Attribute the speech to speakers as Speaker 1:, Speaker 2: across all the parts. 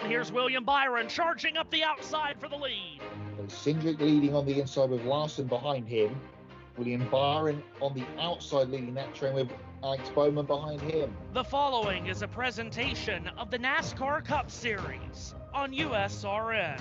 Speaker 1: Here's William Byron charging up the outside for the lead.
Speaker 2: Cindric leading on the inside with Larson behind him. William Byron on the outside leading that train with Alex Bowman behind him.
Speaker 1: The following is a presentation of the NASCAR Cup Series on USRN.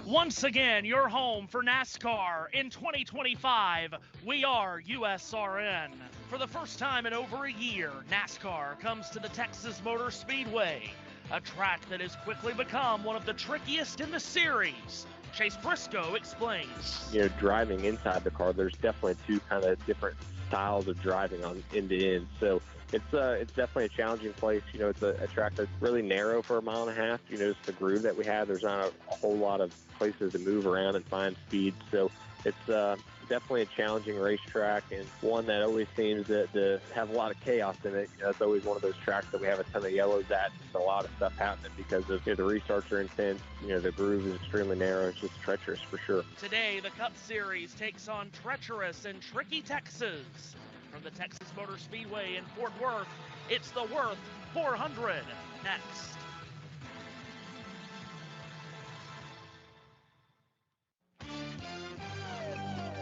Speaker 1: Once again, your home for NASCAR in 2025. We are USRN. For the first time in over a year, NASCAR comes to the Texas Motor Speedway, a track that has quickly become one of the trickiest in the series. Chase Briscoe explains.
Speaker 3: Driving inside the car, there's definitely two kind of different styles of driving on end to end. So it's definitely a challenging place. It's a track that's really narrow for a mile and a half. It's the groove that we have. There's not a whole lot of places to move around and find speed. So it's definitely a challenging racetrack, and one that always seems to have a lot of chaos in it. It's always one of those tracks that we have a ton of yellows at. Just a lot of stuff happening because of the restarts are intense. The groove is extremely narrow. It's just treacherous for sure.
Speaker 1: Today, the Cup Series takes on treacherous and tricky Texas. From the Texas Motor Speedway in Fort Worth, it's the Worth 400 next.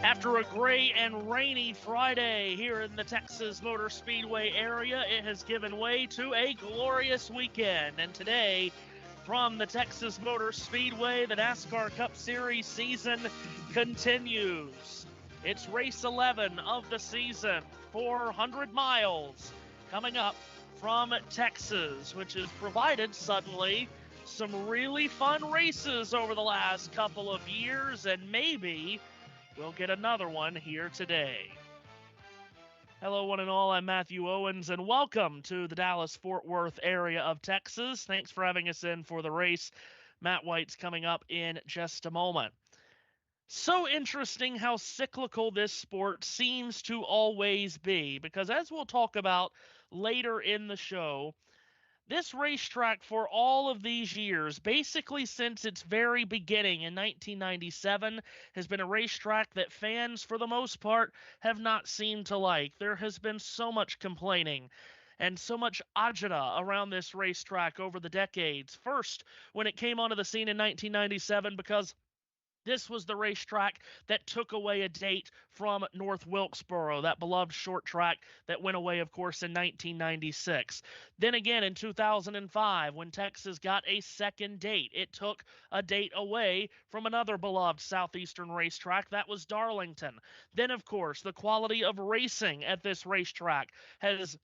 Speaker 1: After a gray and rainy Friday here in the Texas Motor Speedway area, it has given way to a glorious weekend. And today, from the Texas Motor Speedway, the NASCAR Cup Series season continues. It's race 11 of the season, 400 miles, coming up from Texas, which has provided suddenly some really fun races over the last couple of years, and maybe we'll get another one here today. Hello, one and all. I'm Matthew Owens, and welcome to the Dallas-Fort Worth area of Texas. Thanks for having us in for the race. Matt White's coming up in just a moment. So interesting how cyclical this sport seems to always be, because as we'll talk about later in the show, this racetrack for all of these years, basically since its very beginning in 1997, has been a racetrack that fans, for the most part, have not seemed to like. There has been so much complaining and so much agita around this racetrack over the decades. First, when it came onto the scene in 1997, because this was the racetrack that took away a date from North Wilkesboro, that beloved short track that went away, of course, in 1996. Then again in 2005, when Texas got a second date, it took a date away from another beloved southeastern racetrack, that was Darlington. Then, of course, the quality of racing at this racetrack has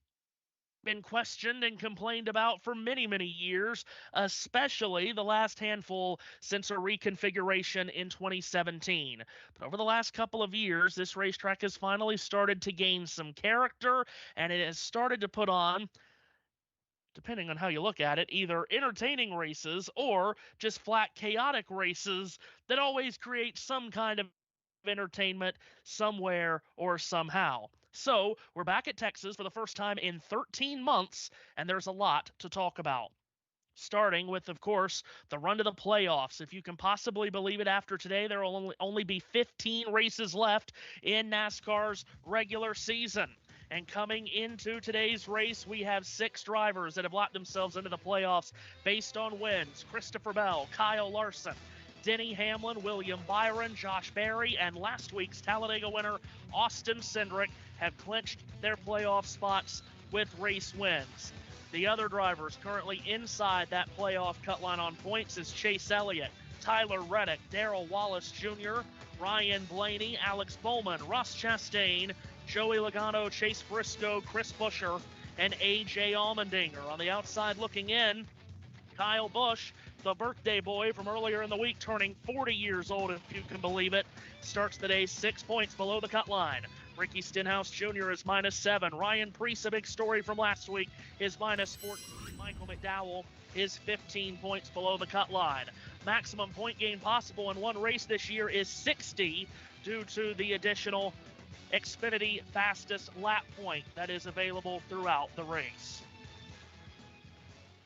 Speaker 1: been questioned and complained about for many, many years, especially the last handful since a reconfiguration in 2017. But over the last couple of years, this racetrack has finally started to gain some character, and it has started to put on, depending on how you look at it, either entertaining races or just flat chaotic races that always create some kind of entertainment somewhere or somehow. So we're back at Texas for the first time in 13 months, and there's a lot to talk about. Starting with, of course, the run to the playoffs. If you can possibly believe it, after today, there will only be 15 races left in NASCAR's regular season. And coming into today's race, we have 6 drivers that have locked themselves into the playoffs based on wins. Christopher Bell, Kyle Larson, Denny Hamlin, William Byron, Josh Berry, and last week's Talladega winner, Austin Cindric, have clinched their playoff spots with race wins. The other drivers currently inside that playoff cut line on points is Chase Elliott, Tyler Reddick, Darrell Wallace Jr., Ryan Blaney, Alex Bowman, Ross Chastain, Joey Logano, Chase Briscoe, Chris Buescher, and A.J. Allmendinger. On the outside looking in, Kyle Busch, the birthday boy from earlier in the week, turning 40 years old, if you can believe it, starts the day 6 points below the cut line. Ricky Stenhouse Jr. is -7. Ryan Preece, a big story from last week, is -14. Michael McDowell is 15 points below the cut line. Maximum point gain possible in one race this year is 60 due to the additional Xfinity fastest lap point that is available throughout the race.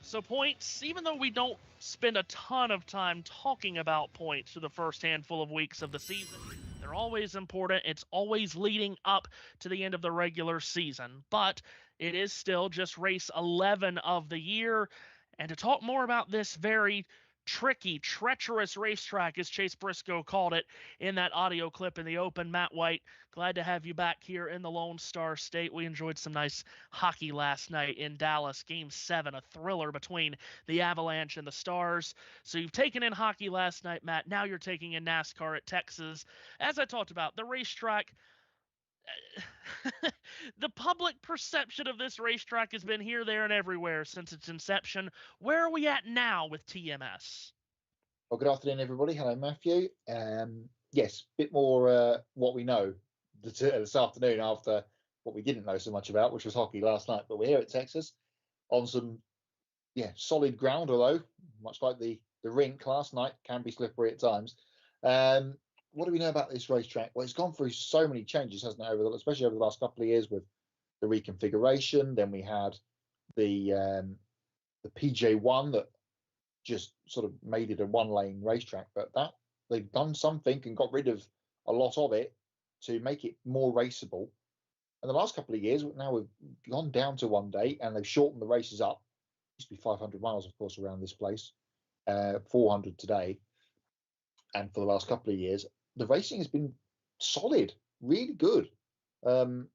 Speaker 1: So points, even though we don't spend a ton of time talking about points for the first handful of weeks of the season, they're They're always important. It's always leading up to the end of the regular season, but it is still just race 11 of the year. And to talk more about this very tricky, treacherous racetrack, as Chase Briscoe called it in that audio clip in the open, Matt White, glad to have you back here in the Lone Star State. We enjoyed some nice hockey last night in Dallas. Game 7, a thriller between the Avalanche and the Stars. So you've taken in hockey last night, Matt. Now you're taking in NASCAR at Texas. As I talked about, the racetrack, the public perception of this racetrack has been here, there, and everywhere since its inception. Where are we at now with TMS?
Speaker 2: Well, good afternoon, everybody. Hello, Matthew. Yes, a bit more what we know this afternoon after what we didn't know so much about, which was hockey last night. But we're here at Texas on some, solid ground, although much like the rink last night, can be slippery at times. What do we know about this racetrack? Well, it's gone through so many changes, hasn't it, especially over the last couple of years with the reconfiguration. Then we had the PJ1 that just sort of made it a one-lane racetrack, but that they've done something and got rid of a lot of it to make it more raceable. And the last couple of years, now we've gone down to one day and they've shortened the races up. It used to be 500 miles, of course, around this place, 400 today. And for the last couple of years, the racing has been solid, really good. We'll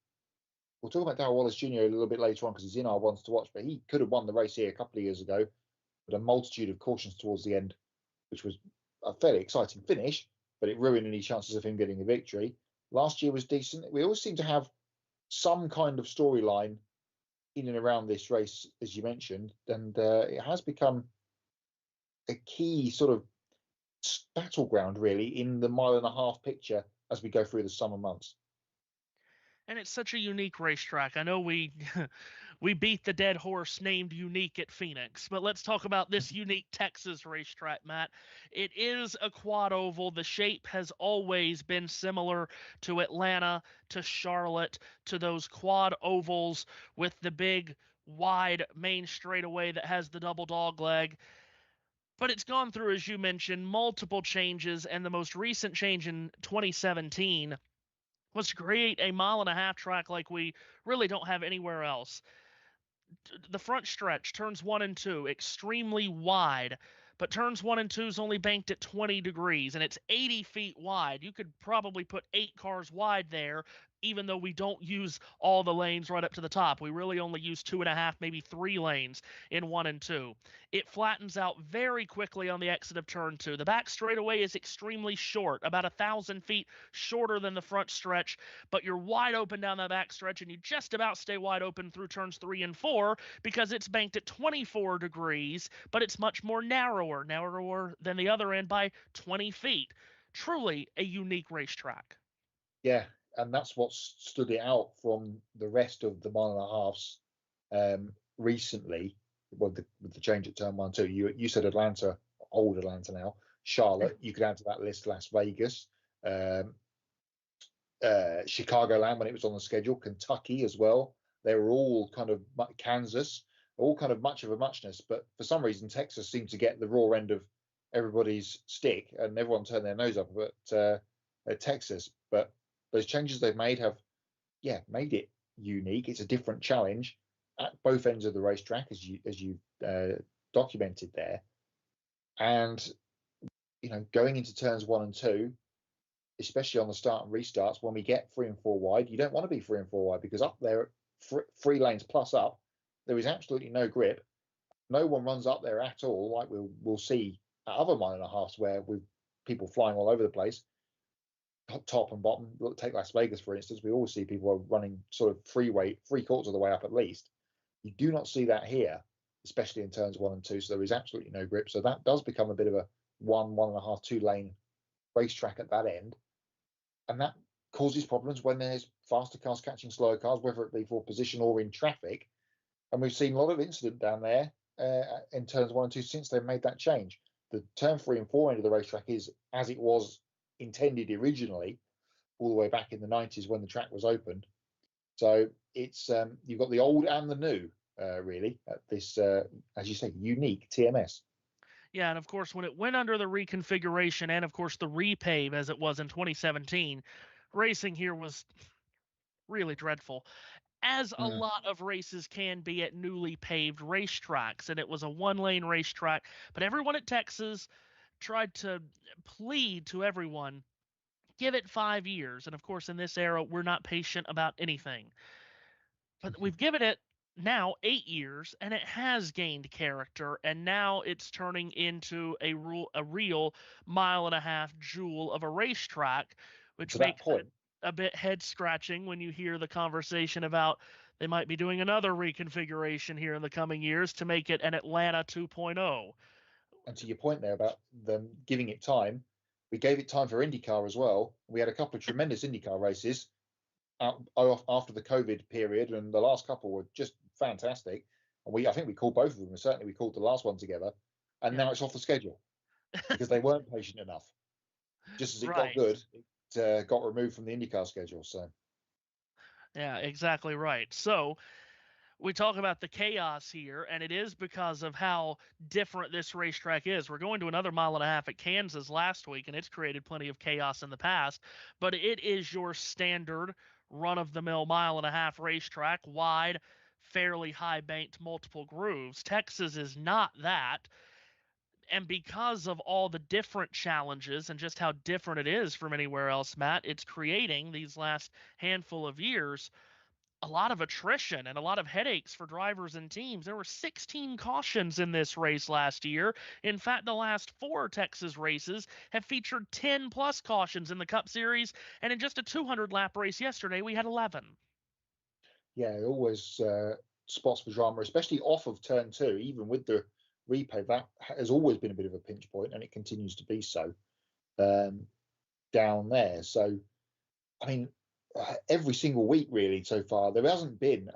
Speaker 2: talk about Darrell Wallace Jr. a little bit later on because he's in our ones to watch, but he could have won the race here a couple of years ago with a multitude of cautions towards the end, which was a fairly exciting finish, but it ruined any chances of him getting a victory. Last year was decent. We always seem to have some kind of storyline in and around this race, as you mentioned, and it has become a key sort of battleground, really, in the mile-and-a-half picture as we go through the summer months.
Speaker 1: And it's such a unique racetrack. I know we beat the dead horse named Unique at Phoenix, but let's talk about this unique Texas racetrack, Matt. It is a quad oval. The shape has always been similar to Atlanta, to Charlotte, to those quad ovals with the big, wide main straightaway that has the double dog leg. But it's gone through, as you mentioned, multiple changes, and the most recent change in 2017 was to create a mile-and-a-half track like we really don't have anywhere else. The front stretch, turns 1 and 2, extremely wide, but turns 1 and 2 is only banked at 20 degrees, and it's 80 feet wide. You could probably put 8 cars wide there, even though we don't use all the lanes right up to the top. We really only use 2.5, maybe 3 lanes in 1 and 2. It flattens out very quickly on the exit of turn 2. The back straightaway is extremely short, about 1,000 feet shorter than the front stretch, but you're wide open down that back stretch, and you just about stay wide open through turns 3 and 4 because it's banked at 24 degrees, but it's much more narrower than the other end by 20 feet. Truly a unique racetrack.
Speaker 2: Yeah, and that's what stood it out from the rest of the mile-and-a-halves recently with the change at turn 1 and 2. You said Atlanta, old Atlanta now. Charlotte, you could add to that list Las Vegas, Chicagoland when it was on the schedule, Kentucky as well. They were all kind of Kansas, all kind of much of a muchness. But for some reason, Texas seemed to get the raw end of everybody's stick, and everyone turned their nose up at Texas. But those changes they've made have, made it unique. It's a different challenge at both ends of the racetrack, as you documented there. And going into turns 1 and 2, especially on the start and restarts, when we get 3 and 4 wide, you don't want to be 3 and 4 wide because up there, 3 lanes plus up, there is absolutely no grip. No one runs up there at all, like we'll see at other mile-and-a-halves where with people flying all over the place. Top and bottom. Take Las Vegas, for instance. We always see people running sort of 3/4 of the way up at least. You do not see that here, especially in turns 1 and 2. So there is absolutely no grip. So that does become a bit of a 1.5, 2 lane racetrack at that end. And that causes problems when there's faster cars catching slower cars, whether it be for position or in traffic. And we've seen a lot of incident down there in turns 1 and 2 since they've made that change. The turn 3 and 4 end of the racetrack is as it was intended originally, all the way back in the 90s when the track was opened. So it's you've got the old and the new, really, at this, as you say, unique TMS.
Speaker 1: Yeah, and of course, when it went under the reconfiguration and, of course, the repave as it was in 2017, racing here was really dreadful, as a
Speaker 2: Mm.
Speaker 1: lot of races can be at newly paved racetracks. And it was a one-lane racetrack, but everyone at Texas tried to plead to everyone, give it 5 years. And of course, in this era, we're not patient about anything. But we've given it now 8 years, and it has gained character, and now it's turning into a real mile-and-a-half jewel of a racetrack, which
Speaker 2: To that
Speaker 1: makes it
Speaker 2: point,
Speaker 1: a bit head-scratching when you hear the conversation about they might be doing another reconfiguration here in the coming years to make it an Atlanta 2.0.
Speaker 2: and to your point there about them giving it time, we gave it time for IndyCar as well. We had a couple of tremendous IndyCar races after the COVID period, and the last couple were just fantastic. And I think we called both of them, and certainly we called the last one together. And
Speaker 1: Yeah.
Speaker 2: now it's off the schedule because they weren't patient enough. Just as it
Speaker 1: Right.
Speaker 2: got good, it got removed from the IndyCar schedule. So
Speaker 1: Yeah, exactly right. So we talk about the chaos here, and it is because of how different this racetrack is. We're going to another mile-and-a-half at Kansas last week, and it's created plenty of chaos in the past, but it is your standard run-of-the-mill mile-and-a-half racetrack, wide, fairly high-banked, multiple grooves. Texas is not that, and because of all the different challenges and just how different it is from anywhere else, Matt, it's creating, these last handful of years, a lot of attrition and a lot of headaches for drivers and teams. There were 16 cautions in this race last year. In fact, the last 4 Texas races have featured 10 plus cautions in the Cup Series, and in just a 200-lap race yesterday, we had 11.
Speaker 2: yeah, always spots for drama, especially off of turn 2, even with the repave. That has always been a bit of a pinch point, and it continues to be so down there. So, I mean, every single week really so far, there hasn't been,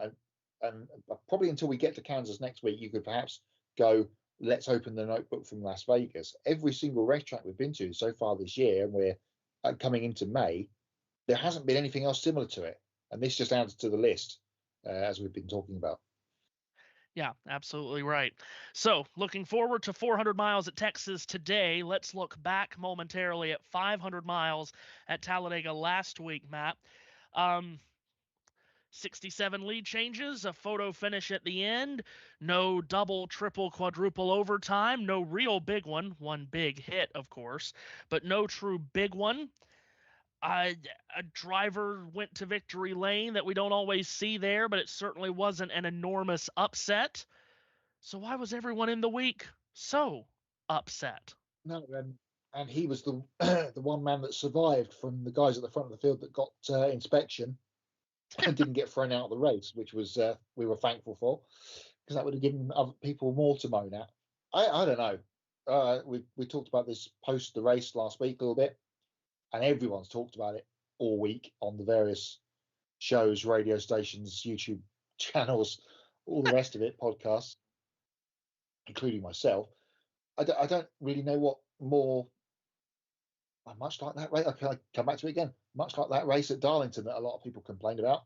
Speaker 2: and probably until we get to Kansas next week, you could perhaps go, let's open the notebook from Las Vegas. Every single racetrack we've been to so far this year, and we're coming into May, there hasn't been anything else similar to it. And this just adds to the list, as we've been talking about.
Speaker 1: Yeah, absolutely right. So, looking forward to 400 miles at Texas today. Let's look back momentarily at 500 miles at Talladega last week, Matt. 67 lead changes, a photo finish at the end, no double, triple, quadruple overtime, no real big one big hit, of course, but no true big one. A driver went to victory lane that we don't always see there, but it certainly wasn't an enormous upset. So why was everyone in the week so upset?
Speaker 2: No, and he was the the one man that survived from the guys at the front of the field that got inspection and didn't get thrown out of the race, which was we were thankful for, because that would have given other people more to moan at. I don't know. We talked about this post the race last week a little bit, and everyone's talked about it all week on the various shows, radio stations, YouTube channels, all the rest of it, podcasts, including myself. I don't really know what more. Much like that race, I come back to it again. Much like that race at Darlington that a lot of people complained about,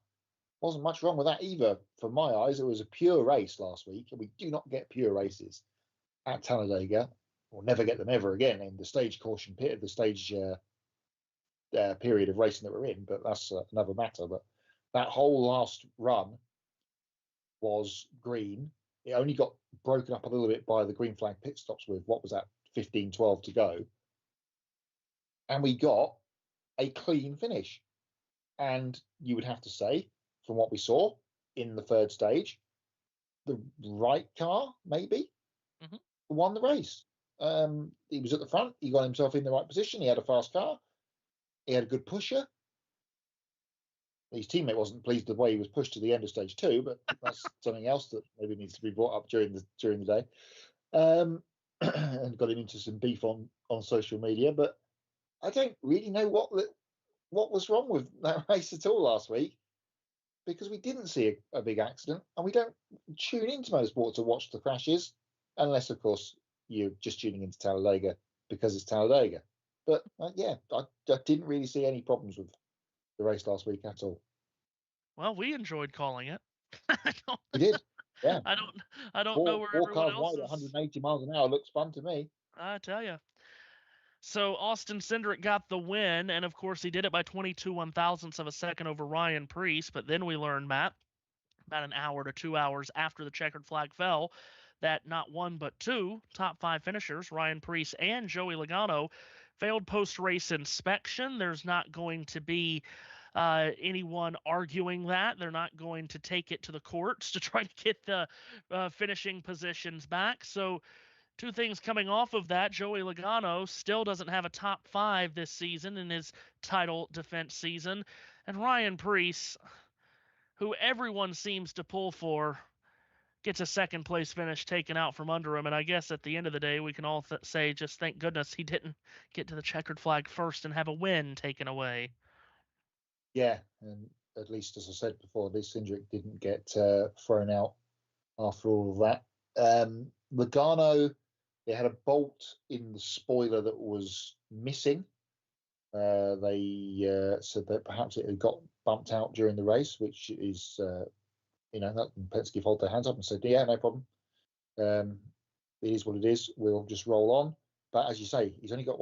Speaker 2: wasn't much wrong with that either. From my eyes, it was a pure race last week, and we do not get pure races at Talladega. We'll never get them ever again in the stage caution pit, the stage period of racing that we're in. But that's another matter. But that whole last run was green. It only got broken up a little bit by the green flag pit stops with, what was that, 15-12 to go. And we got a clean finish. And you would have to say, from what we saw in the third stage, the right car, maybe, won the race. He was at the front. He got himself in the right position. He had a fast car. He had a good pusher. His teammate wasn't pleased with the way he was pushed to the end of stage 2, but that's something else that maybe needs to be brought up during the day. And got him into some beef on social media. But I don't really know what was wrong with that race at all last week, because we didn't see a big accident, and we don't tune into motorsport to watch the crashes, unless, of course, you're just tuning into Talladega because it's Talladega. But yeah, I didn't really see any problems with the race last week at all.
Speaker 1: Well, we enjoyed calling it.
Speaker 2: We did, yeah.
Speaker 1: I don't know where
Speaker 2: Four
Speaker 1: everyone
Speaker 2: cars
Speaker 1: else
Speaker 2: wide at
Speaker 1: is.
Speaker 2: 180 miles an hour looks fun to me.
Speaker 1: I tell you. So Austin Cindric got the win, and of course he did it by 22 one-thousandths of a second over Ryan Preece. But then we learned, Matt, about an hour to 2 hours after the checkered flag fell, that not one but two top five finishers, Ryan Preece and Joey Logano, failed post-race inspection. There's not going to be anyone arguing that. They're not going to take it to the courts to try to get the finishing positions back. So two things coming off of that. Joey Logano still doesn't have a top five this season in his title defense season. And Ryan Preece, who everyone seems to pull for, gets a second place finish taken out from under him. And I guess at the end of the day, we can all say just thank goodness he didn't get to the checkered flag first and have a win taken away.
Speaker 2: Yeah, and at least, as I said before, this Cindric didn't get thrown out after all of that. Logano, they had a bolt in the spoiler that was missing. They said that perhaps it had got bumped out during the race, which is, that Penske hold their hands up and said, yeah, no problem. It is what it is. We'll just roll on. But as you say, he's only got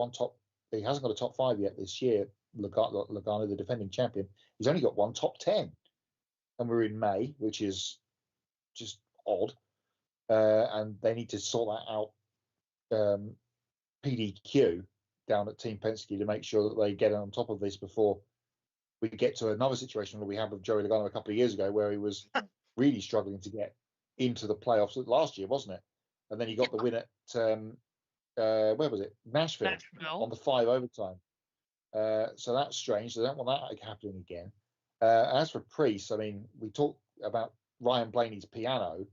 Speaker 2: he hasn't got a top five yet this year. Logano, the defending champion, he's only got one top 10. And we're in May, which is just odd. And they need to sort that out. PDQ down at Team Penske to make sure that they get on top of this before we get to another situation where we had with Joey Logano a couple of years ago, where he was really struggling to get into the playoffs last year, wasn't it? And then he got the win at where was it? Nashville on the 5 overtime. So that's strange. They don't want that happening again. As for Preece, I mean, we talked about Ryan Blaney's piano.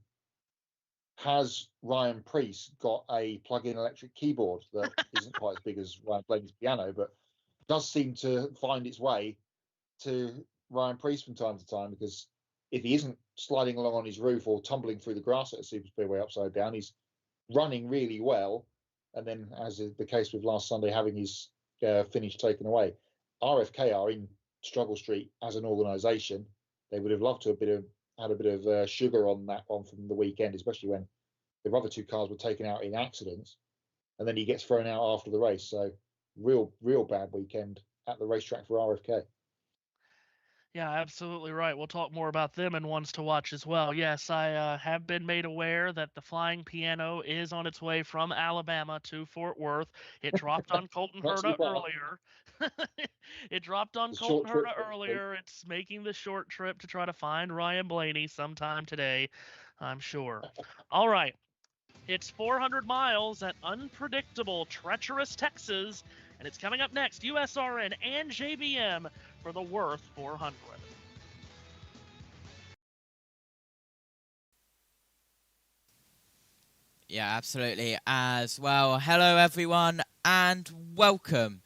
Speaker 2: Has Ryan Preece got a plug-in electric keyboard that isn't quite as big as Ryan Blaney's piano, but does seem to find its way to Ryan Preece from time to time? Because if he isn't sliding along on his roof or tumbling through the grass at a super speedway upside down, he's running really well. And then, as is the case with last Sunday, having his finish taken away. RFK are in struggle street as an organisation. They would have loved to have had a bit of sugar on that one from the weekend, especially when the other two cars were taken out in accidents, and then he gets thrown out after the race. So real bad weekend at the racetrack for RFK.
Speaker 1: Yeah, absolutely right. We'll talk more about them and ones to watch as well. Yes, I have been made aware that the flying piano is on its way from Alabama to Fort Worth. It dropped on Colton Herta earlier. It dropped on Colton Herta earlier. It's making the short trip to try to find Ryan Blaney sometime today, I'm sure. All right. It's 400 miles at unpredictable, treacherous Texas, and it's coming up next, USRN and JBM for the Worth 400.
Speaker 4: Yeah, absolutely. As well, hello everyone, and welcome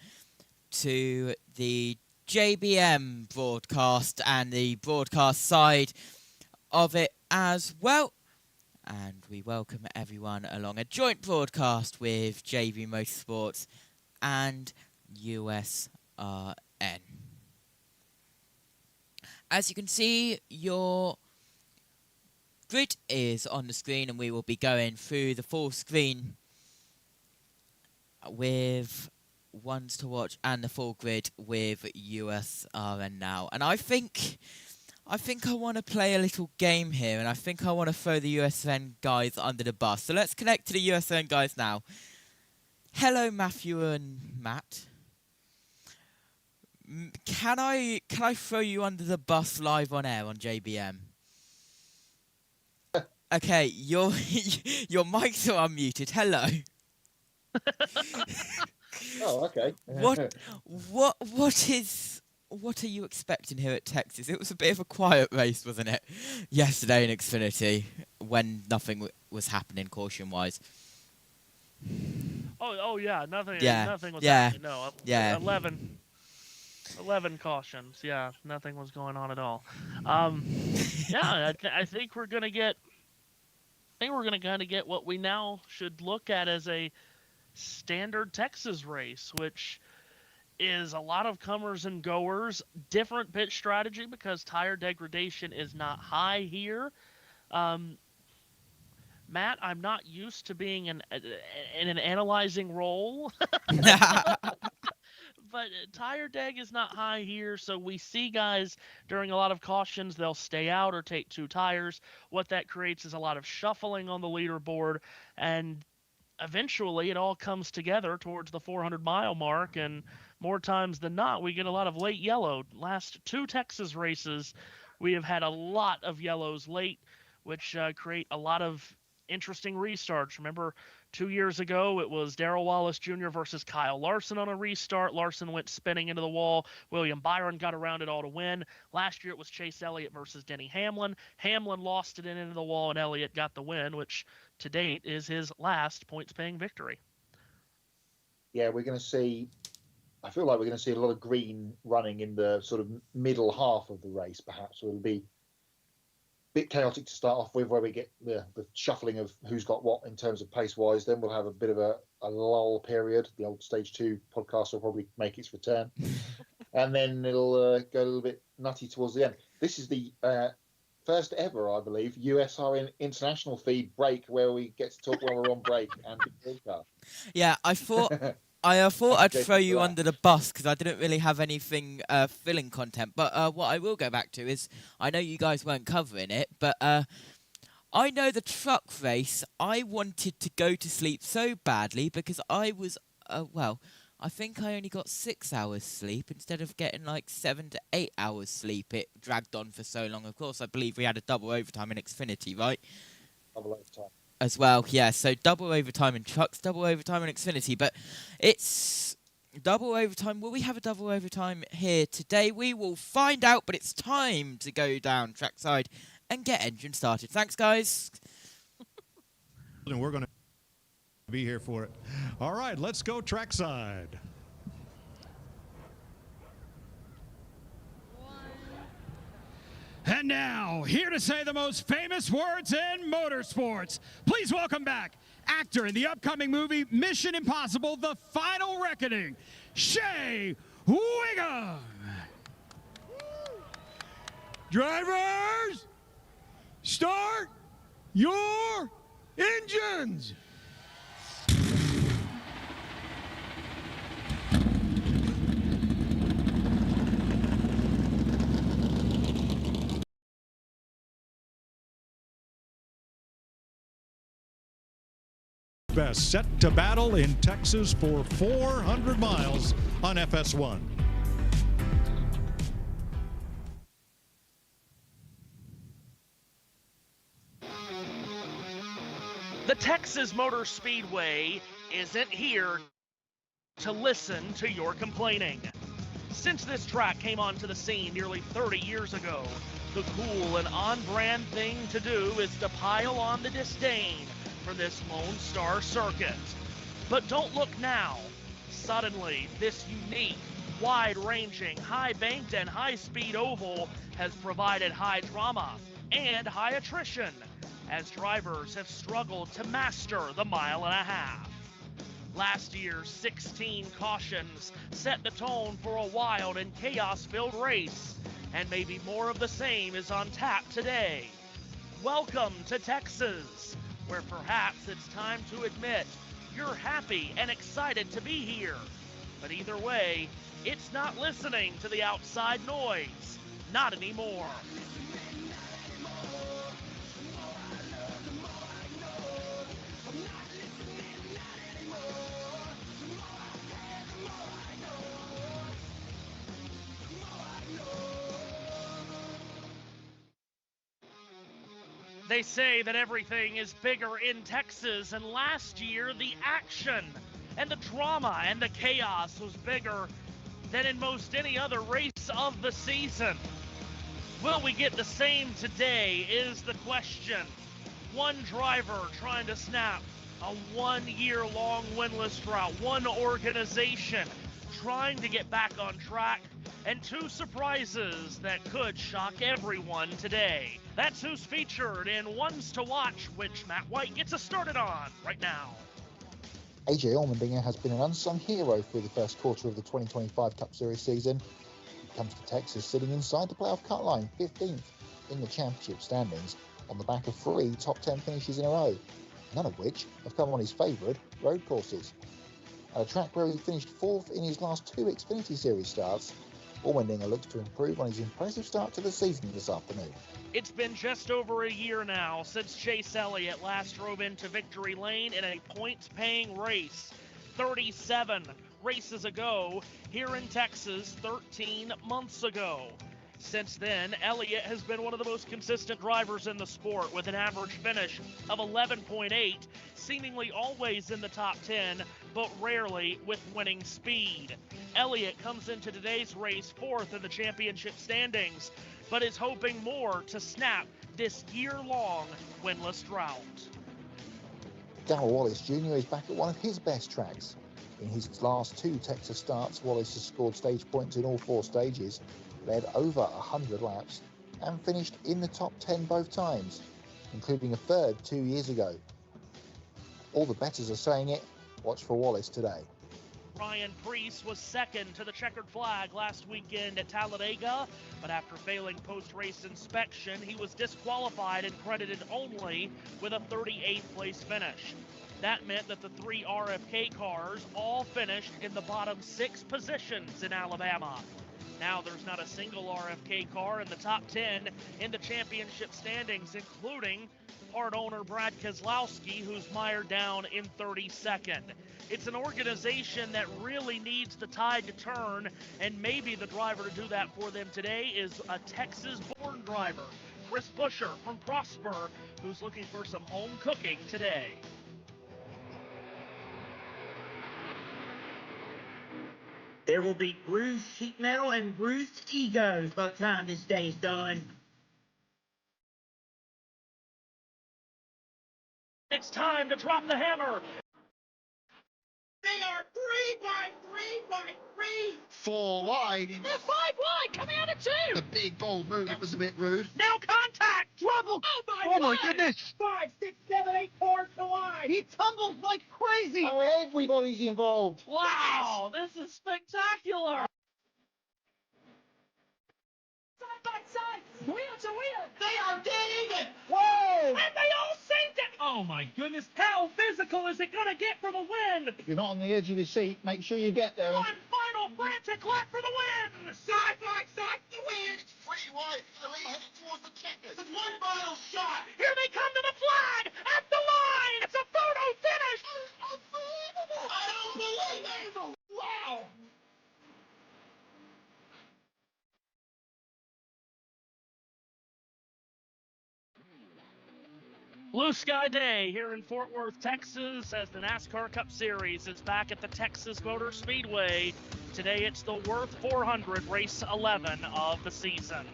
Speaker 4: to the JBM broadcast and the broadcast side of it as well. And we welcome everyone along a joint broadcast with JBMotorsports and USRN. As you can see, your grid is on the screen, and we will be going through the full screen with ones to watch and the full grid with USRN now. And I think I want to play a little game here, and I think I want to throw the USRN guys under the bus. So let's connect to the USRN guys now. Hello, Matthew and Matt. Can I throw you under the bus live on air on JBM? Okay, your mics are unmuted. Hello.
Speaker 2: Oh, okay.
Speaker 4: What are you expecting here at Texas? It was a bit of a quiet race, wasn't it? Yesterday in Xfinity, when nothing was happening caution-wise.
Speaker 1: Oh yeah, nothing was happening. No, 11 cautions. Yeah, nothing was going on at all. Yeah, I think we're gonna get. I think we're gonna kind of get what we now should look at as a standard Texas race, which is a lot of comers and goers, different pit strategy because tire degradation is not high here. Matt, I'm not used to being in an analyzing role. But tire deg is not high here, so we see guys during a lot of cautions, they'll stay out or take 2 tires. What that creates is a lot of shuffling on the leaderboard, and eventually it all comes together towards the 400-mile mark, and more times than not, we get a lot of late yellow. Last 2 Texas races, we have had a lot of yellows late, which create a lot of interesting restarts. Remember, 2 years ago, it was Darrell Wallace Jr. versus Kyle Larson on a restart. Larson went spinning into the wall. William Byron got around it all to win. Last year, it was Chase Elliott versus Denny Hamlin. Hamlin lost it into the wall, and Elliott got the win, which to date is his last points-paying victory.
Speaker 2: Yeah, we're going to see, I feel like we're going to see a lot of green running in the sort of middle half of the race, perhaps. So it'll be bit chaotic to start off with, where we get the shuffling of who's got what in terms of pace wise. Then we'll have a bit of a lull period. The old Stage 2 podcast will probably make its return. And then it'll go a little bit nutty towards the end. This is the first ever, I believe, USR international feed break where we get to talk while we're on break and broadcast.
Speaker 4: Yeah, I thought I'd throw you under the bus because I didn't really have anything filling content. But what I will go back to is, I know you guys weren't covering it, but I know the truck race, I wanted to go to sleep so badly because I was, I think I only got 6 hours sleep instead of getting like 7 to 8 hours sleep. It dragged on for so long. Of course, I believe we had a double overtime in Xfinity, right?
Speaker 2: Double overtime.
Speaker 4: As well, yeah, so double overtime in trucks, double overtime in Xfinity, but it's double overtime. Will we have a double overtime here today? We will find out, but it's time to go down trackside and get engine started. Thanks, guys.
Speaker 5: And we're going to be here for it. All right, let's go trackside. And now, here to say the most famous words in motorsports, please welcome back actor in the upcoming movie Mission Impossible: The Final Reckoning, Shea Wiggum. Drivers, start your engines. Best set to battle in Texas for 400 miles on FS1.
Speaker 1: The Texas Motor Speedway isn't here to listen to your complaining. Since this track came onto the scene nearly 30 years ago, the cool and on-brand thing to do is to pile on the disdain for this Lone Star circuit. But don't look now. Suddenly, this unique, wide-ranging, high-banked, and high-speed oval has provided high drama and high attrition, as drivers have struggled to master the mile-and-a-half. Last year's 16 cautions set the tone for a wild and chaos-filled race, and maybe more of the same is on tap today. Welcome to Texas, where perhaps it's time to admit you're happy and excited to be here. But either way, it's not listening to the outside noise. Not anymore. They say that everything is bigger in Texas, and last year the action and the drama and the chaos was bigger than in most any other race of the season. Will we get the same today is the question. One driver trying to snap a 1-year-long winless drought, one organization trying to get back on track, and 2 surprises that could shock everyone today. That's who's featured in Ones to Watch, which Matt White gets us started on right now.
Speaker 2: AJ Allmendinger has been an unsung hero through the first quarter of the 2025 Cup Series season. He comes to Texas sitting inside the playoff cut line, 15th in the championship standings, on the back of 3 top 10 finishes in a row, none of which have come on his favourite road courses. At a track where he finished 4th in his last 2 Xfinity Series starts, Allmendinger looks to improve on his impressive start to the season this afternoon.
Speaker 1: It's been just over a year now since Chase Elliott last drove into victory lane in a points-paying race. 37 races ago, here in Texas 13 months ago. Since then, Elliott has been one of the most consistent drivers in the sport with an average finish of 11.8, seemingly always in the top 10, but rarely with winning speed. Elliott comes into today's race 4th in the championship standings, but is hoping more to snap this year-long winless drought.
Speaker 2: Darrell Wallace Jr. is back at one of his best tracks. In his last 2 Texas starts, Wallace has scored stage points in all 4 stages, led over 100 laps, and finished in the top 10 both times, including a 3rd 2 years ago. All the bettors are saying it. Watch for Wallace today.
Speaker 1: Ryan Preece was 2nd to the checkered flag last weekend at Talladega, but after failing post-race inspection, he was disqualified and credited only with a 38th place finish. That meant that the 3 RFK cars all finished in the bottom 6 positions in Alabama. Now there's not a single RFK car in the top 10 in the championship standings, including part owner Brad Keselowski, who's mired down in 32nd. It's an organization that really needs the tide to turn, and maybe the driver to do that for them today is a Texas-born driver, Chris Buescher from Prosper, who's looking for some home cooking today.
Speaker 6: There will be bruised sheet metal and bruised egos by the time this day is done.
Speaker 1: It's time to drop the hammer.
Speaker 6: They are 3 by 3 by 3.
Speaker 7: 4 wide.
Speaker 1: They're 5 wide, coming out of 2.
Speaker 7: The big bold move, it was a bit rude.
Speaker 1: Now contact, trouble.
Speaker 6: Oh
Speaker 7: my goodness.
Speaker 6: 5, 6, 7, 8 cars to wide.
Speaker 7: He tumbled like crazy.
Speaker 2: Oh, everybody's involved.
Speaker 1: Wow, this is spectacular.
Speaker 6: Side by side, wheel to wheel. They are dead even.
Speaker 2: Whoa!
Speaker 1: And they all synced it. Oh my goodness, how physical is it gonna get for the win?
Speaker 2: If you're not on the edge of your seat, make sure you get there.
Speaker 1: One final frantic lap for the win.
Speaker 6: Side by side to win.
Speaker 7: It's 3 wide. The lead headed towards the checkers.
Speaker 6: It's one final shot.
Speaker 1: Here they come to the flag at the line. It's a photo finish.
Speaker 6: Unbelievable. I don't believe it. Wow.
Speaker 1: Blue Sky Day here in Fort Worth, Texas, as the NASCAR Cup Series is back at the Texas Motor Speedway. Today it's the Worth 400, race 11 of the season.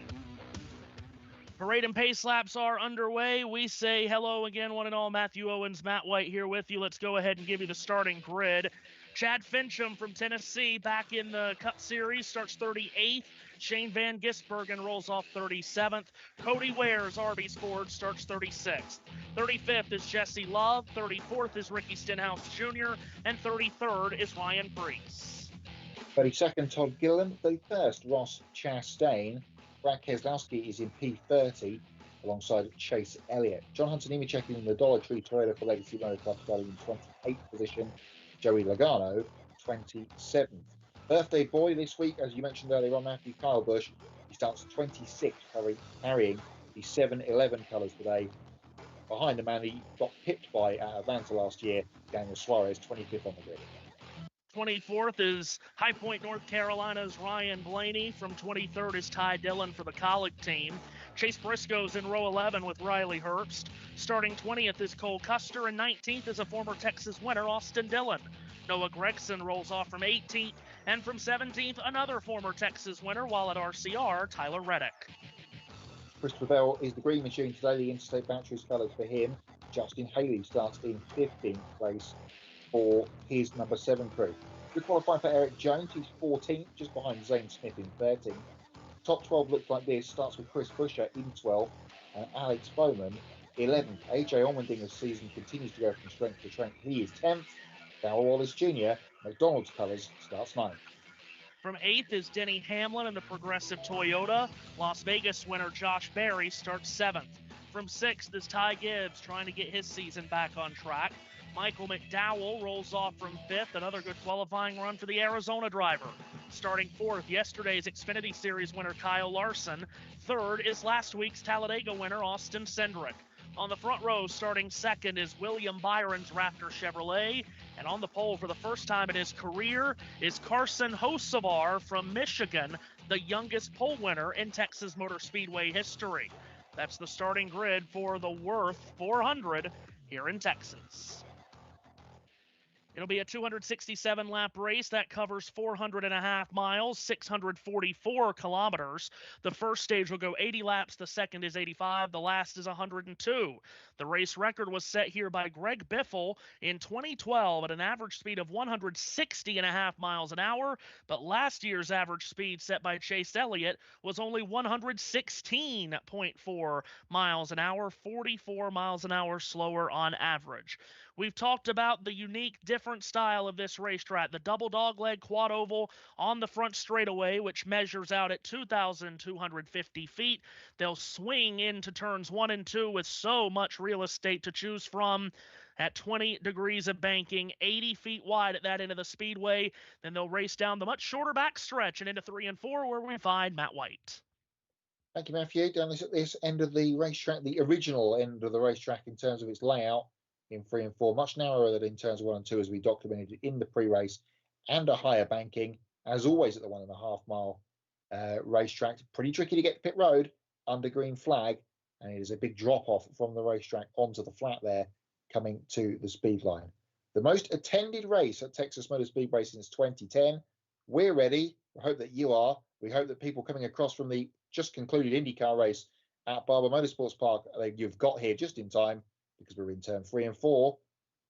Speaker 1: Parade and pace laps are underway. We say hello again, one and all. Matthew Owens, Matt White here with you. Let's go ahead and give you the starting grid. Chad Fincham from Tennessee back in the Cup Series, starts 38th. Shane Van Gisbergen rolls off 37th. Cody Ware's RB Ford starts 36th. 35th is Jesse Love. 34th is Ricky Stenhouse Jr. And 33rd is Ryan Preece.
Speaker 2: 32nd, Todd Gilliland. 31st, Ross Chastain. Brad Keselowski is in P30 alongside Chase Elliott. John Hunter Nemechek in the Dollar Tree Toyota for Legacy Motor Club starting in 28th position. Joey Logano, 27th. Birthday boy this week, as you mentioned earlier on, Matthew Kyle Busch. He starts 26th, carrying the 7-11 colours today. Behind the man he got pipped by at Atlanta last year, Daniel Suarez, 25th on the grid.
Speaker 1: 24th is High Point, North Carolina's Ryan Blaney. From 23rd is Ty Dillon for the Colleague team. Chase Briscoe's in row 11 with Riley Herbst. Starting 20th is Cole Custer, and 19th is a former Texas winner, Austin Dillon. Noah Gregson rolls off from 18th, and from 17th, another former Texas winner, while at RCR, Tyler Reddick.
Speaker 2: Christopher Bell is the green machine today, the Interstate Batteries colours for him. Justin Haley starts in 15th place for his number 7 crew. Good qualifying for Eric Jones, he's 14th, just behind Zane Smith in 13th. Top 12 looks like this, starts with Chris Buescher in 12th, and Alex Bowman 11th. AJ Allmendinger's season continues to go from strength to strength. He is 10th. Darrell Wallace Jr., McDonald's colours, starts 9th.
Speaker 1: From 8th is Denny Hamlin in the Progressive Toyota. Las Vegas winner Josh Berry starts 7th. from 6th is Ty Gibbs trying to get his season back on track. Michael McDowell rolls off from 5th, another good qualifying run for the Arizona driver. Starting 4th, yesterday's Xfinity Series winner Kyle Larson. 3rd is last week's Talladega winner Austin Cindric. On the front row, starting 2nd is William Byron's Raptor Chevrolet. And on the pole for the first time in his career is Carson Hocevar from Michigan, the youngest pole winner in Texas Motor Speedway history. That's the starting grid for the Worth 400 here in Texas. It'll be a 267-lap race that covers 400.5 miles, 644 kilometers. The first stage will go 80 laps, the second is 85, the last is 102. The race record was set here by Greg Biffle in 2012 at an average speed of 160.5 miles an hour, but last year's average speed set by Chase Elliott was only 116.4 miles an hour, 44 miles an hour slower on average. We've talked about the unique, different style of this racetrack, the double dogleg quad oval on the front straightaway, which measures out at 2,250 feet. They'll swing into turns 1 and 2 with so much real estate to choose from at 20 degrees of banking, 80 feet wide at that end of the speedway. Then they'll race down the much shorter backstretch and into 3 and 4 where we find Matt White.
Speaker 2: Thank you, Matthew. Down this end of the racetrack, the original end of the racetrack in terms of its layout, in 3 and 4, much narrower than in turns 1 and 2 as we documented in the pre-race, and a higher banking, as always at the 1.5 mile racetrack. Pretty tricky to get to pit road under green flag, and it is a big drop off from the racetrack onto the flat there, coming to the speed line. The most attended race at Texas Motor Speedway since 2010. We're ready. We hope that you are. We hope that people coming across from the just concluded IndyCar race at Barber Motorsports Park, you've got here just in time, because we're in turn 3 and 4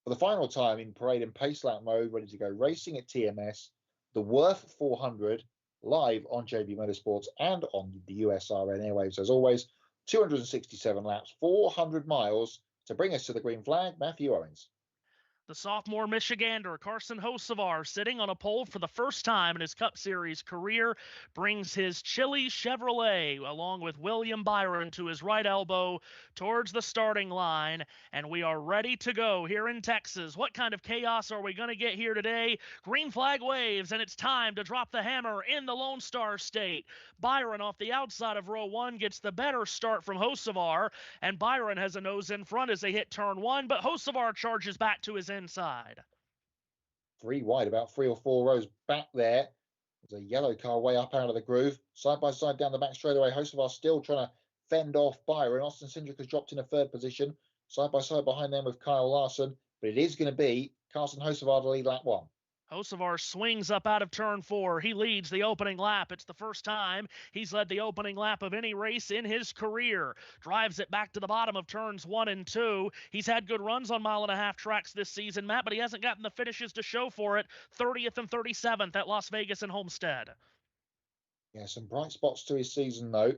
Speaker 2: for the final time in parade and pace lap mode, ready to go racing at TMS, the Worth 400 live on JB Motorsports and on the USRN airwaves as always. 267 laps, 400 miles to bring us to the green flag. Matthew Owens.
Speaker 1: The sophomore Michigander, Carson Hocevar, sitting on a pole for the first time in his Cup Series career, brings his Chili Chevrolet along with William Byron to his right elbow towards the starting line, and we are ready to go here in Texas. What kind of chaos are we going to get here today? Green flag waves, and it's time to drop the hammer in the Lone Star State. Byron off the outside of row 1 gets the better start from Hocevar, and Byron has a nose in front as they hit turn 1, but Hocevar charges back to his inside.
Speaker 2: 3 wide, about 3 or 4 rows back there. There's a yellow car way up out of the groove. Side by side down the back straightaway. Hocevar still trying to fend off Byron. Austin Cindric has dropped in a 3rd position. Side by side behind them with Kyle Larson. But it is going to be Carson Hocevar to lead lap 1.
Speaker 1: Hocevar swings up out of turn 4. He leads the opening lap. It's the first time he's led the opening lap of any race in his career. Drives it back to the bottom of turns 1 and 2. He's had good runs on 1.5-mile tracks this season, Matt, but he hasn't gotten the finishes to show for it. 30th and 37th at Las Vegas and Homestead.
Speaker 2: Yeah, some bright spots to his season, though,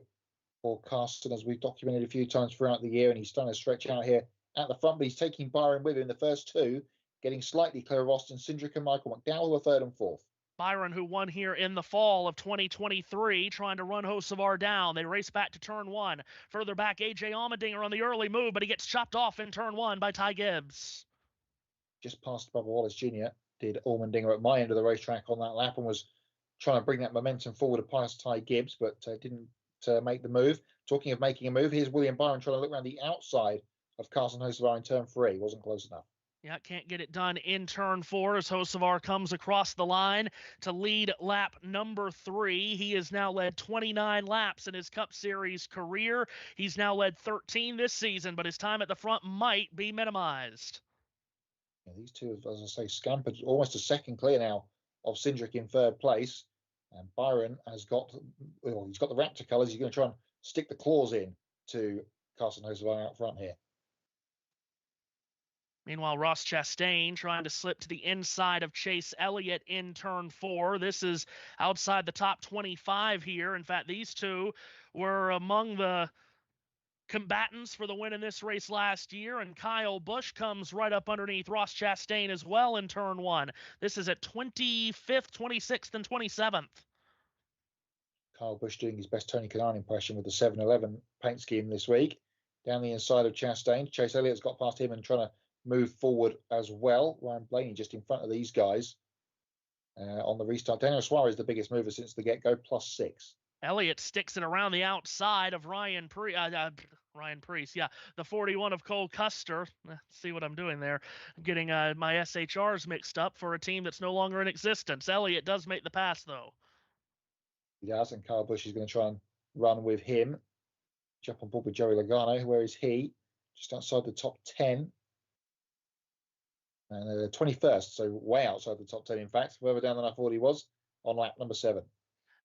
Speaker 2: for Carson, as we've documented a few times throughout the year, and he's starting to stretch out here at the front, but he's taking Byron with him in the first 2. Getting slightly clear of Austin Cindric and Michael McDowell, who are 3rd and 4th.
Speaker 1: Byron, who won here in the fall of 2023, trying to run Hocevar down. They race back to turn 1. Further back, A.J. Allmendinger on the early move, but he gets chopped off in turn 1 by Ty Gibbs.
Speaker 2: Just past Bubba Wallace Jr. did Allmendinger at my end of the racetrack on that lap and was trying to bring that momentum forward past Ty Gibbs, but didn't make the move. Talking of making a move, here's William Byron trying to look around the outside of Carson Hocevar in turn 3. Wasn't close enough.
Speaker 1: Yeah, can't get it done in turn 4 as Hocevar comes across the line to lead lap number 3. He has now led 29 laps in his Cup Series career. He's now led 13 this season, but his time at the front might be minimized.
Speaker 2: Yeah, these two, as I say, scampered almost a second clear now of Cindric in 3rd place. And Byron has got, well, he's got the Raptor colours. He's going to try and stick the claws in to Carson Hocevar out front here.
Speaker 1: Meanwhile, Ross Chastain trying to slip to the inside of Chase Elliott in turn 4. This is outside the top 25 here. In fact, these two were among the combatants for the win in this race last year, and Kyle Busch comes right up underneath Ross Chastain as well in turn 1. This is at 25th, 26th, and 27th.
Speaker 2: Kyle Busch doing his best Tony Kanaan impression with the 7-11 paint scheme this week. down the inside of Chastain. Chase Elliott's got past him and trying to move forward as well. Ryan Blaney just in front of these guys on the restart. Daniel Suarez, the biggest mover since the get-go, +6.
Speaker 1: Elliott sticks it around the outside of Ryan Preece, yeah, the 41 of Cole Custer. Let's see what I'm doing there. I'm getting my SHRs mixed up for a team that's no longer in existence. Elliott does make the pass, though.
Speaker 2: He does, and Kyle Busch is going to try and run with him. Jump on board with Joey Logano. Where is he? Just outside the top 10. And 21st, so way outside the top 10, in fact. Further down than I thought he was on lap number 7.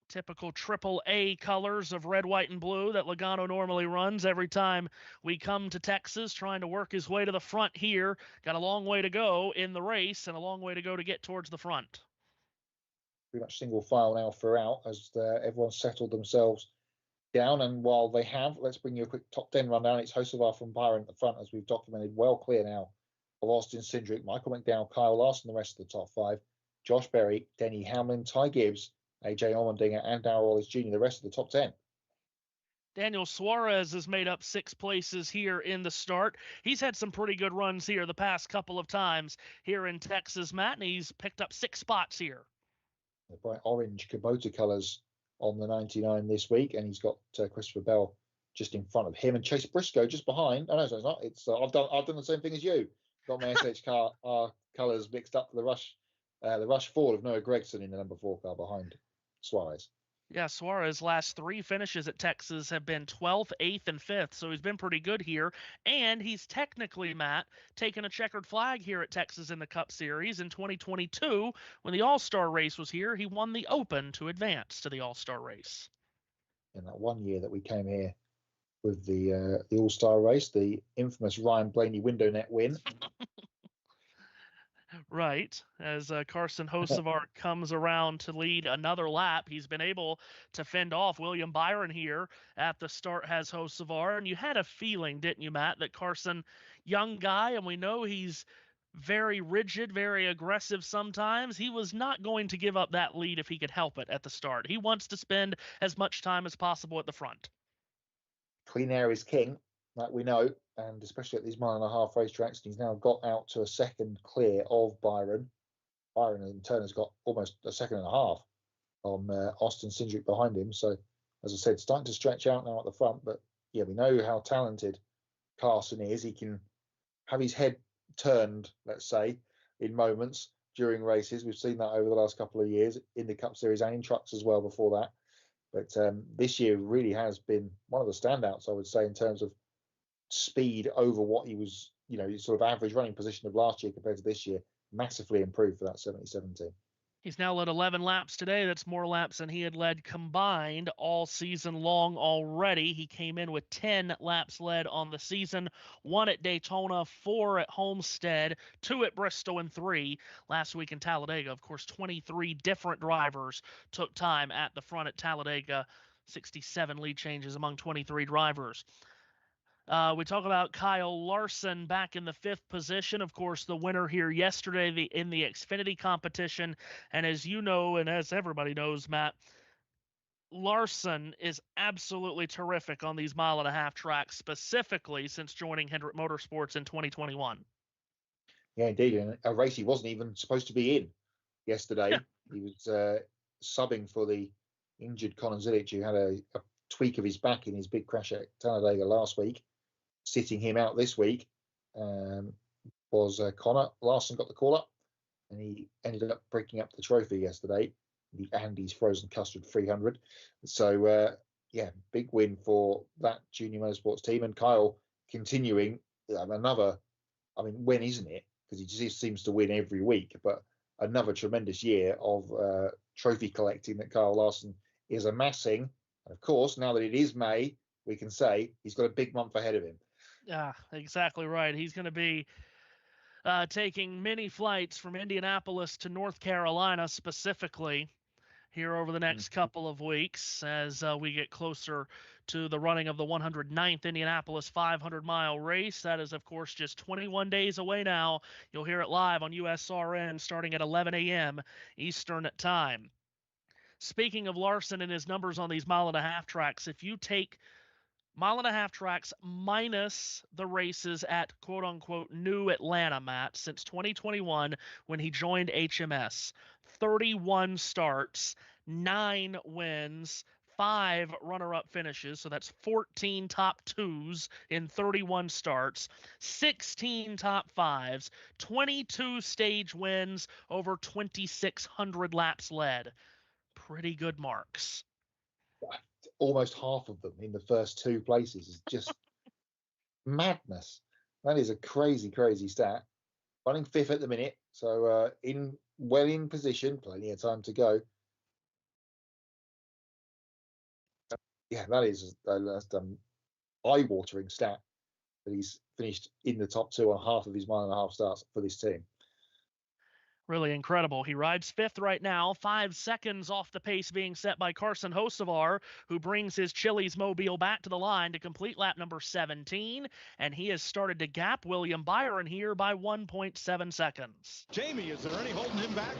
Speaker 1: Typical AAA colors of red, white, and blue that Logano normally runs every time we come to Texas, trying to work his way to the front here. Got a long way to go in the race and a long way to go to get towards the front.
Speaker 2: Pretty much single file now throughout as everyone's settled themselves down. And while they have, let's bring you a quick top 10 rundown. It's Hocevar from Byron at the front, as we've documented well clear now of Austin Cindric, Michael McDowell, Kyle Larson, the rest of the top 5, Josh Berry, Denny Hamlin, Ty Gibbs, AJ Allmendinger, and Darrell Wallace Jr., the rest of the top 10.
Speaker 1: Daniel Suarez has made up 6 places here in the start. He's had some pretty good runs here the past couple of times here in Texas, Matt, and he's picked up 6 spots here.
Speaker 2: The bright orange Kubota colours on the 99 this week, and he's got Christopher Bell just in front of him, and Chase Briscoe just behind. Oh no, so it's not. It's I've done the same thing as you. Got my SH car colours mixed up for the Rush Ford of Noah Gregson in the number 4 car behind Suarez.
Speaker 1: Yeah, Suarez' last 3 finishes at Texas have been 12th, 8th, and 5th, so he's been pretty good here. And he's technically, Matt, taken a checkered flag here at Texas in the Cup Series. In 2022, when the All-Star race was here, he won the Open to advance to the All-Star race.
Speaker 2: In that one year that we came here with the All-Star race, the infamous Ryan Blaney window net win.
Speaker 1: Right, as Carson Hocevar comes around to lead another lap. He's been able to fend off William Byron here at the start, has Hocevar. And you had a feeling, didn't you, Matt, that Carson, young guy, and we know he's very rigid, very aggressive sometimes, he was not going to give up that lead if he could help it at the start. He wants to spend as much time as possible at the front.
Speaker 2: Clean air is king, like we know, and especially at these 1.5-mile racetracks. He's now got out to a second clear of Byron. Byron in turn has got almost a second and a half on Austin Cindric behind him. So, as I said, starting to stretch out now at the front. But yeah, we know how talented Carson is. He can have his head turned, let's say, in moments during races. We've seen that over the last couple of years in the Cup Series and in trucks as well before that. But this year really has been one of the standouts, I would say, in terms of speed over what he was, sort of average running position of last year compared to this year. Massively improved for that 70-17.
Speaker 1: He's now led 11 laps today. That's more laps than he had led combined all season long already. He came in with 10 laps led on the season, 1 at Daytona, 4 at Homestead, 2 at Bristol, and 3 last week in Talladega. Of course, 23 different drivers took time at the front at Talladega, 67 lead changes among 23 drivers. We talk about Kyle Larson back in the 5th position. Of course, the winner here yesterday in the Xfinity competition. And as you know, and as everybody knows, Matt, Larson is absolutely terrific on these 1.5-mile tracks, specifically since joining Hendrick Motorsports in 2021.
Speaker 2: Yeah, indeed. And a race he wasn't even supposed to be in yesterday. Yeah. He was subbing for the injured Conor Zilic, who had a tweak of his back in his big crash at Talladega last week. Sitting him out this week was Connor. Larson got the call up, and he ended up breaking up the trophy yesterday, the Andes Frozen Custard 300. So, big win for that junior motorsports team. And Kyle continuing another, win, isn't it? Because he just seems to win every week, but another tremendous year of trophy collecting that Kyle Larson is amassing. And of course, now that it is May, we can say he's got a big month ahead of him.
Speaker 1: Yeah, exactly right. He's going to be taking many flights from Indianapolis to North Carolina specifically here over the next couple of weeks as we get closer to the running of the 109th Indianapolis 500-mile race. That is, of course, just 21 days away now. You'll hear it live on USRN starting at 11 a.m. Eastern time. Speaking of Larson and his numbers on these 1.5-mile tracks, if you take 1.5 tracks minus the races at quote-unquote new Atlanta, Matt, since 2021 when he joined HMS. 31 starts, 9 wins, 5 runner-up finishes, so that's 14 top 2s in 31 starts, 16 top 5s, 22 stage wins, over 2,600 laps led. Pretty good marks.
Speaker 2: Almost half of them in the first 2 places is just madness. That is a crazy, crazy stat. Running 5th at the minute, so well in position, plenty of time to go. Yeah, that's an eye-watering stat that he's finished in the top 2 on half of his 1.5 starts for this team.
Speaker 1: Really incredible. He rides 5th right now, 5 seconds off the pace being set by Carson Hocevar, who brings his Chili's Mobile back to the line to complete lap number 17, and he has started to gap William Byron here by 1.7 seconds.
Speaker 5: Jamie, is there any holding him back?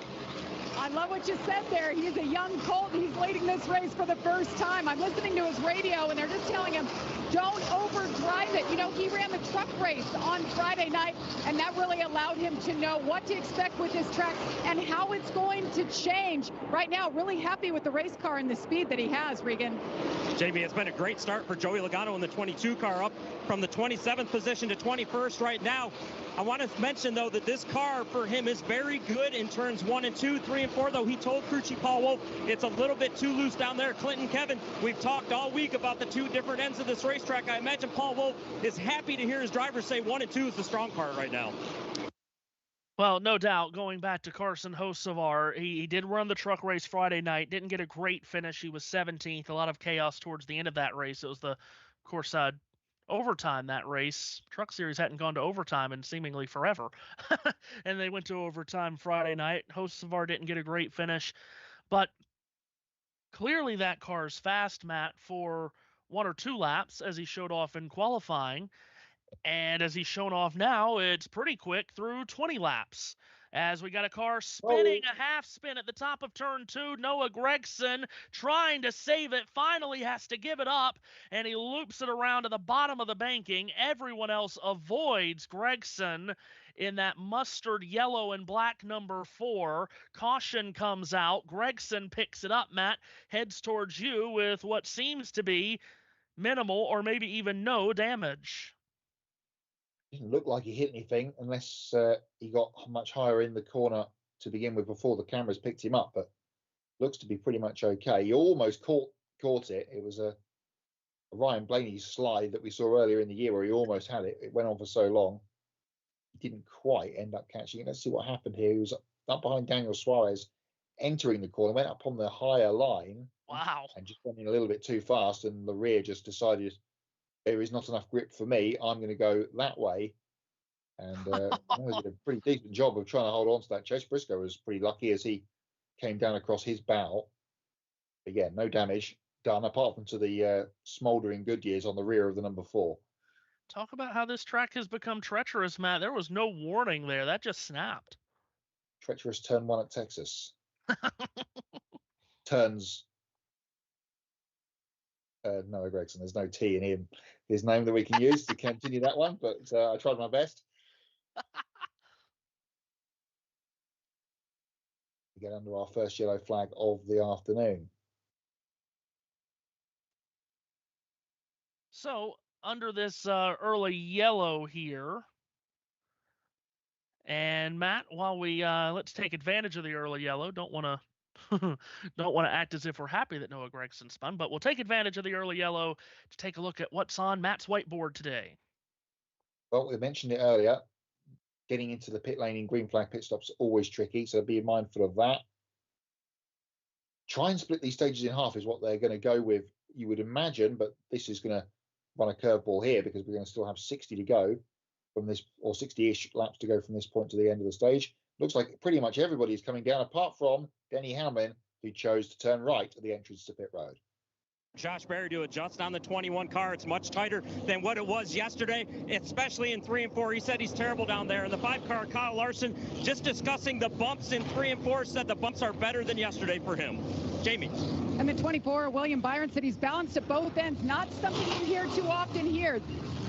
Speaker 8: I love what you said there. He's a young colt. He's leading this race for the first time. I'm listening to his radio, and they're just telling him, don't overdrive it. You know, he ran the truck race on Friday night, and that really allowed him to know what to expect with this track and how it's going to change. Right now, really happy with the race car and the speed that he has, Regan.
Speaker 9: JB, it's been a great start for Joey Logano in the 22 car, up from the 27th position to 21st right now. I want to mention, though, that this car for him is very good in turns 1 and 2, 3 and 4, though he told crew chief Paul Wolf it's a little bit too loose down there. Clinton, Kevin, we've talked all week about the 2 different ends of this racetrack. I imagine Paul Wolf is happy to hear his drivers say 1 and 2 is the strong part right now.
Speaker 1: Well, no doubt, going back to Carson Hocevar, he did run the truck race Friday night, didn't get a great finish. He was 17th, a lot of chaos towards the end of that race. It was the, of course, overtime that race. Truck Series hadn't gone to overtime in seemingly forever. And they went to overtime Friday night. Hocevar didn't get a great finish. But clearly that car's fast, Matt, for 1 or 2 laps, as he showed off in qualifying. And as he's shown off now, it's pretty quick through 20 laps. As we got a car spinning a half spin at the top of turn 2, Noah Gragson trying to save it, finally has to give it up, and he loops it around to the bottom of the banking. Everyone else avoids Gragson in that mustard yellow and black number 4. Caution comes out. Gragson picks it up, Matt, heads towards you with what seems to be minimal or maybe even no damage.
Speaker 2: Didn't look like he hit anything unless he got much higher in the corner to begin with before the cameras picked him up, but looks to be pretty much okay. He almost caught it. It was a Ryan Blaney slide that we saw earlier in the year where he almost had it. It went on for so long. He didn't quite end up catching it. Let's see what happened here. He was up behind Daniel Suarez entering the corner, went up on the higher line.
Speaker 1: Wow. And
Speaker 2: just went in a little bit too fast, and the rear just decided there is not enough grip for me. I'm going to go that way. And he did a pretty decent job of trying to hold on to that. Chase Briscoe was pretty lucky as he came down across his bow. But yeah, no damage done apart from to the smouldering Goodyears on the rear of the number 4.
Speaker 1: Talk about how this track has become treacherous, Matt. There was no warning there. That just snapped.
Speaker 2: Treacherous turn 1 at Texas. Turns Noah Gragson. There's no T in his name that we can use to continue that one, but I tried my best. We get under our first yellow flag of the afternoon.
Speaker 1: So under this early yellow here, and Matt, while we let's take advantage of the early yellow, don't want to act as if we're happy that Noah Gragson spun, but we'll take advantage of the early yellow to take a look at what's on Matt's whiteboard today.
Speaker 2: Well, we mentioned it earlier. Getting into the pit lane in green flag pit stops is always tricky, so be mindful of that. Try and split these stages in half is what they're going to go with, you would imagine, but this is going to run a curveball here because we're going to still have 60 to go from this, or 60-ish laps to go from this point to the end of the stage. Looks like pretty much everybody is coming down, apart from Denny Hamlin, who chose to turn right at the entrance to pit road.
Speaker 9: Josh Berry to adjust on the 21 car. It's much tighter than what it was yesterday, especially in 3 and 4. He said he's terrible down there. And the 5 car, Kyle Larson, just discussing the bumps in 3 and 4, said the bumps are better than yesterday for him. Jamie.
Speaker 8: And the 24, William Byron, said he's balanced at both ends. Not something you hear too often here.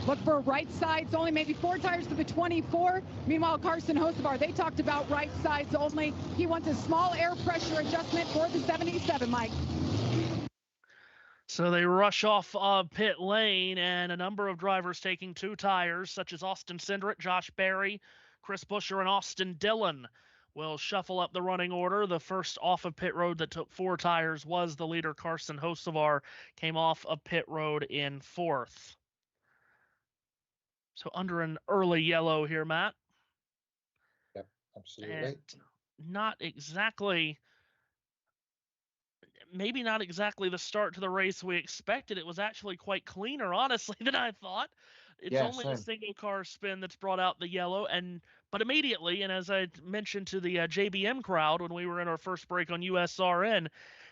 Speaker 8: Look for right sides only, maybe 4 tires to the 24. Meanwhile, Carson Hocevar, they talked about right sides only. He wants a small air pressure adjustment for the 77, Mike.
Speaker 1: So they rush off pit lane, and a number of drivers taking 2 tires, such as Austin Cindric, Josh Berry, Chris Buescher, and Austin Dillon will shuffle up the running order. The first off of pit road that took 4 tires was the leader, Carson Hocevar, came off of pit road in 4th. So under an early yellow here, Matt.
Speaker 2: Yep, absolutely.
Speaker 1: And maybe not exactly the start to the race we expected. It was actually quite cleaner, honestly, than I thought. It's only a single car spin that's brought out the yellow, but immediately, and as I mentioned to the JBM crowd when we were in our first break on USRN,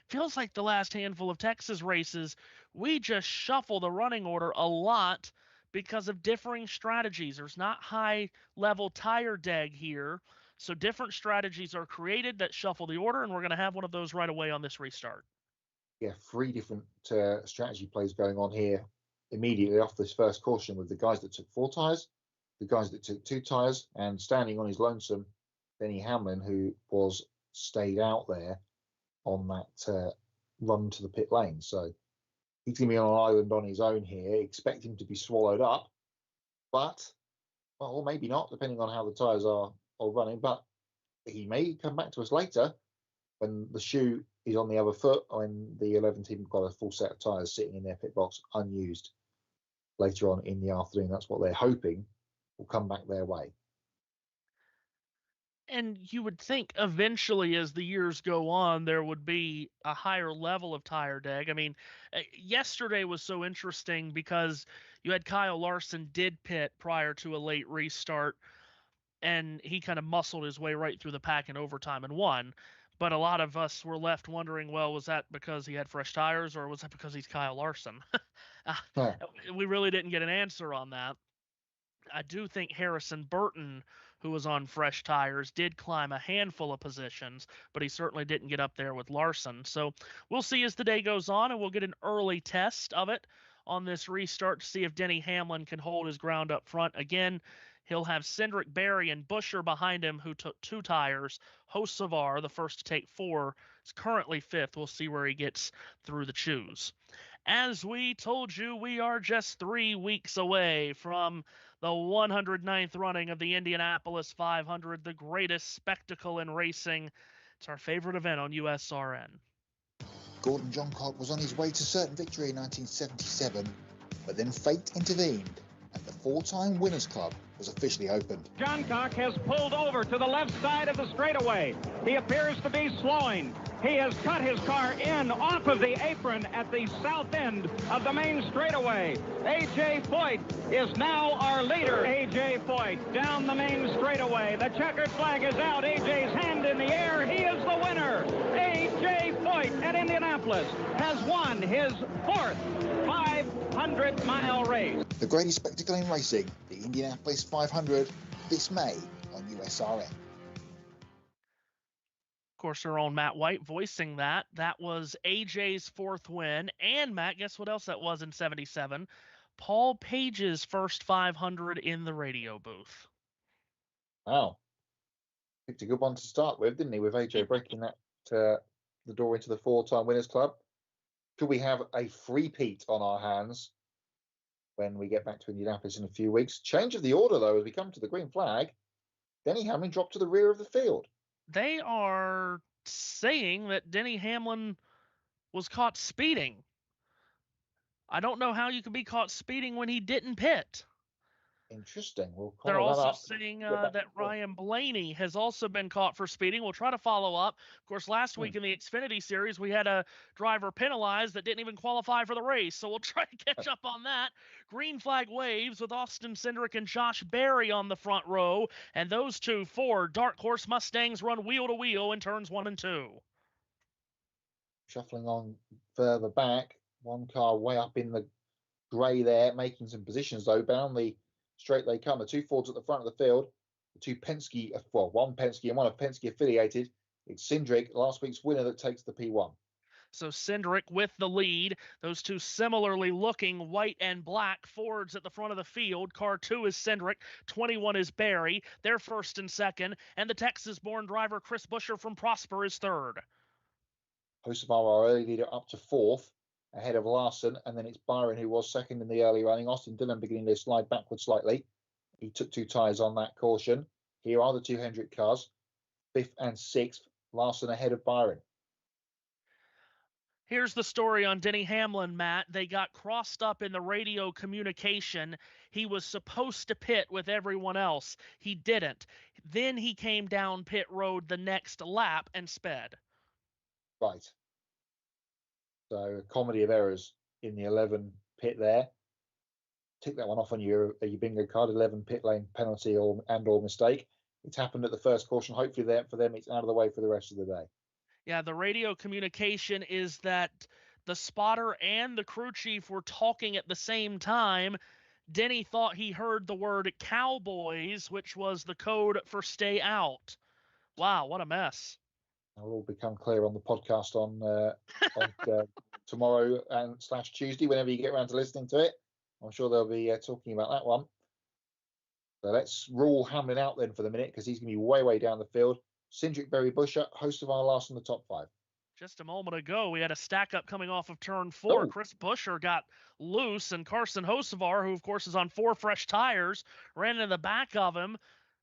Speaker 1: feels like the last handful of Texas races, we just shuffle the running order a lot because of differing strategies. There's not high-level tire deg here, so different strategies are created that shuffle the order, and we're going to have one of those right away on this restart.
Speaker 2: Yeah, 3 different strategy plays going on here immediately off this first caution, with the guys that took 4 tires, the guys that took 2 tires, and standing on his lonesome, Denny Hamlin, who was stayed out there on that run to the pit lane. So he's going to be on an island on his own here. Expect him to be swallowed up, but, well, or maybe not, depending on how the tyres are running. But he may come back to us later when the shoe is on the other foot, when the 11 team have got a full set of tyres sitting in their pit box unused later on in the afternoon. That's what they're hoping will come back their way.
Speaker 1: And you would think eventually, as the years go on, there would be a higher level of tire deg. I mean, yesterday was so interesting because you had Kyle Larson did pit prior to a late restart, and he kind of muscled his way right through the pack in overtime and won. But a lot of us were left wondering, well, was that because he had fresh tires, or was that because he's Kyle Larson? We really didn't get an answer on that. I do think Harrison Burton, who was on fresh tires, did climb a handful of positions, but he certainly didn't get up there with Larson. So we'll see as the day goes on, and we'll get an early test of it on this restart to see if Denny Hamlin can hold his ground up front. Again, he'll have Cindric, Berry, and Buescher behind him, who took 2 tires. Hocevar, the first to take 4, is currently 5th. We'll see where he gets through the chews. As we told you, we are just 3 weeks away from the 109th running of the Indianapolis 500, the greatest spectacle in racing. It's our favorite event on USRN.
Speaker 10: Gordon Johncock was on his way to certain victory in 1977, but then fate intervened, and the 4-time Winners Club was officially opened.
Speaker 11: Johncock has pulled over to the left side of the straightaway. He appears to be slowing. He has cut his car in off of the apron at the south end of the main straightaway. A.J. Foyt is now our leader. A.J. Foyt down the main straightaway. The checkered flag is out. A.J.'s hand in the air. He is the winner. A.J. Foyt at Indianapolis has won his 4th 500-mile race.
Speaker 10: The greatest spectacle in racing, the Indianapolis 500, this May on USRN.
Speaker 1: Of course, our own Matt White voicing that. That was AJ's 4th win. And, Matt, guess what else that was in 77? Paul Page's first 500 in the radio booth.
Speaker 2: Wow. Picked a good one to start with, didn't he, with AJ breaking that the door into the 4-time Winners Club. Could we have a three-peat on our hands when we get back to Indianapolis in a few weeks? Change of the order, though, as we come to the green flag. Denny Hamlin dropped to the rear of the field.
Speaker 1: They are saying that Denny Hamlin was caught speeding. I don't know how you could be caught speeding when he didn't pit.
Speaker 2: Interesting. We'll
Speaker 1: They're also saying that Ryan Blaney has also been caught for speeding. We'll try to follow up. Of course, last week in the Xfinity Series, we had a driver penalized that didn't even qualify for the race. So we'll try to catch up on that. Green flag waves with Austin Cindric and Josh Berry on the front row. And those 2 Ford Dark Horse Mustangs run wheel to wheel in turns 1 and 2.
Speaker 2: Shuffling on further back. One car way up in the grey there, making some positions, though. Down the straight they come. The 2 Fords at the front of the field. The 2 Penske, well, 1 Penske and 1 of Penske affiliated. It's Cindric, last week's winner, that takes the P1.
Speaker 1: So Cindric with the lead. Those two similarly looking white and black Fords at the front of the field. Car 2 is Cindric. 21 is Barry. They're first and second. And the Texas-born driver Chris Buescher from Prosper is third.
Speaker 2: Hocevar, our early leader, up to fourth, ahead of Larson. And then it's Byron, who was second in the early running. Austin Dillon beginning to slide backwards slightly. He took 2 tyres on that caution. Here are the 2 Hendrick cars. 5th and 6th. Larson ahead of Byron.
Speaker 1: Here's the story on Denny Hamlin, Matt. They got crossed up in the radio communication. He was supposed to pit with everyone else. He didn't. Then he came down pit road the next lap and sped.
Speaker 2: Right. So a comedy of errors in the 11 pit there. Tick that one off on your bingo card. 11 pit lane penalty or mistake. It's happened at the first caution. Hopefully for them it's out of the way for the rest of the day.
Speaker 1: Yeah, the radio communication is that the spotter and the crew chief were talking at the same time. Denny thought he heard the word Cowboys, which was the code for stay out. Wow, what a mess.
Speaker 2: It'll all become clear on the podcast on tomorrow and / Tuesday, whenever you get around to listening to it. I'm sure they'll be talking about that one. So let's rule Hamlin out then for the minute, because he's going to be way, way down the field. Cindric, Barry, Buescher, Hocevar, Larson, the top 5.
Speaker 1: Just a moment ago, we had a stack up coming off of turn 4.
Speaker 2: Oh.
Speaker 1: Chris Buescher got loose, and Carson Hocevar, who of course is on 4 fresh tires, ran in the back of him.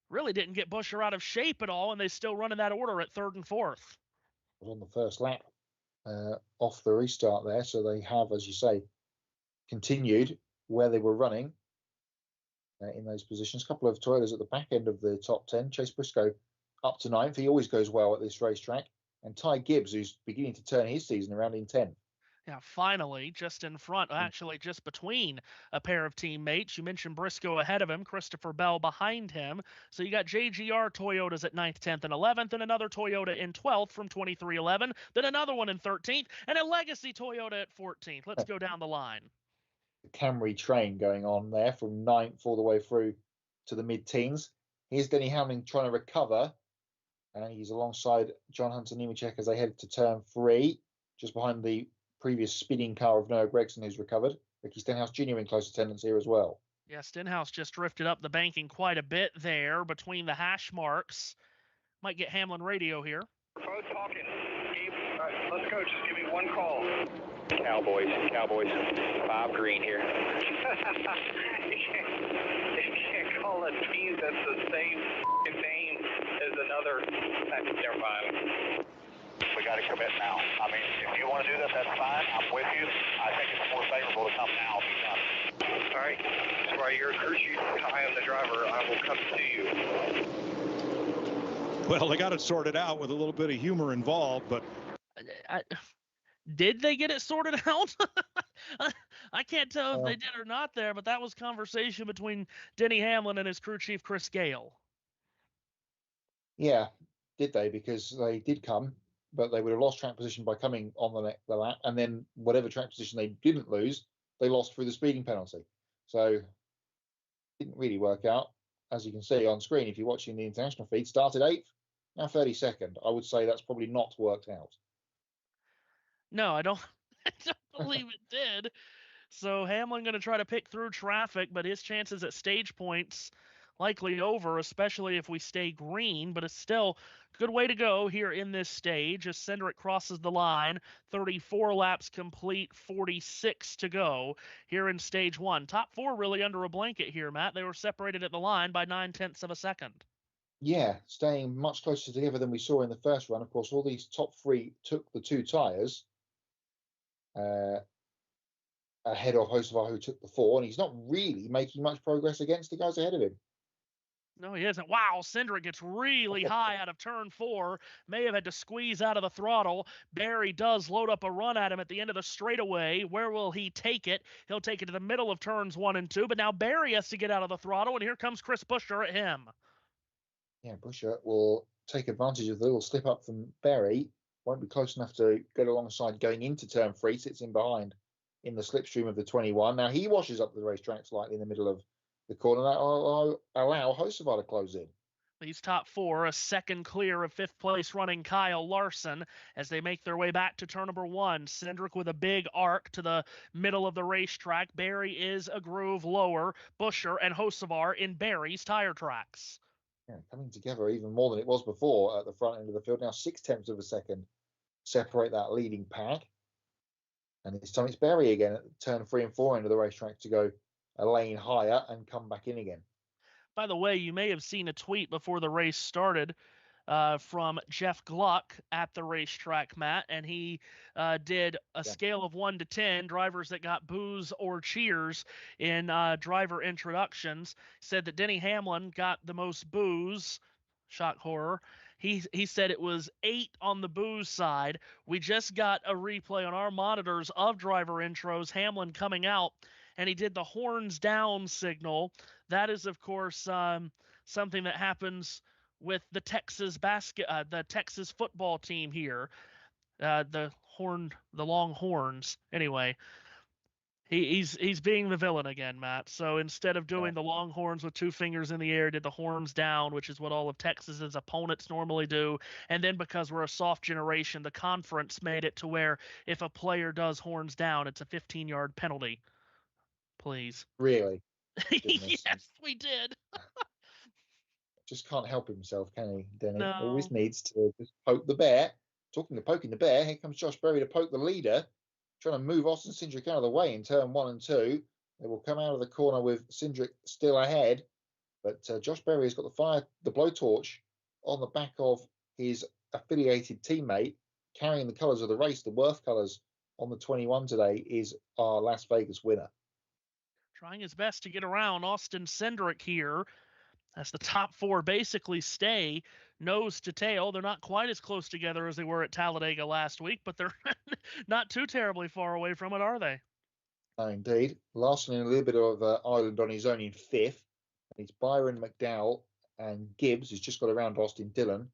Speaker 1: Really didn't get Buescher out of shape at all, and they still run in that order at 3rd and 4th.
Speaker 2: Was on the first lap off the restart there, so they have, as you say, continued where they were running in those positions. A couple of Toyotas at the back end of the top 10. Chase Briscoe up to 9th. He always goes well at this racetrack. And Ty Gibbs, who's beginning to turn his season around in 10th.
Speaker 1: Yeah, finally, just in front, actually just between a pair of teammates. You mentioned Briscoe ahead of him, Christopher Bell behind him. So you got JGR Toyotas at 9th, 10th, and 11th, and another Toyota in 12th from 2311, then another one in 13th, and a Legacy Toyota at 14th. Let's go down the line.
Speaker 2: The Camry train going on there from 9th all the way through to the mid-teens. Here's Denny Hamlin trying to recover. And he's alongside John Hunter Nemechek as they head to turn 3, just behind the previous speeding car of Noah Gregson, who's recovered. Ricky Stenhouse Jr. in close attendance here as well.
Speaker 1: Yeah, Stenhouse just drifted up the banking quite a bit there between the hash marks. Might get Hamlin radio here.
Speaker 12: Both talking. All right, let's go. Just give me one call.
Speaker 3: Cowboys, 5 green here.
Speaker 12: You can't call a team that's the same name as another. Never mind.
Speaker 7: We got to commit now. I mean, if you want to do that, that's fine. I'm with you. I think it's more favorable to come now.
Speaker 12: All right. That's why you're a crew chief. I am the driver. I will come to you.
Speaker 5: Well, they got it sorted out with a little bit of humor involved, but
Speaker 1: did they get it sorted out? I can't tell if they did or not there, but that was conversation between Denny Hamlin and his crew chief, Chris Gale.
Speaker 2: Yeah, did they? Because they did come, but they would have lost track position by coming on the lap, and then whatever track position they didn't lose, they lost through the speeding penalty. So it didn't really work out. As you can see on screen, if you're watching the international feed, started 8th, now 32nd. I would say that's probably not worked out.
Speaker 1: No, I don't believe it did. So Hamlin going to try to pick through traffic, but his chances at stage points likely over, especially if we stay green, but it's still a good way to go here in this stage as Cindric crosses the line. 34 laps complete, 46 to go here in stage 1. Top 4 really under a blanket here, Matt. They were separated at the line by 9/10 of a second.
Speaker 2: Yeah, staying much closer together than we saw in the first run. Of course, all these top 3 took the 2 tyres ahead of Hocevar, who took the 4, and he's not really making much progress against the guys ahead of him.
Speaker 1: No, he isn't. Wow, Cindric gets really high out of turn 4. May have had to squeeze out of the throttle. Barry does load up a run at him at the end of the straightaway. Where will he take it? He'll take it to the middle of turns 1 and 2, but now Barry has to get out of the throttle, and here comes Chris Buescher at him.
Speaker 2: Yeah, Buescher will take advantage of the little slip up from Barry. Won't be close enough to get alongside going into turn 3. Sits in behind in the slipstream of the 21. Now he washes up the racetrack slightly in the middle of the corner. That will allow Hocevar to close in.
Speaker 1: These top four, a second clear of fifth place running Kyle Larson as they make their way back to turn number one. Cindric with a big arc to the middle of the racetrack. Barry is a groove lower. Buescher and Hocevar in Barry's tire tracks.
Speaker 2: Yeah, coming together even more than it was before at the front end of the field. Now 0.6 of a second separate that leading pack. And this time it's Barry again at turn 3 and 4 end of the racetrack to go a lane higher and come back in again.
Speaker 1: By the way, you may have seen a tweet before the race started from Jeff Gluck at the racetrack, Matt, and he did a scale of 1 to 10, drivers that got boos or cheers in driver introductions. Said that Denny Hamlin got the most boos. Shock horror. He said it was 8 on the boos side. We just got a replay on our monitors of driver intros, Hamlin coming out, and he did the horns down signal. That is, of course, something that happens with the Texas football team here. The long horns. Anyway, he's being the villain again, Matt. So instead of doing the long horns with 2 fingers in the air, did the horns down, which is what all of Texas's opponents normally do. And then because we're a soft generation, the conference made it to where if a player does horns down, it's a 15-yard penalty. Please.
Speaker 2: Really?
Speaker 1: Yes, we did.
Speaker 2: Just can't help himself, can he, Denny?
Speaker 1: No.
Speaker 2: Always needs to just poke the bear. Talking of poking the bear, here comes Josh Berry to poke the leader, trying to move Austin Cindric out of the way in turn 1 and 2. They will come out of the corner with Cindric still ahead, but Josh Berry has got the blowtorch on the back of his affiliated teammate, carrying the colours of the race. The Worth colours on the 21 today is our Las Vegas winner.
Speaker 1: Trying his best to get around Austin Cindric here as the top 4 basically stay nose to tail. They're not quite as close together as they were at Talladega last week, but they're not too terribly far away from it, are they?
Speaker 2: No, indeed. Larson in a little bit of island on his own in 5th. It's Byron McDowell and Gibbs, who's just got around Austin Dillon,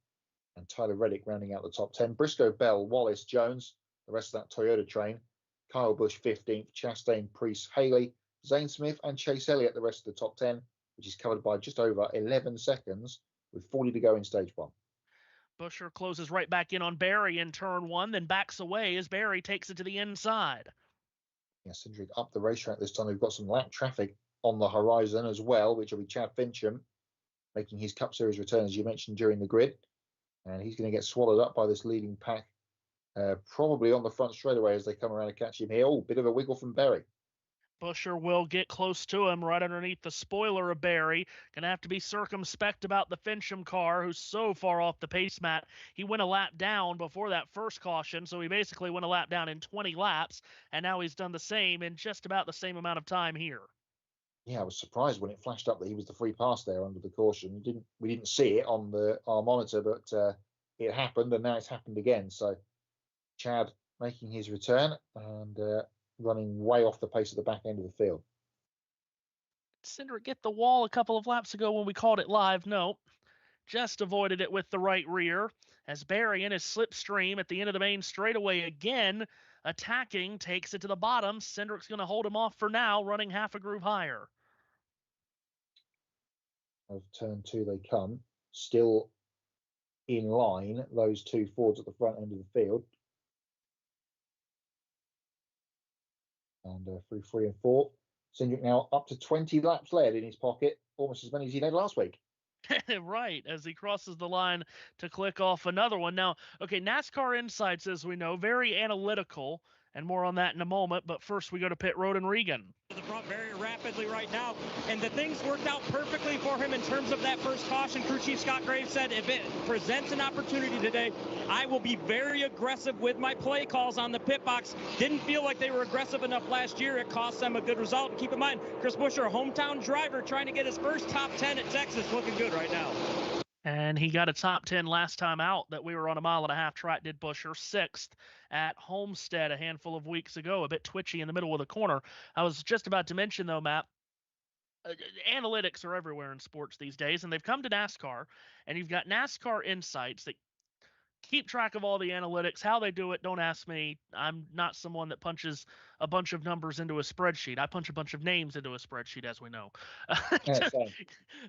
Speaker 2: and Tyler Reddick rounding out the top 10. Briscoe, Bell, Wallace, Jones, the rest of that Toyota train. Kyle Busch 15th, Chastain, Priest, Haley, Zane Smith and Chase Elliott, the rest of the top 10, which is covered by just over 11 seconds with 40 to go in stage 1.
Speaker 1: Buescher closes right back in on Barry in turn 1, then backs away as Barry takes it to the inside.
Speaker 2: Yeah, Cindric up the racetrack this time. We've got some lap traffic on the horizon as well, which will be Chad Fincham making his Cup Series return, as you mentioned, during the grid. And he's going to get swallowed up by this leading pack, probably on the front straightaway as they come around to catch him here. Oh, bit of a wiggle from Barry.
Speaker 1: Buescher will get close to him right underneath the spoiler of Barry. Going to have to be circumspect about the Fincham car, who's so far off the pace mat. He went a lap down before that first caution, so he basically went a lap down in 20 laps, and now he's done the same in just about the same amount of time here.
Speaker 2: Yeah, I was surprised when it flashed up that he was the free pass there under the caution. We didn't see it on our monitor, but it happened, and now it's happened again. So Chad making his return and running way off the pace of the back end of the field.
Speaker 1: Cindric get the wall a couple of laps ago when we called it live. No, just avoided it with the right rear as Barry in his slipstream at the end of the main straightaway again attacking, takes it to the bottom. Cindric's going to hold him off for now, running half a groove higher.
Speaker 2: Of turn 2 they come, still in line, those 2 Fords at the front end of the field. And through 3 and 4, Cindric now up to 20 laps led in his pocket, almost as many as he had last week.
Speaker 1: Right, as he crosses the line to click off another one. Now, okay, NASCAR Insights, as we know, very analytical, and more on that in a moment. But first, we go to pit road and Regan.
Speaker 9: The front very rapidly right now, and the things worked out perfectly for him in terms of that first caution. Crew Chief Scott Graves said, if it presents an opportunity today, I will be very aggressive with my play calls on the pit box. Didn't feel like they were aggressive enough last year. It cost them a good result. And keep in mind, Chris Buescher, a hometown driver, trying to get his first top 10 at Texas, looking good right now.
Speaker 1: And he got a top 10 last time out that we were on a 1.5 mile track, did Buescher. 6th at Homestead a handful of weeks ago, a bit twitchy in the middle of the corner. I was just about to mention, though, Matt, analytics are everywhere in sports these days, and they've come to NASCAR, and you've got NASCAR Insights that keep track of all the analytics. How they do it, don't ask me. I'm not someone that punches a bunch of numbers into a spreadsheet. I punch a bunch of names into a spreadsheet, as we know.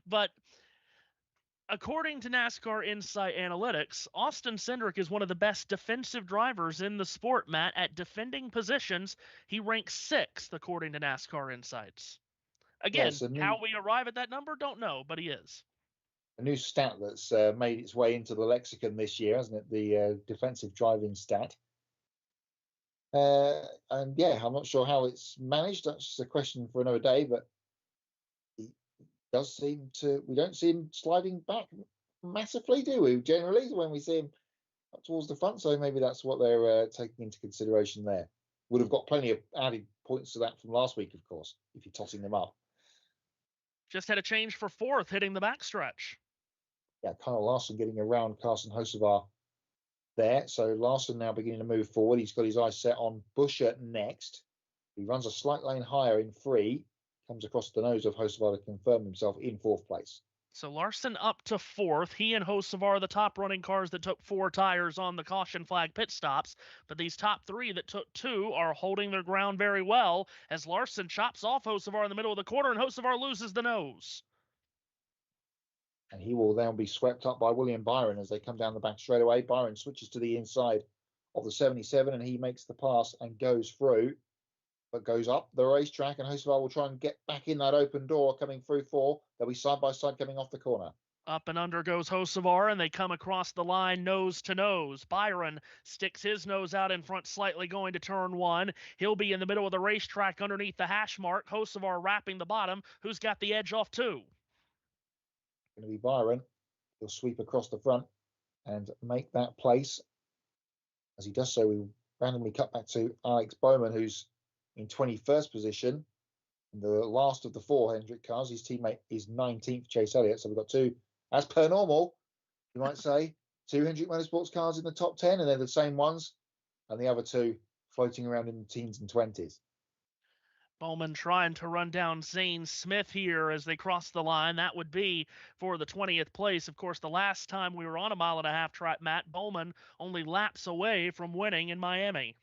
Speaker 1: But According to NASCAR Insight Analytics, Austin Cindric is one of the best defensive drivers in the sport, Matt. At defending positions, he ranks 6th, according to NASCAR Insights. Again, how we arrive at that number, don't know, but he is.
Speaker 2: A new stat that's made its way into the lexicon this year, hasn't it? The defensive driving stat. And yeah, I'm not sure how it's managed. That's just a question for another day, but does seem to, we don't see him sliding back massively, do we, generally, when we see him up towards the front? So maybe that's what they're taking into consideration there. Would have got plenty of added points to that from last week, of course, if you're tossing them up.
Speaker 1: Just had a change for 4th, hitting the backstretch.
Speaker 2: Yeah, Kyle Larson getting around Carson Hocevar there. So Larson now beginning to move forward. He's got his eyes set on Buscher next. He runs a slight lane higher in 3. Comes across the nose of Hocevar to confirm himself in 4th place.
Speaker 1: So Larson up to 4th. He and Hocevar are the top running cars that took 4 tires on the caution flag pit stops. But these top 3 that took 2 are holding their ground very well as Larson chops off Hocevar in the middle of the corner and Hocevar loses the nose.
Speaker 2: And he will then be swept up by William Byron as they come down the back straightaway. Byron switches to the inside of the 77 and he makes the pass and goes through. But goes up the racetrack, and Hocevar will try and get back in that open door coming through 4. They'll be side by side coming off the corner.
Speaker 1: Up and under goes Hocevar, and they come across the line nose to nose. Byron sticks his nose out in front slightly going to turn 1. He'll be in the middle of the racetrack underneath the hash mark. Hocevar wrapping the bottom. Who's got the edge off 2?
Speaker 2: Going to be Byron. He'll sweep across the front and make that place. As he does so, we randomly cut back to Alex Bowman, who's in 21st position, in the last of the 4 Hendrick cars. His teammate is 19th, Chase Elliott. So we've got 2, as per normal, you might say, 2 Hendrick Motorsports cars in the top 10, and they're the same ones, and the other 2 floating around in the teens and 20s.
Speaker 1: Bowman trying to run down Zane Smith here as they cross the line. That would be for the 20th place. Of course, the last time we were on a 1.5-mile track, Matt, Bowman only laps away from winning in Miami.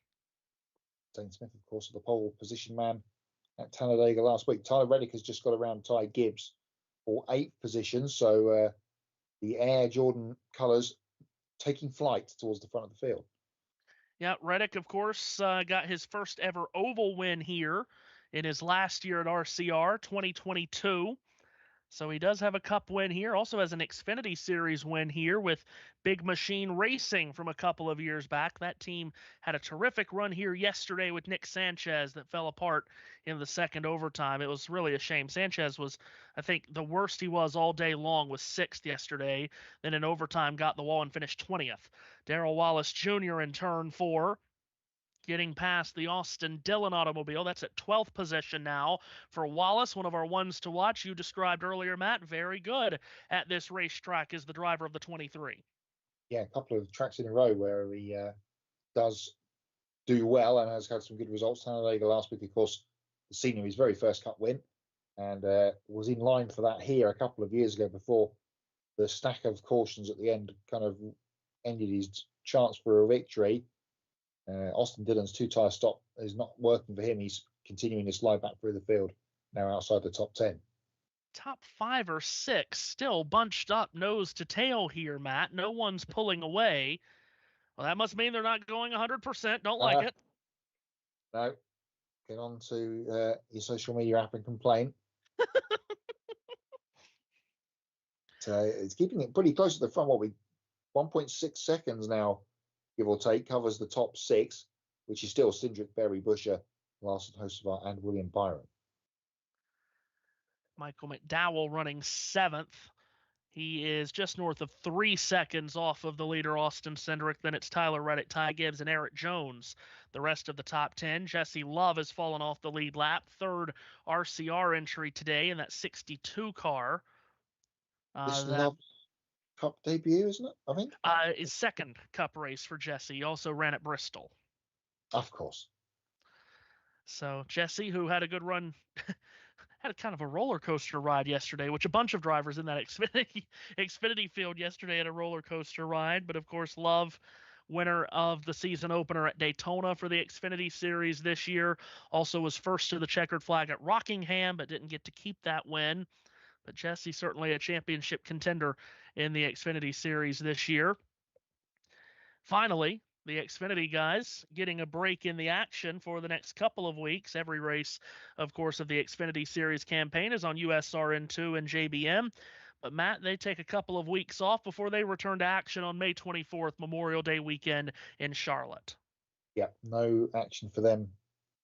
Speaker 2: Zane Smith, of course, the pole position man at Talladega last week. Tyler Reddick has just got around Ty Gibbs for 8th position. So the Air Jordan colours taking flight towards the front of the field.
Speaker 1: Yeah, Reddick, of course, got his first ever oval win here in his last year at RCR 2022. So he does have a Cup win here. Also has an Xfinity Series win here with Big Machine Racing from a couple of years back. That team had a terrific run here yesterday with Nick Sanchez that fell apart in the second overtime. It was really a shame. Sanchez was, I think, the worst he was all day long, was 6th yesterday. Then in overtime got the wall and finished 20th. Darrell Wallace Jr. in turn 4. Getting past the Austin Dillon automobile. That's at 12th position now for Wallace, one of our ones to watch. You described earlier, Matt, very good at this racetrack as the driver of the 23.
Speaker 2: Yeah, a couple of tracks in a row where he does do well and has had some good results. Talladega last week, of course, the senior, his very first Cup win, and was in line for that here a couple of years ago before the stack of cautions at the end kind of ended his chance for a victory. Austin Dillon's 2-tire stop is not working for him. He's continuing to slide back through the field, now outside the top 10.
Speaker 1: Top 5 or 6 still bunched up nose to tail here, Matt. No one's pulling away. Well, that must mean they're not going 100%. Don't like it.
Speaker 2: No. Get on to your social media app and complain. So it's keeping it pretty close to the front. 1.6 seconds now, give or take, covers the top 6, which is still Cindric, Berry, Buscher, Larson, Hocevar, and William Byron.
Speaker 1: Michael McDowell running 7th. He is just north of 3 seconds off of the leader, Austin Cindric. Then it's Tyler Reddick, Ty Gibbs, and Eric Jones. The rest of the top 10. Jesse Love has fallen off the lead lap. 3rd RCR entry today in that 62 car.
Speaker 2: This is Love's Cup debut, isn't it? I think.
Speaker 1: His 2nd Cup race for Jesse. He also ran at Bristol.
Speaker 2: Of course.
Speaker 1: So Jesse, who had a good run, had a kind of a roller coaster ride yesterday, which a bunch of drivers in that Xfinity field yesterday had a roller coaster ride. But of course, Love, winner of the season opener at Daytona for the Xfinity Series this year, also was first to the checkered flag at Rockingham, but didn't get to keep that win. But Jesse certainly a championship contender in the Xfinity Series this year. Finally, the Xfinity guys getting a break in the action for the next couple of weeks. Every race, of course, of the Xfinity Series campaign is on USRN2 and JBM. But, Matt, they take a couple of weeks off before they return to action on May 24th, Memorial Day weekend in Charlotte.
Speaker 2: Yeah, no action for them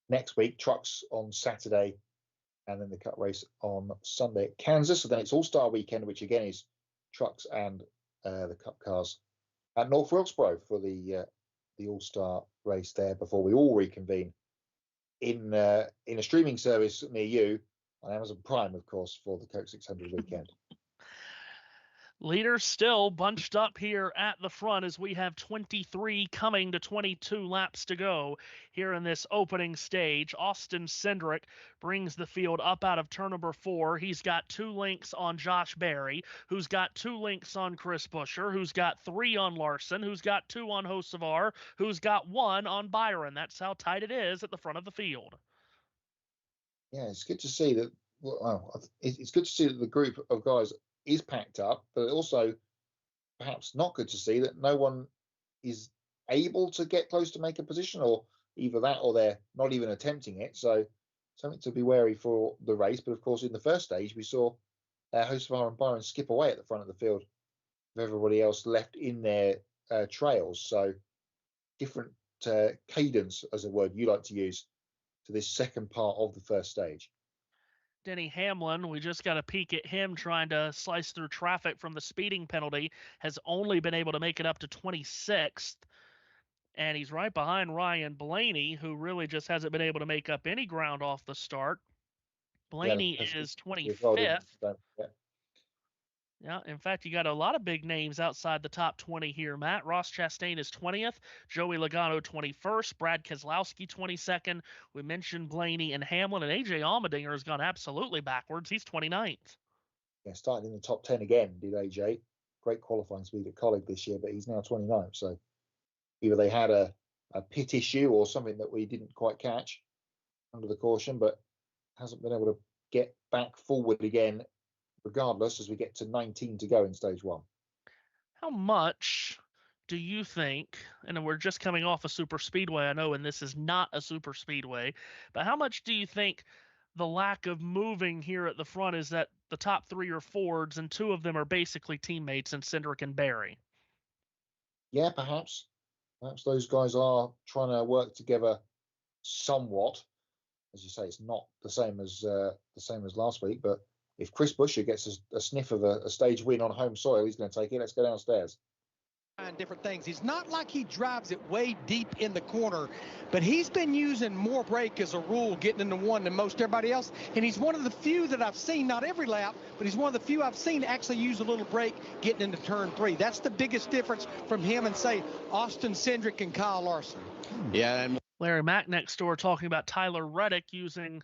Speaker 2: next week. Trucks on Saturday, and then the Cup race on Sunday at Kansas. So then it's All-Star weekend, which again is trucks and the Cup cars at North Wilkesboro for the All-Star race there before we all reconvene in a streaming service near you on Amazon Prime, of course, for the Coke 600 weekend.
Speaker 1: Leaders still bunched up here at the front as we have 23 coming to 22 laps to go here in this opening stage. Austin Cindric brings the field up out of turn number 4. He's got 2 lengths on Josh Berry, who's got 2 lengths on Chris Buescher, who's got 3 on Larson, who's got 2 on Hocevar, who's got 1 on Byron. That's how tight it is at the front of the field.
Speaker 2: Yeah, it's good to see that. Well, it's good to see that the group of guys is packed up, but also perhaps not good to see that no one is able to get close to make a position, or either that or they're not even attempting it. So something to be wary for the race. But of course, in the first stage, we saw Hocevar and Byron skip away at the front of the field with everybody else left in their trails. So different cadence, as a word you like to use, to this second part of the first stage.
Speaker 1: Denny Hamlin, we just got a peek at him trying to slice through traffic from the speeding penalty, has only been able to make it up to 26th. And he's right behind Ryan Blaney, who really just hasn't been able to make up any ground off the start. Blaney is 25th. Yeah, in fact, you got a lot of big names outside the top 20 here, Matt. Ross Chastain is 20th, Joey Logano 21st, Brad Keselowski 22nd. We mentioned Blaney and Hamlin, and AJ Allmendinger has gone absolutely backwards. He's 29th.
Speaker 2: Yeah, started in the top 10 again, did AJ. Great qualifying speed at Colleague this year, but he's now 29th. So either they had a pit issue or something that we didn't quite catch under the caution, but hasn't been able to get back forward again regardless, as we get to 19 to go in stage 1.
Speaker 1: How much do you think, and we're just coming off a super speedway, I know, and this is not a super speedway, but how much do you think the lack of moving here at the front is that the top 3 are Fords and 2 of them are basically teammates in Cindric and Berry?
Speaker 2: Yeah, perhaps those guys are trying to work together somewhat. As you say, it's not the same as last week, but if Chris Buescher gets a sniff of a stage win on home soil, he's going to take it. Let's go downstairs.
Speaker 13: Different things. He's not like he drives it way deep in the corner, but he's been using more brake as a rule getting into one than most everybody else. And he's one of the few that I've seen, not every lap, but he's one of the few I've seen actually use a little brake getting into turn 3. That's the biggest difference from him and, say, Austin Cindric and Kyle Larson.
Speaker 1: Yeah. And Larry Mack next door talking about Tyler Reddick using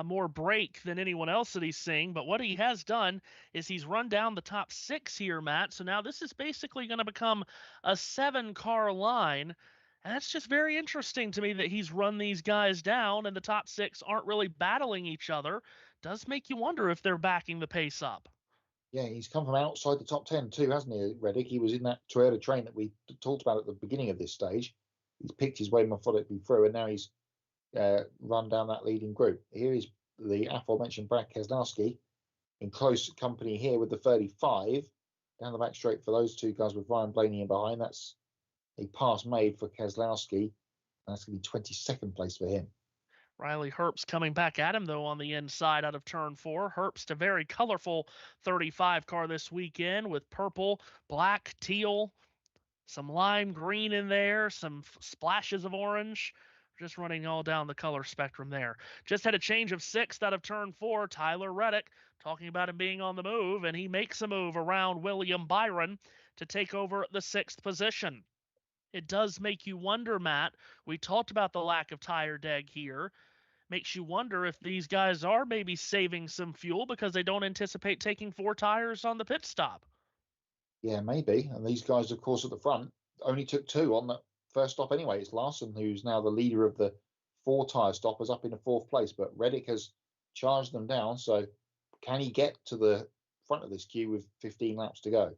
Speaker 1: more brake than anyone else that he's seeing. But what he has done is he's run down the top 6 here, Matt. So now this is basically going to become a 7-car line. And that's just very interesting to me that he's run these guys down and the top 6 aren't really battling each other. Does make you wonder if they're backing the pace up.
Speaker 2: Yeah, he's come from outside the top 10 too, hasn't he, Reddick? He was in that Toyota train that we talked about at the beginning of this stage. He's picked his way methodically through, and now he's run down that leading group. Here is the aforementioned Brad Keselowski in close company here with the 35 down the back straight for those 2 guys with Ryan Blaney in behind. That's a pass made for Keselowski. That's going to be 22nd place for him.
Speaker 1: Riley Herbst coming back at him, though, on the inside out of turn 4. Herbst, a very colorful 35 car this weekend with purple, black, teal, some lime green in there, some splashes of orange. Just running all down the color spectrum there. Just had a change of 6th out of turn 4. Tyler Reddick talking about him being on the move, and he makes a move around William Byron to take over the 6th position. It does make you wonder, Matt. We talked about the lack of tire deg here. Makes you wonder if these guys are maybe saving some fuel because they don't anticipate taking 4 tires on the pit stop.
Speaker 2: Yeah, maybe. And these guys, of course, at the front only took 2 on that first stop anyway. It's Larson who's now the leader of the 4 tyre stoppers up in the 4th place, but Reddick has charged them down. So can he get to the front of this queue with 15 laps to go?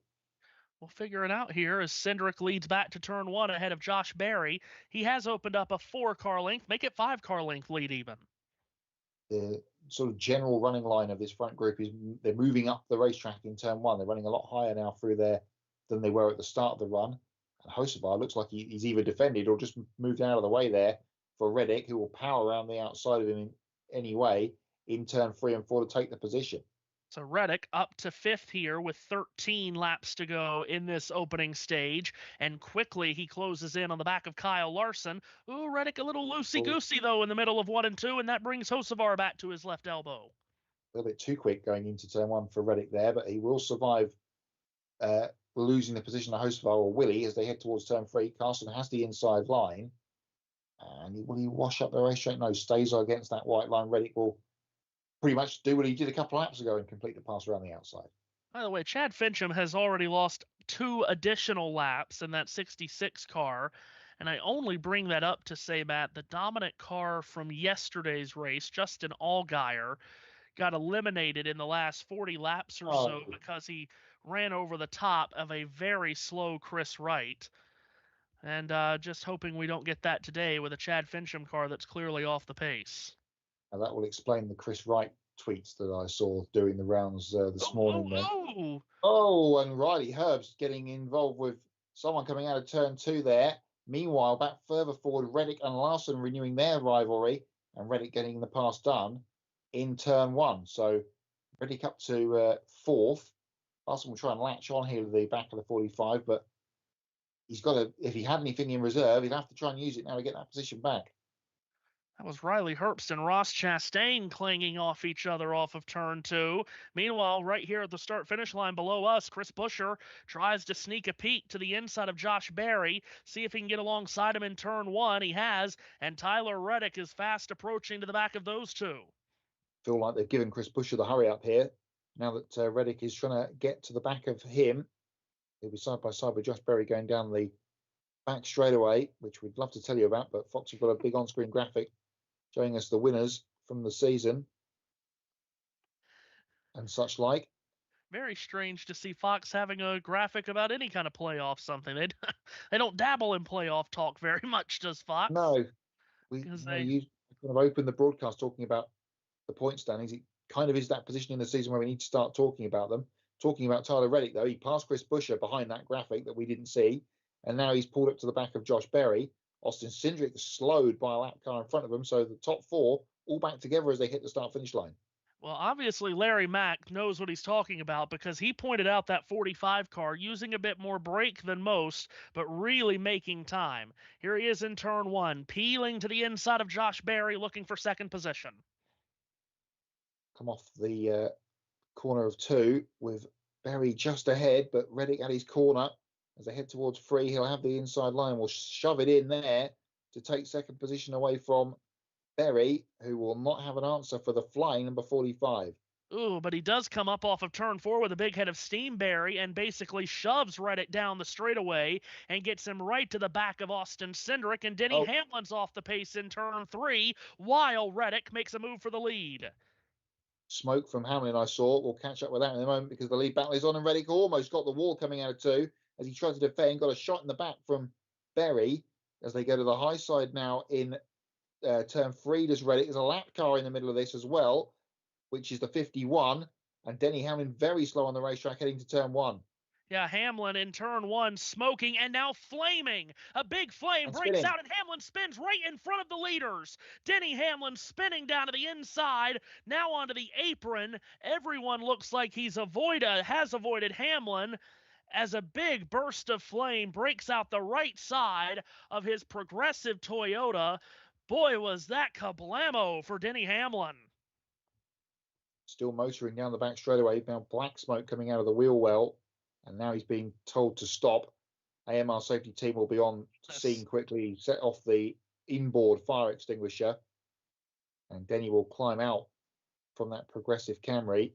Speaker 1: We'll figure it out here as Cindric leads back to turn 1 ahead of Josh Berry. He has opened up a 4-car length, make it 5-car length lead even.
Speaker 2: The sort of general running line of this front group is they're moving up the racetrack in turn 1. They're running a lot higher now through there than they were at the start of the run. And Hocevar looks like he's either defended or just moved out of the way there for Reddick, who will power around the outside of him in any way in turn 3 and 4 to take the position.
Speaker 1: So Reddick up to 5th here with 13 laps to go in this opening stage. And quickly he closes in on the back of Kyle Larson. Ooh, Reddick a little loosey-goosey, though, in the middle of 1 and 2, and that brings Hocevar back to his left elbow.
Speaker 2: A little bit too quick going into turn 1 for Reddick there, but he will survive losing the position of Hocevar or Willie as they head towards turn 3. Carson has the inside line. And will he wash up the racetrack? No, stays against that white line. Reddick will pretty much do what he did a couple of laps ago and complete the pass around the outside.
Speaker 1: By the way, Chad Fincham has already lost 2 additional laps in that 66 car. And I only bring that up to say, Matt, the dominant car from yesterday's race, Justin Allgaier, got eliminated in the last 40 laps or so because he ran over the top of a very slow Chris Wright. And just hoping we don't get that today with a Chad Fincham car that's clearly off the pace.
Speaker 2: And that will explain the Chris Wright tweets that I saw doing the rounds this morning. And Riley Herbst getting involved with someone coming out of turn 2 there. Meanwhile, back further forward, Reddick and Larson renewing their rivalry, and Reddick getting the pass done in turn 1. So Reddick up to 4th. Larson will try and latch on here to the back of the 45, but he's got to, if he had anything in reserve, he'd have to try and use it now to get that position back.
Speaker 1: That was Riley Herbst and Ross Chastain clanging off each other off of turn 2. Meanwhile, right here at the start-finish line below us, Chris Buescher tries to sneak a peek to the inside of Josh Berry, see if he can get alongside him in turn 1. He has, and Tyler Reddick is fast approaching to the back of those two.
Speaker 2: Feel like they've given Chris Buescher the hurry up here. Now that Reddick is trying to get to the back of him, he'll be side by side with Josh Berry going down the back straightaway, which we'd love to tell you about, but Fox have got a big on-screen graphic showing us the winners from the season and such like.
Speaker 1: Very strange to see Fox having a graphic about any kind of playoff something. They don't dabble in playoff talk very much, does Fox?
Speaker 2: No. You kind of opened the broadcast talking about the point standings. It kind of is that position in the season where we need to start talking about them. Talking about Tyler Reddick, though, he passed Chris Buescher behind that graphic that we didn't see, and now he's pulled up to the back of Josh Berry. Austin Cindric slowed by a lap car in front of him, so the top 4 all back together as they hit the start-finish line.
Speaker 1: Well, obviously Larry Mack knows what he's talking about because he pointed out that 45 car using a bit more brake than most, but really making time. Here he is in turn 1, peeling to the inside of Josh Berry, looking for second position.
Speaker 2: Come off the corner of 2 with Berry just ahead, but Reddick at his corner. As they head towards 3, he'll have the inside line. We'll shove it in there to take second position away from Berry, who will not have an answer for the flying number 45.
Speaker 1: Ooh, but he does come up off of turn 4 with a big head of steam, Berry, and basically shoves Reddick down the straightaway and gets him right to the back of Austin Cindric, and Denny Hamlin's off the pace in turn 3, while Reddick makes a move for the lead.
Speaker 2: Smoke from Hamlin, I saw. We'll catch up with that in a moment because the lead battle is on, and Reddick almost got the wall coming out of 2 as he tried to defend, got a shot in the back from Berry as they go to the high side now in turn 3. Does Reddick? There's a lap car in the middle of this as well, which is the 51, and Denny Hamlin very slow on the racetrack heading to turn 1.
Speaker 1: Yeah, Hamlin in turn 1 smoking and now flaming. A big flame breaks out and Hamlin spins right in front of the leaders. Denny Hamlin spinning down to the inside, now onto the apron. Everyone looks like has avoided Hamlin as a big burst of flame breaks out the right side of his progressive Toyota. Boy, was that kablamo for Denny Hamlin.
Speaker 2: Still motoring down the back straightaway. Now black smoke coming out of the wheel well. And now he's being told to stop. AMR safety team will be on scene quickly, set off the inboard fire extinguisher. And Denny will climb out from that progressive Camry,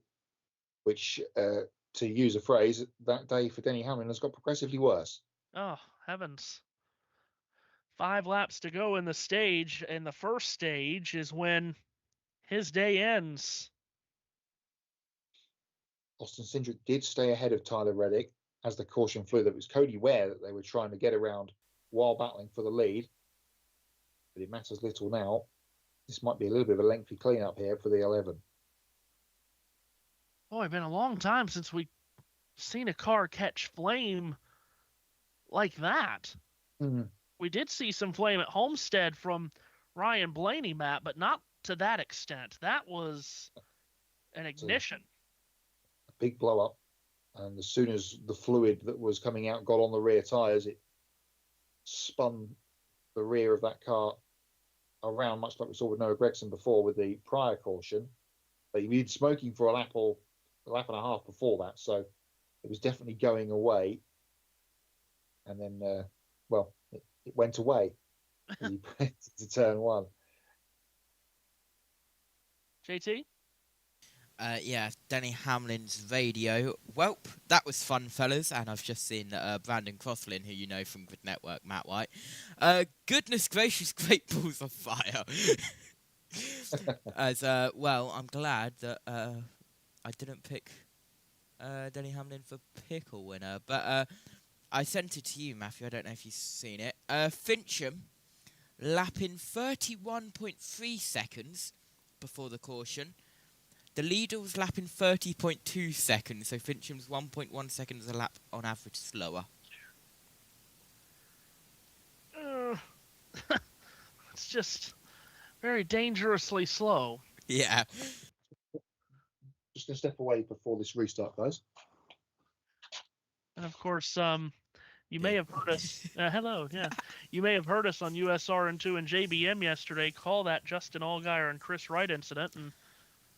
Speaker 2: which, to use a phrase, that day for Denny Hamlin has got progressively worse.
Speaker 1: Oh, heavens. 5 laps to go in the stage. And the first stage is when his day ends.
Speaker 2: Austin Cindric did stay ahead of Tyler Reddick as the caution flew. That was Cody Ware that they were trying to get around while battling for the lead. But it matters little now. This might be a little bit of a lengthy clean-up here for the 11.
Speaker 1: Boy, it's been a long time since we've seen a car catch flame like that.
Speaker 2: Mm-hmm.
Speaker 1: We did see some flame at Homestead from Ryan Blaney, Matt, but not to that extent. That was an ignition.
Speaker 2: A big blow-up. And as soon as the fluid that was coming out got on the rear tyres, it spun the rear of that car around, much like we saw with Noah Gregson before with the prior caution. But he'd been smoking for a lap and a half before that, so it was definitely going away. And then, it went away as he went to turn 1.
Speaker 1: JT?
Speaker 4: Yeah, Denny Hamlin's radio. Welp, that was fun, fellas. And I've just seen Brandon Crosslin, who you know from Grid Network, Matt White. Goodness gracious, Great Balls of Fire. As well, I'm glad that I didn't pick Denny Hamlin for pickle winner. But I sent it to you, Matthew. I don't know if you've seen it. Fincham lapping 31.3 seconds before the caution. The leader was lapping 30.2 seconds, so Fincham's 1.1 seconds a lap on average slower.
Speaker 1: It's just very dangerously slow.
Speaker 4: Yeah.
Speaker 2: Just going to step away before this restart, guys.
Speaker 1: And of course, you may have heard us. Hello, yeah. You may have heard us on USRN2 and JBM yesterday call that Justin Allgaier and Chris Wright incident. And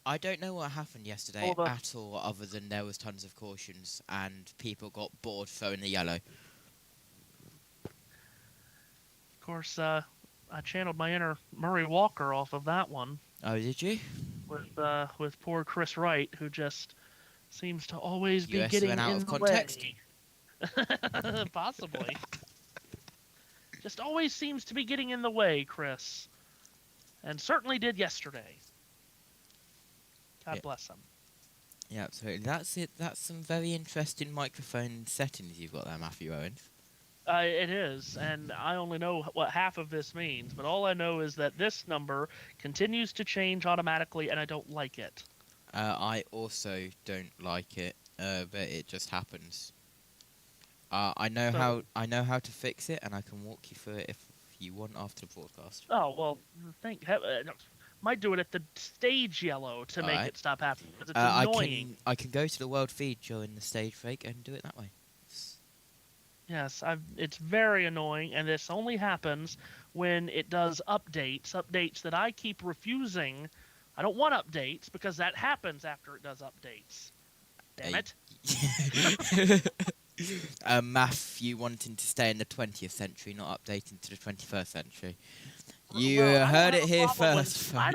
Speaker 4: I don't know what happened yesterday at all, other than there was tons of cautions and people got bored throwing the yellow.
Speaker 1: Of course, I channeled my inner Murray Walker off of that one.
Speaker 4: Oh, did you?
Speaker 1: With poor Chris Wright, who just seems to always be
Speaker 4: US
Speaker 1: getting
Speaker 4: went out
Speaker 1: in
Speaker 4: of
Speaker 1: the
Speaker 4: context.
Speaker 1: way. Possibly. Just always seems to be getting in the way, Chris. And certainly did yesterday. God bless him.
Speaker 4: Yeah, absolutely. That's it. That's some very interesting microphone settings you've got there, Matthew Owens.
Speaker 1: It is, and I only know what half of this means, but all I know is that this number continues to change automatically, and I don't like it.
Speaker 4: I also don't like it, but it just happens. I know how to fix it, and I can walk you through it if you want after the broadcast.
Speaker 1: Oh well, might do it at the stage yellow to make it stop happening. Because it's annoying.
Speaker 4: I can go to the world feed during the stage break and do it that way.
Speaker 1: Yes, it's very annoying, and this only happens when it does updates that I keep refusing. I don't want updates because that happens after it does updates. Damn it.
Speaker 4: Matthew wanting to stay in the 20th century, not updating to the 21st century. You heard it here first.
Speaker 1: I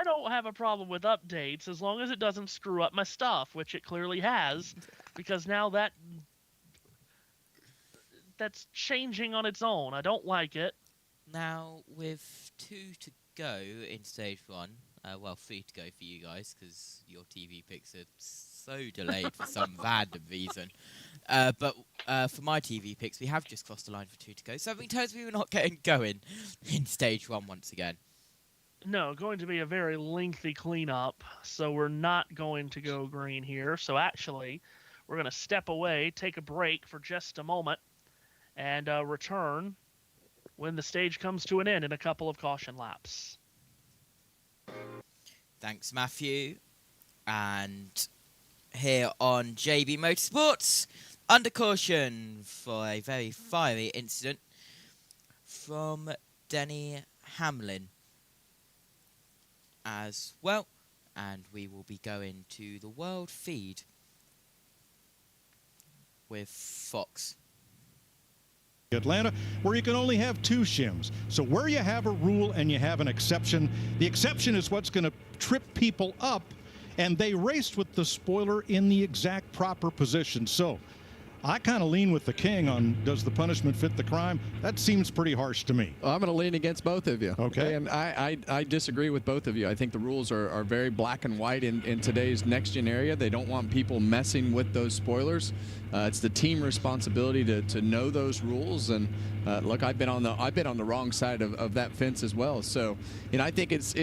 Speaker 1: don't have a problem with updates as long as it doesn't screw up my stuff, which it clearly has, because now that's changing on its own. I don't like it.
Speaker 4: Now, with 2 to go in stage 1, 3 to go for you guys, because your TV picks are so delayed for some random reason. But for my TV picks, we have just crossed the line for 2 to go. Something tells me we're not getting going in stage 1 once again.
Speaker 1: No, going to be a very lengthy cleanup, so we're not going to go green here. So actually, we're going to step away, take a break for just a moment, and return when the stage comes to an end in a couple of caution laps.
Speaker 4: Thanks, Matthew. And here on JB Motorsports, under caution for a very fiery incident from Denny Hamlin as well. And we will be going to the world feed with Fox.
Speaker 5: Atlanta, where you can only have 2 shims. So where you have a rule and you have an exception, the exception is what's going to trip people up, and they raced with the spoiler in the exact proper position. So I kind of lean with the king on does the punishment fit the crime. That seems pretty harsh to me.
Speaker 14: I'm going to lean against both of you.
Speaker 5: Okay.
Speaker 14: And I disagree with both of you. I think the rules are very black and white in today's next-gen area. They don't want people messing with those spoilers. It's the team responsibility to know those rules. And look, I've been on the wrong side of that fence as well. So, I think it's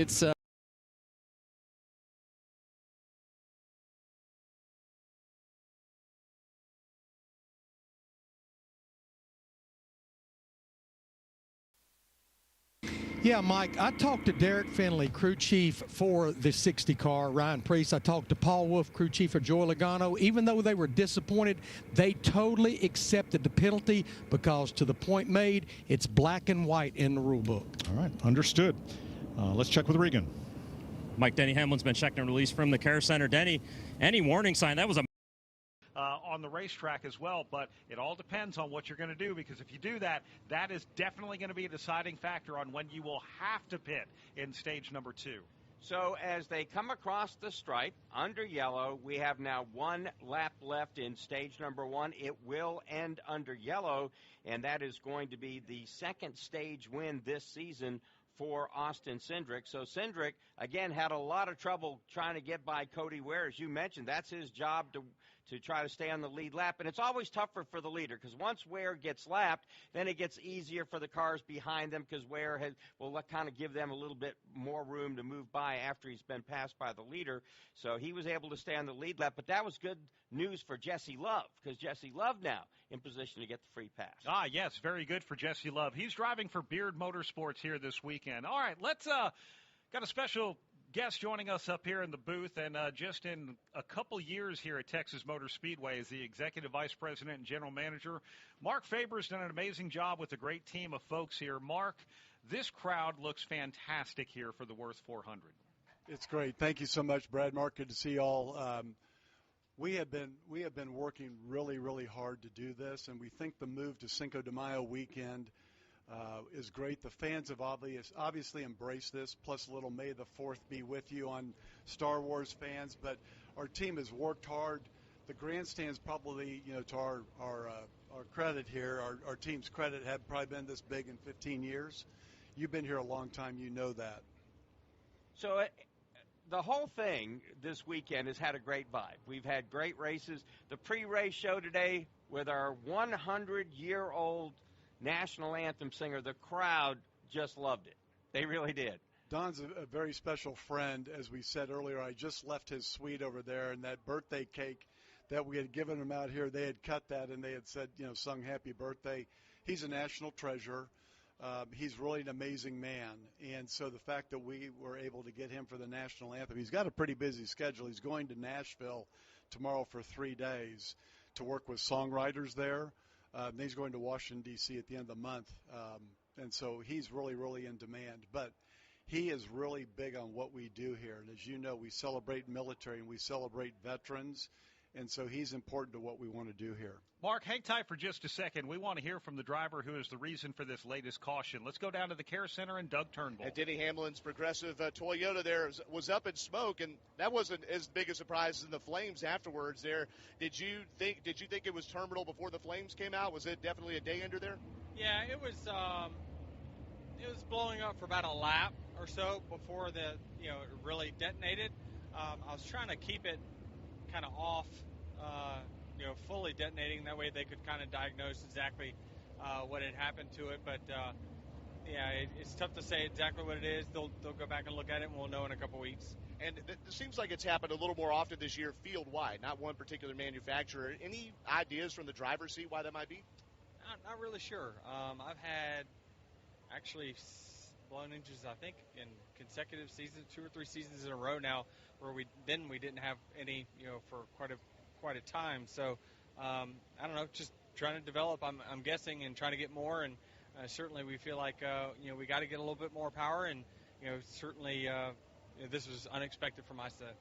Speaker 13: Yeah, Mike, I talked to Derek Finley, crew chief for the 60 car, Ryan Priest. I talked to Paul Wolf, crew chief for Joey Logano. Even though they were disappointed, they totally accepted the penalty because, to the point made, it's black and white in the rule book.
Speaker 5: All right, understood. Let's check with Regan.
Speaker 9: Mike, Denny Hamlin's been checked and released from the care center. Denny, any warning sign? That was a
Speaker 15: on the racetrack as well, but it all depends on what you're going to do, because if you do that, that is definitely going to be a deciding factor on when you will have to pit in stage number 2.
Speaker 16: So as they come across the stripe under yellow, we have now 1 lap left in stage number 1. It will end under yellow, and that is going to be the second stage win this season for Austin Cindric. So Cindric, again, had a lot of trouble trying to get by Cody Ware. As you mentioned, that's his job to try to stay on the lead lap. And it's always tougher for the leader, because once Ware gets lapped, then it gets easier for the cars behind them, because Ware will kind of give them a little bit more room to move by after he's been passed by the leader. So he was able to stay on the lead lap. But that was good news for Jesse Love, because Jesse Love now in position to get the free pass.
Speaker 15: Ah, yes, very good for Jesse Love. He's driving for Beard Motorsports here this weekend. All right, let's got a special guest joining us up here in the booth, and just in a couple years here at Texas Motor Speedway as the Executive Vice President and General Manager. Mark Faber's done an amazing job with a great team of folks here. Mark, this crowd looks fantastic here for the Worth 400.
Speaker 17: It's great. Thank you so much, Brad. Mark, good to see you all. We have been working really, really hard to do this, and we think the move to Cinco de Mayo weekend is great. The fans have obviously embraced this, plus a little May the 4th be with you on Star Wars fans. But our team has worked hard. The grandstands probably, to our credit here, our team's credit, have probably been this big in 15 years. You've been here a long time. You know that.
Speaker 16: So the whole thing this weekend has had a great vibe. We've had great races. The pre-race show today with our 100-year-old national anthem singer, the crowd just loved it. They really did.
Speaker 17: Don's a very special friend. As we said earlier, I just left his suite over there, and that birthday cake that we had given him out here, they had cut that, and they had said, sung happy birthday. He's a national treasure. He's really an amazing man. And so the fact that we were able to get him for the national anthem, he's got a pretty busy schedule. He's going to Nashville tomorrow for 3 days to work with songwriters there. Then he's going to Washington, D.C. at the end of the month. And so he's really, really in demand. But he is really big on what we do here. And as you know, we celebrate military and we celebrate veterans. And so he's important to what we want to do here.
Speaker 15: Mark, hang tight for just a second. We want to hear from the driver who is the reason for this latest caution. Let's go down to the care center and Doug Turnbull.
Speaker 18: And Denny Hamlin's progressive Toyota there was up in smoke, and that wasn't as big a surprise as the flames afterwards there. Did you think it was terminal before the flames came out? Was it definitely a day under there?
Speaker 19: Yeah, it was blowing up for about a lap or so before it really detonated. I was trying to keep it kind of off, fully detonating. That way they could kind of diagnose exactly what had happened to it. But it's tough to say exactly what it is. They'll go back and look at it, and we'll know in a couple weeks.
Speaker 18: And it seems like it's happened a little more often this year field-wide, not one particular manufacturer. Any ideas from the driver's seat why that might be?
Speaker 19: Not really sure. I've had actually blown engines, I think, in consecutive seasons, 2 or 3 seasons in a row now, where we didn't have any, for quite a time. So I don't know, just trying to develop. I'm guessing, and trying to get more. And certainly we feel like we got to get a little bit more power. And certainly this was unexpected from my side.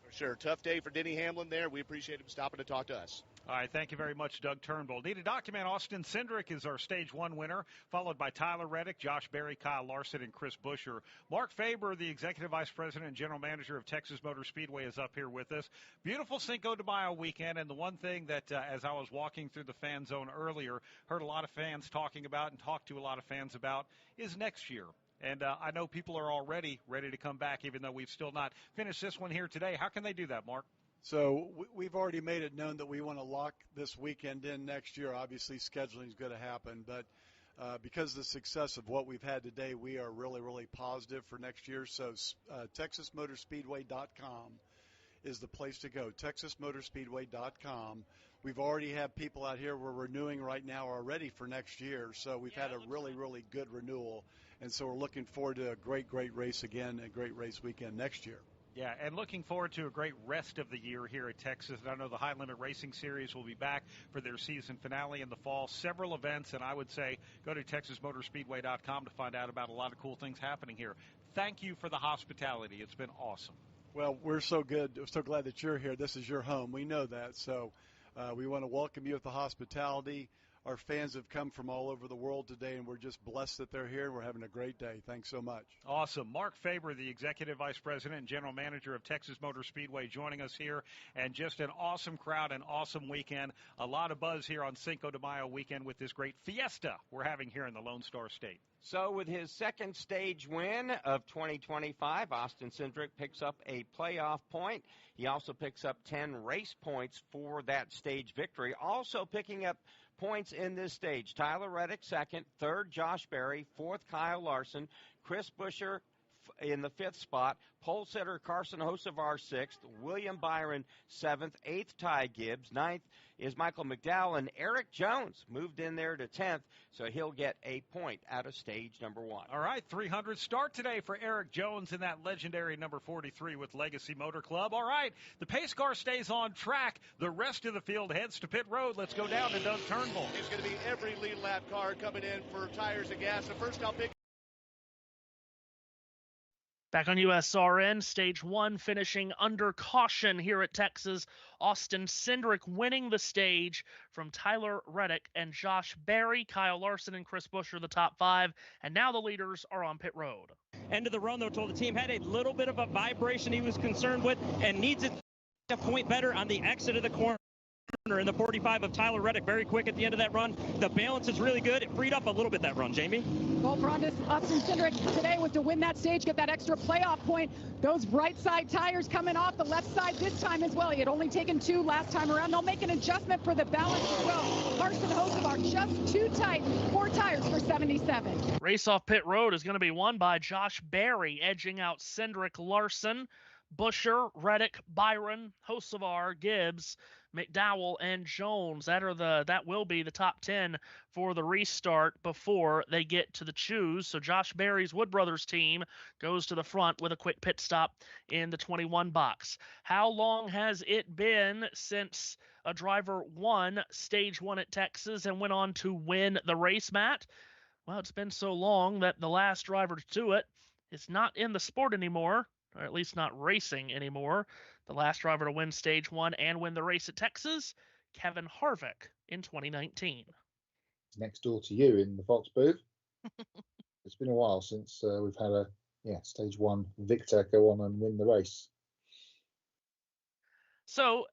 Speaker 18: For sure, tough day for Denny Hamlin there. We appreciate him stopping to talk to us.
Speaker 15: All right, thank you very much, Doug Turnbull. Need to document Austin Cindric is our Stage 1 winner, followed by Tyler Reddick, Josh Berry, Kyle Larson, and Chris Buescher. Mark Faber, the Executive Vice President and General Manager of Texas Motor Speedway, is up here with us. Beautiful Cinco de Mayo weekend, and the one thing that, as I was walking through the fan zone earlier, heard a lot of fans talking about and talked to a lot of fans about is next year. And I know people are already ready to come back, even though we've still not finished this one here today. How can they do that, Mark?
Speaker 17: So we've already made it known that we want to lock this weekend in next year. Obviously, scheduling is going to happen, but because of the success of what we've had today, we are really, really positive for next year. So TexasMotorspeedway.com is the place to go, TexasMotorspeedway.com. We've already had people out here we're renewing right now already for next year, so we've had a really, really good renewal, and so we're looking forward to a great, great race again, a great race weekend next year.
Speaker 15: Yeah, and looking forward to a great rest of the year here at Texas. And I know the High Limit Racing Series will be back for their season finale in the fall. Several events, and I would say go to TexasMotorspeedway.com to find out about a lot of cool things happening here. Thank you for the hospitality. It's been awesome.
Speaker 17: Well, we're so good. We're so glad that you're here. This is your home. We know that. So we want to welcome you with the hospitality. Our fans have come from all over the world today, and we're just blessed that they're here. We're having a great day. Thanks so much.
Speaker 15: Awesome. Mark Faber, the Executive Vice President and General Manager of Texas Motor Speedway, joining us here. And just an awesome crowd, an awesome weekend. A lot of buzz here on Cinco de Mayo weekend with this great fiesta we're having here in the Lone Star State.
Speaker 16: So with his second stage win of 2025, Austin Cindric picks up a playoff point. He also picks up 10 race points for that stage victory. Also picking up points in this stage: Tyler Reddick second, third Josh Berry, fourth Kyle Larson, Chris Buescher in the fifth spot, pole sitter Carson Hocevar sixth, William Byron seventh, eighth Ty Gibbs, ninth is Michael McDowell, and Eric Jones moved in there to 10th, so he'll get a point out of stage number 1.
Speaker 15: All right, 300 start today for Eric Jones in that legendary number 43 with Legacy Motor Club. All right, the pace car stays on track. The rest of the field heads to pit road. Let's go down to Doug Turnbull.
Speaker 18: It's going to be every lead lap car coming in for tires and gas. The first I'll pick.
Speaker 1: Back on USRN, Stage 1 finishing under caution here at Texas. Austin Cindric winning the stage from Tyler Reddick and Josh Berry. Kyle Larson and Chris Buescher the top 5. And now the leaders are on pit road.
Speaker 9: End of the run, though, told the team had a little bit of a vibration he was concerned with and needs it to point better on the exit of the corner. In the 45 of Tyler Reddick, very quick at the end of that run. The balance is really good. It freed up a little bit that run, Jamie.
Speaker 8: Well, for Austin Cindric today was to win that stage, get that extra playoff point. Those right side tires coming off the left side this time as well. He had only taken 2 last time around. They'll make an adjustment for the balance as well. Carson Hocevar just too tight. 4 tires for 77.
Speaker 1: Race off pit road is going to be won by Josh Berry, edging out Cindric, Larson, Buescher, Reddick, Byron, Hocevar, Gibbs, McDowell, and Jones. That will be the top 10 for the restart before they get to the choose. So Josh Berry's Wood Brothers team goes to the front with a quick pit stop in the 21 box. How long has it been since a driver won Stage 1 at Texas and went on to win the race, Matt? Well, it's been so long that the last driver to do it is not in the sport anymore, or at least not racing anymore. The last driver to win Stage 1 and win the race at Texas, Kevin Harvick in 2019.
Speaker 2: Next door to you in the Fox booth. It's been a while since we've had a Stage 1 victor go on and win the race.
Speaker 1: So,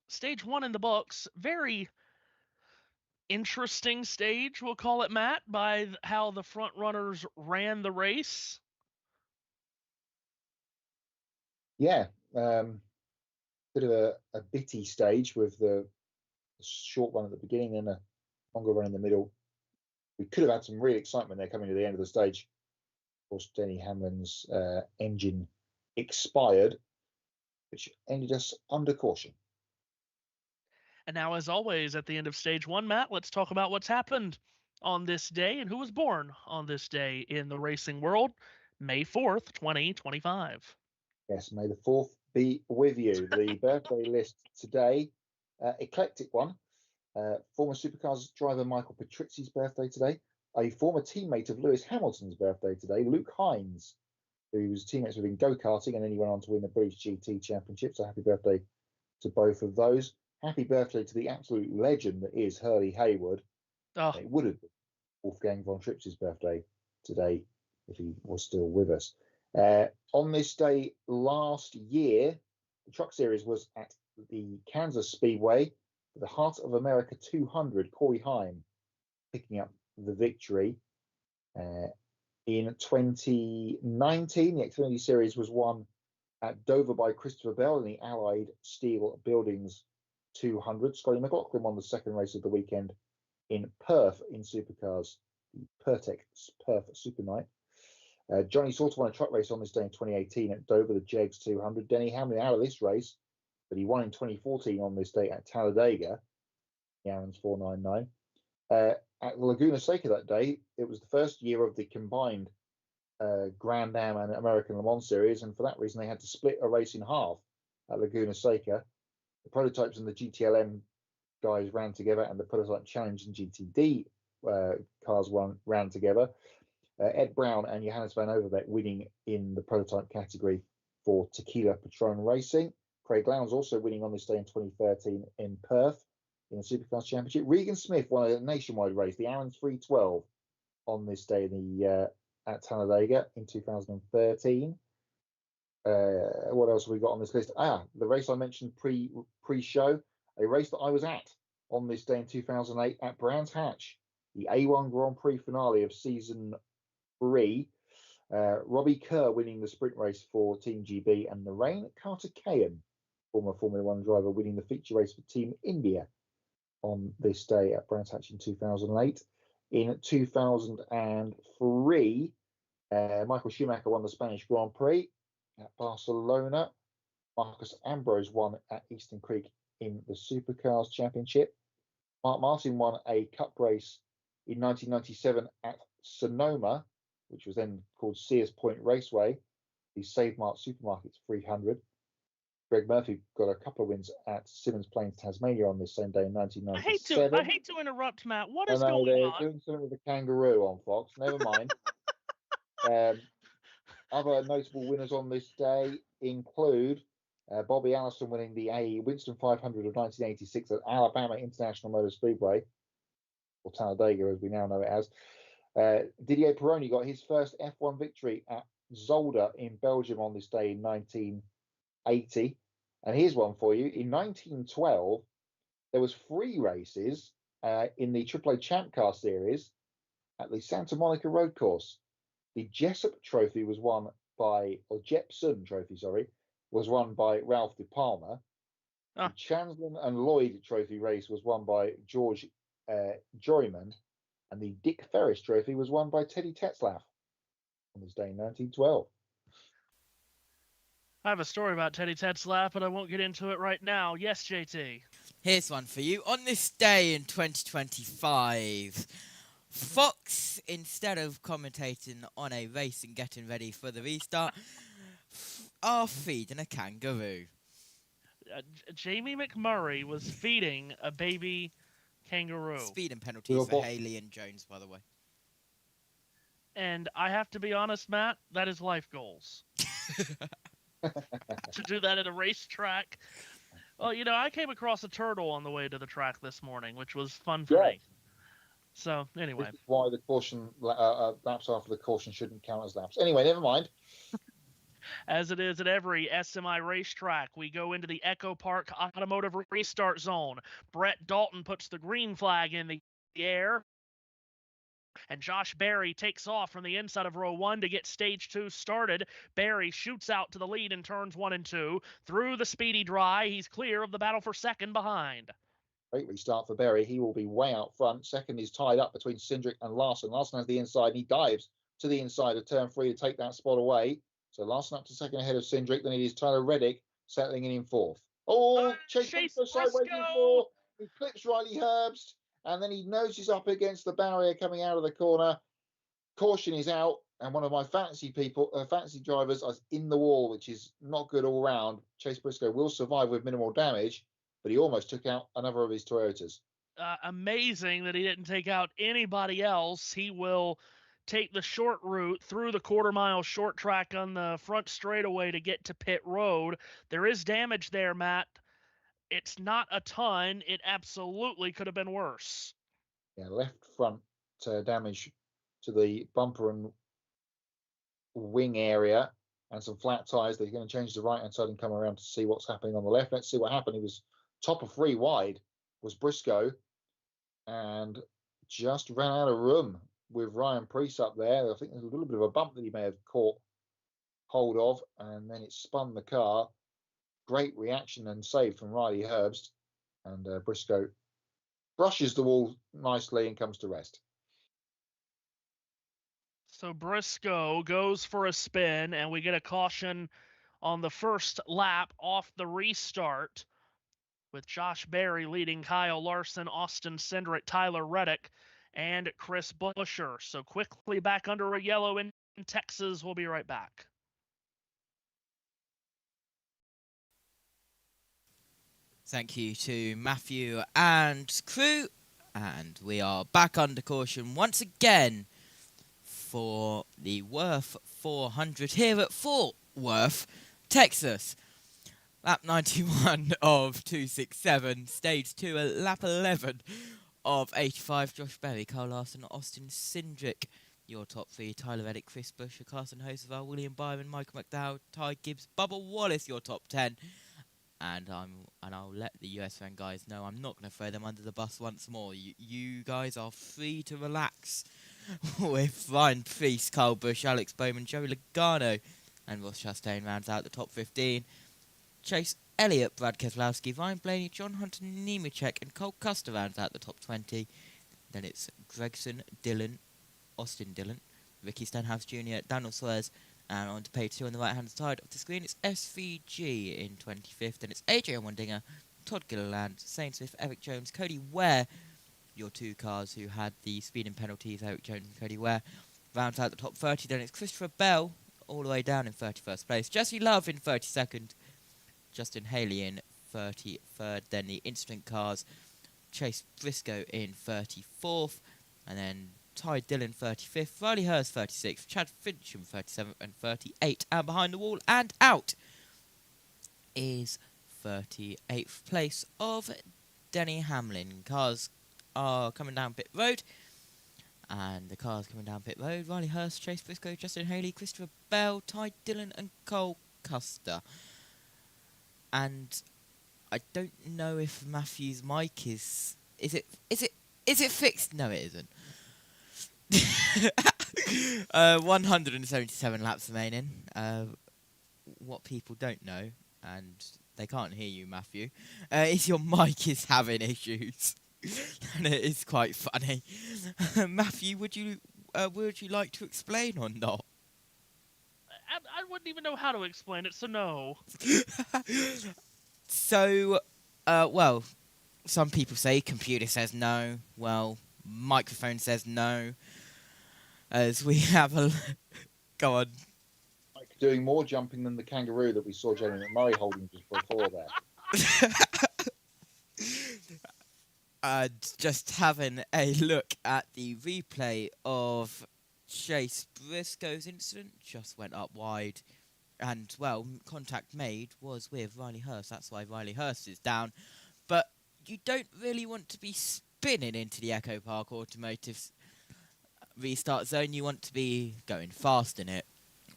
Speaker 1: Stage 1 in the books, very interesting stage, we'll call it, Matt, by how the front runners ran the race.
Speaker 2: Yeah, bit of a bitty stage with the short run at the beginning and a longer run in the middle. We could have had some real excitement there coming to the end of the stage. Of course, Denny Hamlin's engine expired, which ended us under caution.
Speaker 1: And now, as always, at the end of Stage 1, Matt, let's talk about what's happened on this day and who was born on this day in the racing world, May 4th, 2025.
Speaker 2: Yes, may the 4th be with you. The birthday list today, eclectic one. Former Supercars driver Michael Patrizzi's birthday today. A former teammate of Lewis Hamilton's birthday today, Luke Hines, who was teammates with in go-karting, and then he went on to win the British GT Championship. So happy birthday to both of those. happy birthday to the absolute legend that is Hurley Haywood.
Speaker 1: Oh.
Speaker 2: It would have been Wolfgang von Trips' birthday today if he was still with us. On this day last year, the Truck Series was at the Kansas Speedway. The Heart of America 200, Corey Heim picking up the victory. In 2019, the Xfinity Series was won at Dover by Christopher Bell in the Allied Steel Buildings 200. Scotty McLaughlin won the second race of the weekend in Perth in Supercars, the Pertec Perth Super Night. Johnny Sauter won a truck race on this day in 2018 at Dover, the Jegs 200. Denny Hamlin out of this race, but he won in 2014 on this day at Talladega, the Aaron's 499. At Laguna Seca that day, it was the first year of the combined Grand Am and American Le Mans series, and for that reason they had to split a race in half at Laguna Seca. The prototypes and the GTLM guys ran together, and the prototype challenge and GTD cars ran together. Ed Brown and Johannes van Overbeek winning in the prototype category for Tequila Patron Racing. Craig Lowndes also winning on this day in 2013 in Perth in the Supercars Championship. Regan Smith won a nationwide race, the Aaron 312, on this day in the at Talladega in 2013. What else have we got on this list? The race I mentioned pre-show, a race that I was at on this day in 2008 at Brands Hatch, the A1 Grand Prix finale of season 3. Robbie Kerr winning the sprint race for Team GB, and Narain Karthikeyan, former Formula One driver, winning the feature race for Team India on this day at Brands Hatch in 2008. In 2003, Michael Schumacher won the Spanish Grand Prix at Barcelona. Marcus Ambrose won at Eastern Creek in the Supercars Championship. Mark Martin won a cup race in 1997 at Sonoma, which was then called Sears Point Raceway, the Save Mart Supermarkets 300. Greg Murphy got a couple of wins at Simmons Plains, Tasmania on this same day in 1997.
Speaker 1: I hate to interrupt, Matt. What is
Speaker 2: going on?
Speaker 1: They're
Speaker 2: doing something with a kangaroo on Fox. Never mind. Other notable winners on this day include Bobby Allison winning the A Winston 500 of 1986 at Alabama International Motor Speedway, or Talladega as we now know it as. Didier Pironi got his first F1 victory at Zolder in Belgium on this day in 1980. And here's one for you. In 1912, there was 3 races in the AAA Champ Car Series at the Santa Monica Road Course. The Jessup Trophy was won by, or Jepson Trophy, sorry, was won by Ralph De Palma. The Chanslin and Lloyd Trophy race was won by George Joyman, and the Dick Ferris Trophy was won by Teddy Tetzlaff on this day in 1912.
Speaker 1: I have a story about Teddy Tetzlaff, but I won't get into it right now. Yes, JT.
Speaker 4: Here's one for you. On this day in 2025, Fox, instead of commentating on a race and getting ready for the restart, are feeding a kangaroo.
Speaker 1: Jamie McMurray was feeding a baby kangaroo.
Speaker 4: Speeding penalties for Haley and Jones, by the way.
Speaker 1: And I have to be honest, Matt, that is life goals. To do that at a racetrack. Well, you know, I came across a turtle on the way to the track this morning, which was fun for me. So, anyway.
Speaker 2: This is why the caution laps after the caution shouldn't count as laps. Anyway, never mind.
Speaker 1: As it is at every SMI racetrack, we go into the Echo Park Automotive Restart Zone. Brett Dalton puts the green flag in the air. And Josh Berry takes off from the inside of row 1 to get stage 2 started. Berry shoots out to the lead in turns 1 and 2. Through the speedy dry, he's clear of the battle for second behind.
Speaker 2: Great restart for Berry. He will be way out front. Second is tied up between Cindric and Larson. Larson has the inside, and he dives to the inside of turn 3 to take that spot away. So Larson up to second ahead of Cindric. Then it is Tyler Reddick settling in 4th. Chase sideways in 4th. He clips Riley Herbst, and then he noses up against the barrier coming out of the corner. Caution is out, and one of my fantasy drivers is in the wall, which is not good all round. Chase Briscoe will survive with minimal damage, but he almost took out another of his Toyotas.
Speaker 1: Amazing that he didn't take out anybody else. He will take the short route through the quarter-mile short track on the front straightaway to get to pit road. There is damage there, Matt. it's not a ton. It absolutely could have been worse.
Speaker 2: Yeah, left front damage to the bumper and wing area, and some flat tires. They're going to change the right-hand side and come around to see what's happening on the left. Let's see what happened. He was top of 3 wide, was Briscoe, and just ran out of room with Ryan Preece up there. I think there's a little bit of a bump that he may have caught hold of, and then it spun the car. Great reaction and save from Riley Herbst, and Briscoe brushes the wall nicely and comes to rest.
Speaker 1: So Briscoe goes for a spin, and we get a caution on the first lap off the restart, with Josh Berry leading Kyle Larson, Austin Cindric, Tyler Reddick, and Chris Buescher. So quickly back under a yellow in Texas. We'll be right back.
Speaker 4: Thank you to Matthew and crew. And we are back under caution once again for the Worth 400 here at Fort Worth, Texas. Lap 91 of 267, stage 2 at lap 11 of 85. Josh Berry, Kyle Larson, Austin Cindric. Your top 3, Tyler Reddick, Chris Buescher, Carson Hosevar, William Byron, Michael McDowell, Ty Gibbs, Bubba Wallace, your top 10. And I'll let the US fan guys know I'm not going to throw them under the bus once more. You guys are free to relax with Ryan Preece, Kyle Busch, Alex Bowman, Joey Logano, and Ross Chastain rounds out the top 15. Chase Elliott, Brad Keselowski, Ryan Blaney, John Hunter Nemechek, and Cole Custer rounds out the top 20. Then it's Gregson, Dillon, Austin Dillon, Ricky Stenhouse Jr., Daniel Suarez. And on to page 2 on the right-hand side of the screen, it's SVG in 25th, and it's AJ Allmendinger, Todd Gilliland, Shane Smith, Eric Jones, Cody Ware, your 2 cars who had the speeding penalties, Eric Jones and Cody Ware, rounds out the top 30. Then it's Christopher Bell, all the way down in 31st place, Jesse Love in 32nd, Justin Haley in 33rd, then the instant cars, Chase Briscoe in 34th, and then Ty Dillon 35th, Riley Hurst 36th, Chad Fincham 37th and 38th, and behind the wall and out is 38th place of Denny Hamlin. Cars are coming down pit road, and the cars coming down pit road, Riley Hurst, Chase Briscoe, Justin Haley, Christopher Bell, Ty Dillon and Cole Custer. And I don't know if Matthew's mic is it fixed? No, it isn't. 177 laps remaining. What people don't know, and they can't hear you, Matthew, is your mic is having issues. And it is quite funny. Matthew, would you like to explain or not?
Speaker 1: I wouldn't even know how to explain it, so no.
Speaker 4: So, well, some people say computer says no. Well, microphone says no. As we have a... Go on.
Speaker 2: Like doing more jumping than the kangaroo that we saw Jamie McMurray holding just before there.
Speaker 4: Just having a look at the replay of Chase Briscoe's incident, just went up wide, and well, contact made was with Riley Hurst. That's why Riley Hurst is down. But you don't really want to be spinning into the Echo Park Automotive restart zone. You want to be going fast in it,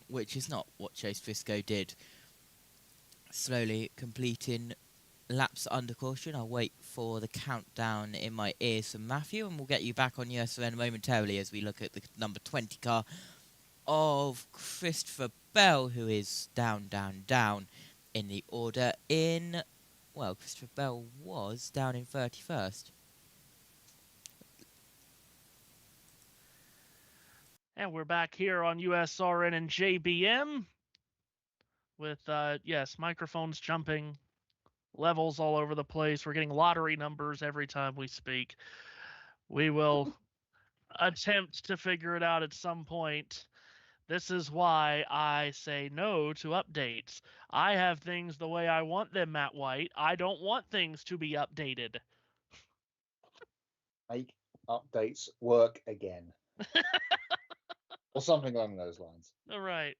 Speaker 4: which is not what Chase Briscoe did. Slowly completing laps under caution. I'll wait for the countdown in my ears from Matthew, and we'll get you back on USN momentarily as we look at the number 20 car of Christopher Bell, who is down in the order in... Well, Christopher Bell was down in 31st.
Speaker 1: And we're back here on USRN and JBM with, yes, microphones jumping, levels all over the place. We're getting lottery numbers every time we speak. We will attempt to figure it out at some point. This is why I say no to updates. I have things the way I want them, Matt White. I don't want things to be updated.
Speaker 2: Make updates work again. Or something along those lines.
Speaker 1: Right.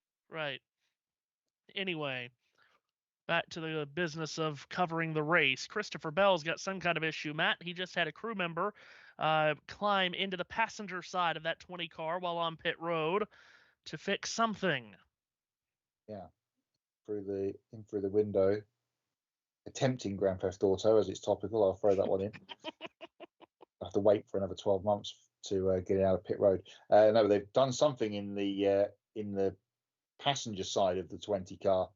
Speaker 1: Anyway, back to the business of covering the race. Christopher Bell's got some kind of issue, Matt. He just had a crew member climb into the passenger side of that 20 car while on pit road to fix something.
Speaker 2: Yeah, through the window, attempting Grand Theft Auto, as it's topical. I'll throw that one in. I have to wait for another 12 months to get it out of pit road. No, they've done something in the passenger side of the 20 car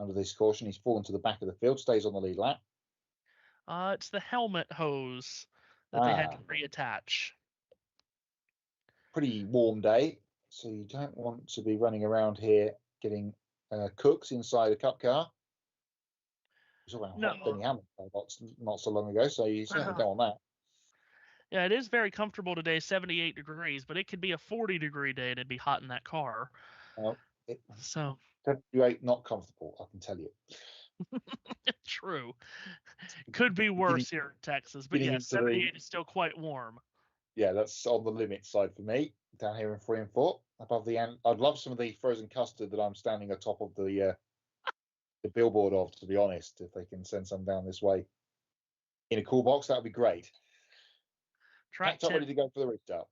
Speaker 2: under this caution. He's fallen to the back of the field, stays on the lead lap.
Speaker 1: It's the helmet hose that they had to reattach.
Speaker 2: Pretty warm day, so you don't want to be running around here getting cooks inside a cup car. It was around Denny Hamilton not so long ago, so you certainly don't want that.
Speaker 1: Yeah, it is very comfortable today, 78 degrees, but it could be a 40-degree day and it'd be hot in that car. So
Speaker 2: 78 not comfortable, I can tell you.
Speaker 1: True. Could be worse here in Texas, but yeah, 78 is still quite warm.
Speaker 2: Yeah, that's on the limit side for me. Down here in 3 and 4, above the end. I'd love some of the frozen custard that I'm standing atop of the billboard of, to be honest. If they can send some down this way in a cool box, that would be great.
Speaker 1: Track
Speaker 2: tent ready to go for the restart.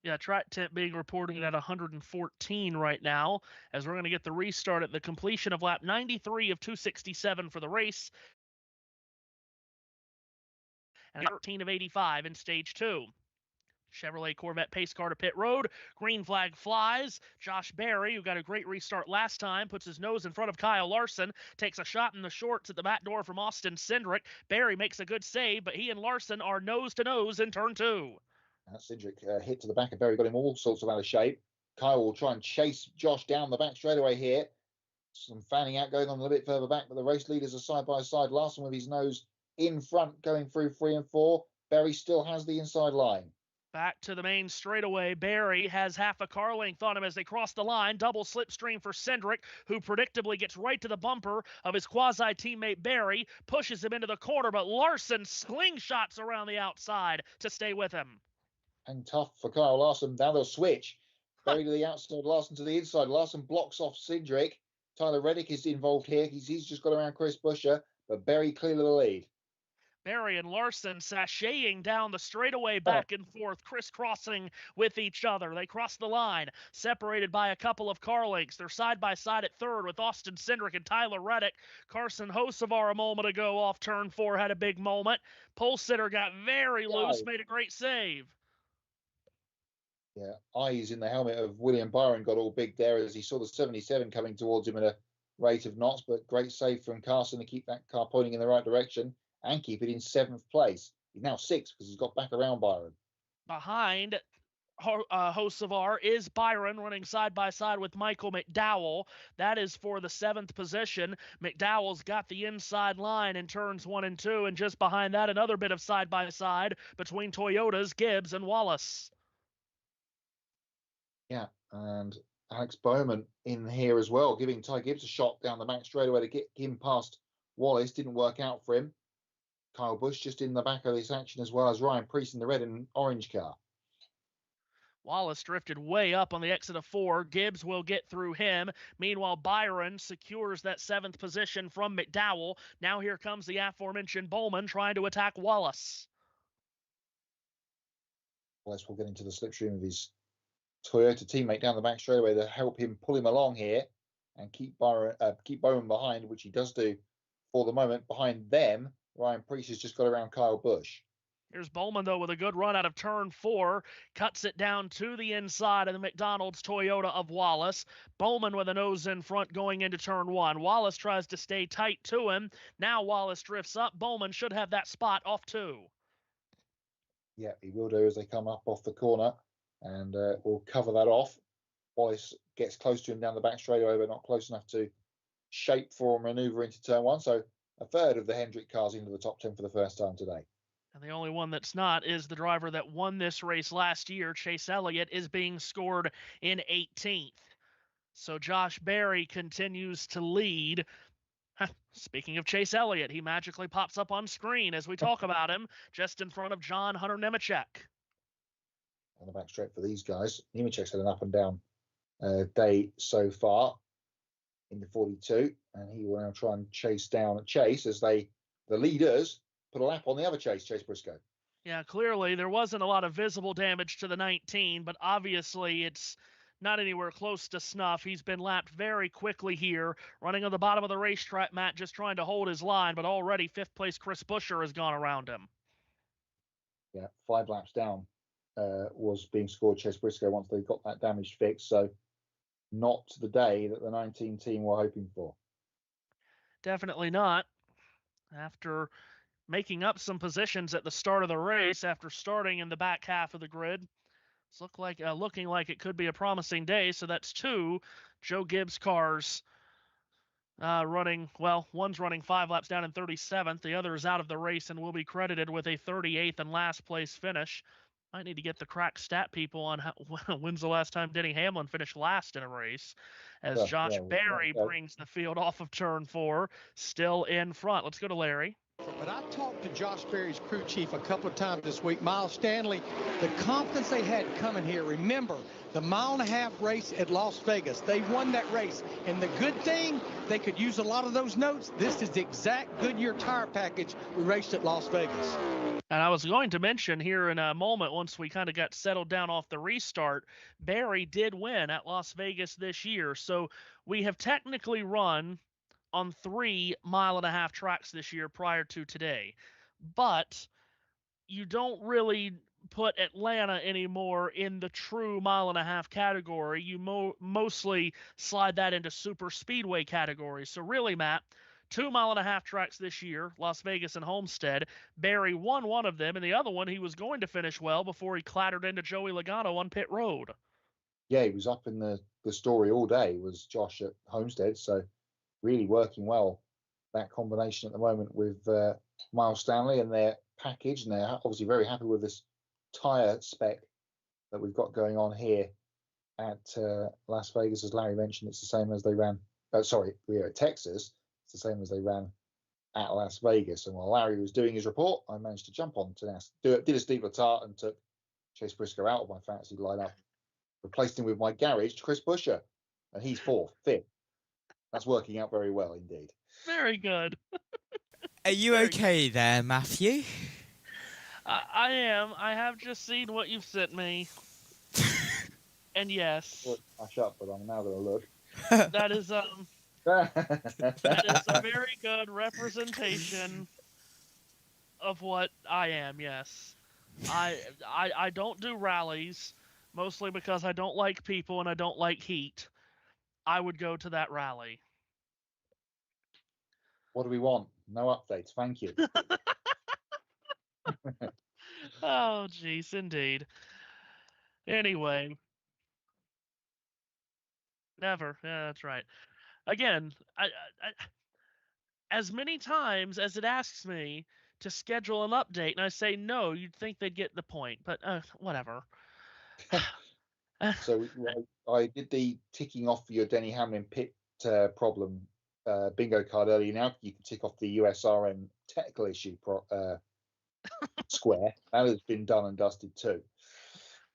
Speaker 1: Yeah, track tent being reported at 114 right now, as we're going to get the restart at the completion of lap 93 of 267 for the race, and 13 of 85 in stage 2. Chevrolet Corvette pace car to pit road. Green flag flies. Josh Berry, who got a great restart last time, puts his nose in front of Kyle Larson, takes a shot in the shorts at the back door from Austin Cindric. Berry makes a good save, but he and Larson are nose-to-nose in turn 2.
Speaker 2: Cindric hit to the back of Berry, got him all sorts of out of shape. Kyle will try and chase Josh down the back straightaway here. Some fanning out going on a little bit further back, but the race leaders are side by side. Larson with his nose in front, going through 3 and 4. Berry still has the inside line.
Speaker 1: Back to the main straightaway. Berry has half a car length on him as they cross the line. Double slipstream for Cindric, who predictably gets right to the bumper of his quasi-teammate Berry, pushes him into the corner, but Larson slingshots around the outside to stay with him.
Speaker 2: And tough for Kyle Larson. Now they'll switch. Berry to the outside, Larson to the inside. Larson blocks off Cindric. Tyler Reddick is involved here. He's just got around Chris Buescher, but Berry clear to the lead.
Speaker 1: Berry and Larson sashaying down the straightaway back and forth, crisscrossing with each other. They cross the line, separated by a couple of car lengths. They're side by side at third with Austin Cindric and Tyler Reddick. Carson Hocevar a moment ago off turn 4 had a big moment. Pole sitter got very loose, made a great save.
Speaker 2: Yeah, eyes in the helmet of William Byron got all big there as he saw the 77 coming towards him at a rate of knots, but great save from Carson to keep that car pointing in the right direction and keep it in 7th place. He's now 6th because he's got back around Byron.
Speaker 1: Behind Hocevar is Byron running side by side with Michael McDowell. That is for the 7th position. McDowell's got the inside line in turns 1 and 2, and just behind that, another bit of side by side between Toyota's Gibbs and Wallace.
Speaker 2: Yeah, and Alex Bowman in here as well, giving Ty Gibbs a shot down the back straightaway to get him past Wallace. Didn't work out for him. Kyle Busch just in the back of this action, as well as Ryan Preece in the red and orange car.
Speaker 1: Wallace drifted way up on the exit of 4. Gibbs will get through him. Meanwhile, Byron secures that 7th position from McDowell. Now here comes the aforementioned Bowman trying to attack Wallace.
Speaker 2: Wallace will get into the slipstream of his Toyota teammate down the back straightaway to help him pull him along here and keep Bowman behind, which he does do for the moment. Behind them, Ryan Preece has just got around Kyle Busch.
Speaker 1: Here's Bowman, though, with a good run out of turn 4. Cuts it down to the inside of the McDonald's Toyota of Wallace. Bowman with a nose in front going into turn 1. Wallace tries to stay tight to him. Now Wallace drifts up. Bowman should have that spot off 2.
Speaker 2: Yeah, he will do as they come up off the corner. And we'll cover that off. Wallace gets close to him down the back straightaway, but not close enough to shape for a manoeuvre into turn 1. So a third of the Hendrick cars into the top 10 for the first time today.
Speaker 1: And the only one that's not is the driver that won this race last year, Chase Elliott, is being scored in 18th. So Josh Berry continues to lead. Speaking of Chase Elliott, he magically pops up on screen as we talk about him, just in front of John Hunter Nemechek.
Speaker 2: On the back straight for these guys. Nemechek's had an up and down day so far. in the 42, and he will now try and chase down Chase as the leaders put a lap on the other Chase Briscoe.
Speaker 1: Yeah, clearly there wasn't a lot of visible damage to the 19, but obviously it's not anywhere close to snuff. He's been lapped very quickly here, running on the bottom of the racetrack, Matt, just trying to hold his line, but already fifth place Chris Buescher has gone around him.
Speaker 2: Yeah, 5 laps down was being scored Chase Briscoe once they got that damage fixed, so not the day that the 19 team were hoping for.
Speaker 1: Definitely not. After making up some positions at the start of the race, after starting in the back half of the grid, it's looking like it could be a promising day. So that's 2 Joe Gibbs cars running, well, one's running 5 laps down in 37th. The other is out of the race and will be credited with a 38th and last place finish. Might need to get the crack stat people on when's the last time Denny Hamlin finished last in a race, as Josh Berry brings the field off of turn 4, still in front. Let's go to Larry.
Speaker 13: But I talked to Josh Berry's crew chief a couple of times this week, Miles Stanley, the confidence they had coming here. Remember, the 1.5-mile race at Las Vegas. They won that race. And the good thing, they could use a lot of those notes. This is the exact Goodyear tire package we raced at Las Vegas.
Speaker 1: And I was going to mention here in a moment, once we kind of got settled down off the restart, Berry did win at Las Vegas this year. So we have technically run on 3 1.5-mile tracks this year prior to today. But you don't really put Atlanta anymore in the true 1.5-mile category. You mostly slide that into super speedway category. So really, Matt, 2 1.5-mile tracks this year, Las Vegas and Homestead. Berry won one of them, and the other one he was going to finish well before he clattered into Joey Logano on pit road.
Speaker 2: Yeah, he was up in the story all day, was Josh at Homestead, so really working well, that combination at the moment with Miles Stanley and their package, and they're obviously very happy with this tyre spec that we've got going on here at Las Vegas. As Larry mentioned, it's the same as they ran, we're at Texas, it's the same as they ran at Las Vegas. And while Larry was doing his report, I managed to jump on to did a Steve Letarte and took Chase Briscoe out of my fantasy lineup, replaced him with my garage, Chris Buescher, and he's 4th, 5th. That's working out very well indeed.
Speaker 1: Very good.
Speaker 4: Are you okay there, Matthew?
Speaker 1: I am. I have just seen what you've sent me. And yes.
Speaker 2: I shut, but I'm now going to look.
Speaker 1: That is that is a very good representation of what I am, yes. I don't do rallies, mostly because I don't like people and I don't like heat. I would go to that rally.
Speaker 2: What do we want? No updates. Thank you.
Speaker 1: Oh, jeez, indeed. Anyway. Never. Yeah, that's right. Again, I as many times as it asks me to schedule an update, and I say no, you'd think they'd get the point, but whatever.
Speaker 2: So I did the ticking off for your Denny Hamlin pit problem bingo card earlier. Now you can tick off the USRN technical issue square. That has been done and dusted too.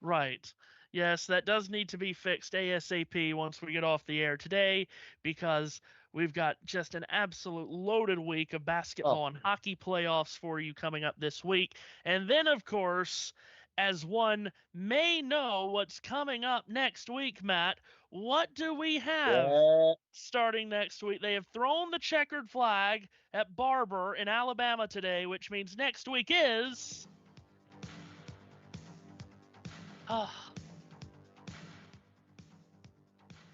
Speaker 1: Right. Yes, that does need to be fixed ASAP once we get off the air today, because we've got just an absolute loaded week of basketball and hockey playoffs for you coming up this week. And then, of course, as one may know what's coming up next week, Matt, what do we have starting next week? They have thrown the checkered flag at Barber in Alabama today, which means next week is...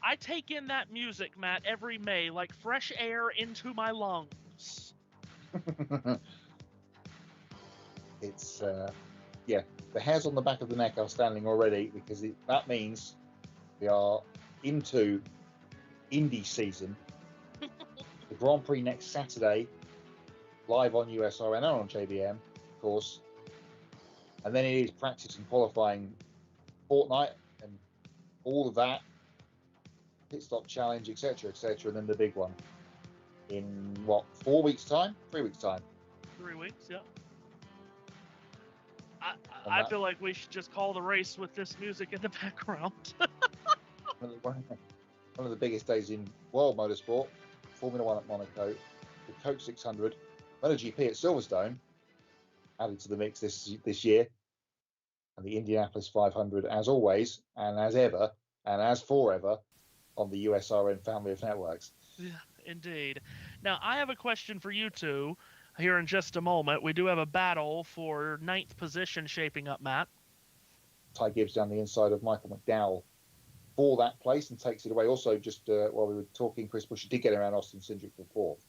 Speaker 1: I take in that music, Matt, every May, like fresh air into my lungs.
Speaker 2: It's, yeah, the hairs on the back of the neck are standing already, because that means we are into Indy season. The Grand Prix next Saturday, live on USRN and on JBM, of course. And then it is practice and qualifying fortnight and all of that. Pit stop challenge, etc., and then the big one in what, 4 weeks time? 3 weeks time?
Speaker 1: 3 weeks, yeah. I feel like we should just call the race with this music in the background.
Speaker 2: one of the biggest days in world motorsport. Formula One at Monaco, the Coke 600, MotoGP at Silverstone added to the mix this year, and the Indianapolis 500 as always and as ever and as forever on the USRN family of networks.
Speaker 1: Yeah, indeed. Now, I have a question for you two here in just a moment. We do have a battle for 9th position shaping up, Matt.
Speaker 2: Ty Gibbs down the inside of Michael McDowell for that place and takes it away. Also, just while we were talking, Chris Buescher did get around Austin Cindric for 4th.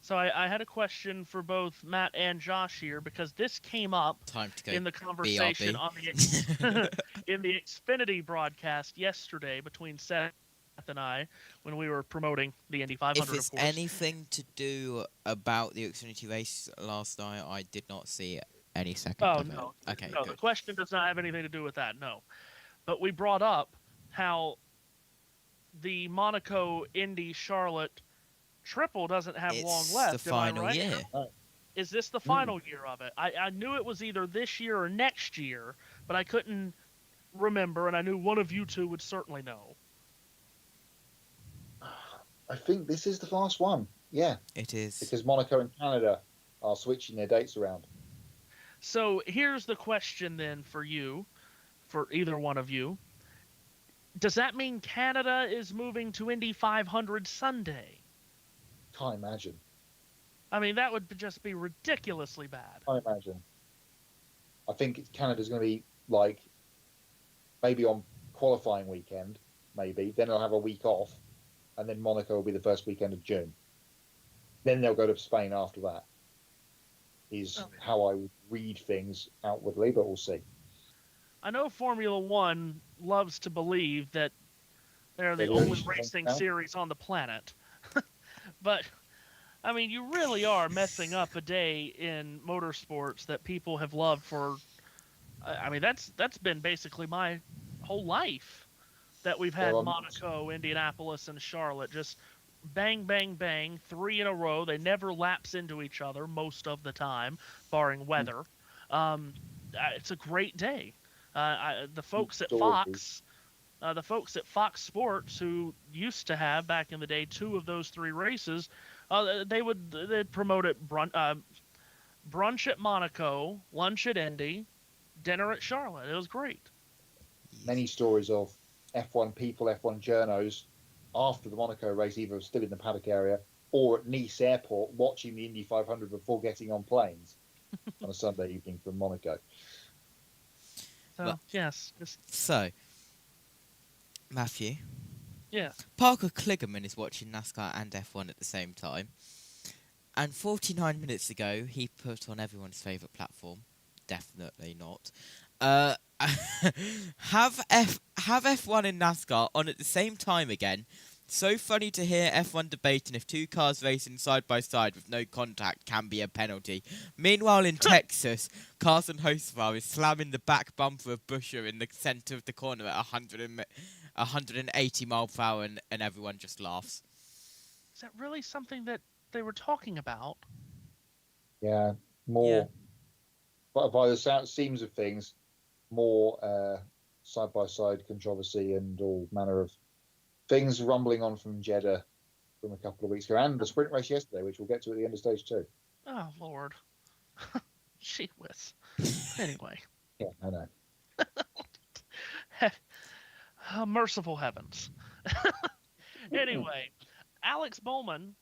Speaker 1: So I had a question for both Matt and Josh here, because this came up in the conversation on the in the Xfinity broadcast yesterday between Seth and I when we were promoting the Indy 500.
Speaker 4: If it's anything to do about the Xfinity race last night, I did not see any second of it. Okay,
Speaker 1: no,
Speaker 4: good.
Speaker 1: The question does not have anything to do with that, no. But we brought up how the Monaco, Indy, Charlotte triple doesn't have long left.
Speaker 4: It's the final year.
Speaker 1: Is this the final year of it? I knew it was either this year or next year, but I couldn't remember, and I knew one of you two would certainly know.
Speaker 2: I think this is the last one. Yeah.
Speaker 4: It is.
Speaker 2: Because Monaco and Canada are switching their dates around.
Speaker 1: So here's the question then for you, for either one of you. Does that mean Canada is moving to Indy 500 Sunday?
Speaker 2: Can't imagine.
Speaker 1: I mean, that would just be ridiculously bad.
Speaker 2: Can't imagine. I think Canada's going to be like maybe on qualifying weekend, maybe. Then they'll have a week off, and then Monaco will be the first weekend of June. Then they'll go to Spain after that. Is how I would read things outwardly, but we'll see.
Speaker 1: I know Formula One loves to believe that they're the only racing series on the planet. But, I mean, you really are messing up a day in motorsports that people have loved for... I mean, that's been basically my whole life, that we've had Monaco, Indianapolis, and Charlotte. Just bang, bang, bang, 3 in a row. They never lapse into each other most of the time, barring weather. It's a great day. The folks at Fox... the folks at Fox Sports, who used to have back in the day 2 of those 3 races, they'd promote it brunch at Monaco, lunch at Indy, dinner at Charlotte. It was great.
Speaker 2: Many stories of F1 people, F1 journos, after the Monaco race, either still in the paddock area or at Nice Airport, watching the Indy 500 before getting on planes on a Sunday evening from Monaco.
Speaker 1: So,
Speaker 4: well,
Speaker 1: yes.
Speaker 4: So, Matthew.
Speaker 1: Yeah.
Speaker 4: Parker Kligerman is watching NASCAR and F1 at the same time. And 49 minutes ago, he put on everyone's favourite platform. Definitely not. Have F1 and NASCAR on at the same time again. So funny to hear F1 debating if 2 cars racing side by side with no contact can be a penalty. Meanwhile in Texas, Carson Hocevar is slamming the back bumper of Buescher in the centre of the corner at 180 miles per hour and everyone just laughs.
Speaker 1: Is that really something that they were talking about?
Speaker 2: Yeah, more. But by the seams of things, more side-by-side controversy and all manner of things rumbling on from Jeddah from a couple of weeks ago, and the sprint race yesterday, which we'll get to at the end of stage 2.
Speaker 1: Oh, Lord. Gee whiz. Anyway.
Speaker 2: Yeah, I know.
Speaker 1: Merciful heavens. Anyway, Alex Bowman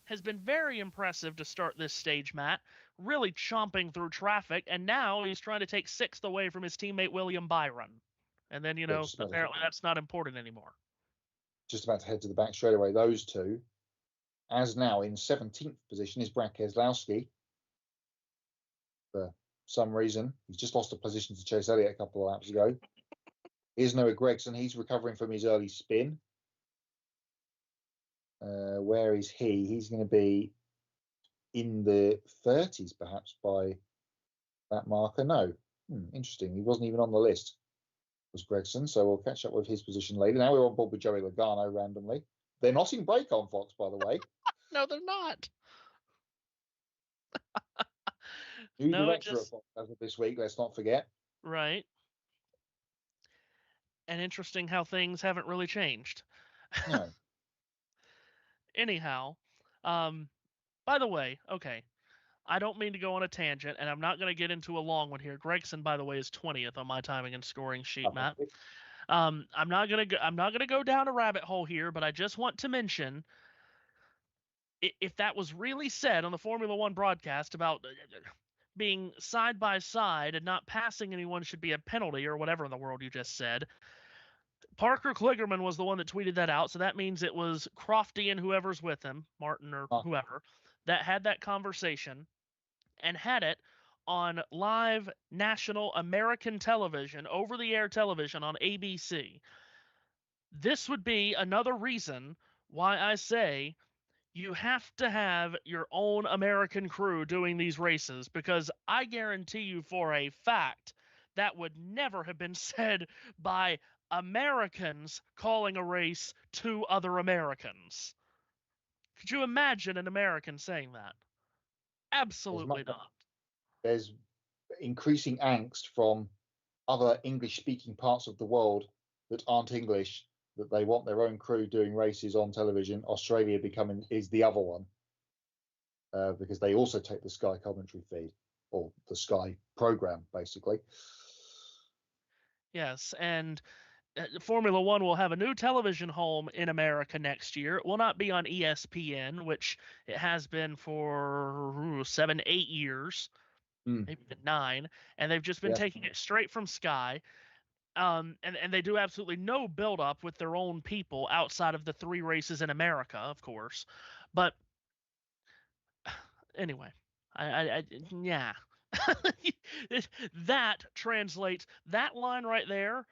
Speaker 1: has been very impressive to start this stage, Matt, really chomping through traffic, and now he's trying to take 6th away from his teammate William Byron. And then, apparently that's not important anymore.
Speaker 2: Just about to head to the back straight away. Those two, as now in 17th position, is Brad Keselowski. For some reason, he's just lost a position to Chase Elliott a couple of laps ago. Here's Noah Gragson. He's recovering from his early spin. Where is he? He's going to be in the 30s, perhaps, by that marker. No. Interesting. He wasn't even on the list, was Gragson. So we'll catch up with his position later. Now we're on board with Joey Logano randomly. They're not in break on Fox, by the way.
Speaker 1: No, they're not.
Speaker 2: New director at Fox as of this week, let's not forget.
Speaker 1: Right. And interesting how things haven't really changed.
Speaker 2: No.
Speaker 1: Anyhow, by the way, okay, I don't mean to go on a tangent, and I'm not going to get into a long one here. Gregson, by the way, is 20th on my timing and scoring sheet, Matt. I'm not gonna go down a rabbit hole here, but I just want to mention, if that was really said on the Formula One broadcast about being side by side and not passing anyone should be a penalty or whatever in the world you just said. Parker Kligerman was the one that tweeted that out, so that means it was Crofty and whoever's with him, Martin or whoever, that had that conversation and had it on live national American television, over-the-air television on ABC. This would be another reason why I say you have to have your own American crew doing these races, because I guarantee you for a fact that would never have been said by Americans calling a race to other Americans. Could you imagine an American saying that? Absolutely not.
Speaker 2: There's increasing angst from other English-speaking parts of the world that aren't English, that they want their own crew doing races on television. Australia is the other one, because they also take the Sky commentary feed, or the Sky program, basically.
Speaker 1: Yes, and Formula One will have a new television home in America next year. It will not be on ESPN, which it has been for 7-8 years, maybe 9, and they've just been taking it straight from Sky. And they do absolutely no build-up with their own people outside of the 3 races in America, of course. But anyway, yeah. That translates, that line right there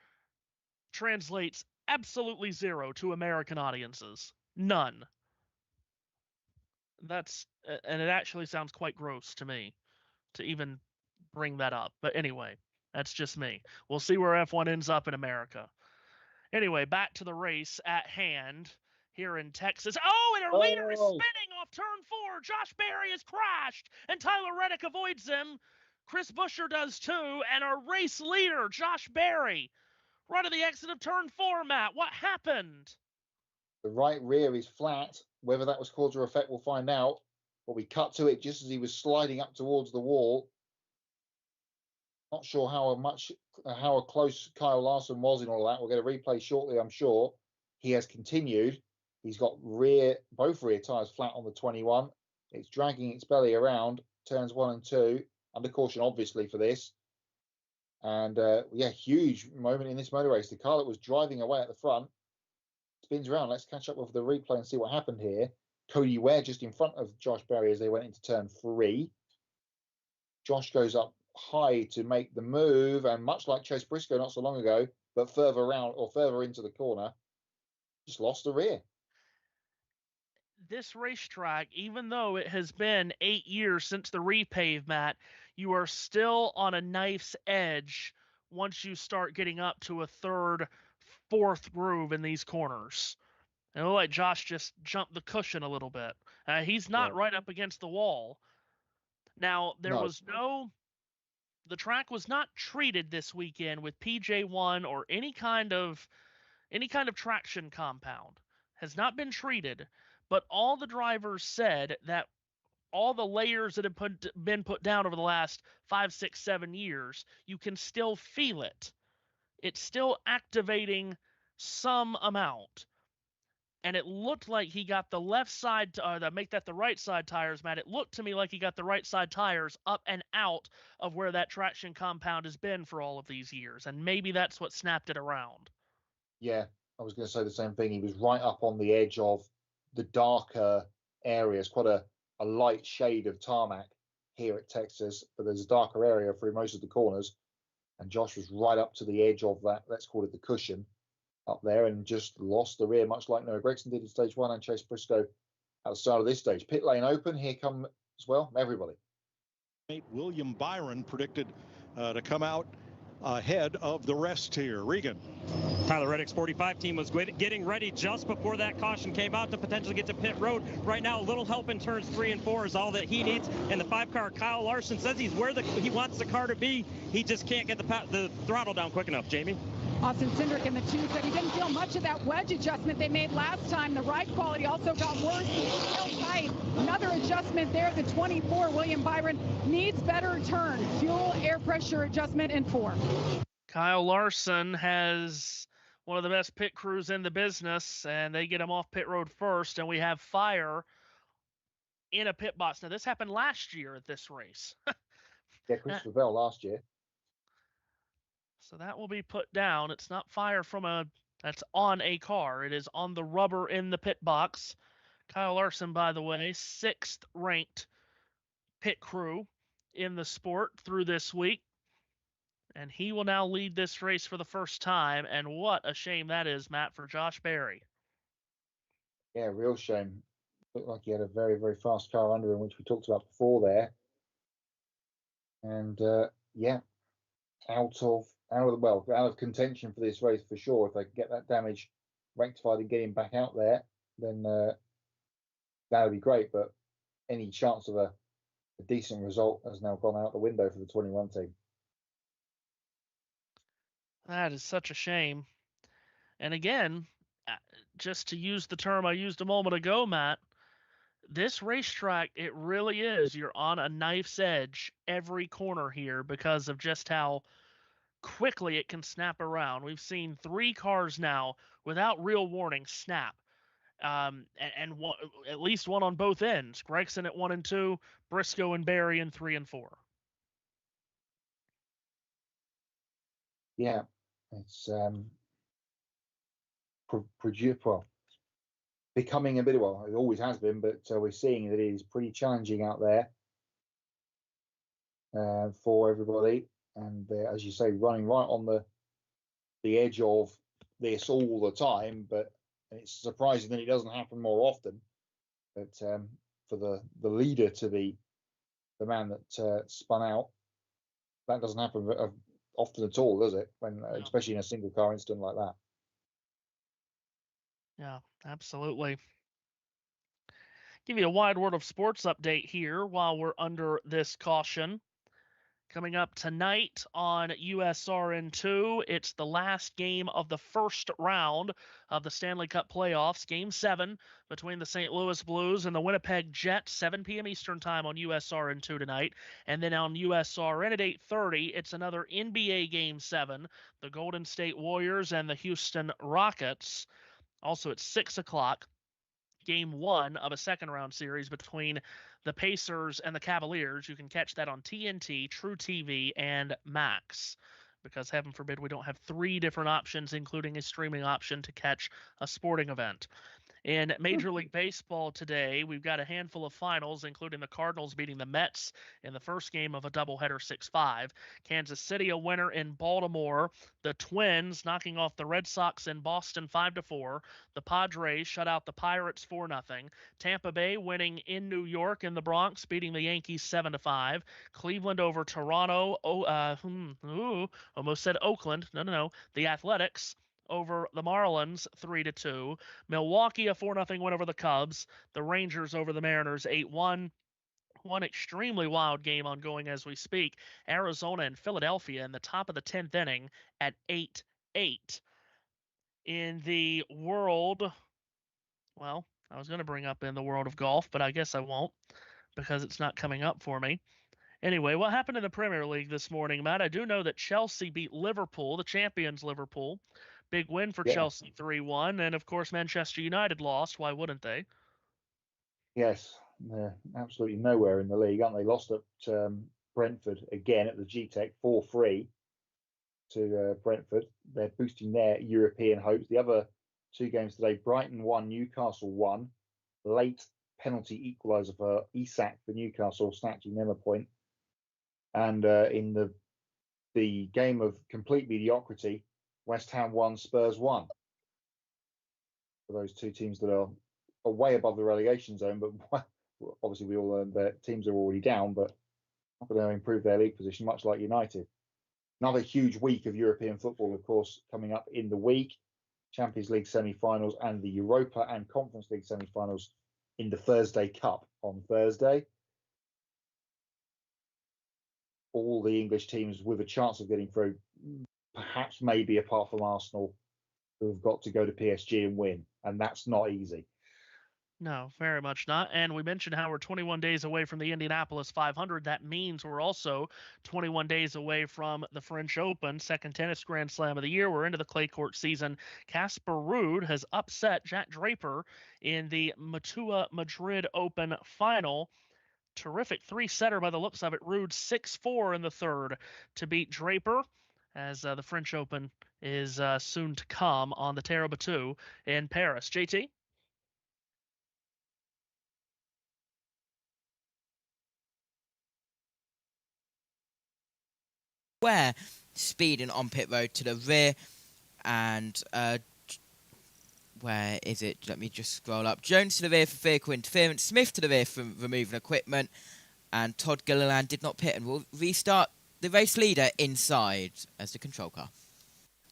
Speaker 1: translates absolutely 0 to American audiences. None. And it actually sounds quite gross to me to even bring that up. But anyway, that's just me. We'll see where F1 ends up in America. Anyway, back to the race at hand here in Texas. Oh, and a leader is spinning off turn 4. Josh Berry has crashed, and Tyler Reddick avoids him. Chris Buescher does too, and our race leader, Josh Berry, right at the exit of turn 4, Matt. What happened?
Speaker 2: The right rear is flat. Whether that was cause or effect, we'll find out. But we cut to it just as he was sliding up towards the wall. Not sure how close Kyle Larson was in all of that. We'll get a replay shortly, I'm sure. He has continued. He's got both rear tyres flat on the 21. It's dragging its belly around turns 1 and 2. Under caution, obviously, for this. And, huge moment in this motor race. The car that was driving away at the front spins around. Let's catch up with the replay and see what happened here. Cody Ware just in front of Josh Berry as they went into turn 3. Josh goes up high to make the move, and much like Chase Briscoe not so long ago, but further around or further into the corner, just lost the rear.
Speaker 1: This racetrack, even though it has been 8 years since the repave, Matt, you are still on a knife's edge once you start getting up to a 3rd, 4th groove in these corners. And it looked like Josh just jumped the cushion a little bit. He's not right up against the wall. Now, the track was not treated this weekend with PJ1 or any kind of traction compound. Has not been treated, but all the drivers said that all the layers that have been put down over the last 5, 6, 7 years, you can still feel it. It's still activating some amount. And it looked like he got the left side, make that the right side tires, Matt. It looked to me like he got the right side tires up and out of where that traction compound has been for all of these years. And maybe that's what snapped it around.
Speaker 2: Yeah, I was going to say the same thing. He was right up on the edge of the darker areas, quite a light shade of tarmac here at Texas, but there's a darker area through most of the corners. And Josh was right up to the edge of that, let's call it the cushion, up there, and just lost the rear, much like Noah Gragson did in stage 1 and Chase Briscoe at the start of this stage. Pit lane open. Here come as well everybody.
Speaker 20: William Byron predicted to come out ahead of the rest here. Regan.
Speaker 9: Tyler Reddick's 45 team was getting ready just before that caution came out to potentially get to pit road. Right now, a little help in turns 3 and 4 is all that he needs. And the 5-car, Kyle Larson, says he's where he wants the car to be. He just can't get the throttle down quick enough, Jamie.
Speaker 8: Austin Cindric in the 2 said he didn't feel much of that wedge adjustment they made last time. The ride quality also got worse. He's still tight. Another adjustment there. The 24, William Byron, needs better turn. Fuel, air pressure adjustment in 4.
Speaker 1: Kyle Larson has one of the best pit crews in the business, and they get him off pit road first, and we have fire in a pit box. Now, this happened last year at this race.
Speaker 2: Yeah, Christopher Bell last year.
Speaker 1: So that will be put down. It's not fire that's on a car. It is on the rubber in the pit box. Kyle Larson, by the way, 6th ranked pit crew in the sport through this week. And he will now lead this race for the first time. And what a shame that is, Matt, for Josh Berry.
Speaker 2: Yeah, real shame. Looked like he had a very, very fast car under him, which we talked about before there. And yeah, out of contention for this race for sure. If they can get that damage rectified and get him back out there, then that would be great. But any chance of a decent result has now gone out the window for the 21 team.
Speaker 1: That is such a shame. And again, just to use the term I used a moment ago, Matt, this racetrack, it really is. You're on a knife's edge every corner here because of just how quickly it can snap around. We've seen 3 cars now without real warning snap. And at least one on both ends. Gregson at 1 and 2, Briscoe and Berry in 3 and 4.
Speaker 2: Yeah, it's becoming a bit, well, it always has been, but we're seeing that it is pretty challenging out there for everybody. And as you say, running right on the edge of this all the time, but it's surprising that it doesn't happen more often. But for the leader to be the man that spun out, that doesn't happen often at all, does it? When especially in a single car incident like that.
Speaker 1: Yeah, absolutely. Give you a wide world of sports update here while we're under this caution. Coming up tonight on USRN2, it's the last game of the first round of the Stanley Cup playoffs, Game 7 between the St. Louis Blues and the Winnipeg Jets, 7 p.m. Eastern Time on USRN2 tonight. And then on USRN at 8:30, it's another NBA Game 7, the Golden State Warriors and the Houston Rockets. Also at 6 o'clock, Game 1 of a second-round series between the Pacers and the Cavaliers. You can catch that on TNT, True TV, and Max. Because heaven forbid we don't have 3 different options, including a streaming option to catch a sporting event. In Major League Baseball today, we've got a handful of finals, including the Cardinals beating the Mets in the first game of a doubleheader 6-5. Kansas City a winner in Baltimore. The Twins knocking off the Red Sox in Boston 5-4. The Padres shut out the Pirates 4-0. Tampa Bay winning in New York in the Bronx, beating the Yankees 7-5. Cleveland over Toronto. Almost said Oakland. No. The Athletics over the Marlins 3-2. Milwaukee a 4-0 win over the Cubs. The Rangers over the Mariners 8-1. One extremely wild game ongoing as we speak. Arizona and Philadelphia in the top of the 10th inning at 8-8. In the world, well, I was going to bring up in the world of golf, but I guess I won't because it's not coming up for me. Anyway, what happened in the Premier League this morning, Matt? I do know that Chelsea beat Liverpool, the champions Liverpool. Big win for Chelsea, 3-1. And, of course, Manchester United lost. Why wouldn't they?
Speaker 2: Yes, they're absolutely nowhere in the league, aren't they? Lost at Brentford again at the G-Tech, 4-3 to Brentford. They're boosting their European hopes. The other 2 games today, Brighton 1, Newcastle 1. Late penalty equaliser for Isak for Newcastle, snatching them a point. And in the game of complete mediocrity, West Ham 1, Spurs 1. For those 2 teams that are way above the relegation zone, but obviously we all learned their teams are already down, but not going to improve their league position, much like United. Another huge week of European football, of course, coming up in the week. Champions League semi-finals and the Europa and Conference League semi-finals in the Thursday Cup on Thursday. All the English teams with a chance of getting through perhaps maybe apart from Arsenal, who have got to go to PSG and win, and that's not easy.
Speaker 1: No, very much not. And we mentioned how we're 21 days away from the Indianapolis 500. That means we're also 21 days away from the French Open, second tennis Grand Slam of the year. We're into the clay court season. Casper Ruud has upset Jack Draper in the Matua Madrid Open final. Terrific three-setter by the looks of it. Ruud 6-4 in the third to beat Draper, as the French Open is soon to come on the Terre Bateau in Paris. JT?
Speaker 4: Where speeding on pit road to the rear, and where is it? Let me just scroll up. Jones to the rear for vehicle interference, Smith to the rear for removing equipment, and Todd Gilliland did not pit and will restart the race leader inside as the control car.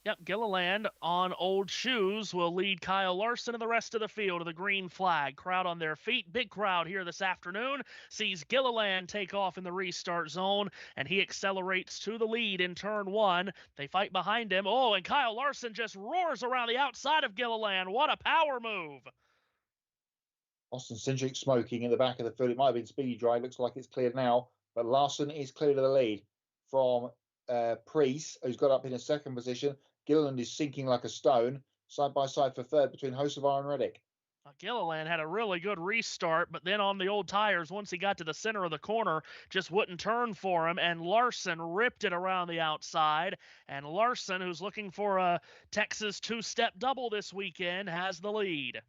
Speaker 1: Yep, Gilliland on old shoes will lead Kyle Larson and the rest of the field to the green flag. Crowd on their feet. Big crowd here this afternoon sees Gilliland take off in the restart zone, and he accelerates to the lead in turn one. They fight behind him. Oh, and Kyle Larson just roars around the outside of Gilliland. What a power move.
Speaker 2: Austin Cindric smoking in the back of the field. It might have been speedy dry. Looks like it's cleared now, but Larson is clear to the lead from Priest, who's got up in a second position. Gilliland is sinking like a stone, side by side for third between Hocevar and Reddick.
Speaker 1: Gilliland had a really good restart, but then on the old tires, once he got to the center of the corner, just wouldn't turn for him, and Larson ripped it around the outside. And Larson, who's looking for a Texas two-step double this weekend, has the lead.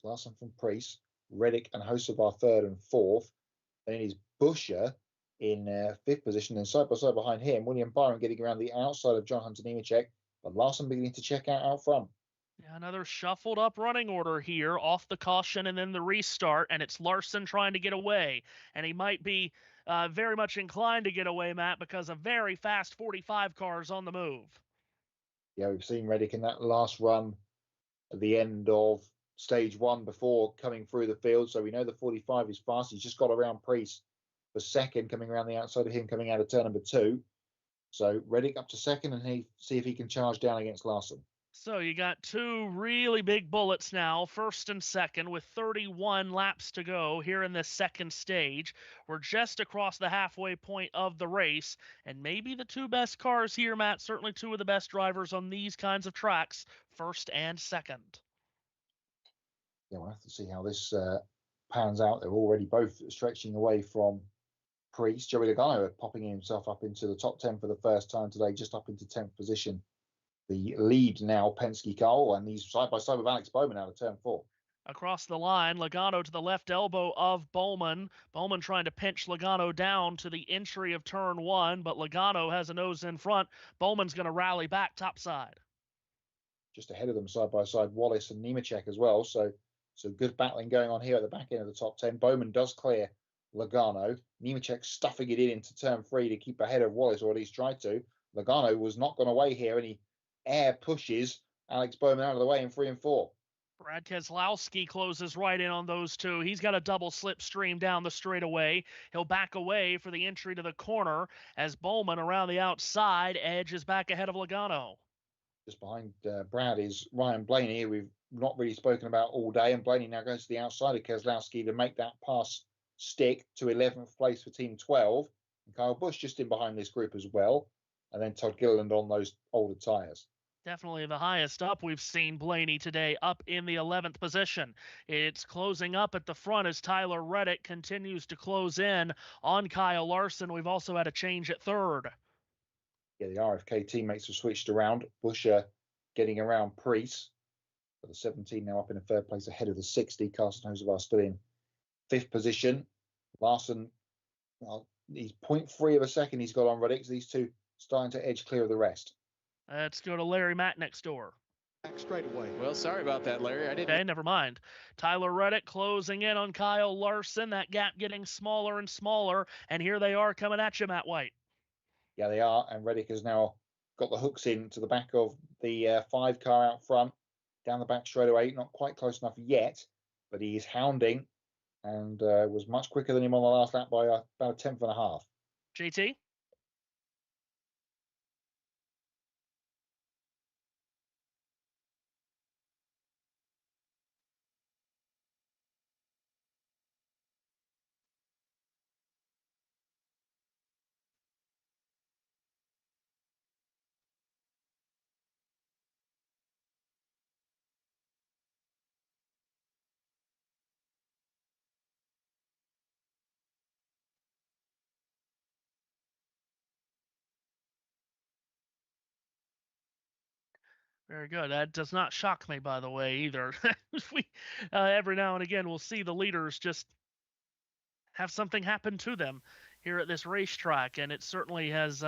Speaker 2: Larson from Priest, Reddick and Hocevar third and fourth. Then it is Buscher in fifth position, and side by side behind him, William Byron getting around the outside of John Hunter Nemechek, but Larson beginning to check out front.
Speaker 1: Yeah, another shuffled up running order here, off the caution and then the restart, and it's Larson trying to get away, and he might be very much inclined to get away, Matt, because a very fast 45 car is on the move.
Speaker 2: Yeah, we've seen Reddick in that last run at the end of stage one before coming through the field, so we know the 45 is fast. He's just got around Priest for second, coming around the outside of him, coming out of turn number two. So Reddick up to second, and he see if he can charge down against Larson.
Speaker 1: So you got two really big bullets now, first and second, with 31 laps to go here in this second stage. We're just across the halfway point of the race, and maybe the two best cars here, Matt, certainly two of the best drivers on these kinds of tracks, first and second.
Speaker 2: Yeah, we'll have to see how this pans out. They're already both stretching away from Priest. Joey Logano popping himself up into the top 10 for the first time today, just up into 10th position. The lead now, Penske car, and he's side by side with Alex Bowman out of turn four.
Speaker 1: Across the line, Logano to the left elbow of Bowman. Bowman trying to pinch Logano down to the entry of turn one, but Logano has a nose in front. Bowman's going to rally back topside.
Speaker 2: Just ahead of them, side by side, Wallace and Nemechek as well. So good battling going on here at the back end of the top 10. Bowman does clear Logano. Nemechek stuffing it into turn three to keep ahead of Wallace, or at least try to. Logano was not gone away here, and he air pushes Alex Bowman out of the way in 3 and 4.
Speaker 1: Brad Keselowski closes right in on those two. He's got a double slipstream down the straightaway. He'll back away for the entry to the corner as Bowman around the outside edges back ahead of Logano.
Speaker 2: Just behind Brad is Ryan Blaney, who we've not really spoken about all day, and Blaney now goes to the outside of Keselowski to make that pass stick to 11th place for Team 12. And Kyle Busch just in behind this group as well, and then Todd Gilliland on those older tyres.
Speaker 1: Definitely the highest up we've seen Blaney today, up in the 11th position. It's closing up at the front as Tyler Reddick continues to close in on Kyle Larson. We've also had a change at third.
Speaker 2: Yeah, the RFK teammates have switched around. Buscher getting around Priest. For the 17 now up in the third place ahead of the 60. Carson Hocevar still in fifth position. Larson, well, he's 0.3 of a second he's got on Reddick. So these two starting to edge clear of the rest.
Speaker 1: Let's go to Larry Matt next door.
Speaker 20: Back straight away.
Speaker 14: Well, sorry about that, Larry. I didn't.
Speaker 1: Okay, never mind. Tyler Reddick closing in on Kyle Larson. That gap getting smaller and smaller. And here they are coming at you, Matt White.
Speaker 2: Yeah, they are. And Reddick has now got the hooks in to the back of the 5 car out front. Down the back straightaway. Not quite close enough yet, but he is hounding and was much quicker than him on the last lap by about a tenth and a half.
Speaker 1: JT? Very good. That does not shock me, by the way, either. Every now and again, we'll see the leaders just have something happen to them here at this racetrack, and it certainly has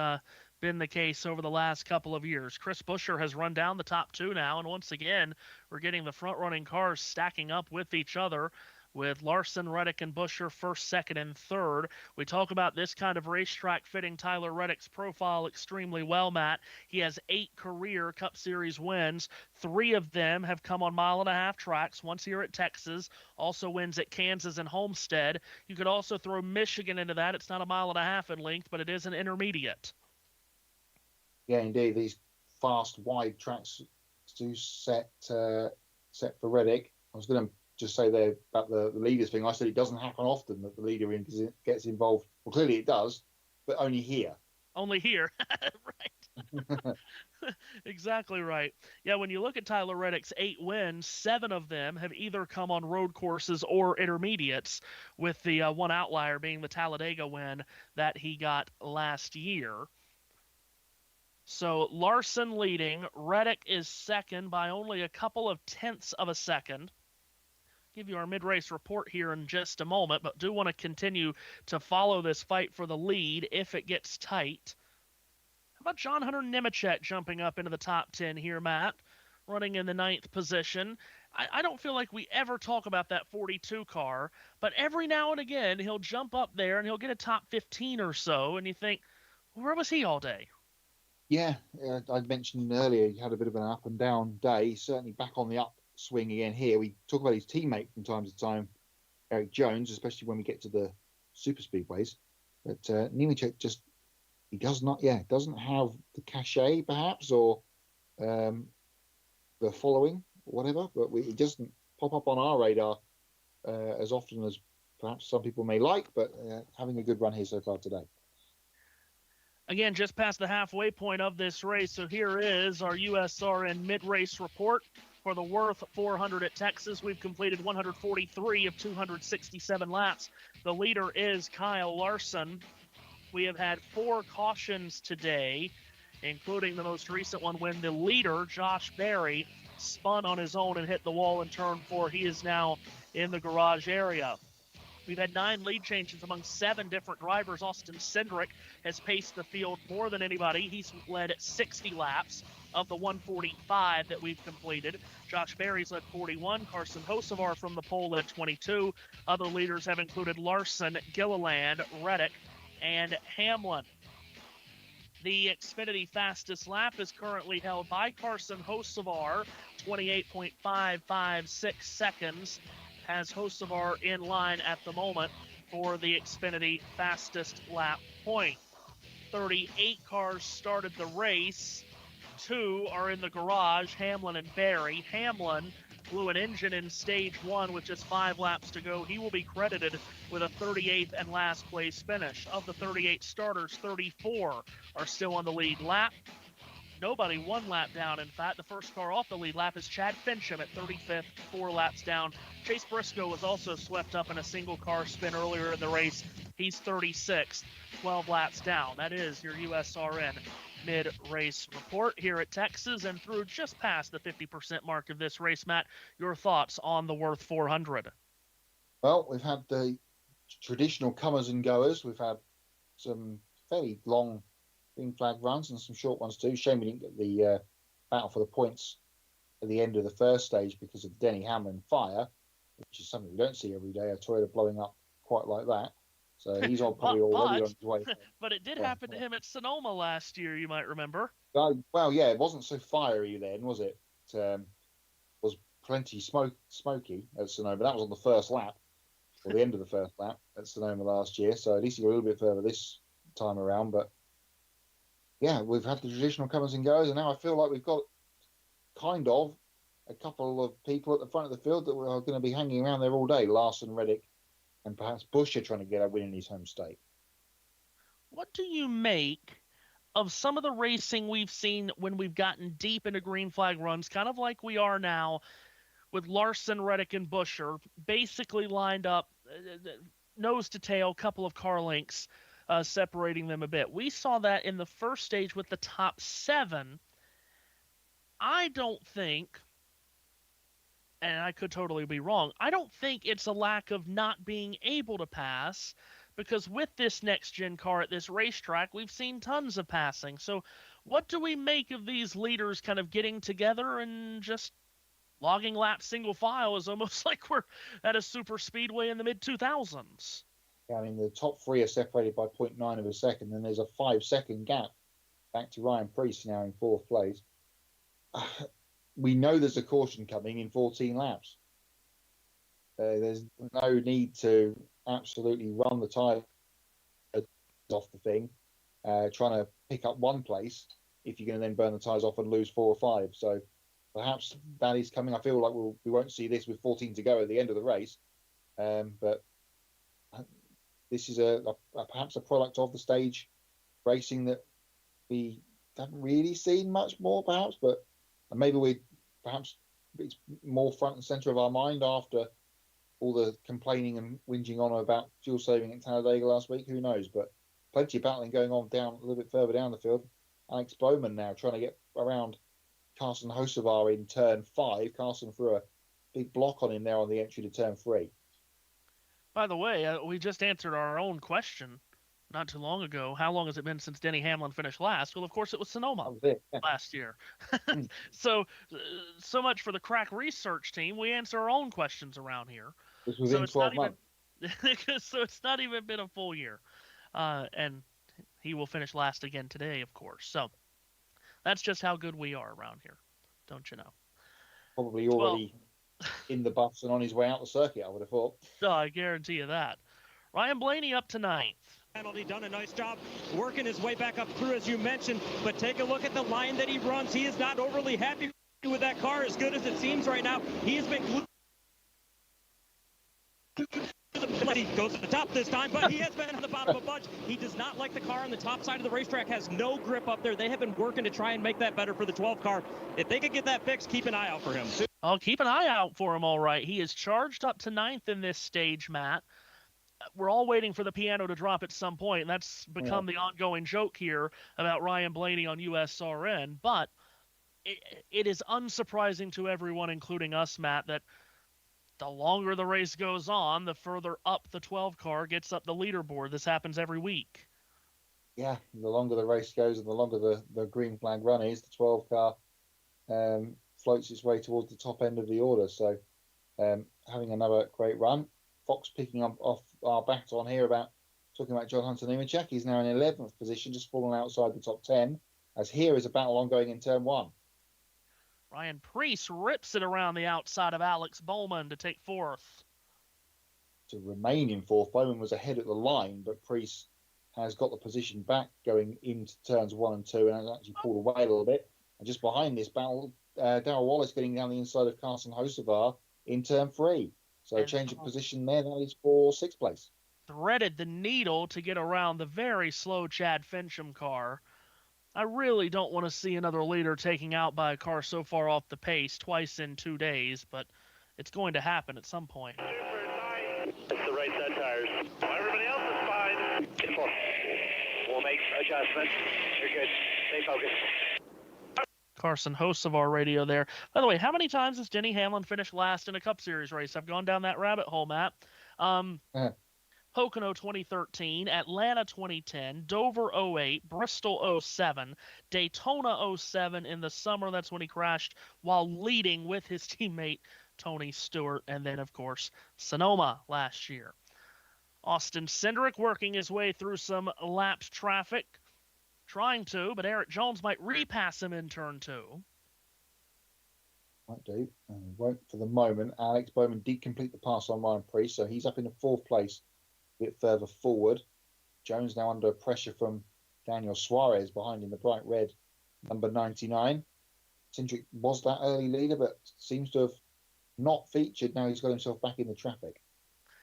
Speaker 1: been the case over the last couple of years. Chris Buescher has run down the top two now, and once again, we're getting the front-running cars stacking up with each other, with Larson, Reddick, and Buescher first, second, and third. We talk about this kind of racetrack fitting Tyler Reddick's profile extremely well, Matt. He has 8 career Cup Series wins. 3 of them have come on mile-and-a-half tracks, once here at Texas, also wins at Kansas and Homestead. You could also throw Michigan into that. It's not a mile-and-a-half in length, but it is an intermediate.
Speaker 2: Yeah, indeed. These fast, wide tracks do set for Reddick. I was going to just say there about the leaders thing. I said it doesn't happen often that the leader gets involved. Well, clearly it does, but only here.
Speaker 1: Only here. Right. Exactly right. Yeah, when you look at Tyler Reddick's 8 wins, 7 of them have either come on road courses or intermediates, with the one outlier being the Talladega win that he got last year. So Larson leading. Reddick is second by only a couple of tenths of a second. Give you our mid-race report here in just a moment, but do want to continue to follow this fight for the lead if it gets tight. How about John Hunter Nemechek jumping up into the top 10 here, Matt, running in the 9th position? I don't feel like we ever talk about that 42 car, but every now and again he'll jump up there and he'll get a top 15 or so, and you think, well, where was he all day?
Speaker 2: Yeah, I mentioned earlier he had a bit of an up and down day. He's certainly back on the upswing again here. We talk about his teammate from time to time, Eric Jones, especially when we get to the super speedways. But Nemechek just doesn't have the cachet perhaps, or the following, or whatever. But he doesn't pop up on our radar as often as perhaps some people may like. But having a good run here so far today.
Speaker 1: Again, just past the halfway point of this race, so here is our USRN mid-race report for the Worth 400 at Texas. We've completed 143 of 267 laps. The leader is Kyle Larson. We have had 4 cautions today, including the most recent one when the leader, Josh Berry, spun on his own and hit the wall in turn 4. He is now in the garage area. We've had 9 lead changes among 7 different drivers. Austin Cindric has paced the field more than anybody. He's led 60 laps of the 145 that we've completed. Josh Berry's led 41. Carson Hocevar from the pole led 22. Other leaders have included Larson, Gilliland, Reddick, and Hamlin. The Xfinity fastest lap is currently held by Carson Hocevar, 28.556 seconds. Has Hocevar in line at the moment for the Xfinity fastest lap point. 38 cars started the race. 2 are in the garage, Hamlin and Berry. Hamlin blew an engine in stage 1 with just 5 laps to go. He will be credited with a 38th and last place finish. Of the 38 starters, 34 are still on the lead lap. Nobody 1 lap down. In fact, the first car off the lead lap is Chad Fincham at 35th, 4 laps down. Chase Briscoe was also swept up in a single car spin earlier in the race. He's 36th, 12 laps down. That is your USRN mid-race report here at Texas, and through just past the 50% mark of this race. Matt, your thoughts on the Worth 400?
Speaker 2: Well, we've had the traditional comers and goers. We've had some fairly long green flag runs and some short ones too. Shame we didn't get the battle for the points at the end of the first stage because of Denny Hamlin fire, which is something we don't see every day, a Toyota blowing up quite like that. So he's probably already on his way.
Speaker 1: But it did happen to him at Sonoma last year, you might remember.
Speaker 2: Well, yeah, it wasn't so fiery then, was it? It was plenty smoky at Sonoma. That was on the first lap, or the end of the first lap at Sonoma last year. So at least he got a little bit further this time around. But yeah, we've had the traditional comers and goers, and now I feel like we've got kind of a couple of people at the front of the field that are going to be hanging around there all day. Larson, Reddick, and perhaps Buescher trying to get a win in his home state.
Speaker 1: What do you make of some of the racing we've seen when we've gotten deep into green flag runs, kind of like we are now with Larson, Reddick, and Buescher, basically lined up nose to tail, couple of car lengths separating them a bit. We saw that in the first stage with the top 7. I don't think, and I could totally be wrong, I don't think it's a lack of not being able to pass, because with this next-gen car at this racetrack, we've seen tons of passing. So what do we make of these leaders kind of getting together and just logging laps single file? Is almost like we're at a super speedway in the mid-2000s.
Speaker 2: Yeah, I mean, the top three are separated by 0.9 of a second, and there's a 5-second gap back to Ryan Preece now in fourth place. We know there's a caution coming in 14 laps. There's no need to absolutely run the tyre off the thing, trying to pick up one place if you're going to then burn the tyres off and lose 4 or 5. So perhaps that is coming. I feel like we won't see this with 14 to go at the end of the race. But this is perhaps a product of the stage racing that we haven't really seen much more, perhaps. But maybe it's more front and centre of our mind after all the complaining and whinging on about fuel saving at Talladega last week. Who knows? But plenty of battling going on down a little bit further down the field. Alex Bowman now trying to get around Carson Hocevar in turn 5. Carson threw a big block on him there on the entry to turn 3.
Speaker 1: By the way, we just answered our own question not too long ago. How long has it been since Denny Hamlin finished last? Well, of course, it was Sonoma last year. So much for the crack research team. We answer our own questions around here.
Speaker 2: This was in 12 months.
Speaker 1: So it's not even been a full year. And he will finish last again today, of course. So that's just how good we are around here. Don't you know?
Speaker 2: Probably already in the buffs and on his way out the circuit, I would have thought.
Speaker 1: No, I guarantee you that. Ryan Blaney up to 9th.
Speaker 9: Penalty, done a nice job working his way back up through, as you mentioned. But take a look at the line that he runs. He is not overly happy with that car, as good as it seems right now. He has been glued. He goes to the top this time, but he has been on the bottom a bunch. He does not like the car on the top side of the racetrack, has no grip up there. They have been working to try and make that better for the 12 car. If they could get that fixed, keep an eye out for him.
Speaker 1: I'll keep an eye out for him, all right. He is charged up to 9th in this stage, Matt. We're all waiting for the piano to drop at some point, and that's become the ongoing joke here about Ryan Blaney on USRN. But it is unsurprising to everyone, including us, Matt, that the longer the race goes on, the further up the 12 car gets up the leaderboard. This happens every week.
Speaker 2: Yeah, the longer the race goes and the longer the green flag run is, the 12 car floats its way towards the top end of the order. So having another great run. Fox picking up off our baton here talking about John Hunter Nemechek. He's now in 11th position, just falling outside the top 10, as here is a battle ongoing in turn 1.
Speaker 1: Ryan Preece rips it around the outside of Alex Bowman to take 4th.
Speaker 2: To remain in 4th, Bowman was ahead at the line, but Preece has got the position back going into turns 1 and 2 and has actually pulled away a little bit. And just behind this battle, Darrell Wallace getting down the inside of Carson Hocevar in turn 3. So change of position there, that is for 6th place.
Speaker 1: Threaded the needle to get around the very slow Chad Fincham car. I really don't want to see another leader taking out by a car so far off the pace twice in 2 days, but it's going to happen at some point.
Speaker 7: It's the right set tires. Everybody else is fine. We'll make adjustments. You're good. Stay focused.
Speaker 1: Carson, host of our radio there. By the way, how many times has Denny Hamlin finished last in a Cup Series race? I've gone down that rabbit hole, Matt. Pocono 2013, Atlanta 2010, Dover 08, Bristol 07, Daytona 07 in the summer. That's when he crashed while leading with his teammate Tony Stewart. And then, of course, Sonoma last year. Austin Cindric working his way through some lapped traffic. Trying to, but Eric Jones might repass him in turn 2.
Speaker 2: Might do. Won't for the moment. Alex Bowman did complete the pass on Ryan Preece, so he's up in the 4th place a bit further forward. Jones now under pressure from Daniel Suarez behind in the bright red number 99. Cindric was that early leader, but seems to have not featured. Now he's got himself back in the traffic.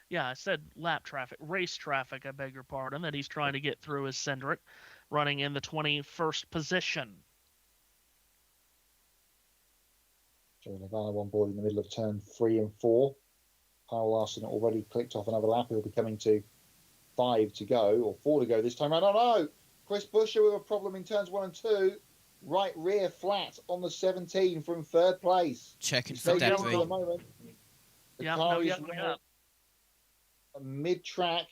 Speaker 1: Yeah, I said lap traffic, race traffic, I beg your pardon, that he's trying to get through as Cindric, running in the 21st position.
Speaker 2: Joey Logano on board in the middle of turn 3 and 4. Kyle Larson already clicked off another lap. He'll be coming to 5 to go, or 4 to go this time round. Oh no! Chris Buescher with a problem in turns 1 and 2. right rear flat on the 17 from third place.
Speaker 4: Checking
Speaker 2: He's
Speaker 4: for
Speaker 2: no yellow
Speaker 4: debris.
Speaker 2: for the moment. The
Speaker 1: Yep,
Speaker 2: car
Speaker 1: no
Speaker 2: is
Speaker 1: yellow yet.
Speaker 2: mid-track,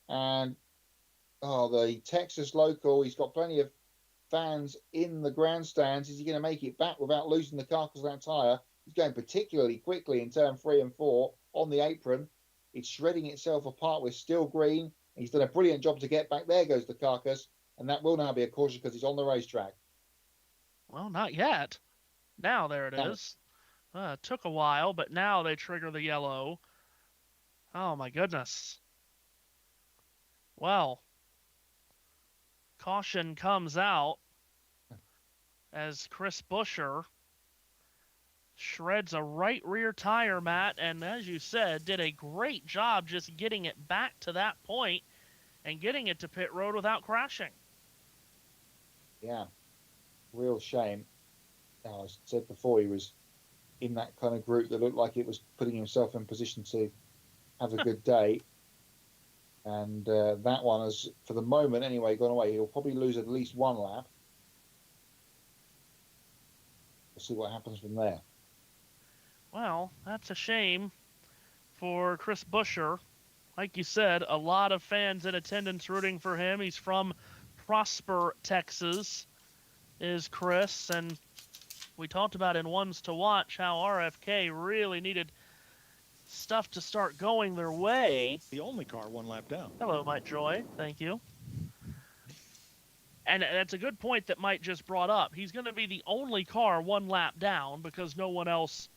Speaker 2: and the Texas local, he's got plenty of fans in the grandstands. Is he going to make it back without losing the car because of that tyre? He's going particularly quickly in turn 3 and 4 on the apron. It's shredding itself apart with still green. He's done a brilliant job to get back. There goes the carcass, and that will now be a caution because he's on the racetrack.
Speaker 1: Well, not yet. Now there it is. It took a while, but now they trigger the yellow. Oh, my goodness. Well, caution comes out as Chris Buescher shreds a right rear tire, Matt, and as you said, did a great job just getting it back to that point and getting it to pit road without crashing.
Speaker 2: Yeah, real shame. I said before, he was in that kind of group that looked like it was putting himself in position to have a good day. And that one has, for the moment anyway, gone away. He'll probably lose at least one lap. We'll see what happens from there.
Speaker 1: Well, that's a shame for Chris Buescher. Like you said, a lot of fans in attendance rooting for him. He's from Prosper, Texas, is Chris. And we talked about in Ones to Watch how RFK really needed stuff to start going their way.
Speaker 20: The only car one lap down.
Speaker 1: Hello, Mike Joy. Thank you. And that's a good point that Mike just brought up. He's going to be the only car one lap down because no one else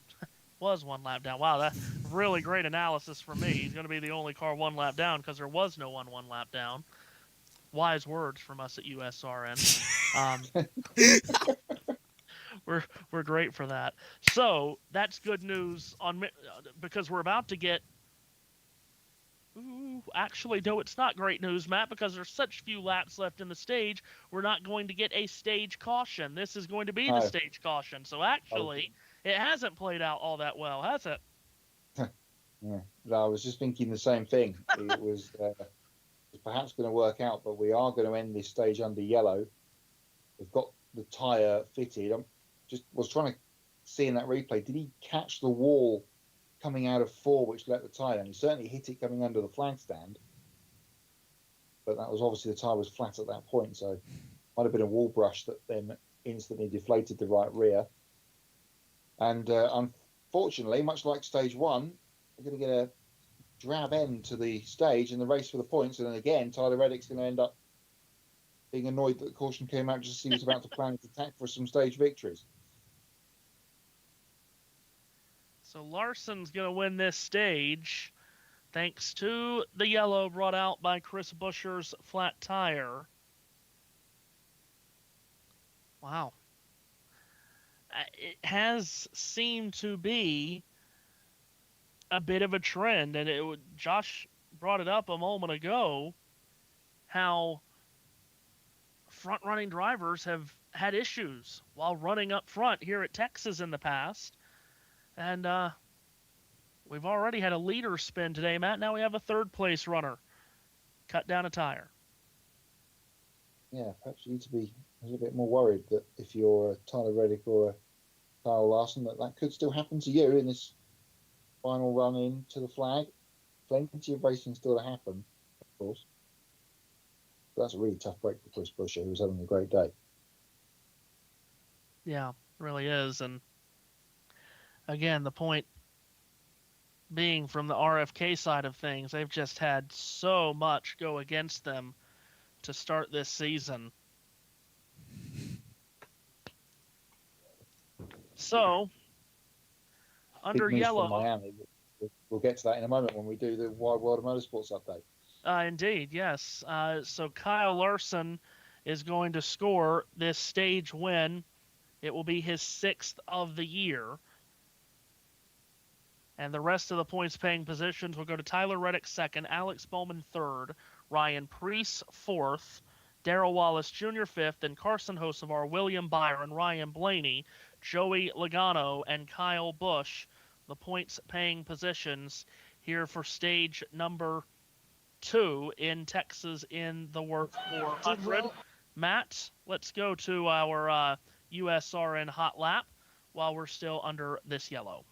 Speaker 1: was one lap down. Wow, that's really great analysis from me. He's going to be the only car one lap down because there was no one lap down. Wise words from us at USRN. We're great for that. So that's good news because we're about to get. Actually, no, it's not great news, Matt, because there's such few laps left in the stage. We're not going to get a stage caution. This is going to be the stage caution. So actually, it hasn't played out all that well, has it?
Speaker 2: Yeah, I was just thinking the same thing. It was perhaps going to work out, but we are going to end this stage under yellow. We've got the tyre fitted. Was trying to see in that replay, did he catch the wall coming out of 4 which let the tyre down? He certainly hit it coming under the flag stand, but that was obviously the tyre was flat at that point, so might have been a wall brush that then instantly deflated the right rear. And unfortunately, much like stage 1, we're going to get a drab end to the stage in the race for the points, and then again Tyler Reddick's going to end up being annoyed that the caution came out just as he was about to plan his attack for some stage victories.
Speaker 1: So Larson's going to win this stage thanks to the yellow brought out by Chris Buescher's flat tire. Wow. It has seemed to be a bit of a trend, and Josh brought it up a moment ago, how front-running drivers have had issues while running up front here at Texas in the past. And we've already had a leader spin today, Matt. Now we have a third-place runner cut down a tire.
Speaker 2: Yeah, perhaps you need to be a little bit more worried that if you're a Tyler Reddick or a Kyle Larson, that could still happen to you in this final run in to the flag. Plenty of racing still to happen, of course. But that's a really tough break for Chris Buescher, who's having a great day.
Speaker 1: Yeah, it really is. And again, the point being from the RFK side of things, they've just had so much go against them to start this season. So, under
Speaker 2: Big news
Speaker 1: yellow.
Speaker 2: from Miami. We'll get to that in a moment when we do the Wide World of Motorsports update.
Speaker 1: Indeed, yes. So Kyle Larson is going to score this stage win. It will be his 6th of the year. And the rest of the points-paying positions will go to Tyler Reddick 2nd, Alex Bowman 3rd, Ryan Preece 4th, Darrell Wallace Jr. 5th, and Carson Hocevar, William Byron, Ryan Blaney, Joey Logano, and Kyle Busch, the points-paying positions here for stage number 2 in Texas in the Work 400. Matt, let's go to our USRN hot lap while we're still under this yellow.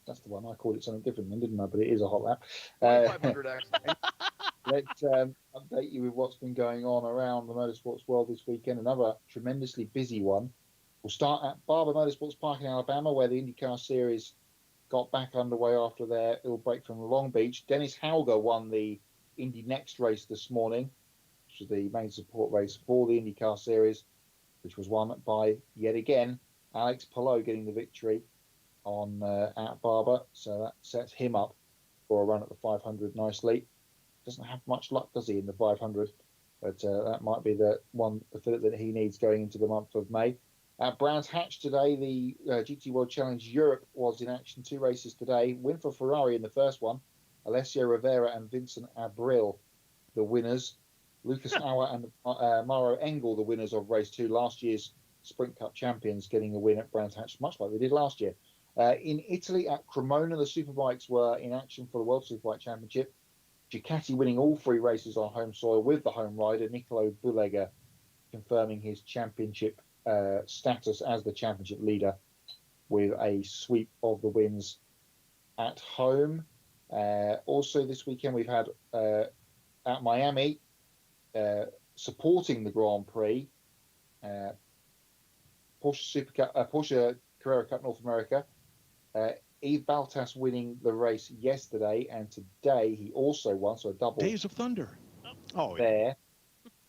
Speaker 2: That's the one. I called it something different then, didn't I? But it is a hot lap.
Speaker 21: 500 actually.
Speaker 2: Let's update you with what's been going on around the motorsports world this weekend. Another tremendously busy one. We'll start at Barber Motorsports Park in Alabama, where the IndyCar Series got back underway after their ill break from Long Beach. Dennis Hauger won the Indy Next race this morning, which is the main support race for the IndyCar Series, which was won by, yet again, Alex Palou getting the victory on at Barber. So that sets him up for a run at the 500 nicely. Doesn't have much luck, does he, in the 500? But that might be the fillip that he needs going into the month of May. At Brands Hatch today, the GT World Challenge Europe was in action. 2 races today. Win for Ferrari in the first one. Alessio Rivera and Vincent Abril, the winners. Lucas Auer and Mauro Engel, the winners of race 2, last year's Sprint Cup champions, getting a win at Brands Hatch, much like they did last year. In Italy, at Cremona, the Superbikes were in action for the World Superbike Championship. Ducati winning all 3 races on home soil with the home rider, Nicolo Bulega, confirming his championship status as the championship leader with a sweep of the wins at home. Also this weekend we've had at Miami, supporting the Grand Prix, Porsche Carrera Cup North America, Yves Baltas winning the race yesterday, and today he also won, so a double.
Speaker 20: Days of Thunder. Oh,
Speaker 2: there.
Speaker 20: yeah.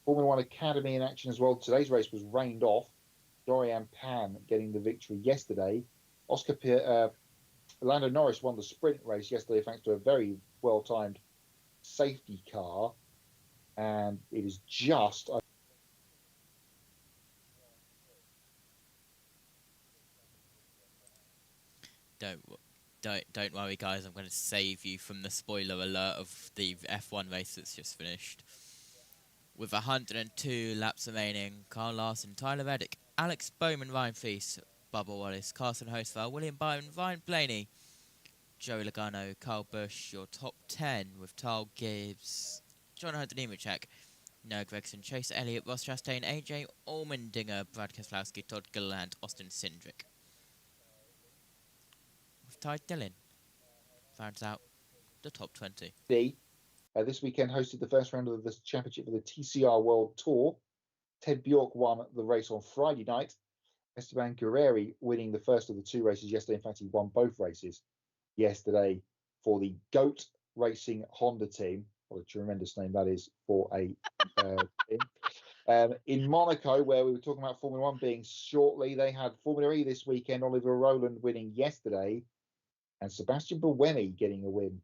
Speaker 2: Formula One Academy in action as well. Today's race was rained off. Dorian Pan getting the victory yesterday. Lando Norris won the sprint race yesterday thanks to a very well-timed safety car. And it is just...
Speaker 4: Don't worry, guys. I'm going to save you from the spoiler alert of the F1 race that's just finished. With 102 laps remaining, Carl Larson, Tyler Reddick, Alex Bowman, Ryan Feast, Bubba Wallace, Carson Hostfeld, William Byron, Ryan Blaney, Joey Logano, Carl Busch, your top 10 with Tal Gibbs, John Hunter Nemechek, Noah Gregson, Chase Elliott, Ross Chastain, AJ Allmendinger, Brad Keselowski, Todd Gilliland, Austin Cindric. With Ty Dillon rounds out the top 20.
Speaker 2: This weekend hosted the first round of the championship for the TCR World Tour. Ted Bjork won the race on Friday night. Esteban Guerreri winning the first of the 2 races yesterday. In fact, he won both races yesterday for the GOAT Racing Honda team. What a tremendous name that is for a team. In Monaco, where we were talking about Formula One being shortly, they had Formula E this weekend. Oliver Rowland winning yesterday, and Sebastian Buemi getting a win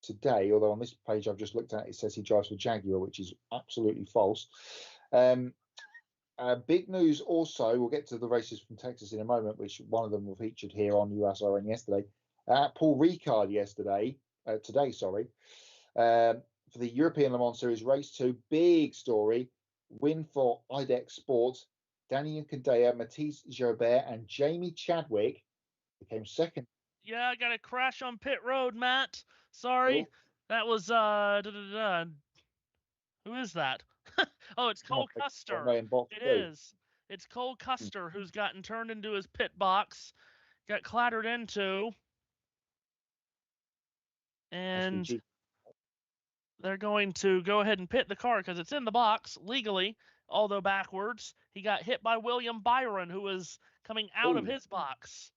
Speaker 2: today. Although on this page I've just looked at, it says he drives for Jaguar, which is absolutely false. Big news also, we'll get to the races from Texas in a moment, which one of them were featured here on USRN yesterday. Paul Ricard today, for the European Le Mans Series Race 2, big story, win for IDEX Sports. Daniel Cadea, Matisse Gerbert, and Jamie Chadwick became second.
Speaker 1: Yeah, I got a crash on pit road, Matt. Sorry.
Speaker 2: Oh.
Speaker 1: That was, who is that? Oh, it's Cole Custer. It is. It's Cole Custer who's gotten turned into his pit box, got clattered into, and they're going to go ahead and pit the car because it's in the box legally, although backwards. He got hit by William Byron, who was coming out of his box.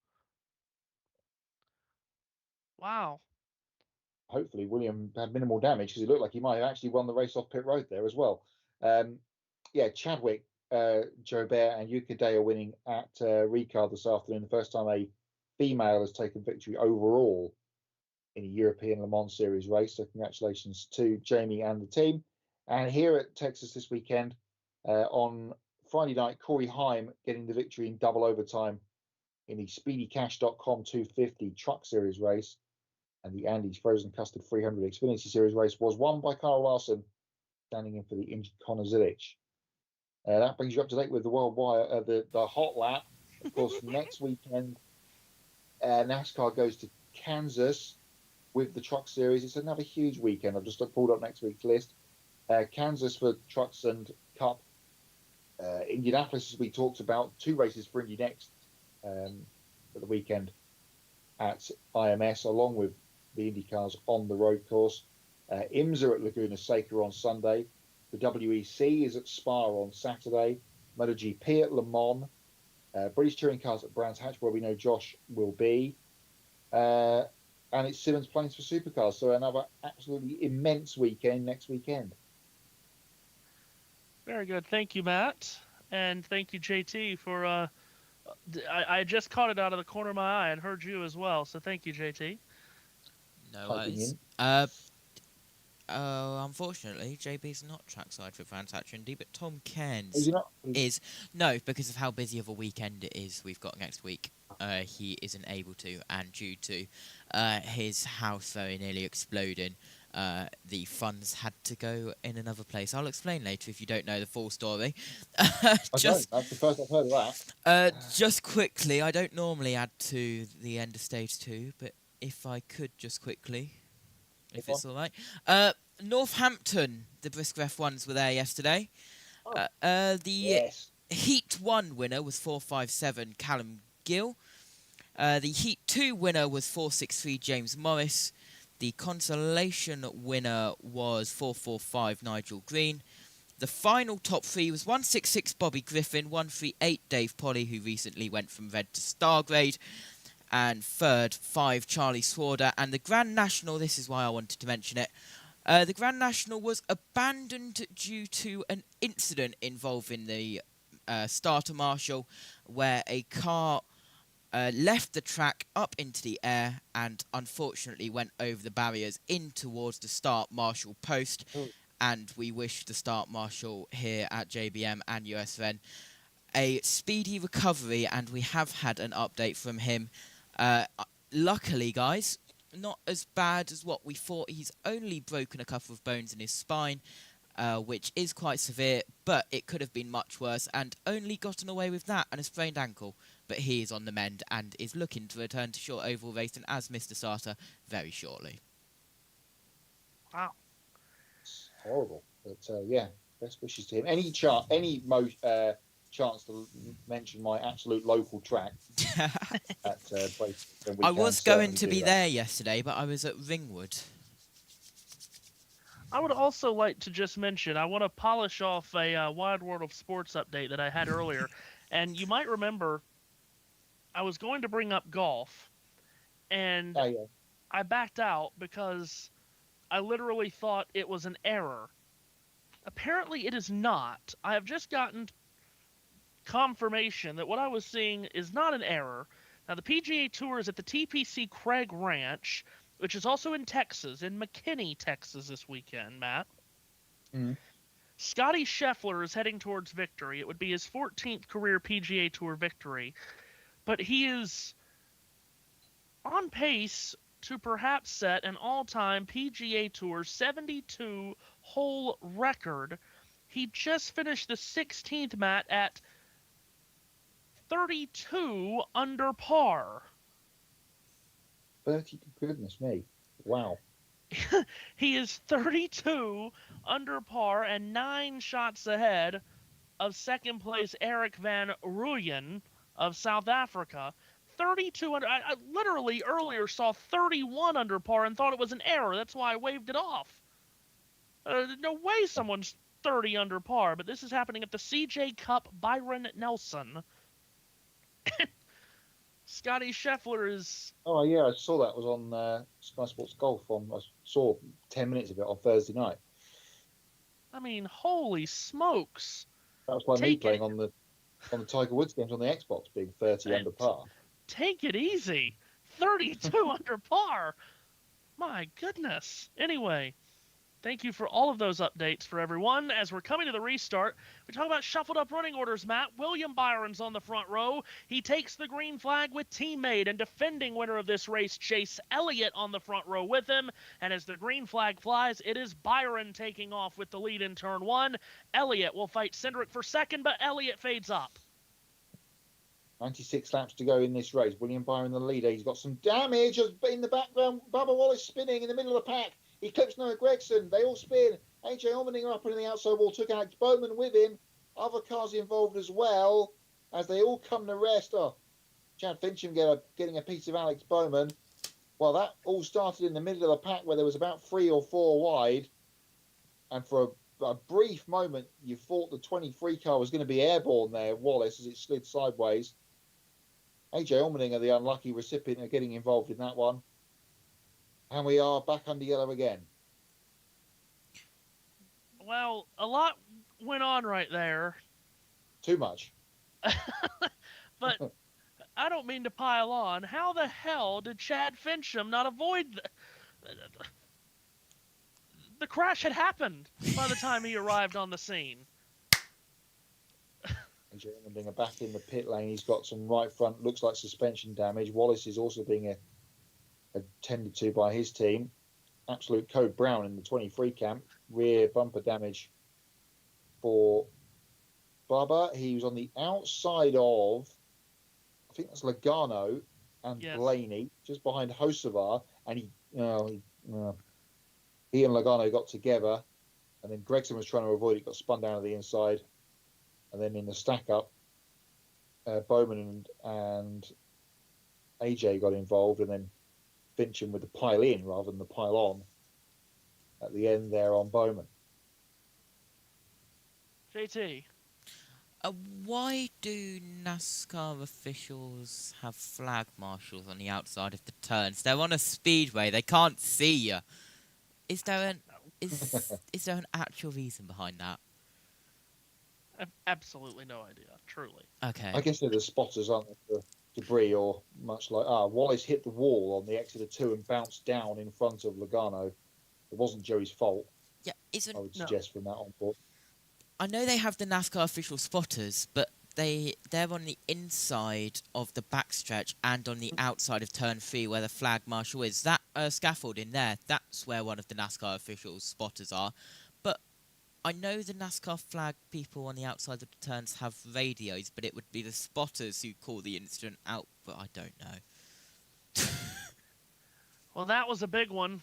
Speaker 1: Wow.
Speaker 2: Hopefully William had minimal damage because it looked like he might have actually won the race off pit road there as well. Chadwick, Jobert and Yuka are winning at Ricard this afternoon. The first time a female has taken victory overall in a European Le Mans Series race. So congratulations to Jamie and the team. And here at Texas this weekend, on Friday night, Corey Heim getting the victory in double overtime in the SpeedyCash.com 250 Truck Series race. And the Andes Frozen Custard 300 Xfinity Series race was won by Carl Larson, standing in for the injured Connor Zilich. That brings you up to date with the worldwide, the hot lap. Of course, next weekend, NASCAR goes to Kansas with the Truck Series. It's another huge weekend. I've just pulled up next week's list. Kansas for Trucks and Cup Indianapolis, as we talked about, 2 races for Indy next at the weekend at IMS, along with the Indy cars on the road course. IMSA at Laguna Seca on Sunday. The WEC is at Spa on Saturday. MotoGP at Le Mans. British Touring Cars at Brands Hatch, where we know Josh will be. And it's Simmons Plains for Supercars. So another absolutely immense weekend next weekend.
Speaker 1: Very good. Thank you, Matt. And thank you, JT, for... I just caught it out of the corner of my eye and heard you as well. So thank you, JT.
Speaker 4: No worries. Unfortunately, JB's not trackside for Brands Hatch Indy, but Tom Cairns is. No, because of how busy of a weekend it is we've got next week. He isn't able to, and due to his house very nearly exploding, the funds had to go in another place. I'll explain later if you don't know the full story.
Speaker 2: That's the first I've heard of
Speaker 4: that. Just quickly, I don't normally add to the end of stage 2, but if I could just quickly, if it's all right. Northampton, the Brisker F1s were there yesterday. Heat 1 winner was 457 Callum Gill. The Heat 2 winner was 463 James Morris. The consolation winner was 445 Nigel Green. The final top 3 was 166 Bobby Griffin, 138 Dave Polly, who recently went from red to star grade, and third 5 Charlie Swarder. And the Grand National, this is why I wanted to mention it, the Grand National was abandoned due to an incident involving the starter marshal, where a car left the track up into the air and unfortunately went over the barriers in towards the start marshal post. And we wish the start marshal here at JBM and USN a speedy recovery, and we have had an update from him. Luckily, guys, not as bad as what we thought. He's only broken a couple of bones in his spine, which is quite severe, but it could have been much worse, and only gotten away with that and a sprained ankle. But he is on the mend and is looking to return to short oval racing as Mr. Sarter very shortly.
Speaker 1: Wow.
Speaker 2: It's horrible. But yeah, best wishes to him. Any chance to mention my absolute local track at
Speaker 4: I was going to be there yesterday, but I was at Ringwood.
Speaker 1: I would also like to just mention, I want to polish off a Wide World of Sports update that I had earlier. And you might remember I was going to bring up golf, and I backed out because I literally thought it was an error. Apparently it is not. I have just gotten confirmation that what I was seeing is not an error. Now, the PGA Tour is at the TPC Craig Ranch, which is also in Texas, in McKinney, Texas this weekend, Matt.
Speaker 2: Mm-hmm.
Speaker 1: Scotty Scheffler is heading towards victory. It would be his 14th career PGA Tour victory. But he is on pace to perhaps set an all-time PGA Tour 72-hole record. He just finished the 16th, Matt, at 32 under par.
Speaker 2: 30, goodness me. Wow.
Speaker 1: He is 32 under par and 9 shots ahead of second place Eric van Rooyen of South Africa. 32 under. I literally earlier saw 31 under par and thought it was an error. That's why I waved it off. No way someone's 30 under par, but this is happening at the CJ Cup Byron Nelson. Scotty Scheffler is...
Speaker 2: Oh, yeah, I saw that. It was on Sky Sports Golf. I saw 10 minutes of it on Thursday night.
Speaker 1: I mean, holy smokes.
Speaker 2: That was by me playing on the Tiger Woods games on the Xbox, being 30 under par.
Speaker 1: Take it easy. 32 under par. My goodness. Anyway, thank you for all of those updates for everyone. As we're coming to the restart, we talk about shuffled up running orders, Matt. William Byron's on the front row. He takes the green flag with teammate and defending winner of this race, Chase Elliott, on the front row with him. And as the green flag flies, it is Byron taking off with the lead in turn 1. Elliott will fight Cindric for second, but Elliott fades up.
Speaker 2: 96 laps to go in this race. William Byron the leader. He's got some damage in the background. Bubba Wallace spinning in the middle of the pack. He clips Noah Gregson. They all spin. AJ Allmendinger up in the outside wall. Took Alex Bowman with him. other cars involved as well as they all come to rest. Oh, Chad Fincham getting a piece of Alex Bowman. Well, that all started in the middle of the pack where there was about 3 or 4 wide. And for a brief moment, you thought the 23 car was going to be airborne there, Wallace, as it slid sideways. AJ Allmendinger, the unlucky recipient, of getting involved in that one. And we are back under yellow again.
Speaker 1: Well, a lot went on right there.
Speaker 2: Too much.
Speaker 1: But I don't mean to pile on. How the hell did Chad Fincham not avoid the crash had happened by the time he arrived on the scene?
Speaker 2: AJ Allmendinger back in the pit lane. He's got some right front, looks like suspension damage. Wallace is also being attended to by his team. Absolute Code Brown in the 23 camp. Rear bumper damage for Bubba. He was on the outside of, I think that's Logano and Blaney, just behind Hocevar, and he and Logano got together, and then Gregson was trying to avoid it, got spun down to the inside, and then in the stack up, Bowman and AJ got involved, and then Fincham with the pile in rather than the pile on at the end there on Bowman.
Speaker 1: JT.
Speaker 4: Why do NASCAR officials have flag marshals on the outside of the turns? They're on a speedway. They can't see you. Is there an actual reason behind that?
Speaker 1: Absolutely no idea. Truly.
Speaker 4: Okay.
Speaker 2: I guess they're the spotters, aren't they? The debris, or much like Wallace hit the wall on the exit of 2 and bounced down in front of Logano. It wasn't Joey's fault.
Speaker 4: Yeah,
Speaker 2: I would suggest from that on board.
Speaker 4: I know they have the NASCAR official spotters, but they're on the inside of the backstretch and on the outside of turn 3 where the flag marshal is. That scaffold in there, that's where one of the NASCAR officials spotters are. But I know the NASCAR flag people on the outside of the turns have radios, but it would be the spotters who call the incident out, but I don't know.
Speaker 1: Well, that was a big one,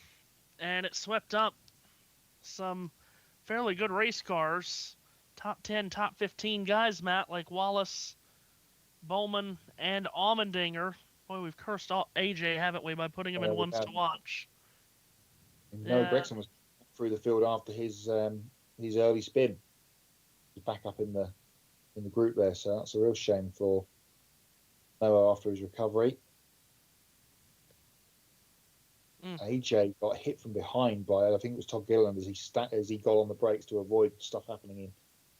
Speaker 1: and it swept up some fairly good race cars. Top 10, top 15 guys, Matt, like Wallace, Bowman, and Allmendinger. Boy, we've cursed AJ, haven't we, by putting him in ones to watch.
Speaker 2: No, Gregson was through the field after his early spin. He's back up in the group there, so that's a real shame for Noah after his recovery. AJ got hit from behind by, I think it was Todd Gilliland, as he got on the brakes to avoid stuff happening in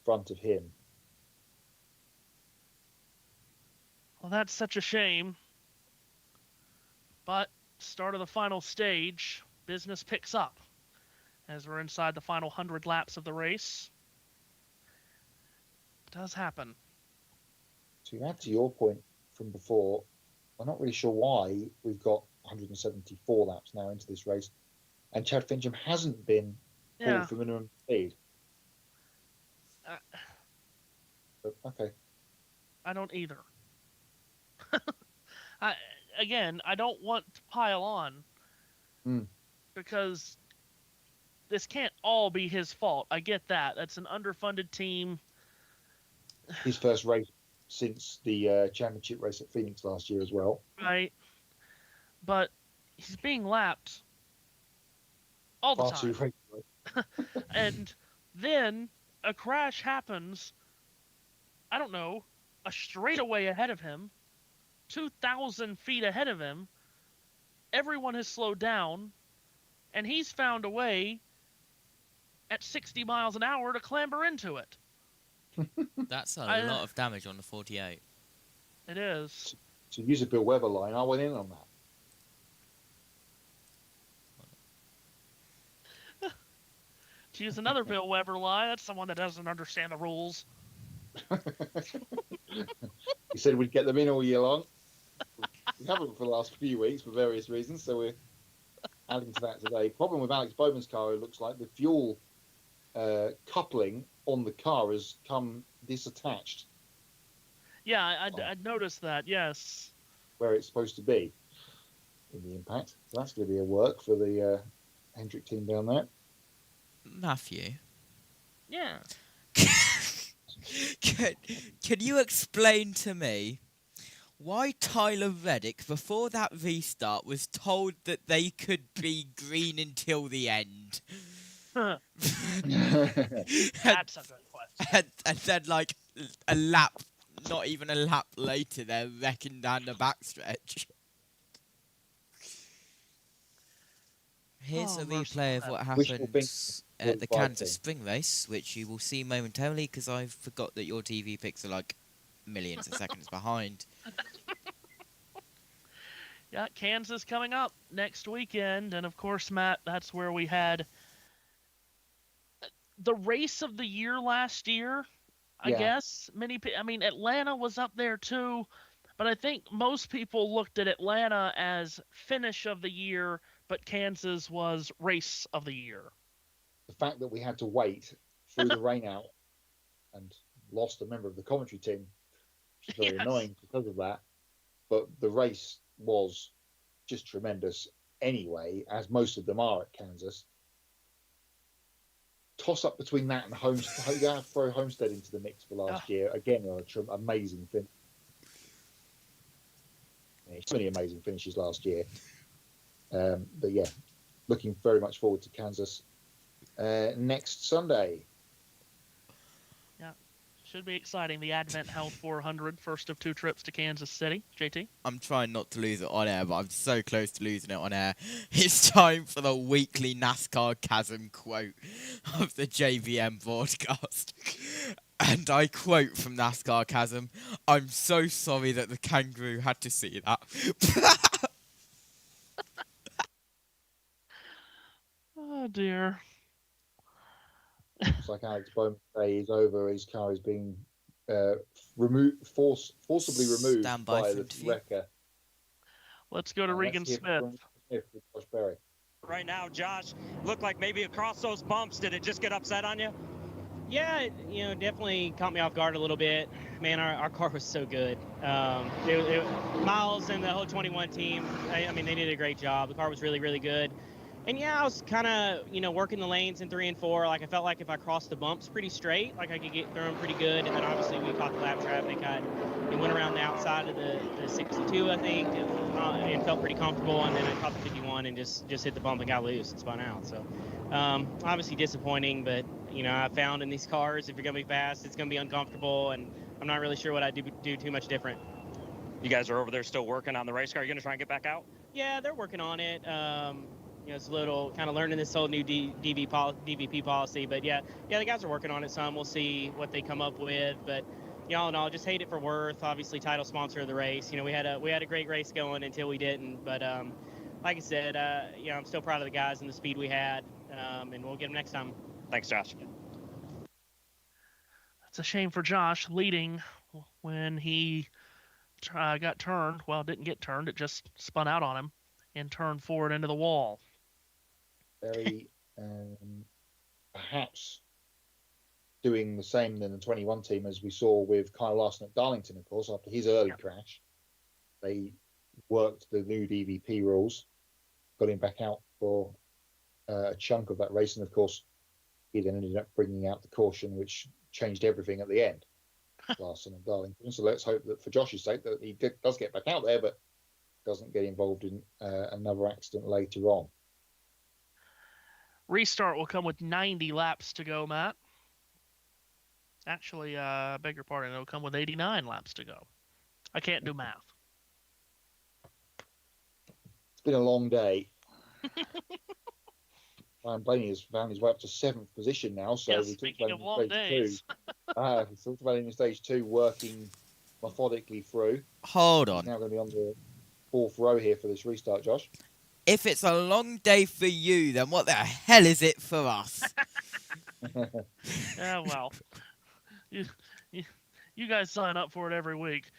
Speaker 2: front of him.
Speaker 1: Well, that's such a shame. But start of the final stage, business picks up as we're inside the final 100 laps of the race. It does happen.
Speaker 2: To add to your point from before, I'm not really sure why we've got 174 laps now into this race, and Chad Fincham hasn't been pulled for minimum speed. But, okay.
Speaker 1: I don't either. I don't want to pile on because this can't all be his fault. I get that. That's an underfunded team.
Speaker 2: His first race since the championship race at Phoenix last year as well.
Speaker 1: Right. But he's being lapped all the time. And then a crash happens, I don't know, a straightaway ahead of him, 2,000 feet ahead of him. Everyone has slowed down, and he's found a way at 60 miles an hour to clamber into it.
Speaker 4: That's a lot of damage on the 48.
Speaker 1: It is.
Speaker 2: To use a Bill Weber line, I went in on that.
Speaker 1: To use another Bill Weber line, that's someone that doesn't understand the rules.
Speaker 2: He said we'd get them in all year long. We haven't for the last few weeks for various reasons, so we're adding to that today. Problem with Alex Bowman's car, it looks like the fuel coupling on the car has come disattached.
Speaker 1: Yeah, I noticed that, yes.
Speaker 2: Where it's supposed to be in the impact. So that's going to be a work for the Hendrick team down there.
Speaker 4: Matthew.
Speaker 1: Yeah.
Speaker 4: Can you explain to me why Tyler Reddick, before that restart, was told that they could be green until the end?
Speaker 1: That's a good question.
Speaker 4: And then, like, a lap, not even a lap later, they're wrecking down the backstretch. Here's a replay of what happened at the Kansas Spring Race, which you will see momentarily, because I forgot that your TV picks are like millions of seconds behind.
Speaker 1: Yeah, Kansas coming up next weekend, and of course, Matt, that's where we had the race of the year last year, I guess. Atlanta was up there too, but I think most people looked at Atlanta as finish of the year, but Kansas was race of the year.
Speaker 2: The fact that we had to wait through the rain out and lost a member of the commentary team, which is very annoying because of that, but the race was just tremendous anyway, as most of them are at Kansas. Toss up between that and Homestead. Throw Homestead into the mix for last year. Again, amazing finish. So many amazing finishes last year. But yeah, looking very much forward to Kansas next Sunday.
Speaker 1: Yeah, should be exciting. The Advent Health 400, first of 2 trips to Kansas City. JT?
Speaker 4: I'm trying not to lose it on air, but I'm so close to losing it on air. It's time for the weekly NASCAR Chasm quote of the JBM broadcast. And I quote from NASCAR Chasm, "I'm so sorry that the kangaroo had to see that."
Speaker 1: Oh, dear.
Speaker 2: It's like Alex Bowman say he's over. His car is being forcibly removed by the wrecker.
Speaker 1: Let's go to Regan Smith.
Speaker 2: With Josh Berry.
Speaker 9: Right now, Josh, looked like maybe across those bumps, did it just get upset on you?
Speaker 21: Yeah, it definitely caught me off guard a little bit. Man, our car was so good. Miles and the whole 21 team, they did a great job. The car was really, really good. And yeah, I was kind of, working the lanes in 3 and 4. Like, I felt like if I crossed the bumps pretty straight, like I could get through them pretty good. And then obviously we caught the lap traffic. It went around the outside of the 62, I think, and felt pretty comfortable. And then I caught the 51 and just hit the bump and got loose and spun out. So obviously disappointing, but I found in these cars, if you're going to be fast, it's going to be uncomfortable. And I'm not really sure what I'd do too much different.
Speaker 9: You guys are over there still working on the race car. Are you going to try and get back out?
Speaker 21: Yeah, they're working on it. It's a little kind of learning this whole new DVP policy, but yeah, the guys are working on it some. We'll see what they come up with, but all in all, just hate it for Worth, obviously title sponsor of the race. We had a great race going until we didn't, but like I said, I'm still proud of the guys and the speed we had, and we'll get them next time.
Speaker 9: Thanks, Josh.
Speaker 1: It's a shame for Josh leading when he got turned. Well, it didn't get turned, it just spun out on him and turned forward into the wall.
Speaker 2: Very perhaps doing the same than the 21 team as we saw with Kyle Larson at Darlington, of course, after his early crash. They worked the new DVP rules, got him back out for a chunk of that race, and of course he then ended up bringing out the caution, which changed everything at the end. Larson and Darlington. So let's hope that for Josh's sake that he does get back out there, but doesn't get involved in another accident later on.
Speaker 1: Restart will come with 90 laps to go, Matt. Actually, beg your pardon, it'll come with 89 laps to go. I can't do math.
Speaker 2: It's been a long day. Ryan Blaney has found his way up to 7th position now. So we talked about him in stage 2. We talked about him in stage 2, working methodically through.
Speaker 4: Hold on.
Speaker 2: He's now going to be on the 4th row here for this restart, Josh.
Speaker 4: If it's a long day for you, then what the hell is it for us?
Speaker 1: Well, you guys sign up for it every week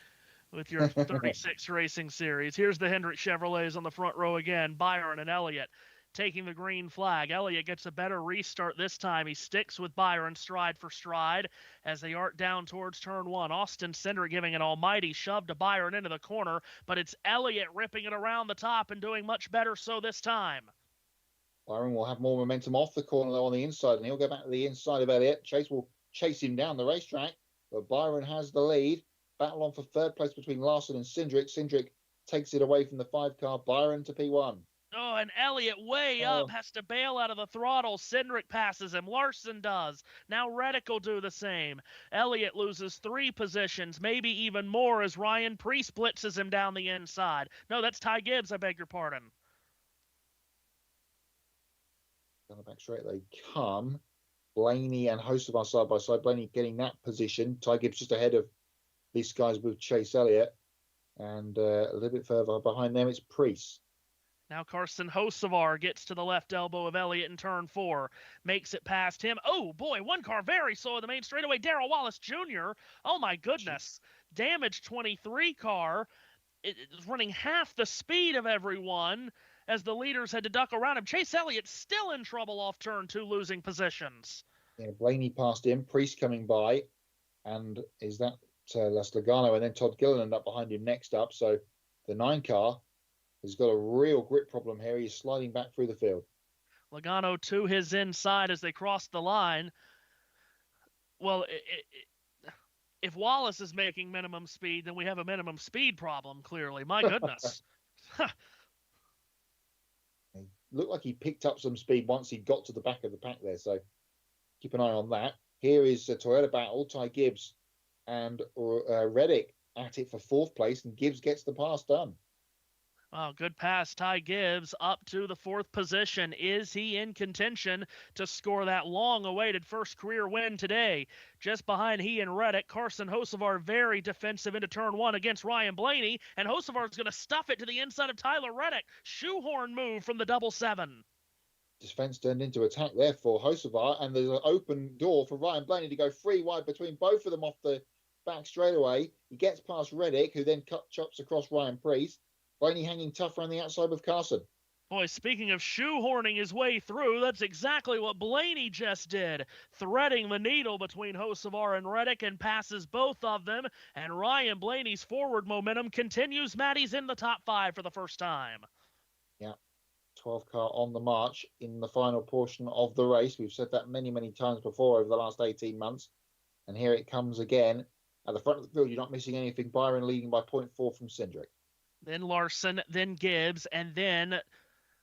Speaker 1: with your 36 racing series. Here's the Hendrick Chevrolets on the front row again. Byron and Elliott taking the green flag. Elliott gets a better restart this time. He sticks with Byron stride for stride as they arc down towards turn 1. Austin Cindric giving an almighty shove to Byron into the corner, but it's Elliott ripping it around the top and doing much better so this time.
Speaker 2: Byron will have more momentum off the corner though on the inside, and he'll go back to the inside of Elliott. Chase will chase him down the racetrack. but Byron has the lead. Battle on for third place between Larson and Cindric. Cindric takes it away from the 5-car. Byron to P1.
Speaker 1: Oh, and Elliott way up, has to bail out of the throttle. Cindric passes him. Larson does. Now Reddick will do the same. Elliott loses 3 positions, maybe even more, as Ryan Preece blitzes him down the inside. No, that's Ty Gibbs, I beg your pardon.
Speaker 2: Down the back straight they come. Blaney and Hocevar side by side. Blaney getting that position. Ty Gibbs just ahead of these guys with Chase Elliott. And a little bit further behind them, it's Preece.
Speaker 1: Now Carson Hocevar gets to the left elbow of Elliott in turn 4. Makes it past him. Oh, boy, one car very slow in the main straightaway. Darrell Wallace Jr. Oh, my goodness. Damaged 23 car. It's running half the speed of everyone as the leaders had to duck around him. Chase Elliott still in trouble off turn 2, losing positions.
Speaker 2: Yeah, Blaney passed him. Preece coming by. And is that that's Logano, and then Todd Gilliland up behind him next up. So the 9-car has got a real grip problem here. He's sliding back through the field.
Speaker 1: Logano to his inside as they cross the line. Well, if Wallace is making minimum speed, then we have a minimum speed problem, clearly. My goodness.
Speaker 2: It looked like he picked up some speed once he got to the back of the pack there, so keep an eye on that. Here is a Toyota battle. Ty Gibbs and Reddick at it for 4th place, and Gibbs gets the pass done.
Speaker 1: Oh, good pass. Ty Gibbs up to the 4th position. Is he in contention to score that long-awaited first career win today? Just behind he and Reddick, Carson Hocevar very defensive into turn 1 against Ryan Blaney, and Hocevar's going to stuff it to the inside of Tyler Reddick. Shoehorn move from the 777.
Speaker 2: Defense turned into attack there for Hocevar, and there's an open door for Ryan Blaney to go 3 wide between both of them off the back straightaway. He gets past Reddick, who then chops across Ryan Preece. Blaney hanging tough around the outside with Carson.
Speaker 1: Boy, speaking of shoehorning his way through, that's exactly what Blaney just did. Threading the needle between Hocevar and Reddick, and passes both of them. And Ryan Blaney's forward momentum continues. Matty's in the top 5 for the first time.
Speaker 2: Yeah, 12-car on the march in the final portion of the race. We've said that many, many times before over the last 18 months. And here it comes again. At the front of the field, you're not missing anything. Byron leading by 0.4 from Cindric.
Speaker 1: Then Larson, then Gibbs, and then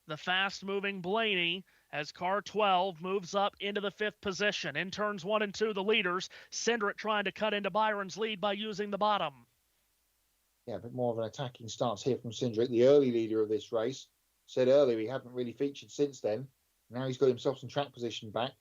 Speaker 1: the fast-moving Blaney as car 12 moves up into the 5th position. In turns 1 and 2, the leaders. Cindric trying to cut into Byron's lead by using the bottom.
Speaker 2: Yeah, a bit more of an attacking stance here from Cindric, the early leader of this race. Said earlier he hadn't really featured since then. Now he's got himself some track position back.